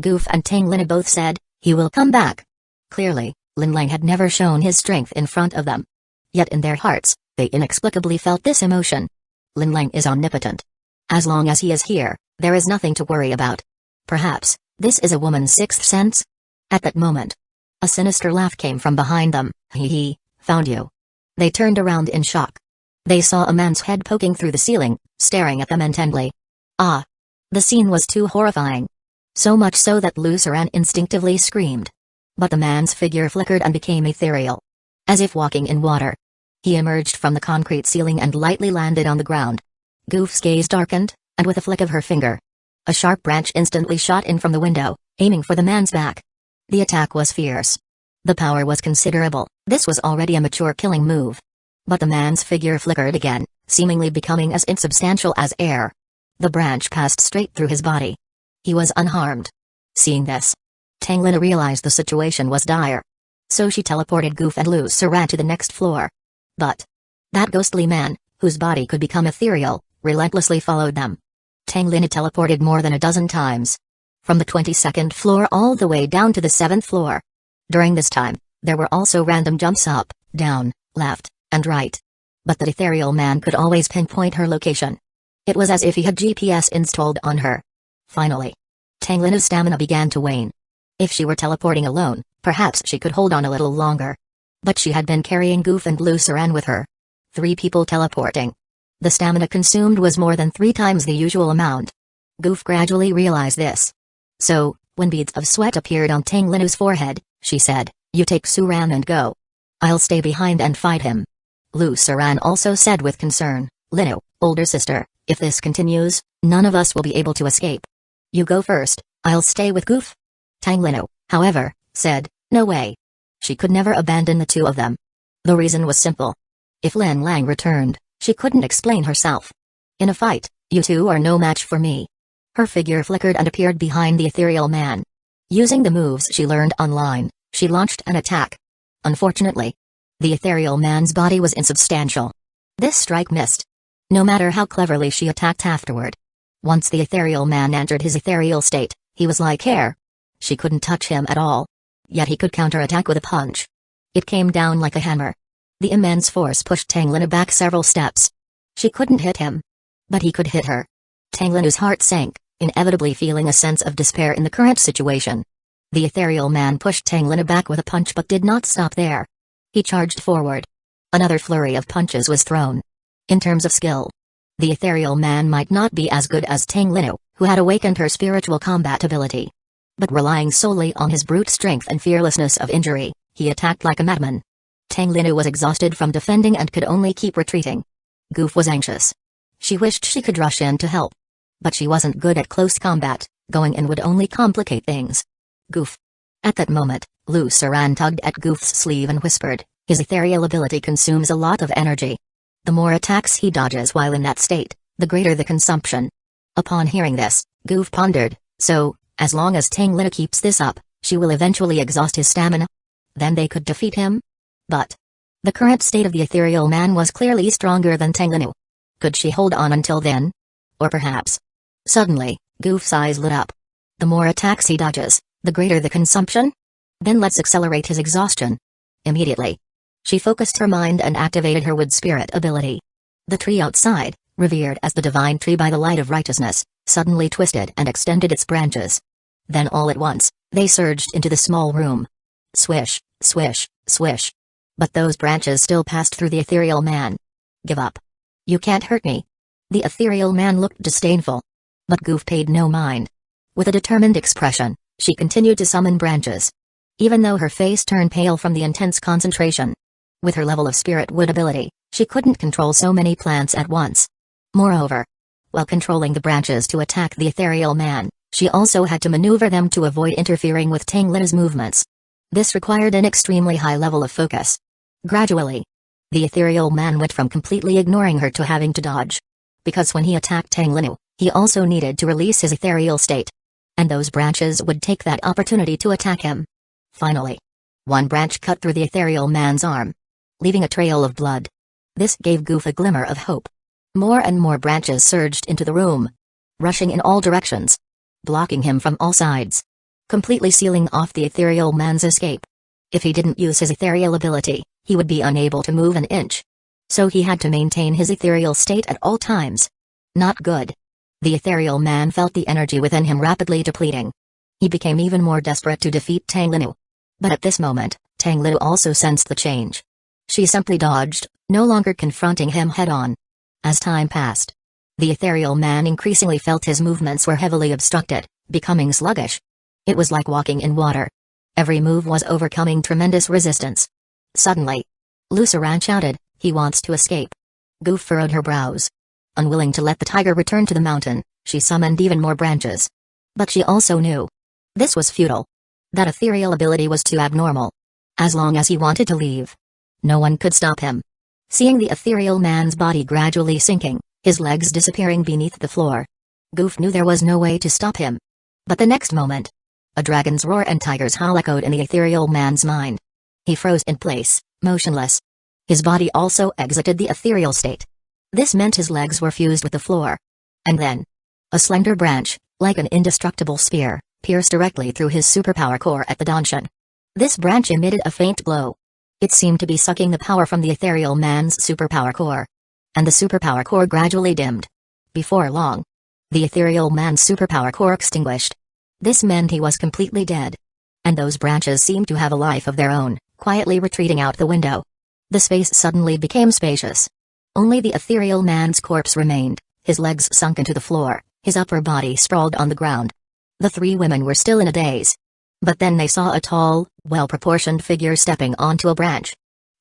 Goof and Tang Linu both said, "He will come back." Clearly, Lin Lang had never shown his strength in front of them. Yet in their hearts, they inexplicably felt this emotion. Lin Lang is omnipotent. As long as he is here, there is nothing to worry about. Perhaps, this is a woman's sixth sense? At that moment, a sinister laugh came from behind them. "Hee, found you." They turned around in shock. They saw a man's head poking through the ceiling, staring at them intently. Ah! The scene was too horrifying. So much so that Luceran instinctively screamed. But the man's figure flickered and became ethereal. As if walking in water. He emerged from the concrete ceiling and lightly landed on the ground. Goof's gaze darkened, and with a flick of her finger, a sharp branch instantly shot in from the window, aiming for the man's back. The attack was fierce. The power was considerable. This was already a mature killing move. But the man's figure flickered again, seemingly becoming as insubstantial as air. The branch passed straight through his body. He was unharmed. Seeing this, Tang Lina realized the situation was dire. So she teleported Goof and Luceran to the next floor. But that ghostly man, whose body could become ethereal, relentlessly followed them. Tang Lina teleported more than a dozen times. From the 22nd floor all the way down to the 7th floor. During this time, there were also random jumps up, down, left, and right. But the ethereal man could always pinpoint her location. It was as if he had GPS installed on her. Finally, Tang Lina's stamina began to wane. If she were teleporting alone, perhaps she could hold on a little longer. But she had been carrying Goof and Luceran with her. 3 people teleporting. The stamina consumed was more than 3 times the usual amount. Goof gradually realized this. So, when beads of sweat appeared on Tang Linu's forehead, she said, "You take Suran and go. I'll stay behind and fight him." Luceran also said with concern, "Linu, older sister, if this continues, none of us will be able to escape. You go first, I'll stay with Goof." Tang Linu, however, said, "No way." She could never abandon the two of them. The reason was simple. If Lin Lang returned, she couldn't explain herself. "In a fight, you two are no match for me." Her figure flickered and appeared behind the ethereal man. Using the moves she learned online, she launched an attack. Unfortunately, the ethereal man's body was insubstantial. This strike missed. No matter how cleverly she attacked afterward. Once the ethereal man entered his ethereal state, he was like air. She couldn't touch him at all. Yet he could counterattack with a punch. It came down like a hammer. The immense force pushed Tang Linna back several steps. She couldn't hit him. But he could hit her. Tang Linna's heart sank, inevitably feeling a sense of despair in the current situation. The ethereal man pushed Tang Linna back with a punch but did not stop there. He charged forward. Another flurry of punches was thrown. In terms of skill, the ethereal man might not be as good as Tang Linna, who had awakened her spiritual combat ability. But relying solely on his brute strength and fearlessness of injury, he attacked like a madman. Tang Linna was exhausted from defending and could only keep retreating. Goof was anxious. She wished she could rush in to help. But she wasn't good at close combat, going in would only complicate things. Goof. At that moment, Lu Saran tugged at Goof's sleeve and whispered, "His ethereal ability consumes a lot of energy. The more attacks he dodges while in that state, the greater the consumption." Upon hearing this, Goof pondered, so, as long as Tang Linna keeps this up, she will eventually exhaust his stamina? Then they could defeat him? But the current state of the ethereal man was clearly stronger than Tang Linna. Could she hold on until then? Or perhaps... Suddenly, Goof's eyes lit up. The more attacks he dodges, the greater the consumption? Then let's accelerate his exhaustion. Immediately, she focused her mind and activated her wood spirit ability. The tree outside, revered as the divine tree by the light of righteousness, suddenly twisted and extended its branches. Then all at once, they surged into the small room. Swish, swish, swish. But those branches still passed through the ethereal man. "Give up. You can't hurt me." The ethereal man looked disdainful. But Goof paid no mind. With a determined expression, she continued to summon branches. Even though her face turned pale from the intense concentration. With her level of spirit wood ability, she couldn't control so many plants at once. Moreover, while controlling the branches to attack the ethereal man, she also had to maneuver them to avoid interfering with Tang Linna's movements. This required an extremely high level of focus. Gradually, the ethereal man went from completely ignoring her to having to dodge. Because when he attacked Tang Linna, he also needed to release his ethereal state. And those branches would take that opportunity to attack him. Finally, one branch cut through the ethereal man's arm, leaving a trail of blood. This gave Goof a glimmer of hope. More and more branches surged into the room, rushing in all directions, blocking him from all sides, completely sealing off the ethereal man's escape. If he didn't use his ethereal ability, he would be unable to move an inch. So he had to maintain his ethereal state at all times. Not good. The ethereal man felt the energy within him rapidly depleting. He became even more desperate to defeat Tang Linna. But at this moment, Tang Linna also sensed the change. She simply dodged, no longer confronting him head-on. As time passed, the ethereal man increasingly felt his movements were heavily obstructed, becoming sluggish. It was like walking in water. Every move was overcoming tremendous resistance. Suddenly, Lu Saran shouted, "He wants to escape." Goof furrowed her brows. Unwilling to let the tiger return to the mountain, she summoned even more branches. But she also knew this was futile. That ethereal ability was too abnormal. As long as he wanted to leave, no one could stop him. Seeing the ethereal man's body gradually sinking, his legs disappearing beneath the floor, Goof knew there was no way to stop him. But the next moment, a dragon's roar and tiger's howl echoed in the ethereal man's mind. He froze in place, motionless. His body also exited the ethereal state. This meant his legs were fused with the floor. And then, a slender branch, like an indestructible spear, pierced directly through his superpower core at the Danshan. This branch emitted a faint glow. It seemed to be sucking the power from the ethereal man's superpower core. And the superpower core gradually dimmed. Before long, the ethereal man's superpower core extinguished. This meant he was completely dead. And those branches seemed to have a life of their own, quietly retreating out the window. The space suddenly became spacious. Only the ethereal man's corpse remained, his legs sunk into the floor, his upper body sprawled on the ground. The three women were still in a daze. But then they saw a tall, well-proportioned figure stepping onto a branch.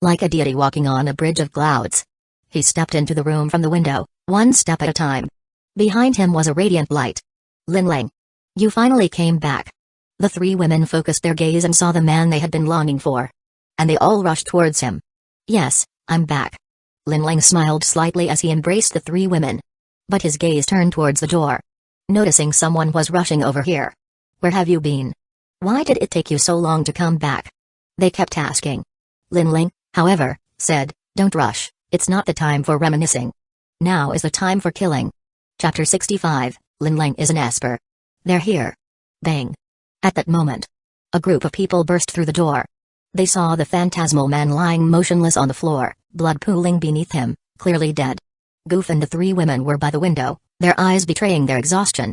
Like a deity walking on a bridge of clouds. He stepped into the room from the window, one step at a time. Behind him was a radiant light. "Linling. You finally came back." The three women focused their gaze and saw the man they had been longing for. And they all rushed towards him. "Yes, I'm back." Linling smiled slightly as he embraced the three women. But his gaze turned towards the door. Noticing someone was rushing over here. "Where have you been? Why did it take you so long to come back?" they kept asking. Linling, however, said, "Don't rush, it's not the time for reminiscing. Now is the time for killing." Chapter 65, Linling is an Esper. "They're here." Bang. At that moment, A group of people burst through the door. They saw the phantasmal man lying motionless on the floor, blood pooling beneath him, clearly dead. Goof and the three women were by the window, their eyes betraying their exhaustion.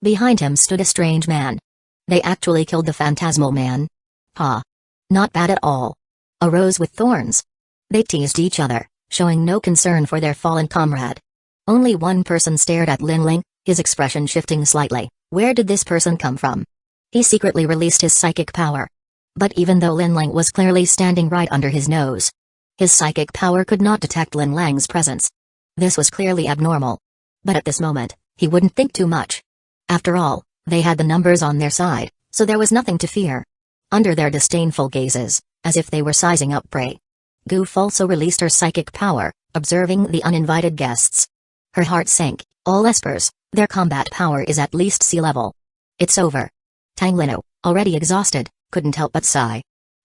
Behind him stood a strange man. They actually killed the phantasmal man? Ha! Not bad at all. A rose with thorns. They teased each other, showing no concern for their fallen comrade. Only one person stared at Lin Ling, his expression shifting slightly. Where did this person come from? He secretly released his psychic power. But even though Lin Ling was clearly standing right under his nose, his psychic power could not detect Lin Lang's presence. This was clearly abnormal. But at this moment, he wouldn't think too much. After all, they had the numbers on their side, so there was nothing to fear. Under their disdainful gazes, as if they were sizing up prey, Goof also released her psychic power, observing the uninvited guests. Her heart sank. All espers, their combat power is at least sea level. It's over. Tang Linnu, already exhausted, couldn't help but sigh.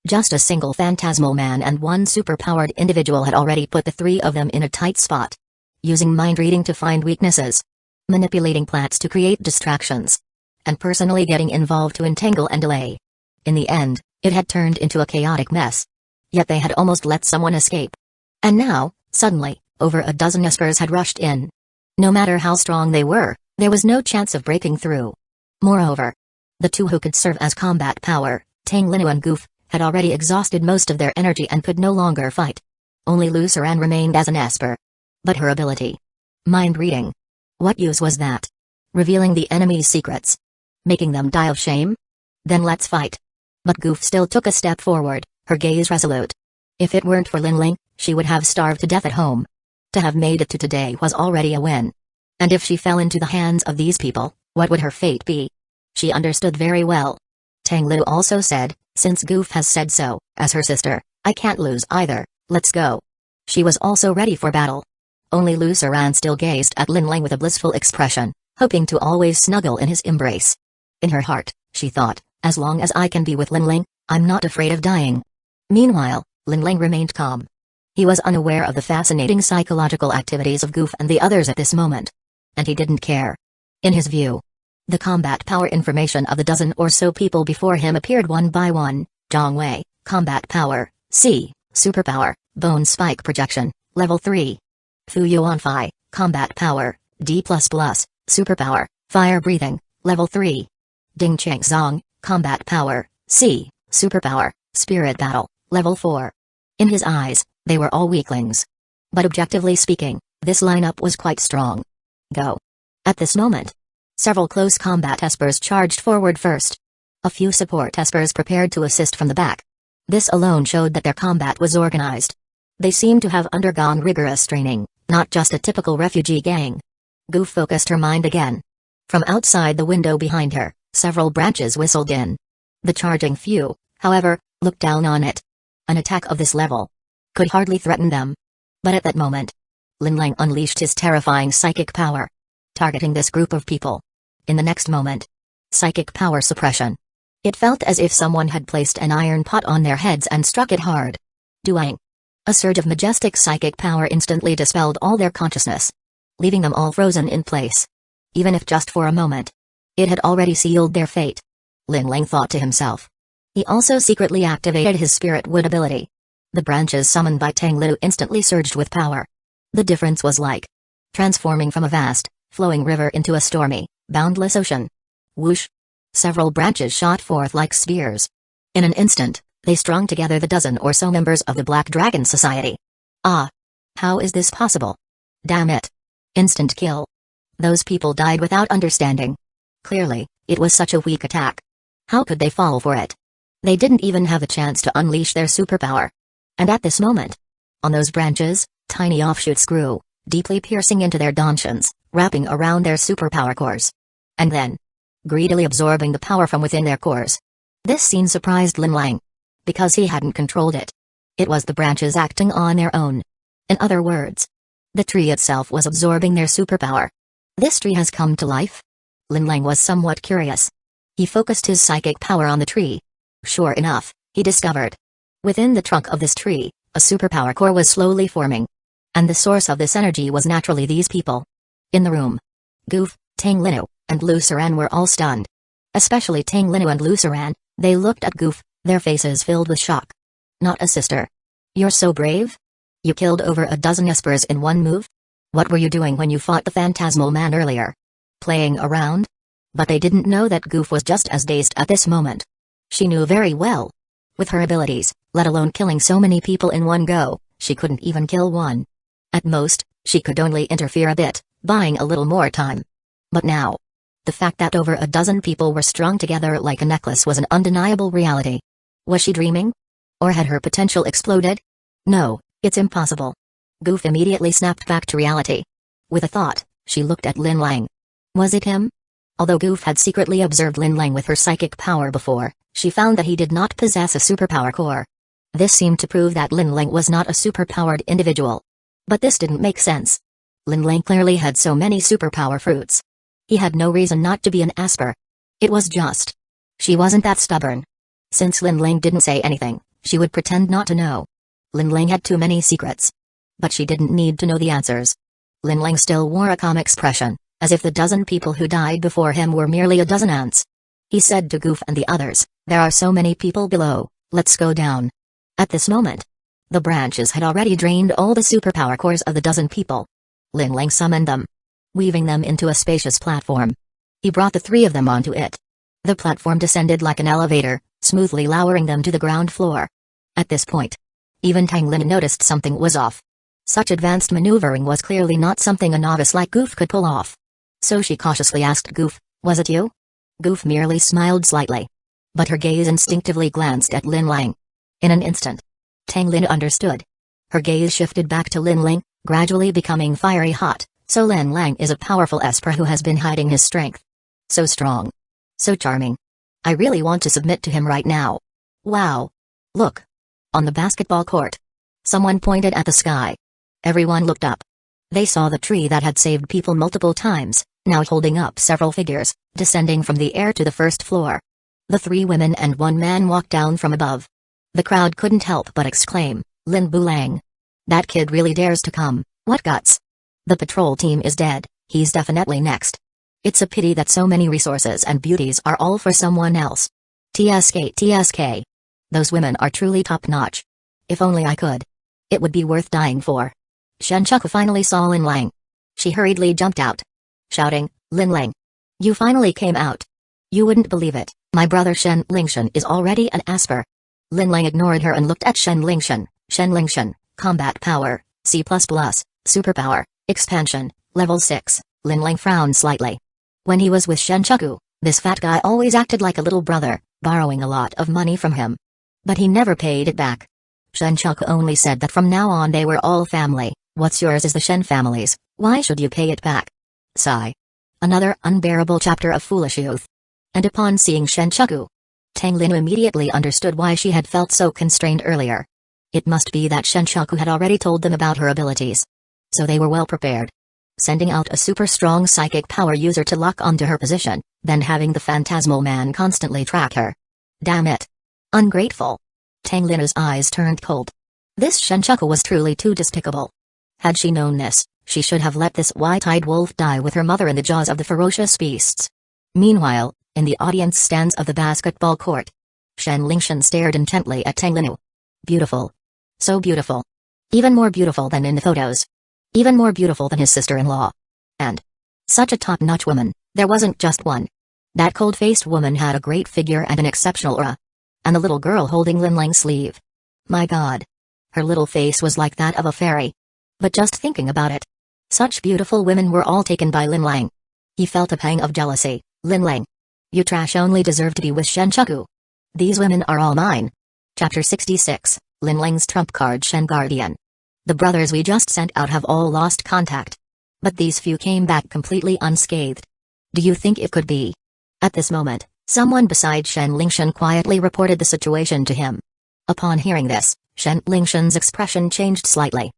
Just a single phantasmal man and one superpowered individual had already put the three of them in a tight spot. Using mind reading to find weaknesses, manipulating plants to create distractions, and personally getting involved to entangle and delay. In the end, it had turned into a chaotic mess. Yet they had almost let someone escape. And now, suddenly, over a dozen espers had rushed in. No matter how strong they were, there was no chance of breaking through. Moreover, the two who could serve as combat power, Tang Linnu and Goof, had already exhausted most of their energy and could no longer fight. Only Lu Suran remained as an esper. But her ability, mind reading, what use was that? Revealing the enemy's secrets? Making them die of shame? Then let's fight. But Goof still took a step forward, her gaze resolute. If it weren't for Lin Ling, she would have starved to death at home. To have made it to today was already a win. And if she fell into the hands of these people, what would her fate be? She understood very well. Tang Linnu also said, since Goof has said so, as her sister, I can't lose either, let's go. She was also ready for battle. Only Lu Suran still gazed at Lin Ling with a blissful expression, hoping to always snuggle in his embrace. In her heart, she thought, as long as I can be with Lin Ling, I'm not afraid of dying. Meanwhile, Lin Ling remained calm. He was unaware of the fascinating psychological activities of Goof and the others at this moment. And he didn't care. In his view, the combat power information of the dozen or so people before him appeared one by one. Zhongwei, combat power, C, superpower, bone spike projection, level 3. Fu Yuanfei, combat power, D++, superpower, fire breathing, level 3. Ding Changzong, combat power, C, superpower, spirit battle, level 4. In his eyes, they were all weaklings. But objectively speaking, this lineup was quite strong. Go. At this moment, several close combat espers charged forward first. A few support espers prepared to assist from the back. This alone showed that their combat was organized. They seemed to have undergone rigorous training, not just a typical refugee gang. Goof focused her mind again. From outside the window behind her, several branches whistled in. The charging few, however, looked down on it. An attack of this level could hardly threaten them. But at that moment, Lin Ling unleashed his terrifying psychic power, targeting this group of people. In the next moment, psychic power suppression. It felt as if someone had placed an iron pot on their heads and struck it hard. Doing. A surge of majestic psychic power instantly dispelled all their consciousness, leaving them all frozen in place. Even if just for a moment, it had already sealed their fate. Lin Ling thought to himself. He also secretly activated his spirit wood ability. The branches summoned by Tang Linnu instantly surged with power. The difference was like transforming from a vast, flowing river into a stormy, boundless ocean. Whoosh! Several branches shot forth like spears. In an instant, they strung together the dozen or so members of the Black Dragon Society. Ah! How is this possible? Damn it! Instant kill. Those people died without understanding. Clearly, it was such a weak attack. How could they fall for it? They didn't even have a chance to unleash their superpower. And at this moment, on those branches, tiny offshoots grew, deeply piercing into their donshans, wrapping around their superpower cores. And then, greedily absorbing the power from within their cores. This scene surprised Lin Ling, because he hadn't controlled it. It was the branches acting on their own. In other words, the tree itself was absorbing their superpower. This tree has come to life? Lin Ling was somewhat curious. He focused his psychic power on the tree. Sure enough, he discovered, within the trunk of this tree, a superpower core was slowly forming. And the source of this energy was naturally these people. In the room, Goof, Tang Linnu, and Lu Suran were all stunned. Especially Tang Linnu and Lu Suran, They looked at Goof, their faces filled with shock. Not a sister. You're so brave? You killed over a dozen espers in one move? What were you doing when you fought the phantasmal man earlier? Playing around? But they didn't know that Goof was just as dazed at this moment. She knew very well. With her abilities, let alone killing so many people in one go, she couldn't even kill one. At most, she could only interfere a bit, buying a little more time. But now, the fact that over a dozen people were strung together like a necklace was an undeniable reality. Was she dreaming? Or had her potential exploded? No, it's impossible. Goof immediately snapped back to reality. With a thought, she looked at Lin Lang. Was it him? Although Goof had secretly observed Lin Lang with her psychic power before, she found that he did not possess a superpower core. This seemed to prove that Lin Lang was not a superpowered individual. But this didn't make sense. Lin Lang clearly had so many superpower fruits. He had no reason not to be an Asper. It was just. She wasn't that stubborn. Since Lin Lang didn't say anything, she would pretend not to know. Lin Lang had too many secrets. But she didn't need to know the answers. Lin Lang still wore a calm expression, as if the dozen people who died before him were merely a dozen ants. He said to Goof and the others, "There are so many people below, let's go down." At this moment, the branches had already drained all the superpower cores of the dozen people. Lin Lang summoned them, weaving them into a spacious platform. He brought the three of them onto it. The platform descended like an elevator, smoothly lowering them to the ground floor. At this point, even Tang Lin noticed something was off. Such advanced maneuvering was clearly not something a novice like Goof could pull off. So she cautiously asked Goof, "Was it you?" Goof merely smiled slightly. But her gaze instinctively glanced at Lin Lang. In an instant, Tang Lin understood. Her gaze shifted back to Lin Lang, gradually becoming fiery hot. So Lin Lang is a powerful Esper who has been hiding his strength. So strong. So charming. I really want to submit to him right now. Wow. Look. On the basketball court. Someone pointed at the sky. Everyone looked up. They saw the tree that had saved people multiple times, now holding up several figures, descending from the air to the first floor. The three women and one man walked down from above. The crowd couldn't help but exclaim, "Lin Bulang. That kid really dares to come, what guts. The patrol team is dead, he's definitely next. It's a pity that so many resources and beauties are all for someone else. TSK. Those women are truly top-notch. If only I could. It would be worth dying for." Shenchuku finally saw Lin Lang. She hurriedly jumped out, shouting, "Lin Lang. You finally came out. You wouldn't believe it, my brother Shen Lingshan is already an Asper." Lin Lang ignored her and looked at Shen Lingshan. Shen Lingshan, combat power, C++, superpower, expansion, level 6. Lin Lang frowned slightly. When he was with Shenchuku, this fat guy always acted like a little brother, borrowing a lot of money from him. But he never paid it back. Shenchuku only said that from now on they were all family. What's yours is the Shen family's, why should you pay it back? Sigh. Another unbearable chapter of foolish youth. And upon seeing Shenchuku, Tang Lin immediately understood why she had felt so constrained earlier. It must be that Shenchuku had already told them about her abilities. So they were well prepared. Sending out a super strong psychic power user to lock onto her position, then having the phantasmal man constantly track her. Damn it. Ungrateful. Tang Lin's eyes turned cold. This Shenchuku was truly too despicable. Had she known this, she should have let this white-eyed wolf die with her mother in the jaws of the ferocious beasts. Meanwhile, in the audience stands of the basketball court, Shen Lingshan stared intently at Tang Lin. Beautiful. So beautiful. Even more beautiful than in the photos. Even more beautiful than his sister-in-law. And such a top-notch woman, there wasn't just one. That cold-faced woman had a great figure and an exceptional aura. And the little girl holding Lin Lang's sleeve. My God. Her little face was like that of a fairy. But just thinking about it. Such beautiful women were all taken by Lin Lang. He felt a pang of jealousy. Lin Lang. You trash only deserve to be with Shenchuku. These women are all mine. Chapter 66, Lin Lang's trump card Shen Guardian. The brothers we just sent out have all lost contact. But these few came back completely unscathed. Do you think it could be? At this moment, someone beside Shen Lingshan quietly reported the situation to him. Upon hearing this, Shen Lingshan's expression changed slightly.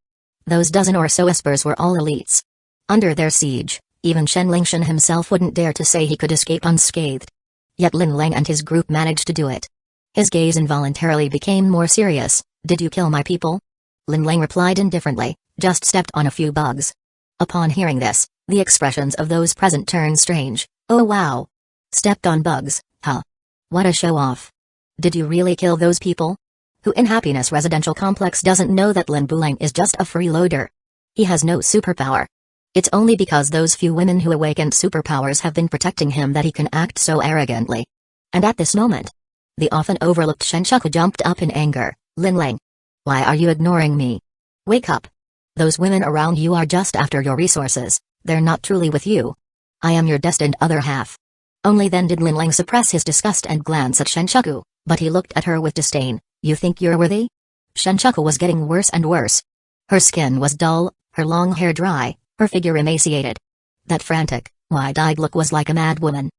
Those dozen or so espers were all elites. Under their siege, even Shen Lingshan himself wouldn't dare to say he could escape unscathed. Yet Lin Lang and his group managed to do it. His gaze involuntarily became more serious. Did you kill my people? Lin Lang replied indifferently, just stepped on a few bugs. Upon hearing this, the expressions of those present turned strange. Oh wow. Stepped on bugs, huh? What a show-off. Did you really kill those people? Who in Happiness Residential Complex doesn't know that Lin Bulang is just a freeloader? He has no superpower. It's only because those few women who awakened superpowers have been protecting him that he can act so arrogantly. And at this moment, the often overlooked Shenchaku jumped up in anger. Linlang. Why are you ignoring me? Wake up. Those women around you are just after your resources, they're not truly with you. I am your destined other half. Only then did Linlang suppress his disgust and glance at Shenchaku, but he looked at her with disdain. You think you're worthy? Shenchaku was getting worse and worse. Her skin was dull, her long hair dry, her figure emaciated. That frantic, wide-eyed look was like a mad woman.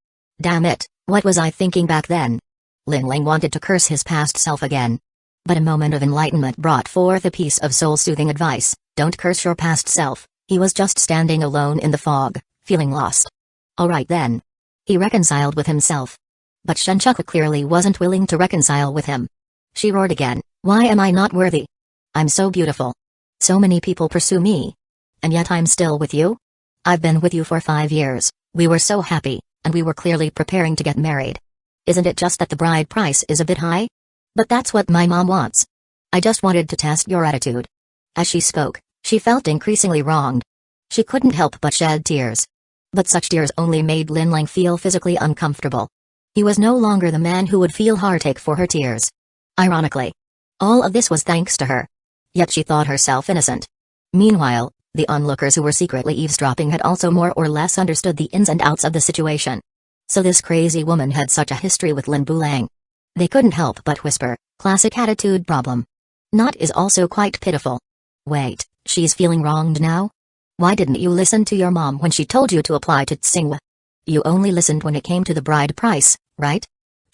Damn it, what was I thinking back then? Linlang wanted to curse his past self again. But a moment of enlightenment brought forth a piece of soul-soothing advice. Don't curse your past self. He was just standing alone in the fog, feeling lost. Alright then. He reconciled with himself. But Shenchaku clearly wasn't willing to reconcile with him. She roared again, why am I not worthy? I'm so beautiful. So many people pursue me. And yet I'm still with you? I've been with you for 5 years, we were so happy, and we were clearly preparing to get married. Isn't it just that the bride price is a bit high? But that's what my mom wants. I just wanted to test your attitude. As she spoke, she felt increasingly wronged. She couldn't help but shed tears. But such tears only made Linlang feel physically uncomfortable. He was no longer the man who would feel heartache for her tears. Ironically, all of this was thanks to her. Yet she thought herself innocent. Meanwhile, the onlookers who were secretly eavesdropping had also more or less understood the ins and outs of the situation. So this crazy woman had such a history with Lin Bulang. They couldn't help but whisper, classic attitude problem. Not is also quite pitiful. Wait, she's feeling wronged now? Why didn't you listen to your mom when she told you to apply to Tsingwa? You only listened when it came to the bride price, right?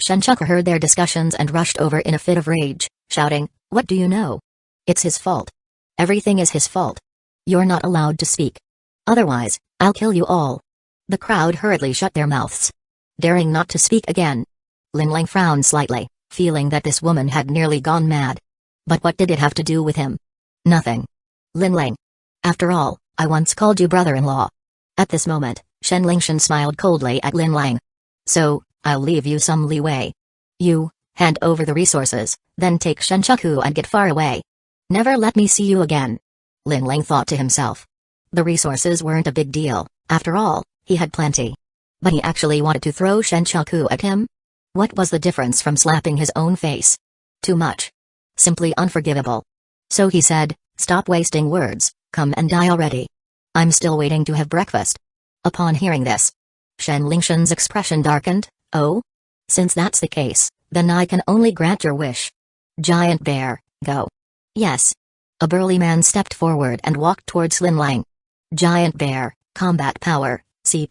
Shenchaku heard their discussions and rushed over in a fit of rage, shouting, what do you know? It's his fault. Everything is his fault. You're not allowed to speak. Otherwise, I'll kill you all. The crowd hurriedly shut their mouths. Daring not to speak again. Linlang frowned slightly, feeling that this woman had nearly gone mad. But what did it have to do with him? Nothing. Linlang. After all, I once called you brother-in-law. At this moment, Shen Lingshan smiled coldly at Linlang. So, I'll leave you some leeway. You, hand over the resources, then take Shenchaku and get far away. Never let me see you again. Linlang thought to himself. The resources weren't a big deal, after all, he had plenty. But he actually wanted to throw Shenchaku at him? What was the difference from slapping his own face? Too much. Simply unforgivable. So he said, stop wasting words, come and die already. I'm still waiting to have breakfast. Upon hearing this, Shen Lingshan's expression darkened. Oh? Since that's the case, then I can only grant your wish. Giant bear, go. Yes. A burly man stepped forward and walked towards Linlang. Giant bear, combat power, C+,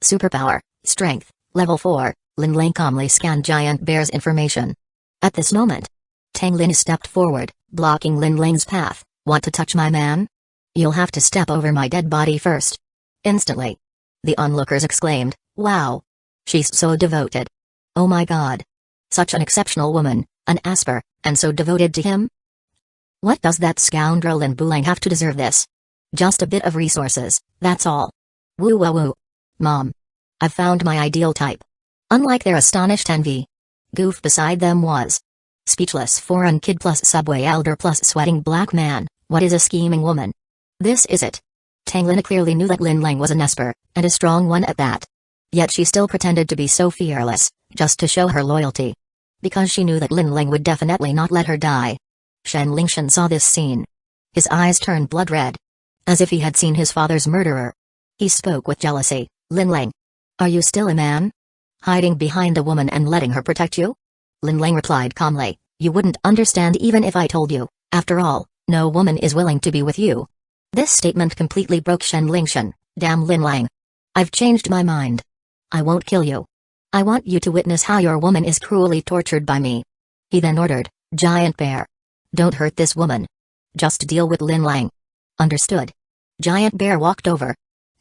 superpower, strength, level 4, Linlang calmly scanned Giant Bear's information. At this moment, Tang Lin stepped forward, blocking Linlang's path. Want to touch my man? You'll have to step over my dead body first. Instantly. The onlookers exclaimed, wow. She's so devoted. Oh my god. Such an exceptional woman, an Asper, and so devoted to him? What does that scoundrel Lin Bulang have to deserve this? Just a bit of resources, that's all. Woo woo woo. Mom. I've found my ideal type. Unlike their astonished envy. Goof beside them was. Speechless foreign kid plus subway elder plus sweating black man, what is a scheming woman? This is it. Tang Lin clearly knew that Linlang was an Esper, and a strong one at that. Yet she still pretended to be so fearless, just to show her loyalty. Because she knew that Linlang would definitely not let her die. Shen Lingshan saw this scene. His eyes turned blood red. As if he had seen his father's murderer. He spoke with jealousy, Linlang. Are you still a man? Hiding behind a woman and letting her protect you? Linlang replied calmly, you wouldn't understand even if I told you. After all, no woman is willing to be with you. This statement completely broke Shen Lingshan. Damn Linlang. I've changed my mind. I won't kill you. I want you to witness how your woman is cruelly tortured by me. He then ordered, Giant Bear. Don't hurt this woman. Just deal with Linlang. Understood. Giant Bear walked over.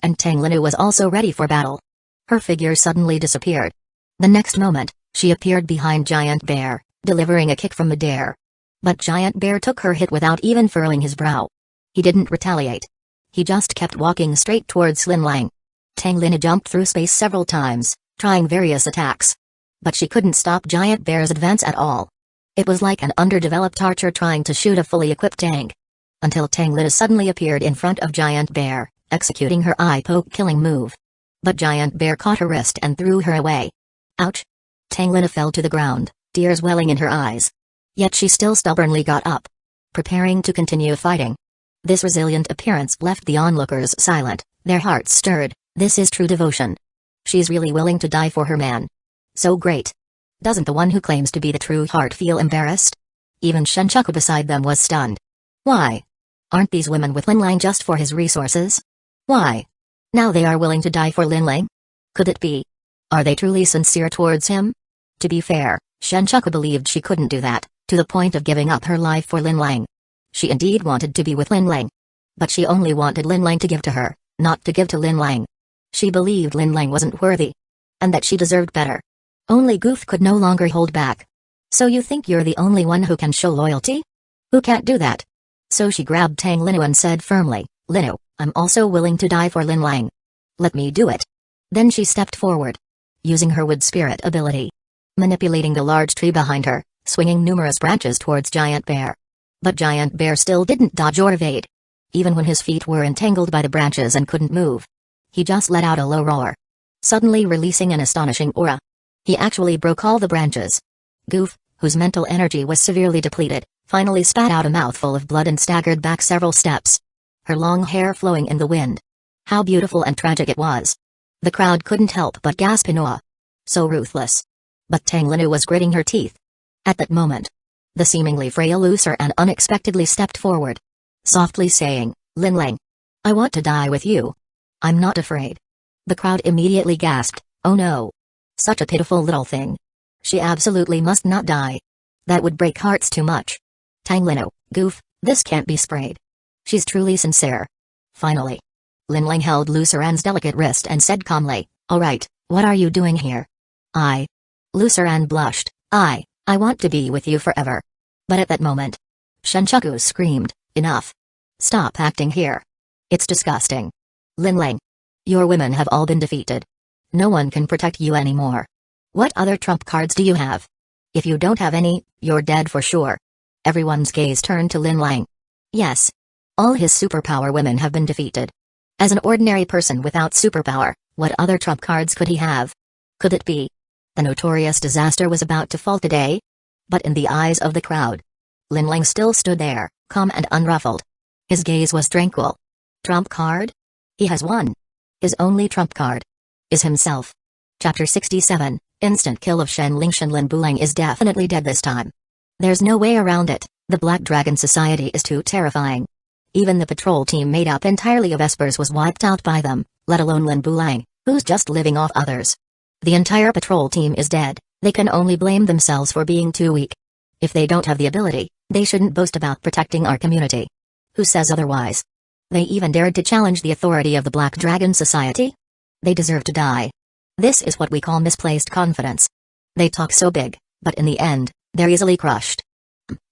And Tang Lin was also ready for battle. Her figure suddenly disappeared. The next moment, she appeared behind Giant Bear, delivering a kick from midair. But Giant Bear took her hit without even furrowing his brow. He didn't retaliate. He just kept walking straight towards Linlang. Tang Lin jumped through space several times, trying various attacks. But she couldn't stop Giant Bear's advance at all. It was like an underdeveloped archer trying to shoot a fully equipped tank. Until Tang Lina suddenly appeared in front of Giant Bear, executing her eye poke killing move. But Giant Bear caught her wrist and threw her away. Ouch! Tang Lina fell to the ground, tears welling in her eyes. Yet she still stubbornly got up, preparing to continue fighting. This resilient appearance left the onlookers silent, their hearts stirred. This is true devotion. She's really willing to die for her man. So great. Doesn't the one who claims to be the true heart feel embarrassed? Even Shenchaku beside them was stunned. Why? Aren't these women with Lin Lang just for his resources? Why? Now they are willing to die for Lin Lang? Could it be? Are they truly sincere towards him? To be fair, Shenchaku believed she couldn't do that, to the point of giving up her life for Lin Lang. She indeed wanted to be with Lin Lang. But she only wanted Lin Lang to give to her, not to give to Lin Lang. She believed Lin Lang wasn't worthy. And that she deserved better. Only Goof could no longer hold back. So you think you're the only one who can show loyalty? Who can't do that? So she grabbed Tang Linu and said firmly, Linu, I'm also willing to die for Lin Lang. Let me do it. Then she stepped forward. Using her wood spirit ability. Manipulating the large tree behind her, swinging numerous branches towards Giant Bear. But Giant Bear still didn't dodge or evade. Even when his feet were entangled by the branches and couldn't move. He just let out a low roar. Suddenly releasing an astonishing aura. He actually broke all the branches. Goof, whose mental energy was severely depleted, finally spat out a mouthful of blood and staggered back several steps. Her long hair flowing in the wind. How beautiful and tragic it was. The crowd couldn't help but gasp in awe. So ruthless. But Tang Linu was gritting her teeth. At that moment, the seemingly frail Lucerne unexpectedly stepped forward. Softly saying, Lin Lang. I want to die with you. I'm not afraid. The crowd immediately gasped, oh no. Such a pitiful little thing. She absolutely must not die. That would break hearts too much. Tang Linu, Goof, this can't be sprayed. She's truly sincere. Finally. Lin Lang held Lucerene's delicate wrist and said calmly, alright, what are you doing here? Lucerne blushed, I want to be with you forever. But at that moment, Shenchaku screamed, enough. Stop acting here. It's disgusting. Lin Lang. Your women have all been defeated. No one can protect you anymore. What other trump cards do you have? If you don't have any, you're dead for sure. Everyone's gaze turned to Lin Lang. Yes. All his superpower women have been defeated. As an ordinary person without superpower, what other trump cards could he have? Could it be? The notorious disaster was about to fall today? But in the eyes of the crowd, Lin Lang still stood there, calm and unruffled. His gaze was tranquil. Trump card? He has one. His only trump card is himself. Chapter 67, Instant kill of Shen Lin Bulang is definitely dead this time. There's no way around it, the Black Dragon Society is too terrifying. Even the patrol team made up entirely of espers was wiped out by them, let alone Lin Bulang, who's just living off others. The entire patrol team is dead, they can only blame themselves for being too weak. If they don't have the ability, they shouldn't boast about protecting our community. Who says otherwise? They even dared to challenge the authority of the Black Dragon Society? They deserve to die. This is what we call misplaced confidence. They talk so big, but in the end, they're easily crushed.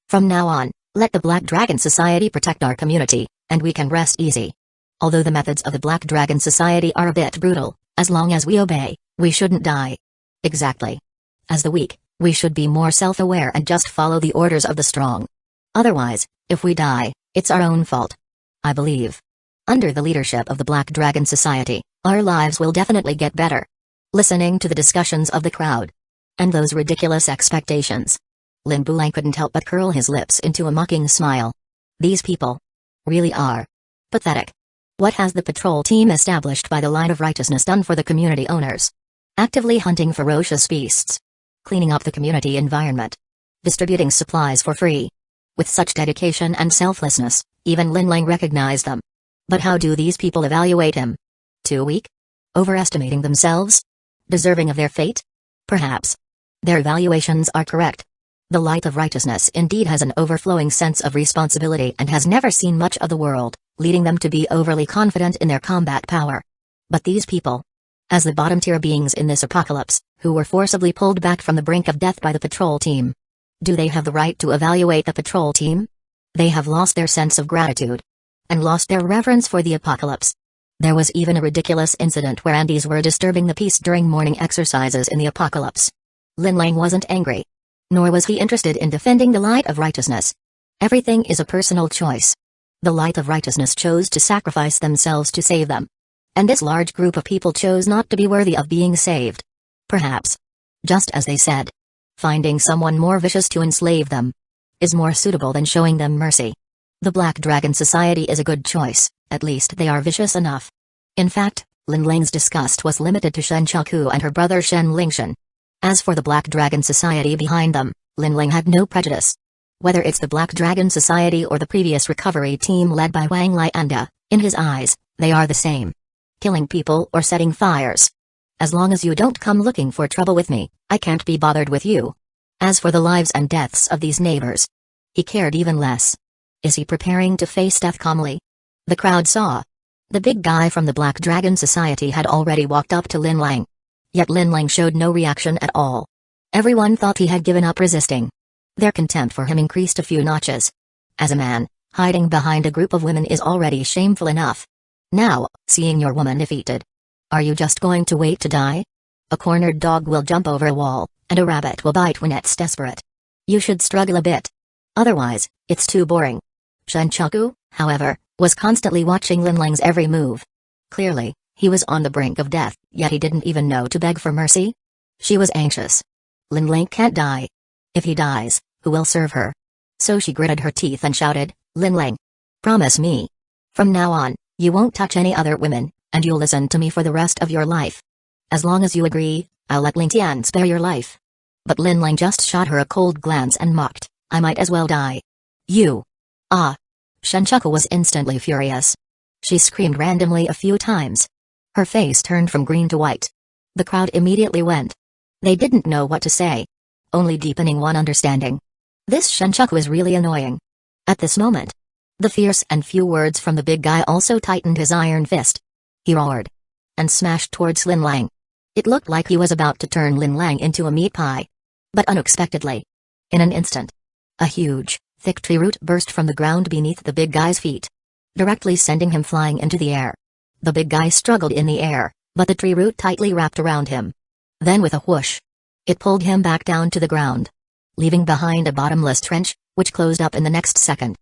From now on, let the Black Dragon Society protect our community, and we can rest easy. Although the methods of the Black Dragon Society are a bit brutal, as long as we obey, we shouldn't die. Exactly. As the weak, we should be more self-aware and just follow the orders of the strong. Otherwise, if we die, it's our own fault. I believe. Under the leadership of the Black Dragon Society, our lives will definitely get better. Listening to the discussions of the crowd. And those ridiculous expectations. Lin Bulang couldn't help but curl his lips into a mocking smile. These people really are pathetic. What has the patrol team established by the line of righteousness done for the community owners? Actively hunting ferocious beasts. Cleaning up the community environment. Distributing supplies for free. With such dedication and selflessness, even Lin Lang recognized them. But how do these people evaluate him? Too weak? Overestimating themselves? Deserving of their fate? Perhaps. Their evaluations are correct. The light of righteousness indeed has an overflowing sense of responsibility and has never seen much of the world, leading them to be overly confident in their combat power. But these people, as the bottom-tier beings in this apocalypse, who were forcibly pulled back from the brink of death by the patrol team, do they have the right to evaluate the patrol team? They have lost their sense of gratitude. And lost their reverence for the apocalypse. There was even a ridiculous incident where Andes were disturbing the peace during morning exercises in the apocalypse. Lin Lang wasn't angry. Nor was he interested in defending the light of righteousness. Everything is a personal choice. The light of righteousness chose to sacrifice themselves to save them. And this large group of people chose not to be worthy of being saved. Perhaps. Just as they said. Finding someone more vicious to enslave them is more suitable than showing them mercy. The Black Dragon Society is a good choice, at least they are vicious enough. In fact, Lin Lang's disgust was limited to Shenchaku and her brother Shen Lingshan. As for the Black Dragon Society behind them, Lin Lang had no prejudice. Whether it's the Black Dragon Society or the previous recovery team led by Wang Lianda, in his eyes, they are the same. Killing people or setting fires. As long as you don't come looking for trouble with me, I can't be bothered with you. As for the lives and deaths of these neighbors, he cared even less. Is he preparing to face death calmly? The crowd saw. The big guy from the Black Dragon Society had already walked up to Lin Lang. Yet Lin Lang showed no reaction at all. Everyone thought he had given up resisting. Their contempt for him increased a few notches. As a man, hiding behind a group of women is already shameful enough. Now, seeing your woman defeated. Are you just going to wait to die? A cornered dog will jump over a wall, and a rabbit will bite when it's desperate. You should struggle a bit. Otherwise, it's too boring. Shenchaku, however, was constantly watching Lin Lang's every move. Clearly, he was on the brink of death, yet he didn't even know to beg for mercy. She was anxious. Lin Lang can't die. If he dies, who will serve her? So she gritted her teeth and shouted, Lin Lang. Promise me. From now on, you won't touch any other women, and you'll listen to me for the rest of your life. As long as you agree, I'll let Ling Tian spare your life. But Lin Lang just shot her a cold glance and mocked, I might as well die. You. Ah. Shenchaku was instantly furious. She screamed randomly a few times. Her face turned from green to white. The crowd immediately went. They didn't know what to say. Only deepening one understanding. This Shenchaku is really annoying. At this moment, the fierce and few words from the big guy also tightened his iron fist. He roared. And smashed towards Lin Lang. It looked like he was about to turn Lin Lang into a meat pie. But unexpectedly. In an instant. A huge, thick tree root burst from the ground beneath the big guy's feet. Directly sending him flying into the air. The big guy struggled in the air, but the tree root tightly wrapped around him. Then with a whoosh, it pulled him back down to the ground. Leaving behind a bottomless trench, which closed up in the next second.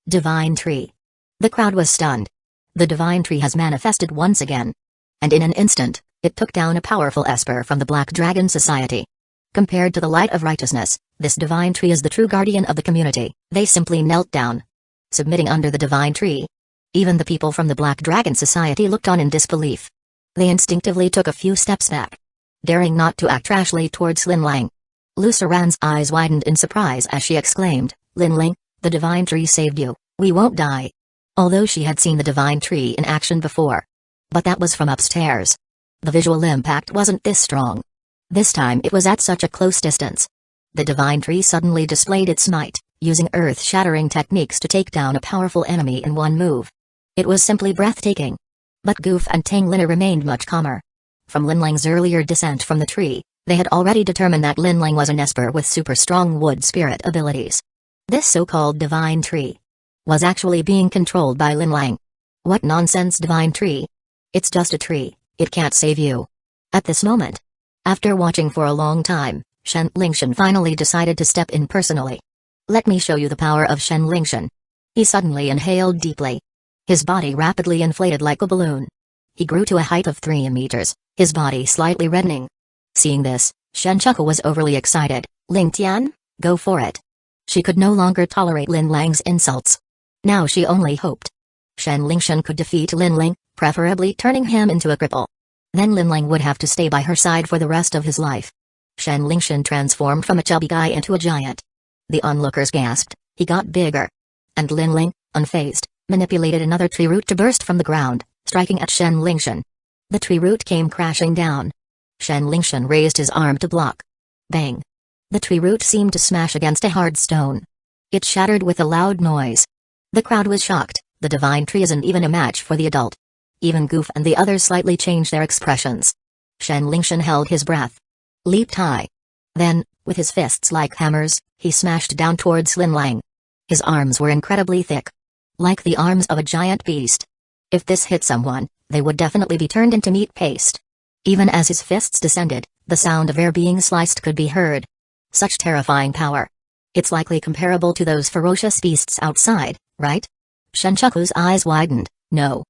Divine Tree. The crowd was stunned. The Divine Tree has manifested once again. And in an instant, it took down a powerful esper from the Black Dragon Society. Compared to the light of righteousness, this Divine Tree is the true guardian of the community. They simply knelt down. Submitting under the Divine Tree. Even the people from the Black Dragon Society looked on in disbelief. They instinctively took a few steps back. Daring not to act rashly towards Lin Lang. Lu Saran's eyes widened in surprise as she exclaimed, Lin Lang, the Divine Tree saved you, we won't die. Although she had seen the Divine Tree in action before. But that was from upstairs. The visual impact wasn't this strong. This time it was at such a close distance. The Divine Tree suddenly displayed its might, using earth-shattering techniques to take down a powerful enemy in one move. It was simply breathtaking. But Goof and Tang Lin remained much calmer. From Lin Lang's earlier descent from the tree, they had already determined that Lin Lang was an esper with super strong wood spirit abilities. This so-called Divine Tree was actually being controlled by Lin Lang. What nonsense Divine Tree? It's just a tree, it can't save you. At this moment, after watching for a long time, Shen Lingshan finally decided to step in personally. Let me show you the power of Shen Lingshan. He suddenly inhaled deeply. His body rapidly inflated like a balloon. He grew to a height of 3 meters, his body slightly reddening. Seeing this, Shenchaku was overly excited. Ling Tian, go for it. She could no longer tolerate Lin Lang's insults. Now she only hoped Shen Lingshan could defeat Lin Lang, preferably turning him into a cripple. Then Lin Lang would have to stay by her side for the rest of his life. Shen Lingshan transformed from a chubby guy into a giant. The onlookers gasped, he got bigger. And Lin Lang, unfazed, manipulated another tree root to burst from the ground, striking at Shen Lingshan. The tree root came crashing down. Shen Lingshan raised his arm to block. Bang! The tree root seemed to smash against a hard stone. It shattered with a loud noise. The crowd was shocked, the Divine Tree isn't even a match for the adult. Even Goof and the others slightly changed their expressions. Shen Lingshan held his breath. Leaped high. Then, with his fists like hammers, he smashed down towards Lin Lang. His arms were incredibly thick. Like the arms of a giant beast. If this hit someone, they would definitely be turned into meat paste. Even as his fists descended, the sound of air being sliced could be heard. Such terrifying power. It's likely comparable to those ferocious beasts outside, right? Shinchaku's eyes widened. No.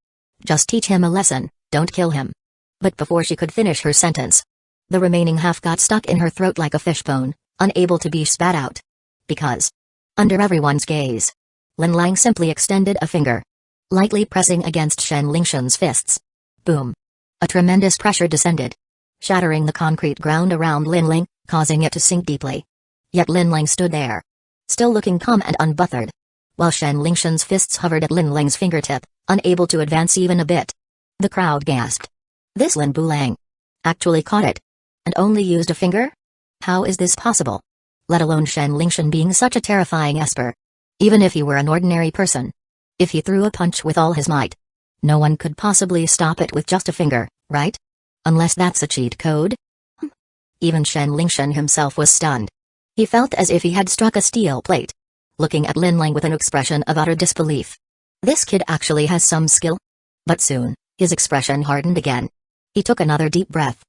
Just teach him a lesson, don't kill him. But before she could finish her sentence, the remaining half got stuck in her throat like a fishbone, unable to be spat out. Because, under everyone's gaze, Lin Lang simply extended a finger, lightly pressing against Shen Lingshan's fists. Boom. A tremendous pressure descended, shattering the concrete ground around Lin Lang, causing it to sink deeply. Yet Lin Lang stood there, still looking calm and unbothered, while Shen Lingshan's fists hovered at Lin Lang's fingertip, unable to advance even a bit. The crowd gasped. This Lin Bulang actually caught it, and only used a finger? How is this possible? Let alone Shen Lingshan being such a terrifying esper. Even if he were an ordinary person, if he threw a punch with all his might, no one could possibly stop it with just a finger, right? Unless that's a cheat code? Even Shen Lingshan himself was stunned. He felt as if he had struck a steel plate, looking at Lin Lang with an expression of utter disbelief. This kid actually has some skill? But soon, his expression hardened again. He took another deep breath.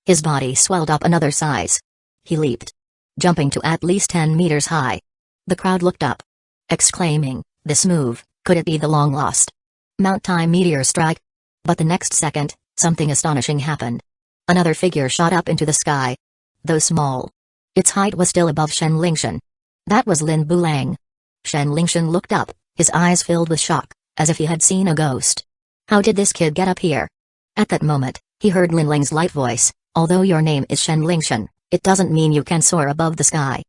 His body swelled up another size. He leaped, jumping to at least 10 meters high. The crowd looked up, exclaiming, "This move, could it be the long-lost Mount Tai meteor strike?" But the next second, something astonishing happened. Another figure shot up into the sky. Though small, its height was still above Shen Lingshan. That was Lin Bulang. Shen Lingshan looked up, his eyes filled with shock, as if he had seen a ghost. How did this kid get up here? At that moment, he heard Lin Lang's light voice, "Although your name is Shen Lingshan, it doesn't mean you can soar above the sky.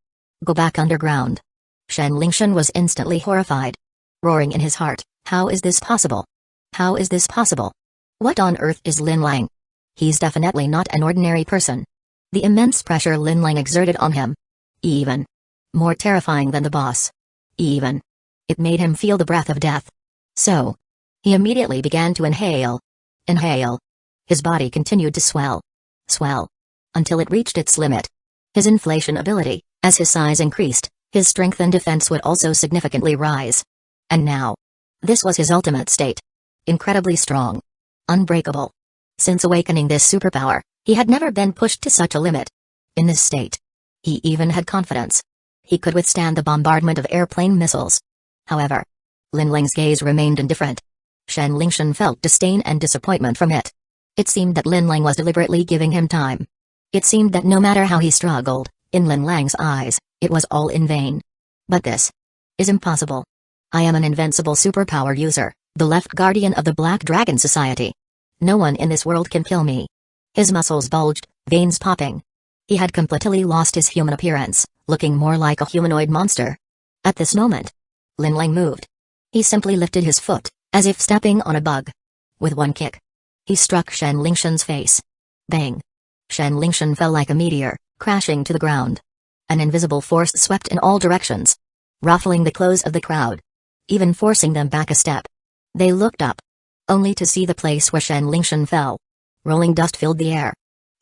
Go back underground." Shen Lingshan was instantly horrified. Roaring in his heart, how is this possible? How is this possible? What on earth is Lin Lang? He's definitely not an ordinary person. The immense pressure Lin Lang exerted on him. Even more terrifying than the boss. Even. It made him feel the breath of death. So, he immediately began to inhale. Inhale. His body continued to swell. Swell. Until it reached its limit. His inflation ability, as his size increased, his strength and defense would also significantly rise. And now, this was his ultimate state. Incredibly strong. Unbreakable. Since awakening this superpower, he had never been pushed to such a limit. In this state, he even had confidence. He could withstand the bombardment of airplane missiles. However, Lin Lang's gaze remained indifferent. Shen Lingshan felt disdain and disappointment from it. It seemed that Lin Lang was deliberately giving him time. It seemed that no matter how he struggled, in Lin Lang's eyes, it was all in vain. But this is impossible. I am an invincible superpower user, the left guardian of the Black Dragon Society. No one in this world can kill me. His muscles bulged, veins popping. He had completely lost his human appearance, looking more like a humanoid monster. At this moment, Lin Lang moved. He simply lifted his foot, as if stepping on a bug. With one kick, he struck Shen Lingshan's face. Bang! Shen Lingshan fell like a meteor, crashing to the ground. An invisible force swept in all directions, ruffling the clothes of the crowd, even forcing them back a step. They looked up, only to see the place where Shen Lingshan fell. Rolling dust filled the air.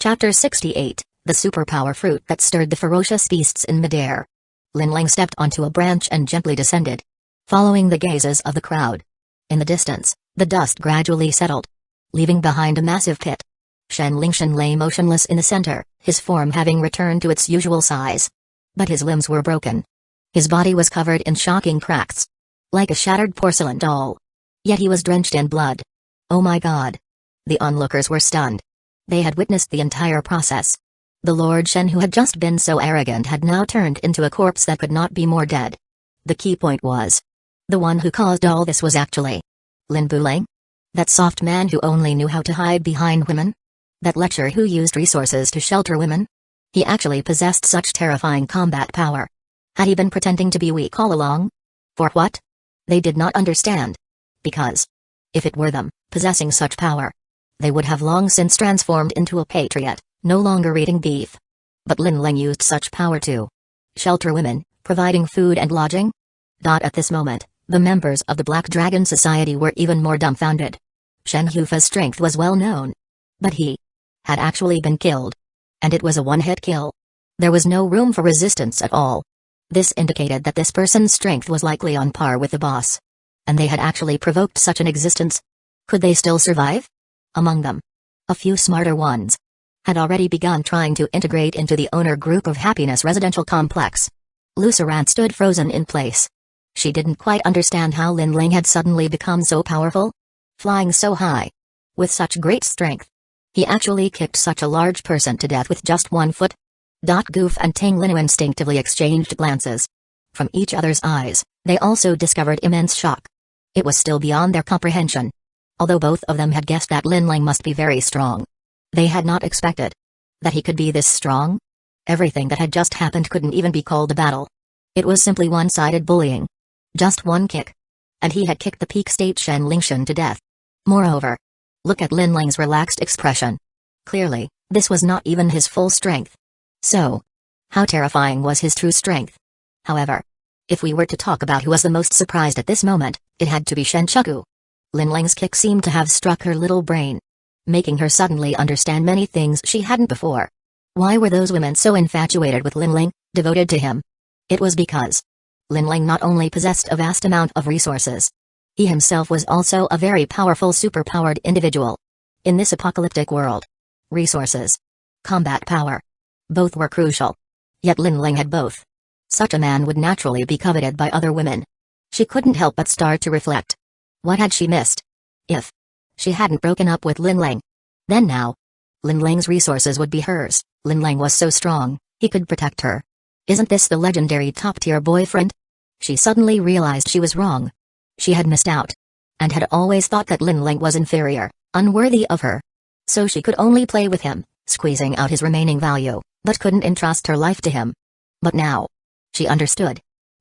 Chapter 68, The Superpower Fruit That Stirred the Ferocious Beasts in Midair. Lin Lang stepped onto a branch and gently descended, following the gazes of the crowd. In the distance, the dust gradually settled, leaving behind a massive pit. Shen Lingshan lay motionless in the center, his form having returned to its usual size. But his limbs were broken. His body was covered in shocking cracks, like a shattered porcelain doll. Yet he was drenched in blood. Oh my god. The onlookers were stunned. They had witnessed the entire process. The Lord Shen who had just been so arrogant had now turned into a corpse that could not be more dead. The key point was, the one who caused all this was actually Lin Bulang? That soft man who only knew how to hide behind women? That lecher who used resources to shelter women? He actually possessed such terrifying combat power. Had he been pretending to be weak all along? For what? They did not understand. Because, if it were them, possessing such power, they would have long since transformed into a patriot, no longer eating beef. But Lin Lang used such power to shelter women, providing food and lodging. At this moment, the members of the Black Dragon Society were even more dumbfounded. Shen Hufa's strength was well known. But he had actually been killed. And it was a one-hit kill. There was no room for resistance at all. This indicated that this person's strength was likely on par with the boss. And they had actually provoked such an existence. Could they still survive? Among them, a few smarter ones had already begun trying to integrate into the owner group of Happiness residential complex. Lucerant stood frozen in place. She didn't quite understand how Linling had suddenly become so powerful. Flying so high. With such great strength. He actually kicked such a large person to death with just 1 foot. Goof and Tang Linnu instinctively exchanged glances. From each other's eyes, they also discovered immense shock. It was still beyond their comprehension. Although both of them had guessed that Linling must be very strong. They had not expected that he could be this strong. Everything that had just happened couldn't even be called a battle. It was simply one-sided bullying. Just 1 kick. And he had kicked the peak state Shen Lingshan to death. Moreover, look at Linling's relaxed expression. Clearly, this was not even his full strength. So, how terrifying was his true strength? However, if we were to talk about who was the most surprised at this moment, it had to be Shenchaku. Linling's kick seemed to have struck her little brain, making her suddenly understand many things she hadn't before. Why were those women so infatuated with Linling, devoted to him? It was because Linling not only possessed a vast amount of resources, he himself was also a very powerful superpowered individual. In this apocalyptic world, resources, combat power, both were crucial. Yet Linling had both. Such a man would naturally be coveted by other women. She couldn't help but start to reflect. What had she missed? If she hadn't broken up with Linling, then now, Linling's resources would be hers. Linling was so strong, he could protect her. Isn't this the legendary top-tier boyfriend? She suddenly realized she was wrong. She had missed out. And had always thought that Linling was inferior, unworthy of her. So she could only play with him, squeezing out his remaining value, but couldn't entrust her life to him. But now, she understood.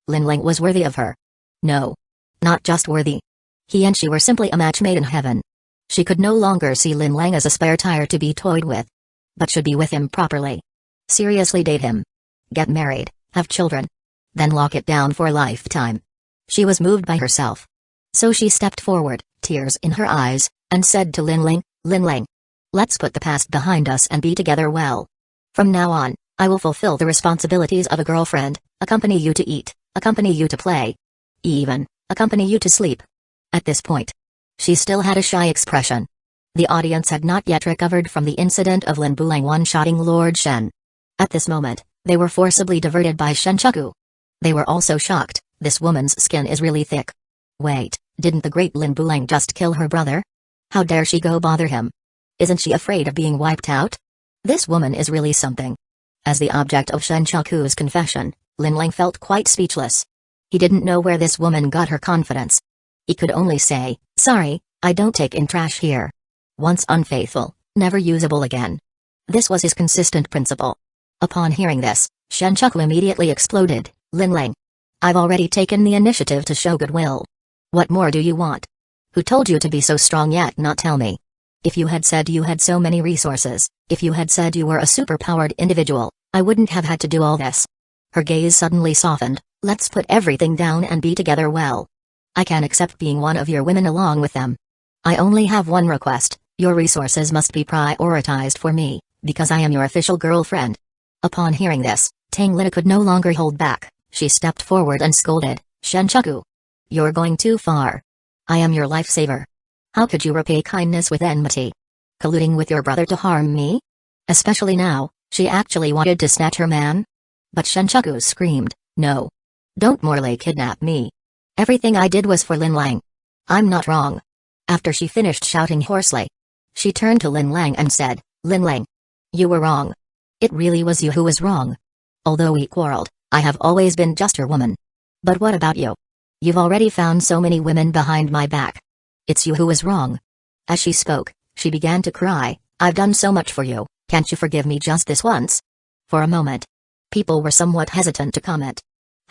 Linling was worthy of her. No. Not just worthy. He and she were simply a match made in heaven. She could no longer see Linling as a spare tire to be toyed with. But should be with him properly. Seriously date him. Get married, have children. Then lock it down for a lifetime. She was moved by herself. So she stepped forward, tears in her eyes, and said to Linling, Linling, let's put the past behind us and be together well. From now on, I will fulfill the responsibilities of a girlfriend, accompany you to eat, accompany you to play. Even, accompany you to sleep. At this point, she still had a shy expression. The audience had not yet recovered from the incident of Lin Bulang one-shotting Lord Shen. At this moment, they were forcibly diverted by Shenchaku. They were also shocked. This woman's skin is really thick. Wait, didn't the great Lin Bulang just kill her brother? How dare she go bother him? Isn't she afraid of being wiped out? This woman is really something. As the object of Shenchaku's confession, Linling felt quite speechless. He didn't know where this woman got her confidence. He could only say, sorry, I don't take in trash here. Once unfaithful, never usable again. This was his consistent principle. Upon hearing this, Shenchaku immediately exploded. Linling, I've already taken the initiative to show goodwill. What more do you want? Who told you to be so strong yet not tell me? If you had said you had so many resources, if you had said you were a superpowered individual, I wouldn't have had to do all this. Her gaze suddenly softened. Let's put everything down and be together well. I can accept being one of your women along with them. I only have one request, your resources must be prioritized for me, because I am your official girlfriend. Upon hearing this, Tang Lina could no longer hold back. She stepped forward and scolded, Shenchaku. You're going too far. I am your lifesaver. How could you repay kindness with enmity? Colluding with your brother to harm me? Especially now, she actually wanted to snatch her man? But Shenchaku screamed, no. Don't morally kidnap me. Everything I did was for Linling. I'm not wrong. After she finished shouting hoarsely, she turned to Linling and said, Linling, you were wrong. It really was you who was wrong. Although we quarreled, I have always been just your woman. But what about you? You've already found so many women behind my back. It's you who was wrong. As she spoke, she began to cry. I've done so much for you, can't you forgive me just this once? For a moment, people were somewhat hesitant to comment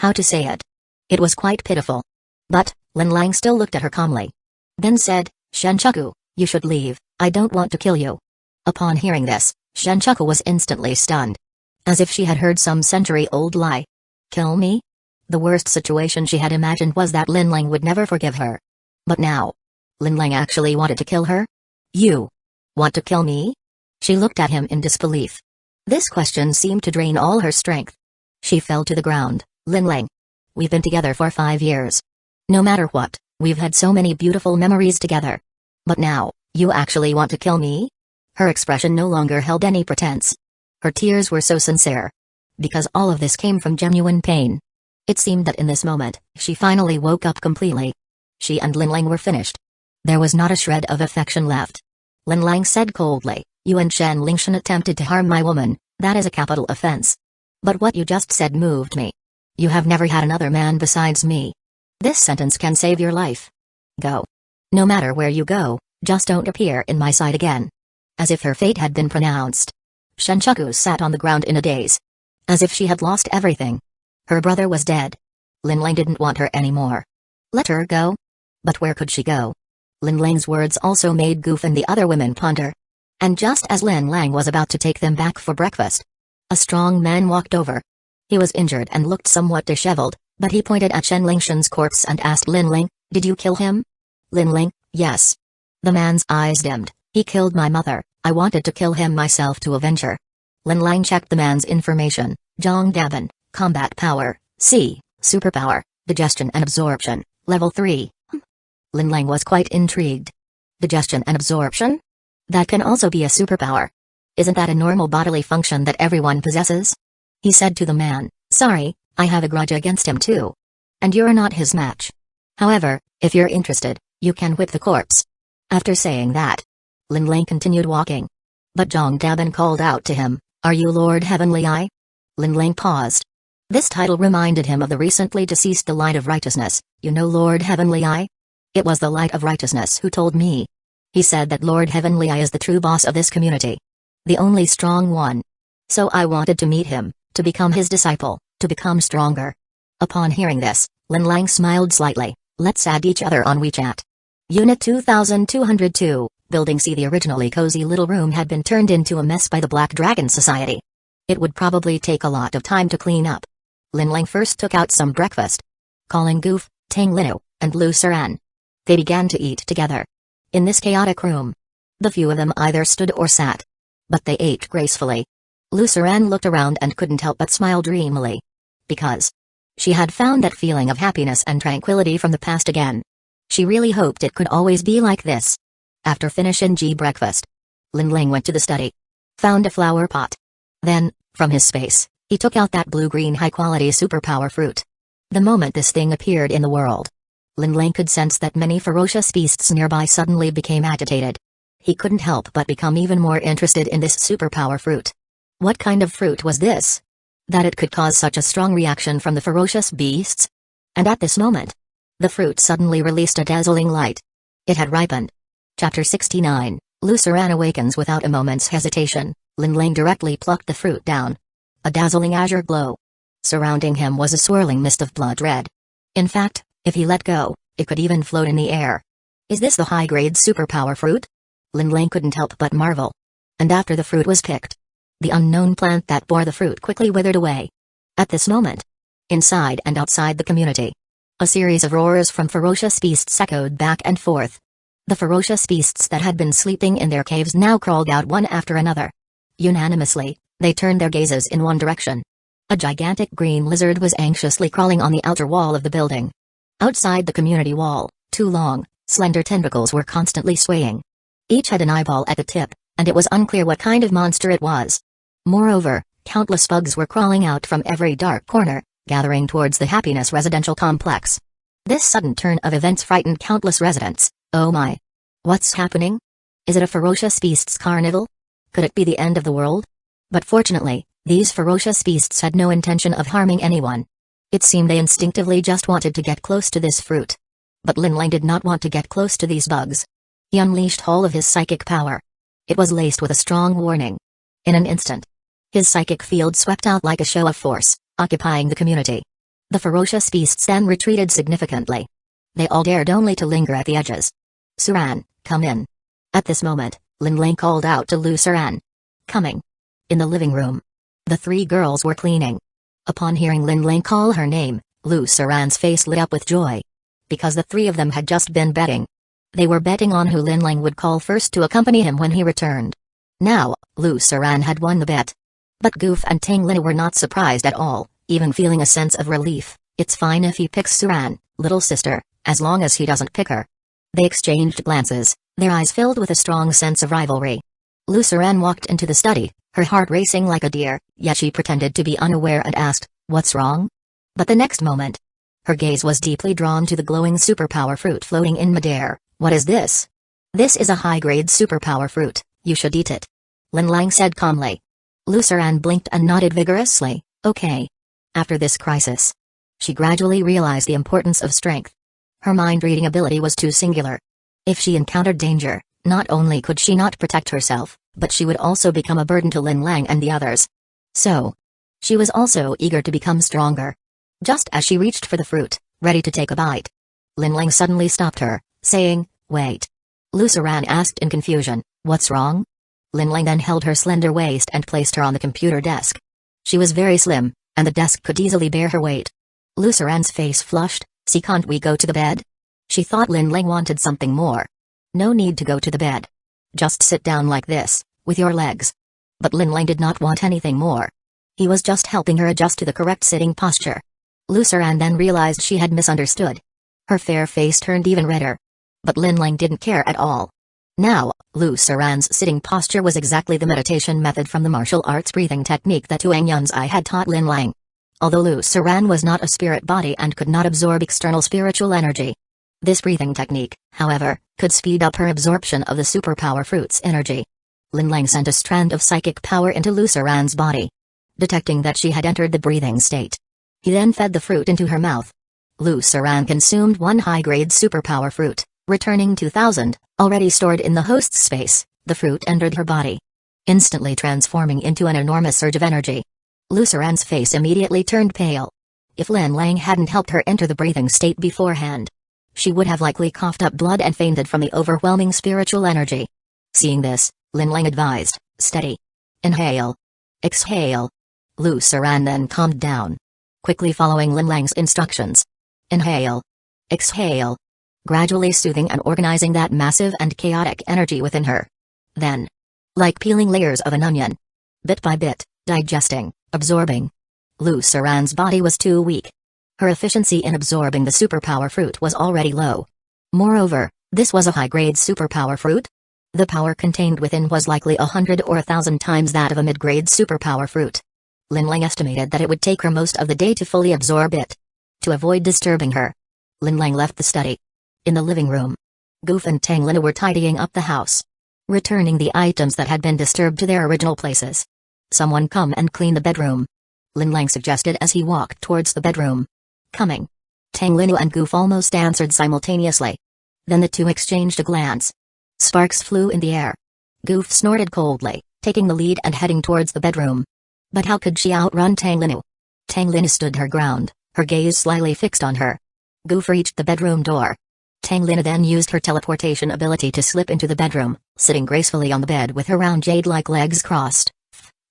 how to say it. It was quite pitiful. But, Linling still looked at her calmly. Then said, Shenchaku, you should leave, I don't want to kill you. Upon hearing this, Shenchaku was instantly stunned. As if she had heard some century-old lie. Kill me? The worst situation she had imagined was that Linling would never forgive her. But now, Linling actually wanted to kill her? You want to kill me? She looked at him in disbelief. This question seemed to drain all her strength. She fell to the ground. Linling, we've been together for 5 years. No matter what, we've had so many beautiful memories together. But now, you actually want to kill me? Her expression no longer held any pretense. Her tears were so sincere. Because all of this came from genuine pain. It seemed that in this moment, she finally woke up completely. She and Lin Lang were finished. There was not a shred of affection left. Lin Lang said coldly, "You and Shen Lingshan attempted to harm my woman, that is a capital offense. But what you just said moved me. You have never had another man besides me. This sentence can save your life. Go. No matter where you go, just don't appear in my sight again." As if her fate had been pronounced. Shenchaku sat on the ground in a daze. As if she had lost everything. Her brother was dead. Lin Lang didn't want her anymore. Let her go? But where could she go? Lin Lang's words also made Goof and the other women ponder. And just as Lin Lang was about to take them back for breakfast, a strong man walked over. He was injured and looked somewhat disheveled, but he pointed at Shen Lingshan's corpse and asked Lin Lang, "Did you kill him?" Lin Lang, "Yes." The man's eyes dimmed. "He killed my mother, I wanted to kill him myself to avenge her." Lin Lang checked the man's information. Zhang Daban, combat power, C, superpower, digestion and absorption, level 3. Lin Lang was quite intrigued. Digestion and absorption? That can also be a superpower. Isn't that a normal bodily function that everyone possesses? He said to the man, "Sorry, I have a grudge against him too. And you're not his match. However, if you're interested, you can whip the corpse." After saying that, Lin Lang continued walking. But Zhang Daban called out to him, "Are you Lord Heavenly Eye?" Lin Lang paused. This title reminded him of the recently deceased The Light of Righteousness. "You know Lord Heavenly Eye? It was the Light of Righteousness who told me. He said that Lord Heavenly Eye is the true boss of this community. The only strong one. So I wanted to meet him, to become his disciple, to become stronger." Upon hearing this, Lin Lang smiled slightly. "Let's add each other on WeChat." Unit 2202, Building C. The originally cozy little room had been turned into a mess by the Black Dragon Society. It would probably take a lot of time to clean up. Lin Lang first took out some breakfast. Calling Goof, Tang Linu, and Lu Suran. They began to eat together. In this chaotic room. The few of them either stood or sat. But they ate gracefully. Lu Suran looked around and couldn't help but smile dreamily. Because she had found that feeling of happiness and tranquility from the past again. She really hoped it could always be like this. After finishing breakfast, Lin Lang went to the study. Found a flower pot. Then, from his space, he took out that blue-green high-quality superpower fruit. The moment this thing appeared in the world, Lin Lang could sense that many ferocious beasts nearby suddenly became agitated. He couldn't help but become even more interested in this superpower fruit. What kind of fruit was this? That it could cause such a strong reaction from the ferocious beasts? And at this moment, the fruit suddenly released a dazzling light. It had ripened. Chapter 69, Lu Suran awakens without a moment's hesitation. Lin Lang directly plucked the fruit down. A dazzling azure glow. Surrounding him was a swirling mist of blood red. In fact, if he let go, it could even float in the air. Is this the high-grade superpower fruit? Lin Lang couldn't help but marvel. And after the fruit was picked, the unknown plant that bore the fruit quickly withered away. At this moment, inside and outside the community, a series of roars from ferocious beasts echoed back and forth. The ferocious beasts that had been sleeping in their caves now crawled out one after another. Unanimously, they turned their gazes in one direction. A gigantic green lizard was anxiously crawling on the outer wall of the building. Outside the community wall, two long, slender tentacles were constantly swaying. Each had an eyeball at the tip, and it was unclear what kind of monster it was. Moreover, countless bugs were crawling out from every dark corner, gathering towards the Happiness residential complex. This sudden turn of events frightened countless residents. Oh my! What's happening? Is it a ferocious beasts carnival? Could it be the end of the world? But fortunately, these ferocious beasts had no intention of harming anyone. It seemed they instinctively just wanted to get close to this fruit. But Lin Lang did not want to get close to these bugs. He unleashed all of his psychic power. It was laced with a strong warning. In an instant, his psychic field swept out like a show of force, occupying the community. The ferocious beasts then retreated significantly. They all dared only to linger at the edges. "Suran, come in." At this moment, Lin Lang called out to Lu Suran. "Coming." In the living room, the three girls were cleaning. Upon hearing Lin Lang call her name, Lu Suran's face lit up with joy. Because the three of them had just been betting. They were betting on who Lin Lang would call first to accompany him when he returned. Now, Lu Suran had won the bet. But Goof and Tang Lin were not surprised at all, even feeling a sense of relief. It's fine if he picks Suran, little sister, as long as he doesn't pick her. They exchanged glances, their eyes filled with a strong sense of rivalry. Luceran walked into the study, her heart racing like a deer, yet she pretended to be unaware and asked, "What's wrong?" But the next moment, her gaze was deeply drawn to the glowing superpower fruit floating in midair. "What is this?" "This is a high-grade superpower fruit, you should eat it," Lin Lang said calmly. Luceran blinked and nodded vigorously, "Okay." After this crisis, she gradually realized the importance of strength. Her mind-reading ability was too singular. If she encountered danger, not only could she not protect herself, but she would also become a burden to Lin Lang and the others. So, she was also eager to become stronger. Just as she reached for the fruit, ready to take a bite, Lin Lang suddenly stopped her, saying, "Wait." Luceran asked in confusion, "What's wrong?" Lin Lang then held her slender waist and placed her on the computer desk. She was very slim, and the desk could easily bear her weight. Luceran's face flushed. "See, can't we go to the bed?" She thought Lin Lang wanted something more. "No need to go to the bed. Just sit down like this, with your legs." But Lin Lang did not want anything more. He was just helping her adjust to the correct sitting posture. Luceran then realized she had misunderstood. Her fair face turned even redder. But Lin Lang didn't care at all. Now, Luceran's sitting posture was exactly the meditation method from the martial arts breathing technique that Tuang Yunzai had taught Lin Lang. Although Luceran was not a spirit body and could not absorb external spiritual energy, this breathing technique, however, could speed up her absorption of the superpower fruit's energy. Lin Lang sent a strand of psychic power into Luceran's body. Detecting that she had entered the breathing state, he then fed the fruit into her mouth. Luceran consumed one high-grade superpower fruit, returning 2,000, already stored in the host's space. The fruit entered her body, instantly transforming into an enormous surge of energy. Luceran's face immediately turned pale. If Lin Lang hadn't helped her enter the breathing state beforehand, she would have likely coughed up blood and fainted from the overwhelming spiritual energy. Seeing this, Lin Lang advised, "Steady. Inhale. Exhale." Luceran then calmed down, quickly following Lin Lang's instructions. Inhale. Exhale. Gradually soothing and organizing that massive and chaotic energy within her. Then, like peeling layers of an onion, bit by bit, digesting, absorbing. Luceran's body was too weak. Her efficiency in absorbing the superpower fruit was already low. Moreover, this was a high-grade superpower fruit. The power contained within was likely 100 or 1,000 times that of a mid-grade superpower fruit. Lin Lang estimated that it would take her most of the day to fully absorb it. To avoid disturbing her, Lin Lang left the study. In the living room, Goof and Tang Lin were tidying up the house, returning the items that had been disturbed to their original places. "Someone come and clean the bedroom," Lin Lang suggested as he walked towards the bedroom. "Coming." Tang Lin and Goof almost answered simultaneously. Then the two exchanged a glance. Sparks flew in the air. Goof snorted coldly, taking the lead and heading towards the bedroom. But how could she outrun Tang Lin? Tang Lin stood her ground, her gaze slyly fixed on her. Goof reached the bedroom door. Tang Lin then used her teleportation ability to slip into the bedroom, sitting gracefully on the bed with her round jade-like legs crossed.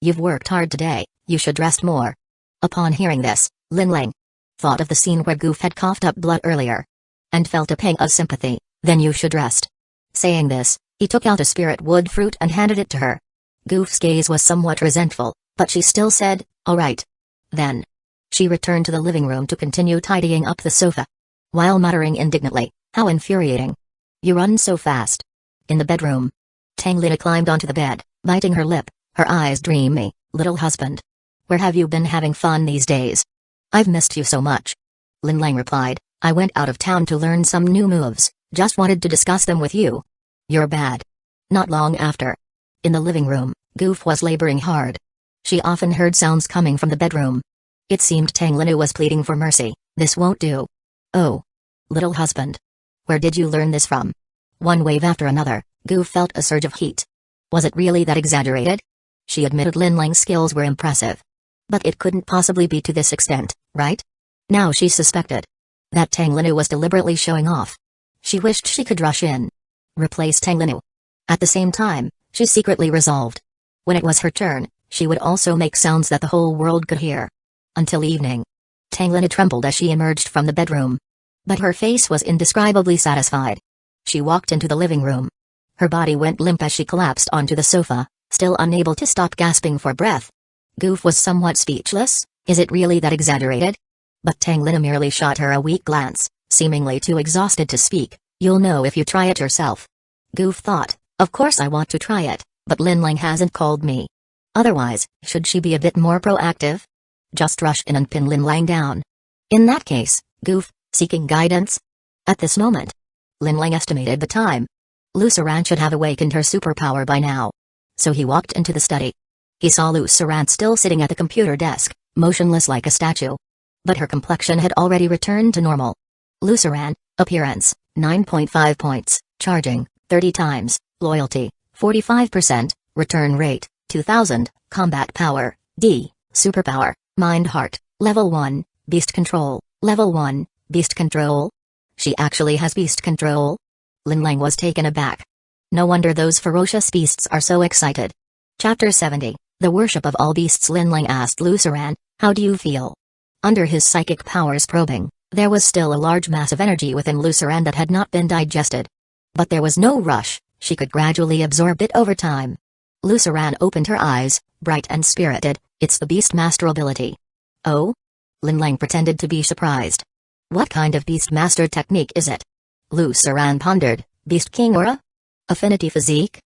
"You've worked hard today, you should rest more." Upon hearing this, Lin Lang thought of the scene where Goof had coughed up blood earlier, and felt a pang of sympathy. "Then you should rest." Saying this, he took out a spirit wood fruit and handed it to her. Goof's gaze was somewhat resentful, but she still said, "All right." Then, she returned to the living room to continue tidying up the sofa, while muttering indignantly, "How infuriating. You run so fast." In the bedroom, Tang Lin climbed onto the bed, biting her lip, her eyes dreamy. "Little husband, where have you been having fun these days? I've missed you so much." Lin Lang replied, "I went out of town to learn some new moves, just wanted to discuss them with you." "You're bad." Not long after, in the living room, Goof was laboring hard. She often heard sounds coming from the bedroom. It seemed Tang Lin was pleading for mercy. "This won't do." "Oh. Little husband. Where did you learn this from?" One wave after another, Goof felt a surge of heat. Was it really that exaggerated? She admitted Lin Lang's skills were impressive. But it couldn't possibly be to this extent, right? Now she suspected that Tang Lin was deliberately showing off. She wished she could rush in, replace Tang Lin. At the same time, she secretly resolved, when it was her turn, she would also make sounds that the whole world could hear. Until evening, Tang Lin trembled as she emerged from the bedroom. But her face was indescribably satisfied. She walked into the living room. Her body went limp as she collapsed onto the sofa, still unable to stop gasping for breath. Goof was somewhat speechless. Is it really that exaggerated? But Tang Lin merely shot her a weak glance, seemingly too exhausted to speak. "You'll know if you try it yourself." Goof thought, "Of course I want to try it, But Linling hasn't called me. Otherwise, should she be a bit more proactive? Just rush in and pin Linling down. In that case, goof, seeking guidance? At this moment, Linling estimated the time. Luceran should have awakened her superpower by now. So he walked into the study. He saw Luceran still sitting at the computer desk, motionless like a statue. But her complexion had already returned to normal. Luceran, appearance, 9.5 points, charging, 30 times, loyalty, 45%, return rate, 2000, combat power, D, superpower, mind heart, level 1, beast control, level 1, beast control? She actually has beast control? Linling was taken aback. No wonder those ferocious beasts are so excited. Chapter 70, The Worship of All Beasts. Linling asked Luceran, how do you feel? Under his psychic powers probing, there was still a large mass of energy within Luceran that had not been digested. But there was no rush, she could gradually absorb it over time. Luceran opened her eyes, bright and spirited. It's the Beastmaster ability. Oh? Linling pretended to be surprised. What kind of Beastmaster technique is it? Luceran pondered. Beast King aura? Affinity physique?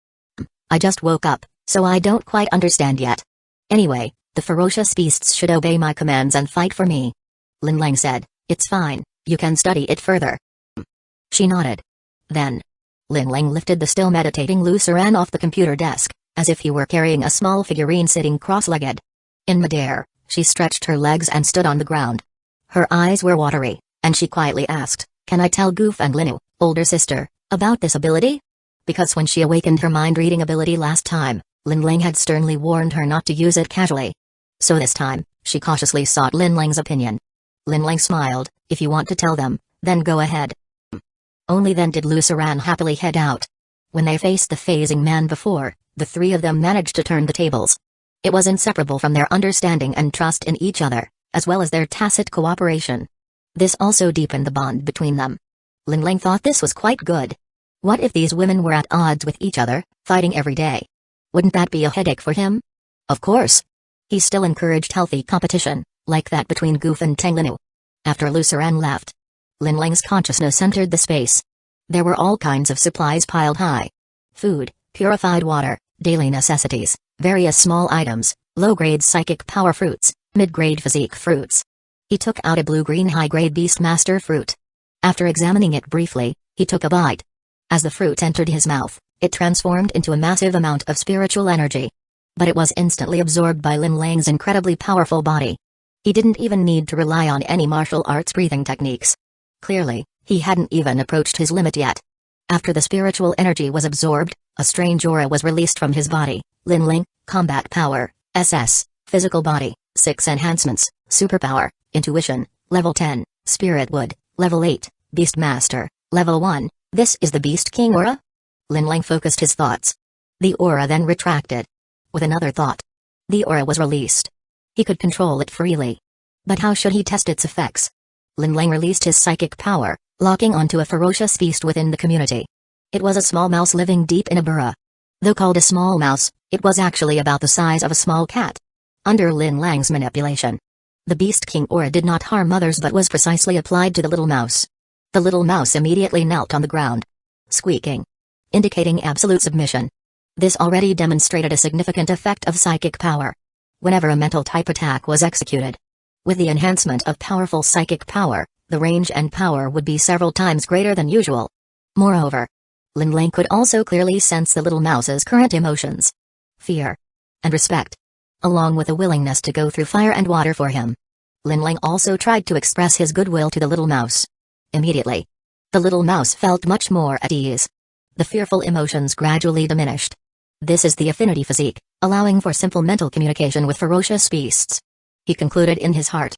I just woke up, so I don't quite understand yet. Anyway, the ferocious beasts should obey my commands and fight for me. Linling said, it's fine, you can study it further. She nodded. Then, Linling lifted the still meditating Luceran off the computer desk, as if he were carrying a small figurine sitting cross-legged. In midair, she stretched her legs and stood on the ground. Her eyes were watery, and she quietly asked, can I tell Goof and Linu, older sister, about this ability? Because when she awakened her mind-reading ability last time, Linling had sternly warned her not to use it casually. So this time, she cautiously sought Linling's opinion. Linling smiled, if you want to tell them, then go ahead. Only then did Luceran happily head out. When they faced the phasing man before, the three of them managed to turn the tables. It was inseparable from their understanding and trust in each other, as well as their tacit cooperation. This also deepened the bond between them. Linling thought this was quite good. What if these women were at odds with each other, fighting every day? Wouldn't that be a headache for him? Of course. He still encouraged healthy competition, like that between Goof and Tenglinu. After Luceran left, Linling's consciousness entered the space. There were all kinds of supplies piled high. Food, purified water, daily necessities, various small items, low-grade psychic power fruits, mid-grade physique fruits. He took out a blue-green high-grade Beastmaster fruit. After examining it briefly, he took a bite. As the fruit entered his mouth, it transformed into a massive amount of spiritual energy. But it was instantly absorbed by Linling's incredibly powerful body. He didn't even need to rely on any martial arts breathing techniques. Clearly, he hadn't even approached his limit yet. After the spiritual energy was absorbed, a strange aura was released from his body. Linling, combat power, SS, physical body, 6 enhancements, superpower, intuition, level 10, spirit wood, level 8, Beastmaster, level 1. This is the Beast King aura? Linling focused his thoughts. The aura then retracted. With another thought, the aura was released. He could control it freely. But how should he test its effects? Linling released his psychic power, locking onto a ferocious beast within the community. It was a small mouse living deep in a burrow. Though called a small mouse, it was actually about the size of a small cat. Under Linling's manipulation, the Beast King aura did not harm others but was precisely applied to the little mouse. The little mouse immediately knelt on the ground, squeaking, indicating absolute submission. This already demonstrated a significant effect of psychic power. Whenever a mental type attack was executed, with the enhancement of powerful psychic power, the range and power would be several times greater than usual. Moreover, Linling could also clearly sense the little mouse's current emotions. Fear. And respect. Along with a willingness to go through fire and water for him. Linling also tried to express his goodwill to the little mouse. Immediately, the little mouse felt much more at ease. The fearful emotions gradually diminished. This is the affinity physique, allowing for simple mental communication with ferocious beasts. He concluded in his heart.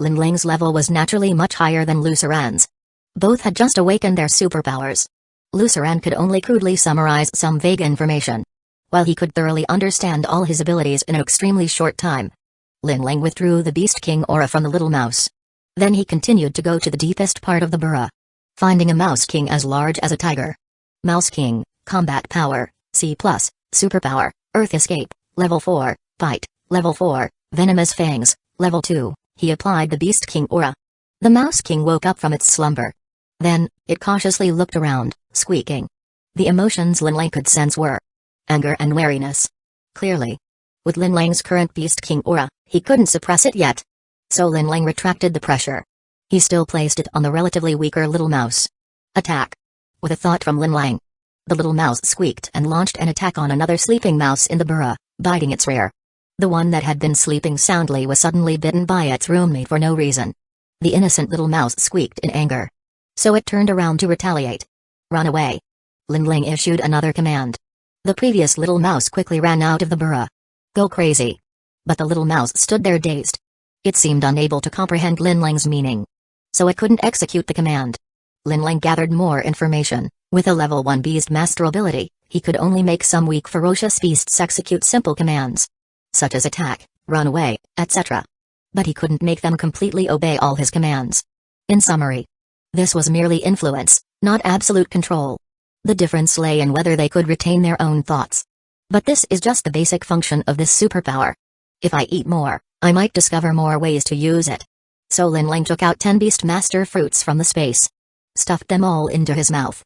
Linling's level was naturally much higher than Luceran's. Both had just awakened their superpowers. Luceran could only crudely summarize some vague information, while he could thoroughly understand all his abilities in an extremely short time. Linling withdrew the Beast King aura from the little mouse. Then he continued to go to the deepest part of the burrow, finding a Mouse King as large as a tiger. Mouse King, combat power, C+, superpower, Earth Escape, level 4, Bite, level 4, Venomous Fangs, level 2. He applied the Beast King aura. The Mouse King woke up from its slumber. Then, it cautiously looked around, squeaking. The emotions Linling could sense were anger and wariness. Clearly. With Lin Lang's current Beast King aura, he couldn't suppress it yet. So Lin Lang retracted the pressure. He still placed it on the relatively weaker little mouse. Attack. With a thought from Lin Lang. The little mouse squeaked and launched an attack on another sleeping mouse in the burrow, biting its rear. The one that had been sleeping soundly was suddenly bitten by its roommate for no reason. The innocent little mouse squeaked in anger. So it turned around to retaliate. Run away. Lin Lang issued another command. The previous little mouse quickly ran out of the burrow. Go crazy. But the little mouse stood there dazed. It seemed unable to comprehend Lin Lang's meaning. So it couldn't execute the command. Lin Lang gathered more information. With a level 1 Beast Master ability, he could only make some weak ferocious beasts execute simple commands, such as attack, run away, etc. But he couldn't make them completely obey all his commands. In summary, this was merely influence, not absolute control. The difference lay in whether they could retain their own thoughts. But this is just the basic function of this superpower. If I eat more, I might discover more ways to use it. So Lin Lang took out 10 Beast Master fruits from the space. Stuffed them all into his mouth.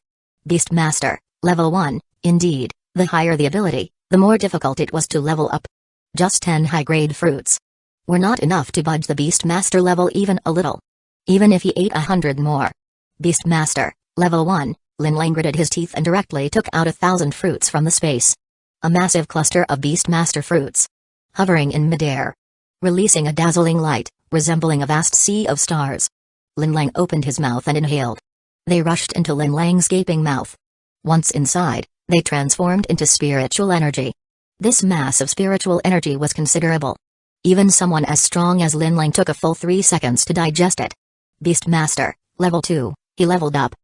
Beast Master, level 1, indeed, the higher the ability, the more difficult it was to level up. Just 10 high-grade fruits were not enough to budge the Beast Master level even a little. Even if he ate 100 more. Beast Master, level 1, Lin Lang gritted his teeth and directly took out 1,000 fruits from the space. A massive cluster of Beast Master fruits. Hovering in midair. Releasing a dazzling light, resembling a vast sea of stars. Lin Lang opened his mouth and inhaled. They rushed into Lin Lang's gaping mouth. Once inside, they transformed into spiritual energy. This mass of spiritual energy was considerable. Even someone as strong as Lin Lang took a full 3 seconds to digest it. Beast Master, level 2, he leveled up.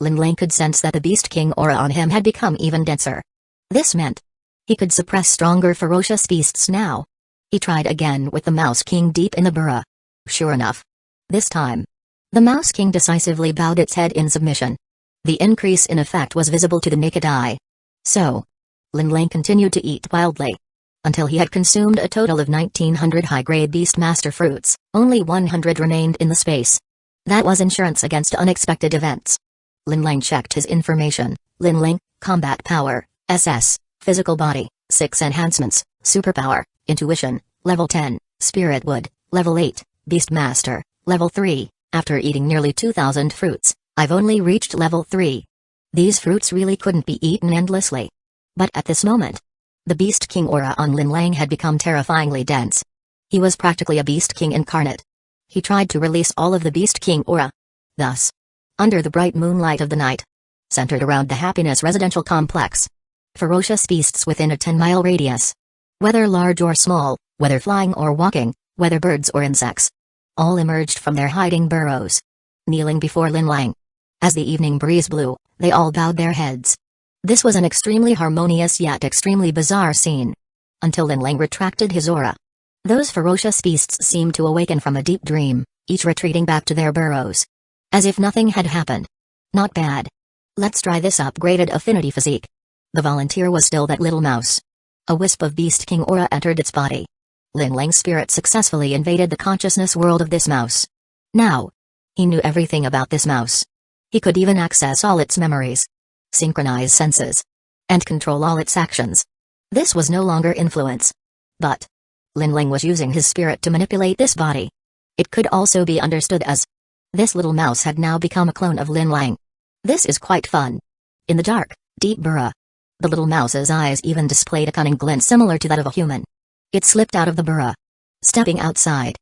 Lin Lang could sense that the Beast King aura on him had become even denser. This meant he could suppress stronger ferocious beasts now. He tried again with the Mouse King deep in the burrow. Sure enough. This time, the Mouse King decisively bowed its head in submission. The increase in effect was visible to the naked eye. So, Lin Lang continued to eat wildly. Until he had consumed a total of 1,900 high-grade Beast Master fruits, only 100 remained in the space. That was insurance against unexpected events. Lin Lang checked his information. Lin Lang, Combat Power, SS, Physical Body, 6 Enhancements, Superpower, Intuition, Level 10, Spirit Wood, Level 8, Beast Master, Level 3. After eating nearly 2,000 fruits, I've only reached level 3. These fruits really couldn't be eaten endlessly. But at this moment, the Beast King aura on Lin Lang had become terrifyingly dense. He was practically a Beast King incarnate. He tried to release all of the Beast King aura. Thus, under the bright moonlight of the night, centered around the Happiness Residential Complex, ferocious beasts within a 10-mile radius, whether large or small, whether flying or walking, whether birds or insects, all emerged from their hiding burrows, kneeling before Lin Lang. As the evening breeze blew, they all bowed their heads. This was an extremely harmonious yet extremely bizarre scene. Until Lin Lang retracted his aura. Those ferocious beasts seemed to awaken from a deep dream, each retreating back to their burrows. As if nothing had happened. Not bad. Let's try this upgraded affinity physique. The volunteer was still that little mouse. A wisp of Beast King aura entered its body. Lin Lang's spirit successfully invaded the consciousness world of this mouse. Now, he knew everything about this mouse. He could even access all its memories, synchronize senses, and control all its actions. This was no longer influence. But Lin Lang was using his spirit to manipulate this body. It could also be understood as this little mouse had now become a clone of Lin Lang. This is quite fun. In the dark, deep burrow, the little mouse's eyes even displayed a cunning glint similar to that of a human. It slipped out of the burrow. Stepping outside.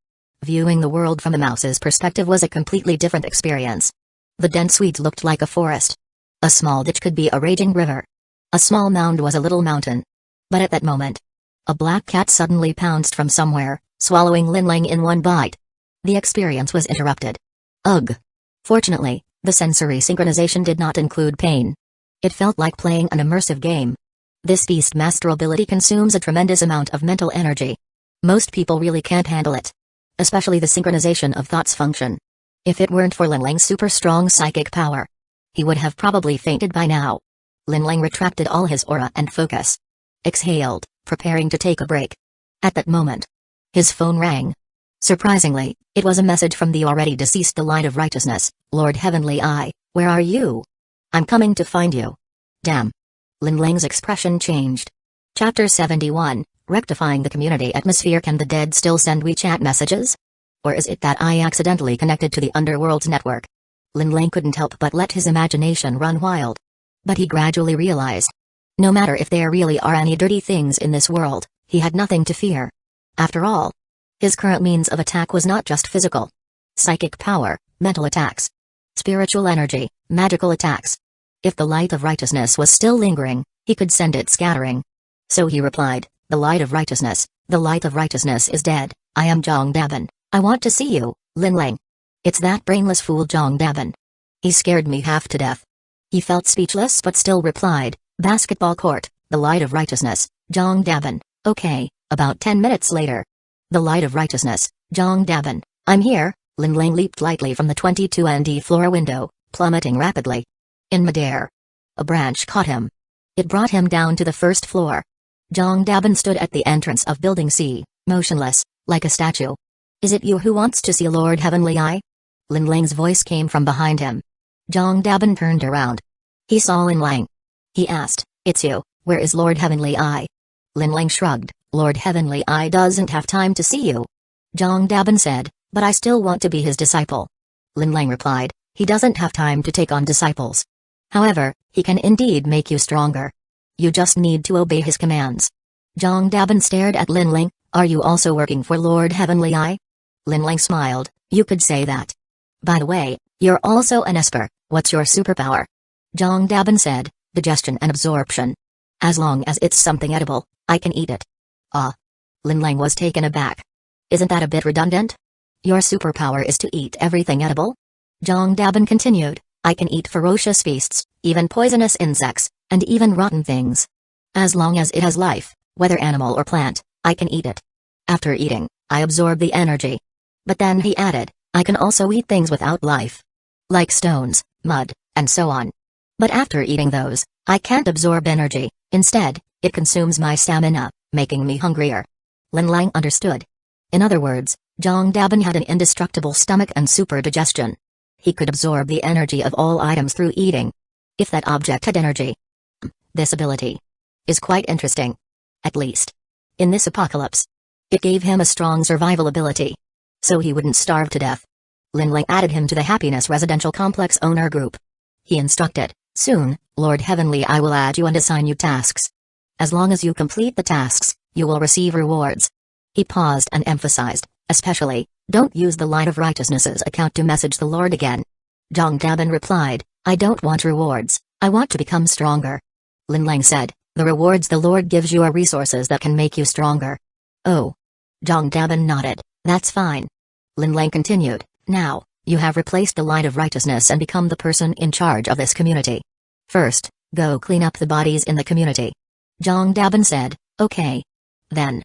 Viewing the world from the mouse's perspective was a completely different experience. The dense weeds looked like a forest. A small ditch could be a raging river. A small mound was a little mountain. But at that moment, a black cat suddenly pounced from somewhere, swallowing Lin Lang in one bite. The experience was interrupted. Ugh. Fortunately, the sensory synchronization did not include pain. It felt like playing an immersive game. This Beast Master ability consumes a tremendous amount of mental energy. Most people really can't handle it. Especially the synchronization of thoughts function. If it weren't for Lin Lang's super strong psychic power, he would have probably fainted by now. Lin Lang retracted all his aura and focus. Exhaled, preparing to take a break. At that moment, his phone rang. Surprisingly, it was a message from the already deceased the Light of Righteousness. Lord Heavenly Eye, where are you? I'm coming to find you. Damn. Lin Lang's expression changed. Chapter 71, Rectifying the Community Atmosphere. Can the dead still send WeChat messages? Or is it that I accidentally connected to the underworld's network? Lin Lang couldn't help but let his imagination run wild. But he gradually realized. No matter if there really are any dirty things in this world, he had nothing to fear. After all, his current means of attack was not just physical. Psychic power, mental attacks, spiritual energy, magical attacks. If the light of righteousness was still lingering, he could send it scattering. So he replied, the light of righteousness is dead. I am Zhang Daban. I want to see you, Lin Lang. It's that brainless fool Zhang Daban. He scared me half to death. He felt speechless but still replied, basketball court, the light of righteousness, Zhang Daban. Okay, about 10 minutes later. The light of righteousness, Zhang Daban. I'm here. Lin Lang leaped lightly from the 22nd floor window, plummeting rapidly. In midair, a branch caught him. It brought him down to the first floor. Zhang Daban stood at the entrance of Building C, motionless, like a statue. Is it you who wants to see Lord Heavenly Eye? Lin Lang's voice came from behind him. Zhang Daban turned around. He saw Lin Lang. He asked, it's you, where is Lord Heavenly Eye? Lin Lang shrugged, Lord Heavenly Eye doesn't have time to see you. Zhang Daban said, but I still want to be his disciple. Lin Lang replied, he doesn't have time to take on disciples. However, he can indeed make you stronger. You just need to obey his commands. Zhang Daban stared at Lin Lang, are you also working for Lord Heavenly Eye? Lin Lang smiled, you could say that. By the way, you're also an Esper, what's your superpower? Zhang Daban said, digestion and absorption. As long as it's something edible, I can eat it. Ah. Lin Lang was taken aback. Isn't that a bit redundant? Your superpower is to eat everything edible? Zhang Daban continued, I can eat ferocious beasts, even poisonous insects, and even rotten things. As long as it has life, whether animal or plant, I can eat it. After eating, I absorb the energy. But then he added, I can also eat things without life. Like stones, mud, and so on. But after eating those, I can't absorb energy, instead, it consumes my stamina, making me hungrier. Lin Lang understood. In other words, Zhang Daban had an indestructible stomach and super digestion. He could absorb the energy of all items through eating. If that object had energy. This ability is quite interesting. At least, in this apocalypse. It gave him a strong survival ability. So he wouldn't starve to death. Lin Lang added him to the Happiness Residential Complex owner group. He instructed, soon, Lord Heavenly I will add you and assign you tasks. As long as you complete the tasks, you will receive rewards. He paused and emphasized, especially, don't use the Light of Righteousness's account to message the Lord again. Zhang Daban replied, I don't want rewards, I want to become stronger. Lin Lang said, the rewards the Lord gives you are resources that can make you stronger. Oh. Zhang Daban nodded, that's fine. Lin Lang continued, now, you have replaced the Light of Righteousness and become the person in charge of this community. First, go clean up the bodies in the community. Zhang Daban said, okay. Then,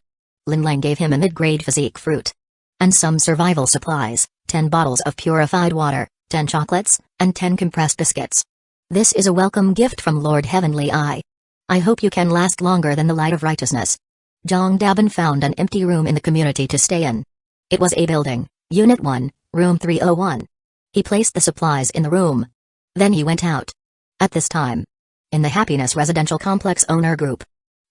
Lin Lang gave him a mid-grade physique fruit. And some survival supplies, 10 bottles of purified water, 10 chocolates, and 10 compressed biscuits. This is a welcome gift from Lord Heavenly Eye. I hope you can last longer than the Light of Righteousness. Zhang Daban found an empty room in the community to stay in. It was a building, Unit 1, Room 301. He placed the supplies in the room. Then he went out. At this time, in the Happiness Residential Complex owner group,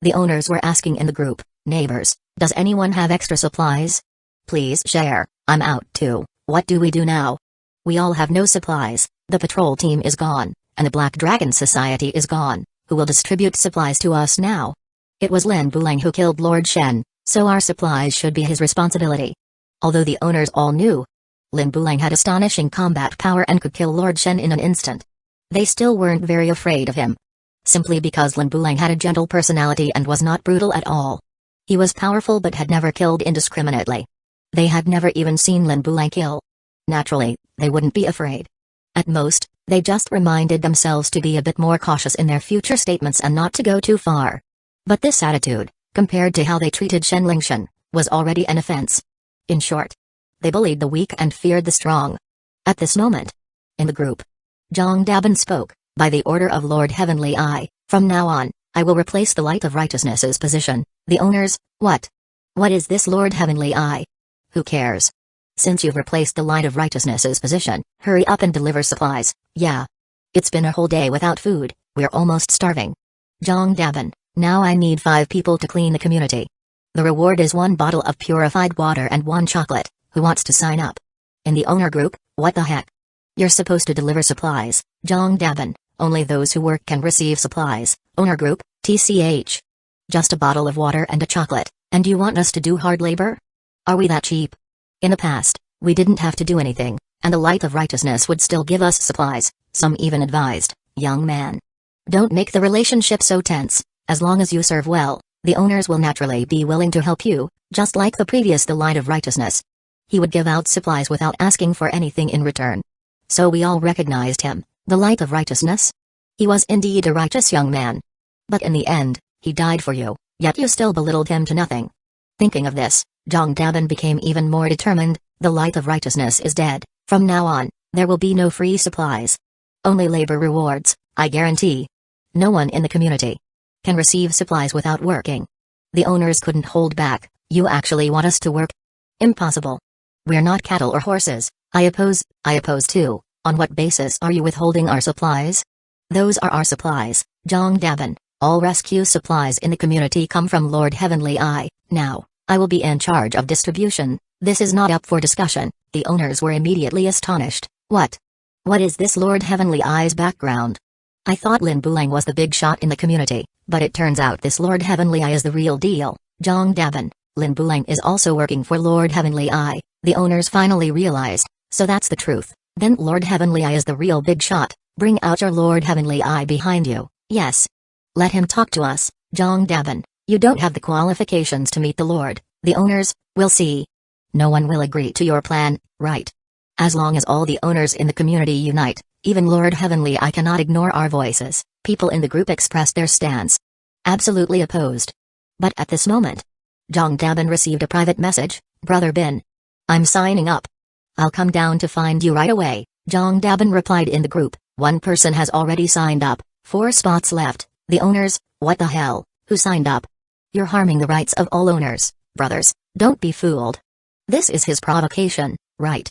the owners were asking in the group, neighbors, does anyone have extra supplies? Please share, I'm out too, what do we do now? We all have no supplies, the patrol team is gone, and the Black Dragon Society is gone, who will distribute supplies to us now? It was Lin Bulang who killed Lord Shen, so our supplies should be his responsibility. Although the owners all knew, Lin Bulang had astonishing combat power and could kill Lord Shen in an instant. They still weren't very afraid of him. Simply because Lin Bulang had a gentle personality and was not brutal at all. He was powerful but had never killed indiscriminately. They had never even seen Lin Bulang kill. Naturally, they wouldn't be afraid. At most, they just reminded themselves to be a bit more cautious in their future statements and not to go too far. But this attitude, compared to how they treated Shen Lingshan, was already an offense. In short, they bullied the weak and feared the strong. At this moment, in the group, Zhang Daban spoke, by the order of Lord Heavenly Eye, from now on, I will replace the Light of Righteousness's position. The owners, what? What is this Lord Heavenly Eye? Who cares? Since you've replaced the Light of Righteousness's position, hurry up and deliver supplies, yeah. It's been a whole day without food, we're almost starving. Zhang Daban, Now I need 5 people to clean the community. The reward is 1 bottle of purified water and 1 chocolate. Who wants to sign up? In the owner group, what the heck? You're supposed to deliver supplies, Jong Dabin. Only those who work can receive supplies. Owner group, TCH. Just a bottle of water and a chocolate, and you want us to do hard labor? Are we that cheap? In the past, we didn't have to do anything, and the light of righteousness would still give us supplies. Some even advised, young man, don't make the relationship so tense. As long as you serve well, the owners will naturally be willing to help you, just like the previous the light of righteousness. He would give out supplies without asking for anything in return. So we all recognized him, the light of righteousness. He was indeed a righteous young man. But in the end, he died for you, yet you still belittled him to nothing. Thinking of this, Jong Dabin became even more determined. The light of righteousness is dead. From now on, there will be no free supplies. Only labor rewards, I guarantee. No one in the community can receive supplies without working. The owners couldn't hold back. You actually want us to work? Impossible. We're not cattle or horses. I oppose too. On what basis are you withholding our supplies? Those are our supplies, Jong Dabin. All rescue supplies in the community come from Lord Heavenly Eye. Now, I will be in charge of distribution. This is not up for discussion. The owners were immediately astonished. What? What is this Lord Heavenly Eye's background? I thought Lin Bulang was the big shot in the community, but it turns out this Lord Heavenly Eye is the real deal. Jong Dabin, Lin Bulang is also working for Lord Heavenly Eye. The owners finally realized, so that's the truth. Then Lord Heavenly Eye is the real big shot. Bring out your Lord Heavenly Eye behind you. Yes. Let him talk to us, Jong Dabin. You don't have the qualifications to meet the Lord. The owners, will see. No one will agree to your plan, right? As long as all the owners in the community unite, even Lord Heavenly Eye cannot ignore our voices. People in the group expressed their stance. Absolutely opposed. But at this moment, Jong Dabin received a private message. Brother Bin, I'm signing up. I'll come down to find you right away. Jong Dabin replied in the group. 1 person has already signed up. 4 spots left. The owners, what the hell? Who signed up? You're harming the rights of all owners. Brothers, don't be fooled. This is his provocation, right?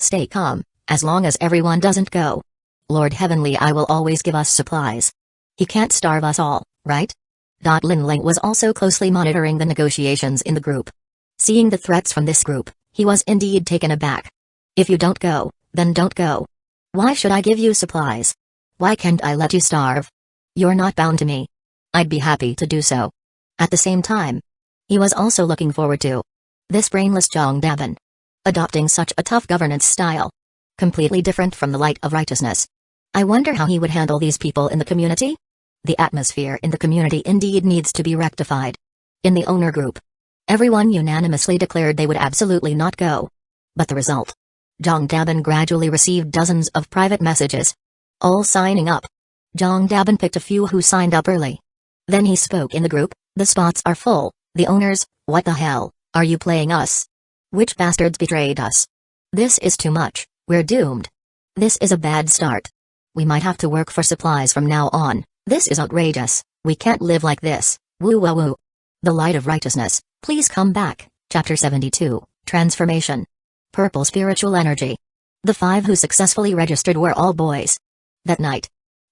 Stay calm, as long as everyone doesn't go. Lord Heavenly Eye will always give us supplies. He can't starve us all, right? Lin Ling was also closely monitoring the negotiations in the group. Seeing the threats from this group, he was indeed taken aback. If you don't go, then don't go. Why should I give you supplies? Why can't I let you starve? You're not bound to me. I'd be happy to do so. At the same time, he was also looking forward to this brainless Jong Dabin adopting such a tough governance style. Completely different from the light of righteousness. I wonder how he would handle these people in the community? The atmosphere in the community indeed needs to be rectified. In the owner group, everyone unanimously declared they would absolutely not go. But the result? Jong Dabin gradually received dozens of private messages. All signing up. Jong Dabin picked a few who signed up early. Then he spoke in the group. The spots are full. The owners, what the hell, are you playing us? Which bastards betrayed us? This is too much, we're doomed. This is a bad start. We might have to work for supplies from now on. This is outrageous. We can't live like this. Woo woo woo. The light of righteousness, please come back. Chapter 72, Transformation. Purple Spiritual Energy. The 5 who successfully registered were all boys. That night,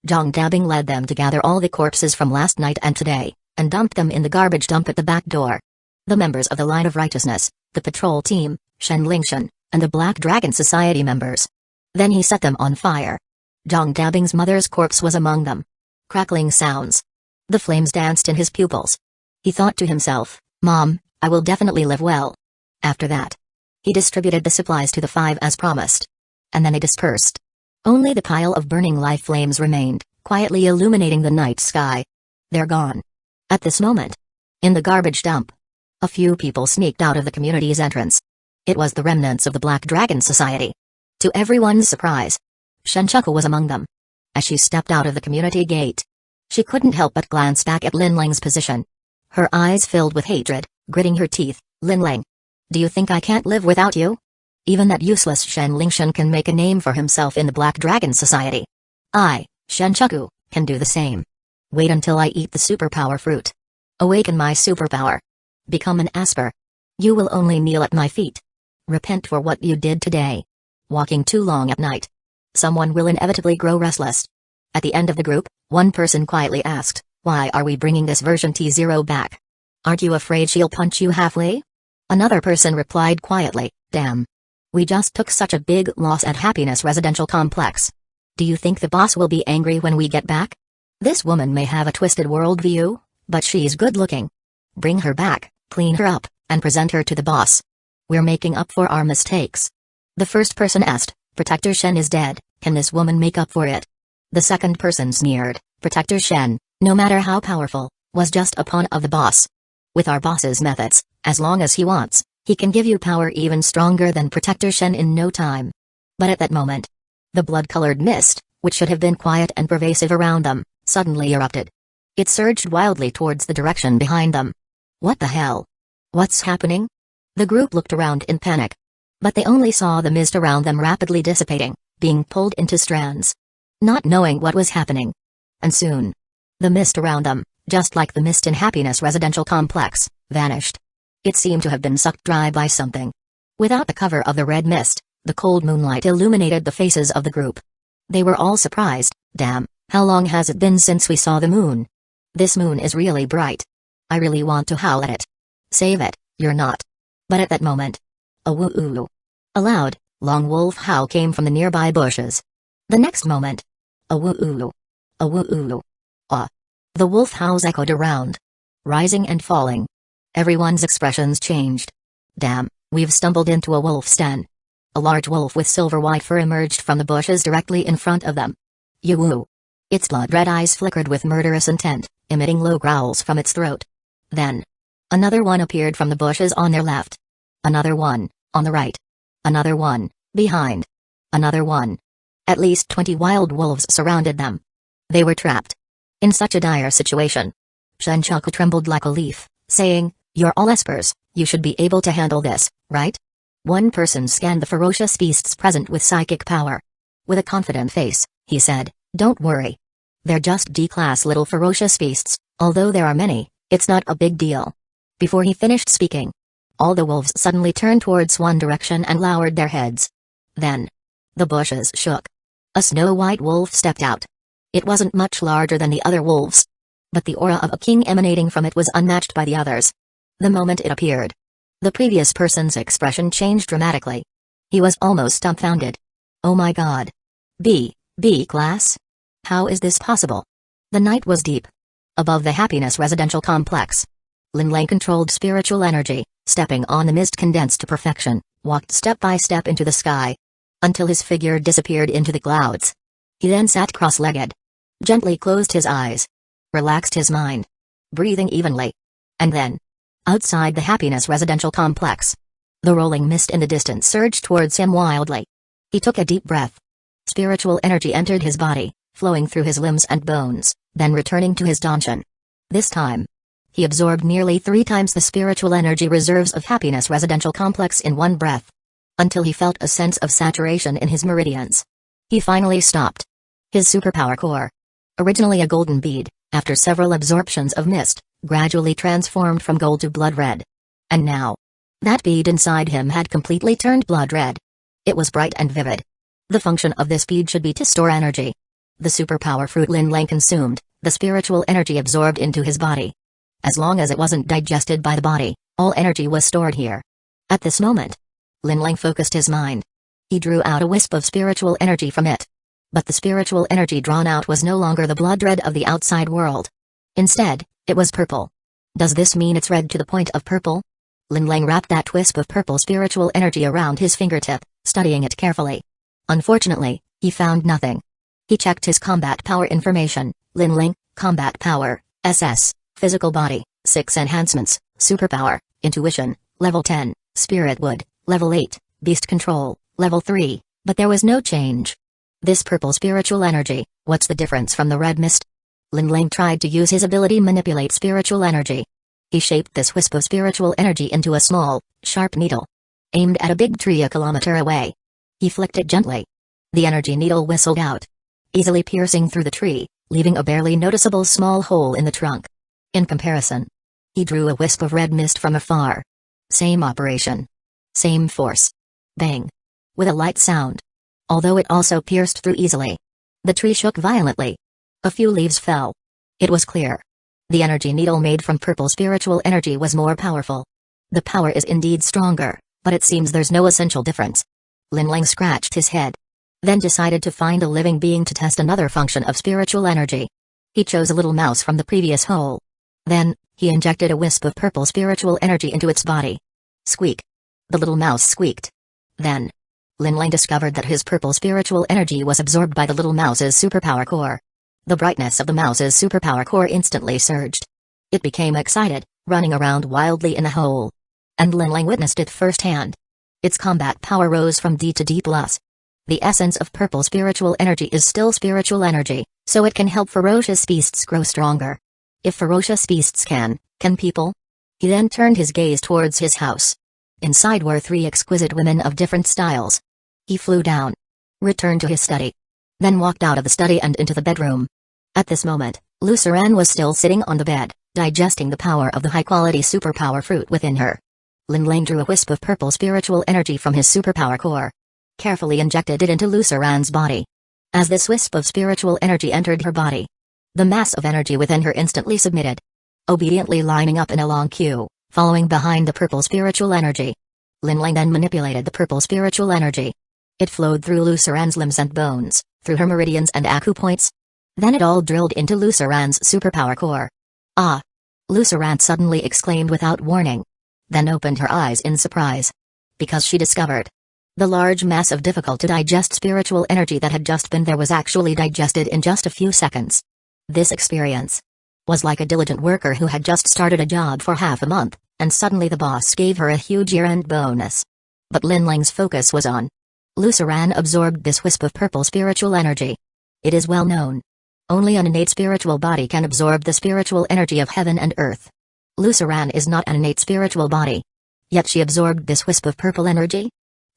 Jong Dabin led them to gather all the corpses from last night and today, and dumped them in the garbage dump at the back door. The members of the Light of Righteousness, the patrol team, Shen Lingshan, and the Black Dragon Society members. Then he set them on fire. Jong Dabin's mother's corpse was among them. Crackling sounds. The flames danced in his pupils. He thought to himself, Mom, I will definitely live well. After that, he distributed the supplies to the 5 as promised. And then they dispersed. Only the pile of burning life flames remained, quietly illuminating the night sky. They're gone. At this moment, in the garbage dump, a few people sneaked out of the community's entrance. It was the remnants of the Black Dragon Society. To everyone's surprise, Shenchuku was among them. As she stepped out of the community gate, she couldn't help but glance back at Lin Ling's position. Her eyes filled with hatred, gritting her teeth. Lin Ling, do you think I can't live without you? Even that useless Shen Lingshan can make a name for himself in the Black Dragon Society. I, Shenchuku, can do the same. Wait until I eat the superpower fruit. Awaken my superpower. Become an Asper. You will only kneel at my feet. Repent for what you did today. Walking too long at night. Someone will inevitably grow restless. At the end of the group, one person quietly asked, Why are we bringing this version T0 back? Aren't you afraid she'll punch you halfway? Another person replied quietly, damn. We just took such a big loss at Happiness Residential Complex. Do you think the boss will be angry when we get back? This woman may have a twisted worldview, but she's good looking. Bring her back, clean her up, and present her to the boss. We're making up for our mistakes. The first person asked, Protector Shen is dead, can this woman make up for it? The second person sneered, Protector Shen, no matter how powerful, was just a pawn of the boss. With our boss's methods, as long as he wants, he can give you power even stronger than Protector Shen in no time. But at that moment, the blood-colored mist, which should have been quiet and pervasive around them, suddenly erupted. It surged wildly towards the direction behind them. What the hell? What's happening? The group looked around in panic. But they only saw the mist around them rapidly dissipating, being pulled into strands. Not knowing what was happening. And soon, the mist around them, just like the mist in Happiness Residential Complex, vanished. It seemed to have been sucked dry by something. Without the cover of the red mist, the cold moonlight illuminated the faces of the group. They were all surprised. Damn, how long has it been since we saw the moon? This moon is really bright. I really want to howl at it. Save it, you're not. But at that moment, a woo-oo. A loud, long wolf howl came from the nearby bushes. The next moment, a woo-oo. A woo-oo. Ah. The wolf howls echoed around, rising and falling. Everyone's expressions changed. Damn, we've stumbled into a wolf's den. A large wolf with silver-white fur emerged from the bushes directly in front of them. Yoo-woo. Its blood-red eyes flickered with murderous intent, emitting low growls from its throat. Then, another one appeared from the bushes on their left. Another one, on the right. Another one, behind. Another one. At least 20 wild wolves surrounded them. They were trapped. In such a dire situation, Shenchaku trembled like a leaf, saying, You're all espers, you should be able to handle this, right? One person scanned the ferocious beasts present with psychic power. With a confident face, he said, Don't worry. They're just D-class little ferocious beasts, although there are many, it's not a big deal. Before he finished speaking, all the wolves suddenly turned towards one direction and lowered their heads. Then, the bushes shook. A snow-white wolf stepped out. It wasn't much larger than the other wolves. But the aura of a king emanating from it was unmatched by the others. The moment it appeared, the previous person's expression changed dramatically. He was almost dumbfounded. Oh my god. B class? How is this possible? The night was deep. Above the Happiness Residential Complex, Lin Lang controlled spiritual energy, stepping on the mist condensed to perfection, walked step by step into the sky, until his figure disappeared into the clouds. He then sat cross-legged, gently closed his eyes, relaxed his mind, breathing evenly. And then, outside the Happiness Residential Complex, the rolling mist in the distance surged towards him wildly. He took a deep breath. Spiritual energy entered his body, flowing through his limbs and bones, then returning to his danshan. This time, he absorbed nearly 3 times the spiritual energy reserves of Happiness Residential Complex in one breath, until he felt a sense of saturation in his meridians. He finally stopped. His superpower core, originally a golden bead, after several absorptions of mist, gradually transformed from gold to blood red. And now, that bead inside him had completely turned blood red. It was bright and vivid. The function of this bead should be to store energy. The superpower fruit Lin Lang consumed, the spiritual energy absorbed into his body. As long as it wasn't digested by the body, all energy was stored here. At this moment, Lin Lang focused his mind. He drew out a wisp of spiritual energy from it. But the spiritual energy drawn out was no longer the blood red of the outside world. Instead, it was purple. Does this mean it's red to the point of purple? Lin Lang wrapped that wisp of purple spiritual energy around his fingertip, studying it carefully. Unfortunately, he found nothing. He checked his combat power information. Lin Lang, combat power, SS, physical body, 6 enhancements, superpower, intuition, level 10, spirit wood, level 8, beast control, level 3, but there was no change. This purple spiritual energy, what's the difference from the red mist? Lin Lang tried to use his ability manipulate spiritual energy. He shaped this wisp of spiritual energy into a small, sharp needle, aimed at a big tree a kilometer away. He flicked it gently. The energy needle whistled out, easily piercing through the tree, leaving a barely noticeable small hole in the trunk. In comparison, he drew a wisp of red mist from afar. Same operation. Same force. Bang. With a light sound. Although it also pierced through easily. The tree shook violently. A few leaves fell. It was clear, The energy needle made from purple spiritual energy was more powerful. The power is indeed stronger, but it seems there's no essential difference. Linlang scratched his head. Then decided to find a living being to test another function of spiritual energy. He chose a little mouse from the previous hole. Then, he injected a wisp of purple spiritual energy into its body. Squeak. The little mouse squeaked. Then, Linlang discovered that his purple spiritual energy was absorbed by the little mouse's superpower core. The brightness of the mouse's superpower core instantly surged. It became excited, running around wildly in the hole. And Linlang witnessed it firsthand. Its combat power rose from D to D+. The essence of purple spiritual energy is still spiritual energy, so it can help ferocious beasts grow stronger. If ferocious beasts can people? He then turned his gaze towards his house. Inside were 3 exquisite women of different styles. He flew down, returned to his study, then walked out of the study and into the bedroom. At this moment, Luceran was still sitting on the bed, digesting the power of the high-quality superpower fruit within her. Linlang drew a wisp of purple spiritual energy from his superpower core. Carefully injected it into Luceran's body. As this wisp of spiritual energy entered her body, the mass of energy within her instantly submitted. Obediently lining up in a long queue, following behind the purple spiritual energy. Linlang then manipulated the purple spiritual energy. It flowed through Luceran's limbs and bones, through her meridians and acupoints. Then it all drilled into Luceran's superpower core. Ah! Luceran suddenly exclaimed without warning. Then opened her eyes in surprise. Because she discovered the large mass of difficult-to-digest spiritual energy that had just been there was actually digested in just a few seconds. This experience was like a diligent worker who had just started a job for half a month, and suddenly the boss gave her a huge year-end bonus. But Linlang's focus was on. Luceran absorbed this wisp of purple spiritual energy. It is well known. Only an innate spiritual body can absorb the spiritual energy of heaven and earth. Luceran is not an innate spiritual body. Yet she absorbed this wisp of purple energy?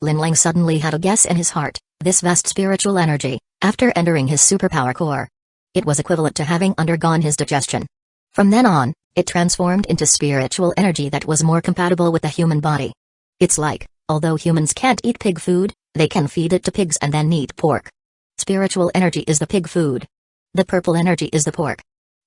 Linlang suddenly had a guess in his heart, this vast spiritual energy, after entering his superpower core. It was equivalent to having undergone his digestion. From then on, it transformed into spiritual energy that was more compatible with the human body. It's like, although humans can't eat pig food, they can feed it to pigs and then eat pork. Spiritual energy is the pig food. The purple energy is the pork.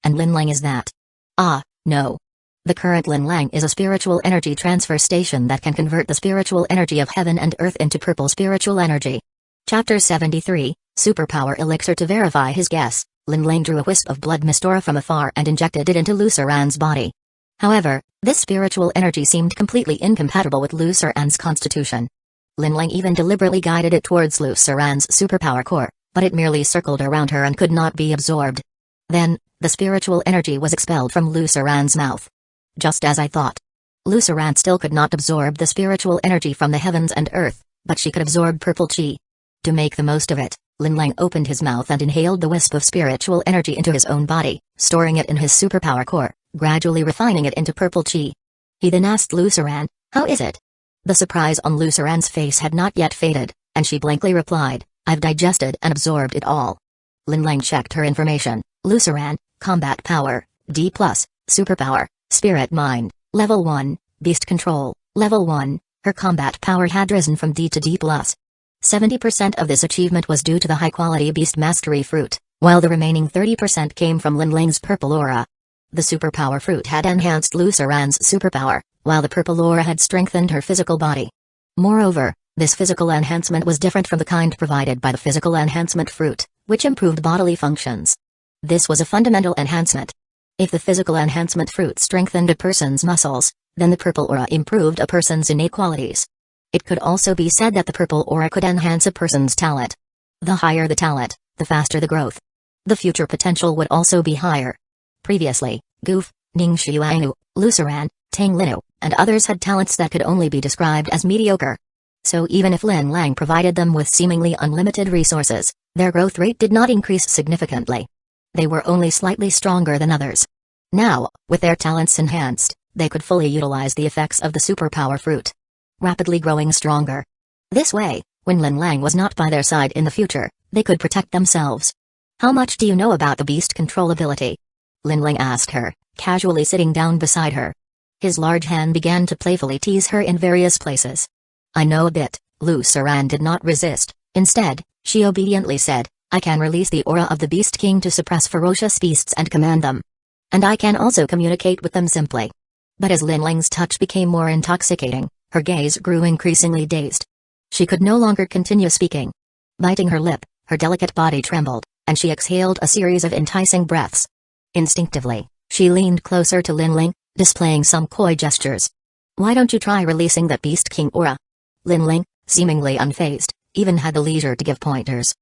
And Linlang is that. Ah, no. The current Linlang is a spiritual energy transfer station that can convert the spiritual energy of heaven and earth into purple spiritual energy. Chapter 73, Superpower Elixir. To verify his guess, Linlang drew a wisp of blood mistura from afar and injected it into Luceran's body. However, this spiritual energy seemed completely incompatible with Luceran's constitution. Linlang even deliberately guided it towards Luceran's superpower core, but it merely circled around her and could not be absorbed. Then, the spiritual energy was expelled from Luceran's mouth. Just as I thought. Luceran still could not absorb the spiritual energy from the heavens and earth, but she could absorb purple chi. To make the most of it, Linlang opened his mouth and inhaled the wisp of spiritual energy into his own body, storing it in his superpower core, gradually refining it into purple chi. He then asked Luceran, "How is it?" The surprise on Luceran's face had not yet faded, and she blankly replied, "I've digested and absorbed it all." Linlang checked her information. Luceran, combat power, D+, superpower, spirit mind, level 1, beast control, level 1, her combat power had risen from D to D+. 70% of this achievement was due to the high-quality beast mastery fruit, while the remaining 30% came from Linlang's purple aura. The superpower fruit had enhanced Luceran's superpower, while the purple aura had strengthened her physical body. Moreover, this physical enhancement was different from the kind provided by the physical enhancement fruit, which improved bodily functions. This was a fundamental enhancement. If the physical enhancement fruit strengthened a person's muscles, then the purple aura improved a person's innate qualities. It could also be said that the purple aura could enhance a person's talent. The higher the talent, the faster the growth. The future potential would also be higher. Previously, Goof, Ningxiuangu, Luceran, Tang Linu, and others had talents that could only be described as mediocre. So even if Linlang provided them with seemingly unlimited resources, their growth rate did not increase significantly. They were only slightly stronger than others. Now, with their talents enhanced, they could fully utilize the effects of the superpower fruit. Rapidly growing stronger. This way, when Linlang was not by their side in the future, they could protect themselves. "How much do you know about the beast control ability?" Linlang asked her, casually sitting down beside her. His large hand began to playfully tease her in various places. "I know a bit." Luceran did not resist. Instead, she obediently said, "I can release the aura of the Beast King to suppress ferocious beasts and command them." and I can also communicate with them simply. But as Lin Lang's touch became more intoxicating, her gaze grew increasingly dazed. She could no longer continue speaking. Biting her lip, her delicate body trembled, and she exhaled a series of enticing breaths. Instinctively, she leaned closer to Lin Lang, displaying some coy gestures. "Why don't you try releasing that Beast King aura?" Lin Lang, seemingly unfazed, even had the leisure to give pointers.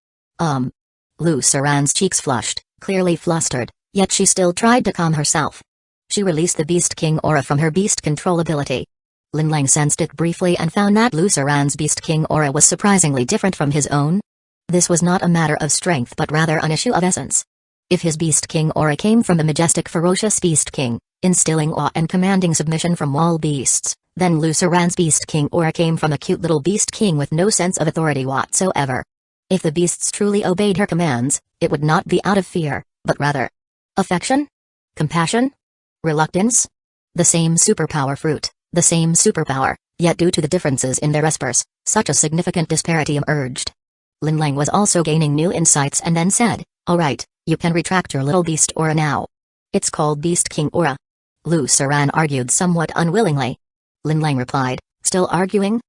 Lu Saran's cheeks flushed, clearly flustered, yet she still tried to calm herself. She released the Beast King aura from her beast control ability. Lin Lang sensed it briefly and found that Lu Saran's Beast King aura was surprisingly different from his own. This was not a matter of strength but rather an issue of essence. If his Beast King aura came from the majestic ferocious Beast King, instilling awe and commanding submission from all beasts, then Lu Saran's Beast King aura came from a cute little Beast King with no sense of authority whatsoever. If the beasts truly obeyed her commands, it would not be out of fear, but rather affection? Compassion? Reluctance? The same superpower fruit, the same superpower, yet due to the differences in their espers, such a significant disparity emerged. Lin Lang was also gaining new insights and then said, "Alright, you can retract your little beast aura now. It's called Beast King aura." Lu Saran argued somewhat unwillingly. Lin Lang replied, "Still arguing?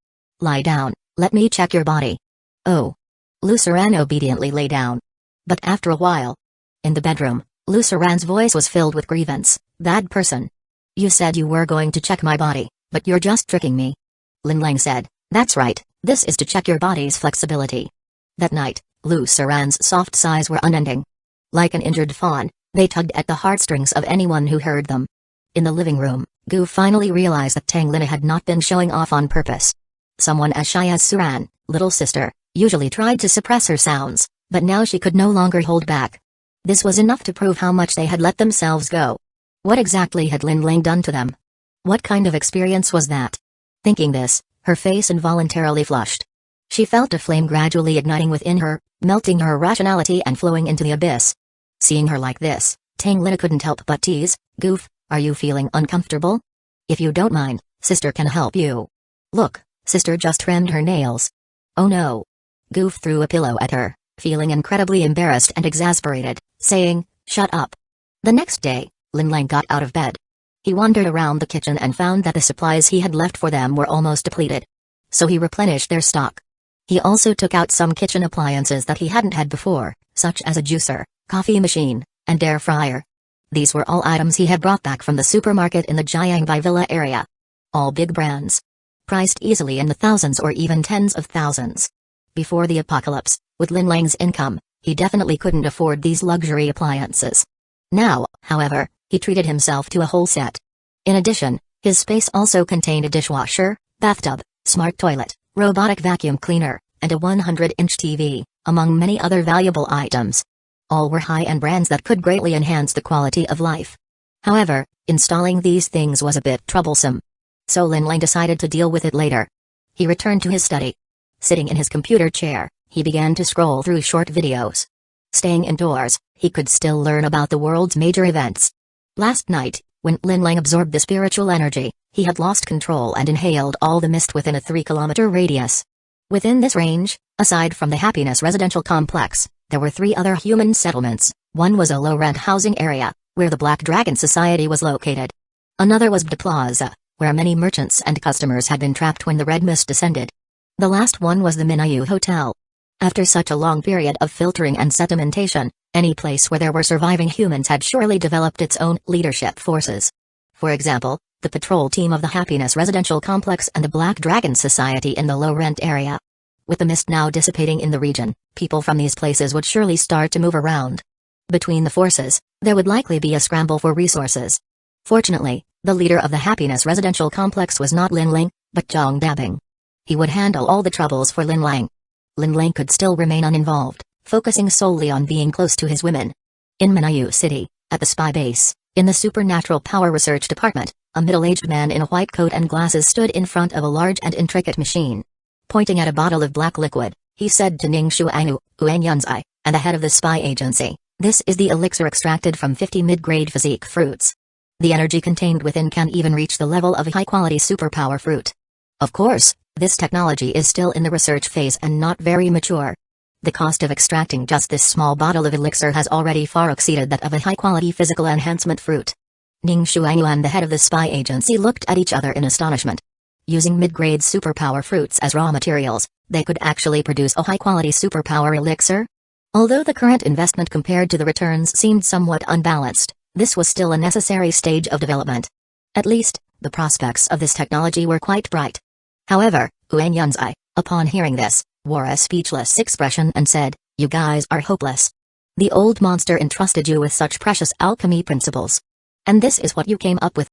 Lie down, let me check your body." "Oh." Lu Saran obediently lay down. But after a while, in the bedroom, Lu Saran's voice was filled with grievance. "Bad person. You said you were going to check my body, but you're just tricking me." Lin Lang said, "That's right, this is to check your body's flexibility." That night, Lu Saran's soft sighs were unending. Like an injured fawn, they tugged at the heartstrings of anyone who heard them. In the living room, Gu finally realized that Tang Lin had not been showing off on purpose. Someone as shy as Suran, little sister, usually tried to suppress her sounds, but now she could no longer hold back. This was enough to prove how much they had let themselves go. What exactly had Lin Lang done to them? What kind of experience was that? Thinking this, her face involuntarily flushed. She felt a flame gradually igniting within her, melting her rationality and flowing into the abyss. Seeing her like this, Tang Lin couldn't help but tease, "Goof, are you feeling uncomfortable? If you don't mind, sister can help you. Look, sister just trimmed her nails." "Oh no." Goof threw a pillow at her, feeling incredibly embarrassed and exasperated, saying, "Shut up." The next day, Lin Lang got out of bed. He wandered around the kitchen and found that the supplies he had left for them were almost depleted. So he replenished their stock. He also took out some kitchen appliances that he hadn't had before, such as a juicer, coffee machine, and air fryer. These were all items he had brought back from the supermarket in the Jiangbai Villa area. All big brands. Priced easily in the thousands or even tens of thousands. Before the apocalypse, with Lin Lang's income, he definitely couldn't afford these luxury appliances. Now, however, he treated himself to a whole set. In addition, his space also contained a dishwasher, bathtub, smart toilet, robotic vacuum cleaner, and a 100-inch TV, among many other valuable items. All were high-end brands that could greatly enhance the quality of life. However, installing these things was a bit troublesome. So Lin Lang decided to deal with it later. He returned to his study. Sitting in his computer chair, he began to scroll through short videos. Staying indoors, he could still learn about the world's major events. Last night, when Lin Lang absorbed the spiritual energy, he had lost control and inhaled all the mist within a 3-kilometer radius. Within this range, aside from the Happiness Residential Complex, there were 3 other human settlements. One was a low-rent housing area, where the Black Dragon Society was located. Another was Bda Plaza, where many merchants and customers had been trapped when the red mist descended. The last one was the Minayu Hotel. After such a long period of filtering and sedimentation, any place where there were surviving humans had surely developed its own leadership forces. For example, the patrol team of the Happiness Residential Complex and the Black Dragon Society in the low-rent area. With the mist now dissipating in the region, people from these places would surely start to move around. Between the forces, there would likely be a scramble for resources. Fortunately, the leader of the Happiness Residential Complex was not Lin Lang, but Zhang Dabing. He would handle all the troubles for Lin Lang. Lin Lang could still remain uninvolved, focusing solely on being close to his women. In Minayu City, at the spy base, in the Supernatural Power Research Department, a middle-aged man in a white coat and glasses stood in front of a large and intricate machine. Pointing at a bottle of black liquid, he said to Ning Shuangu, Uang Yunzai, and the head of the spy agency, "This is the elixir extracted from 50 mid-grade physique fruits. The energy contained within can even reach the level of a high-quality superpower fruit. Of course, this technology is still in the research phase and not very mature. The cost of extracting just this small bottle of elixir has already far exceeded that of a high-quality physical enhancement fruit. Ning Xuanyu and the head of the spy agency looked at each other in astonishment. Using mid-grade superpower fruits as raw materials, they could actually produce a high-quality superpower elixir? Although the current investment compared to the returns seemed somewhat unbalanced, this was still a necessary stage of development. At least, the prospects of this technology were quite bright. However, Yuan Yunzai, upon hearing this, wore a speechless expression and said, "You guys are hopeless. The old monster entrusted you with such precious alchemy principles. And this is what you came up with."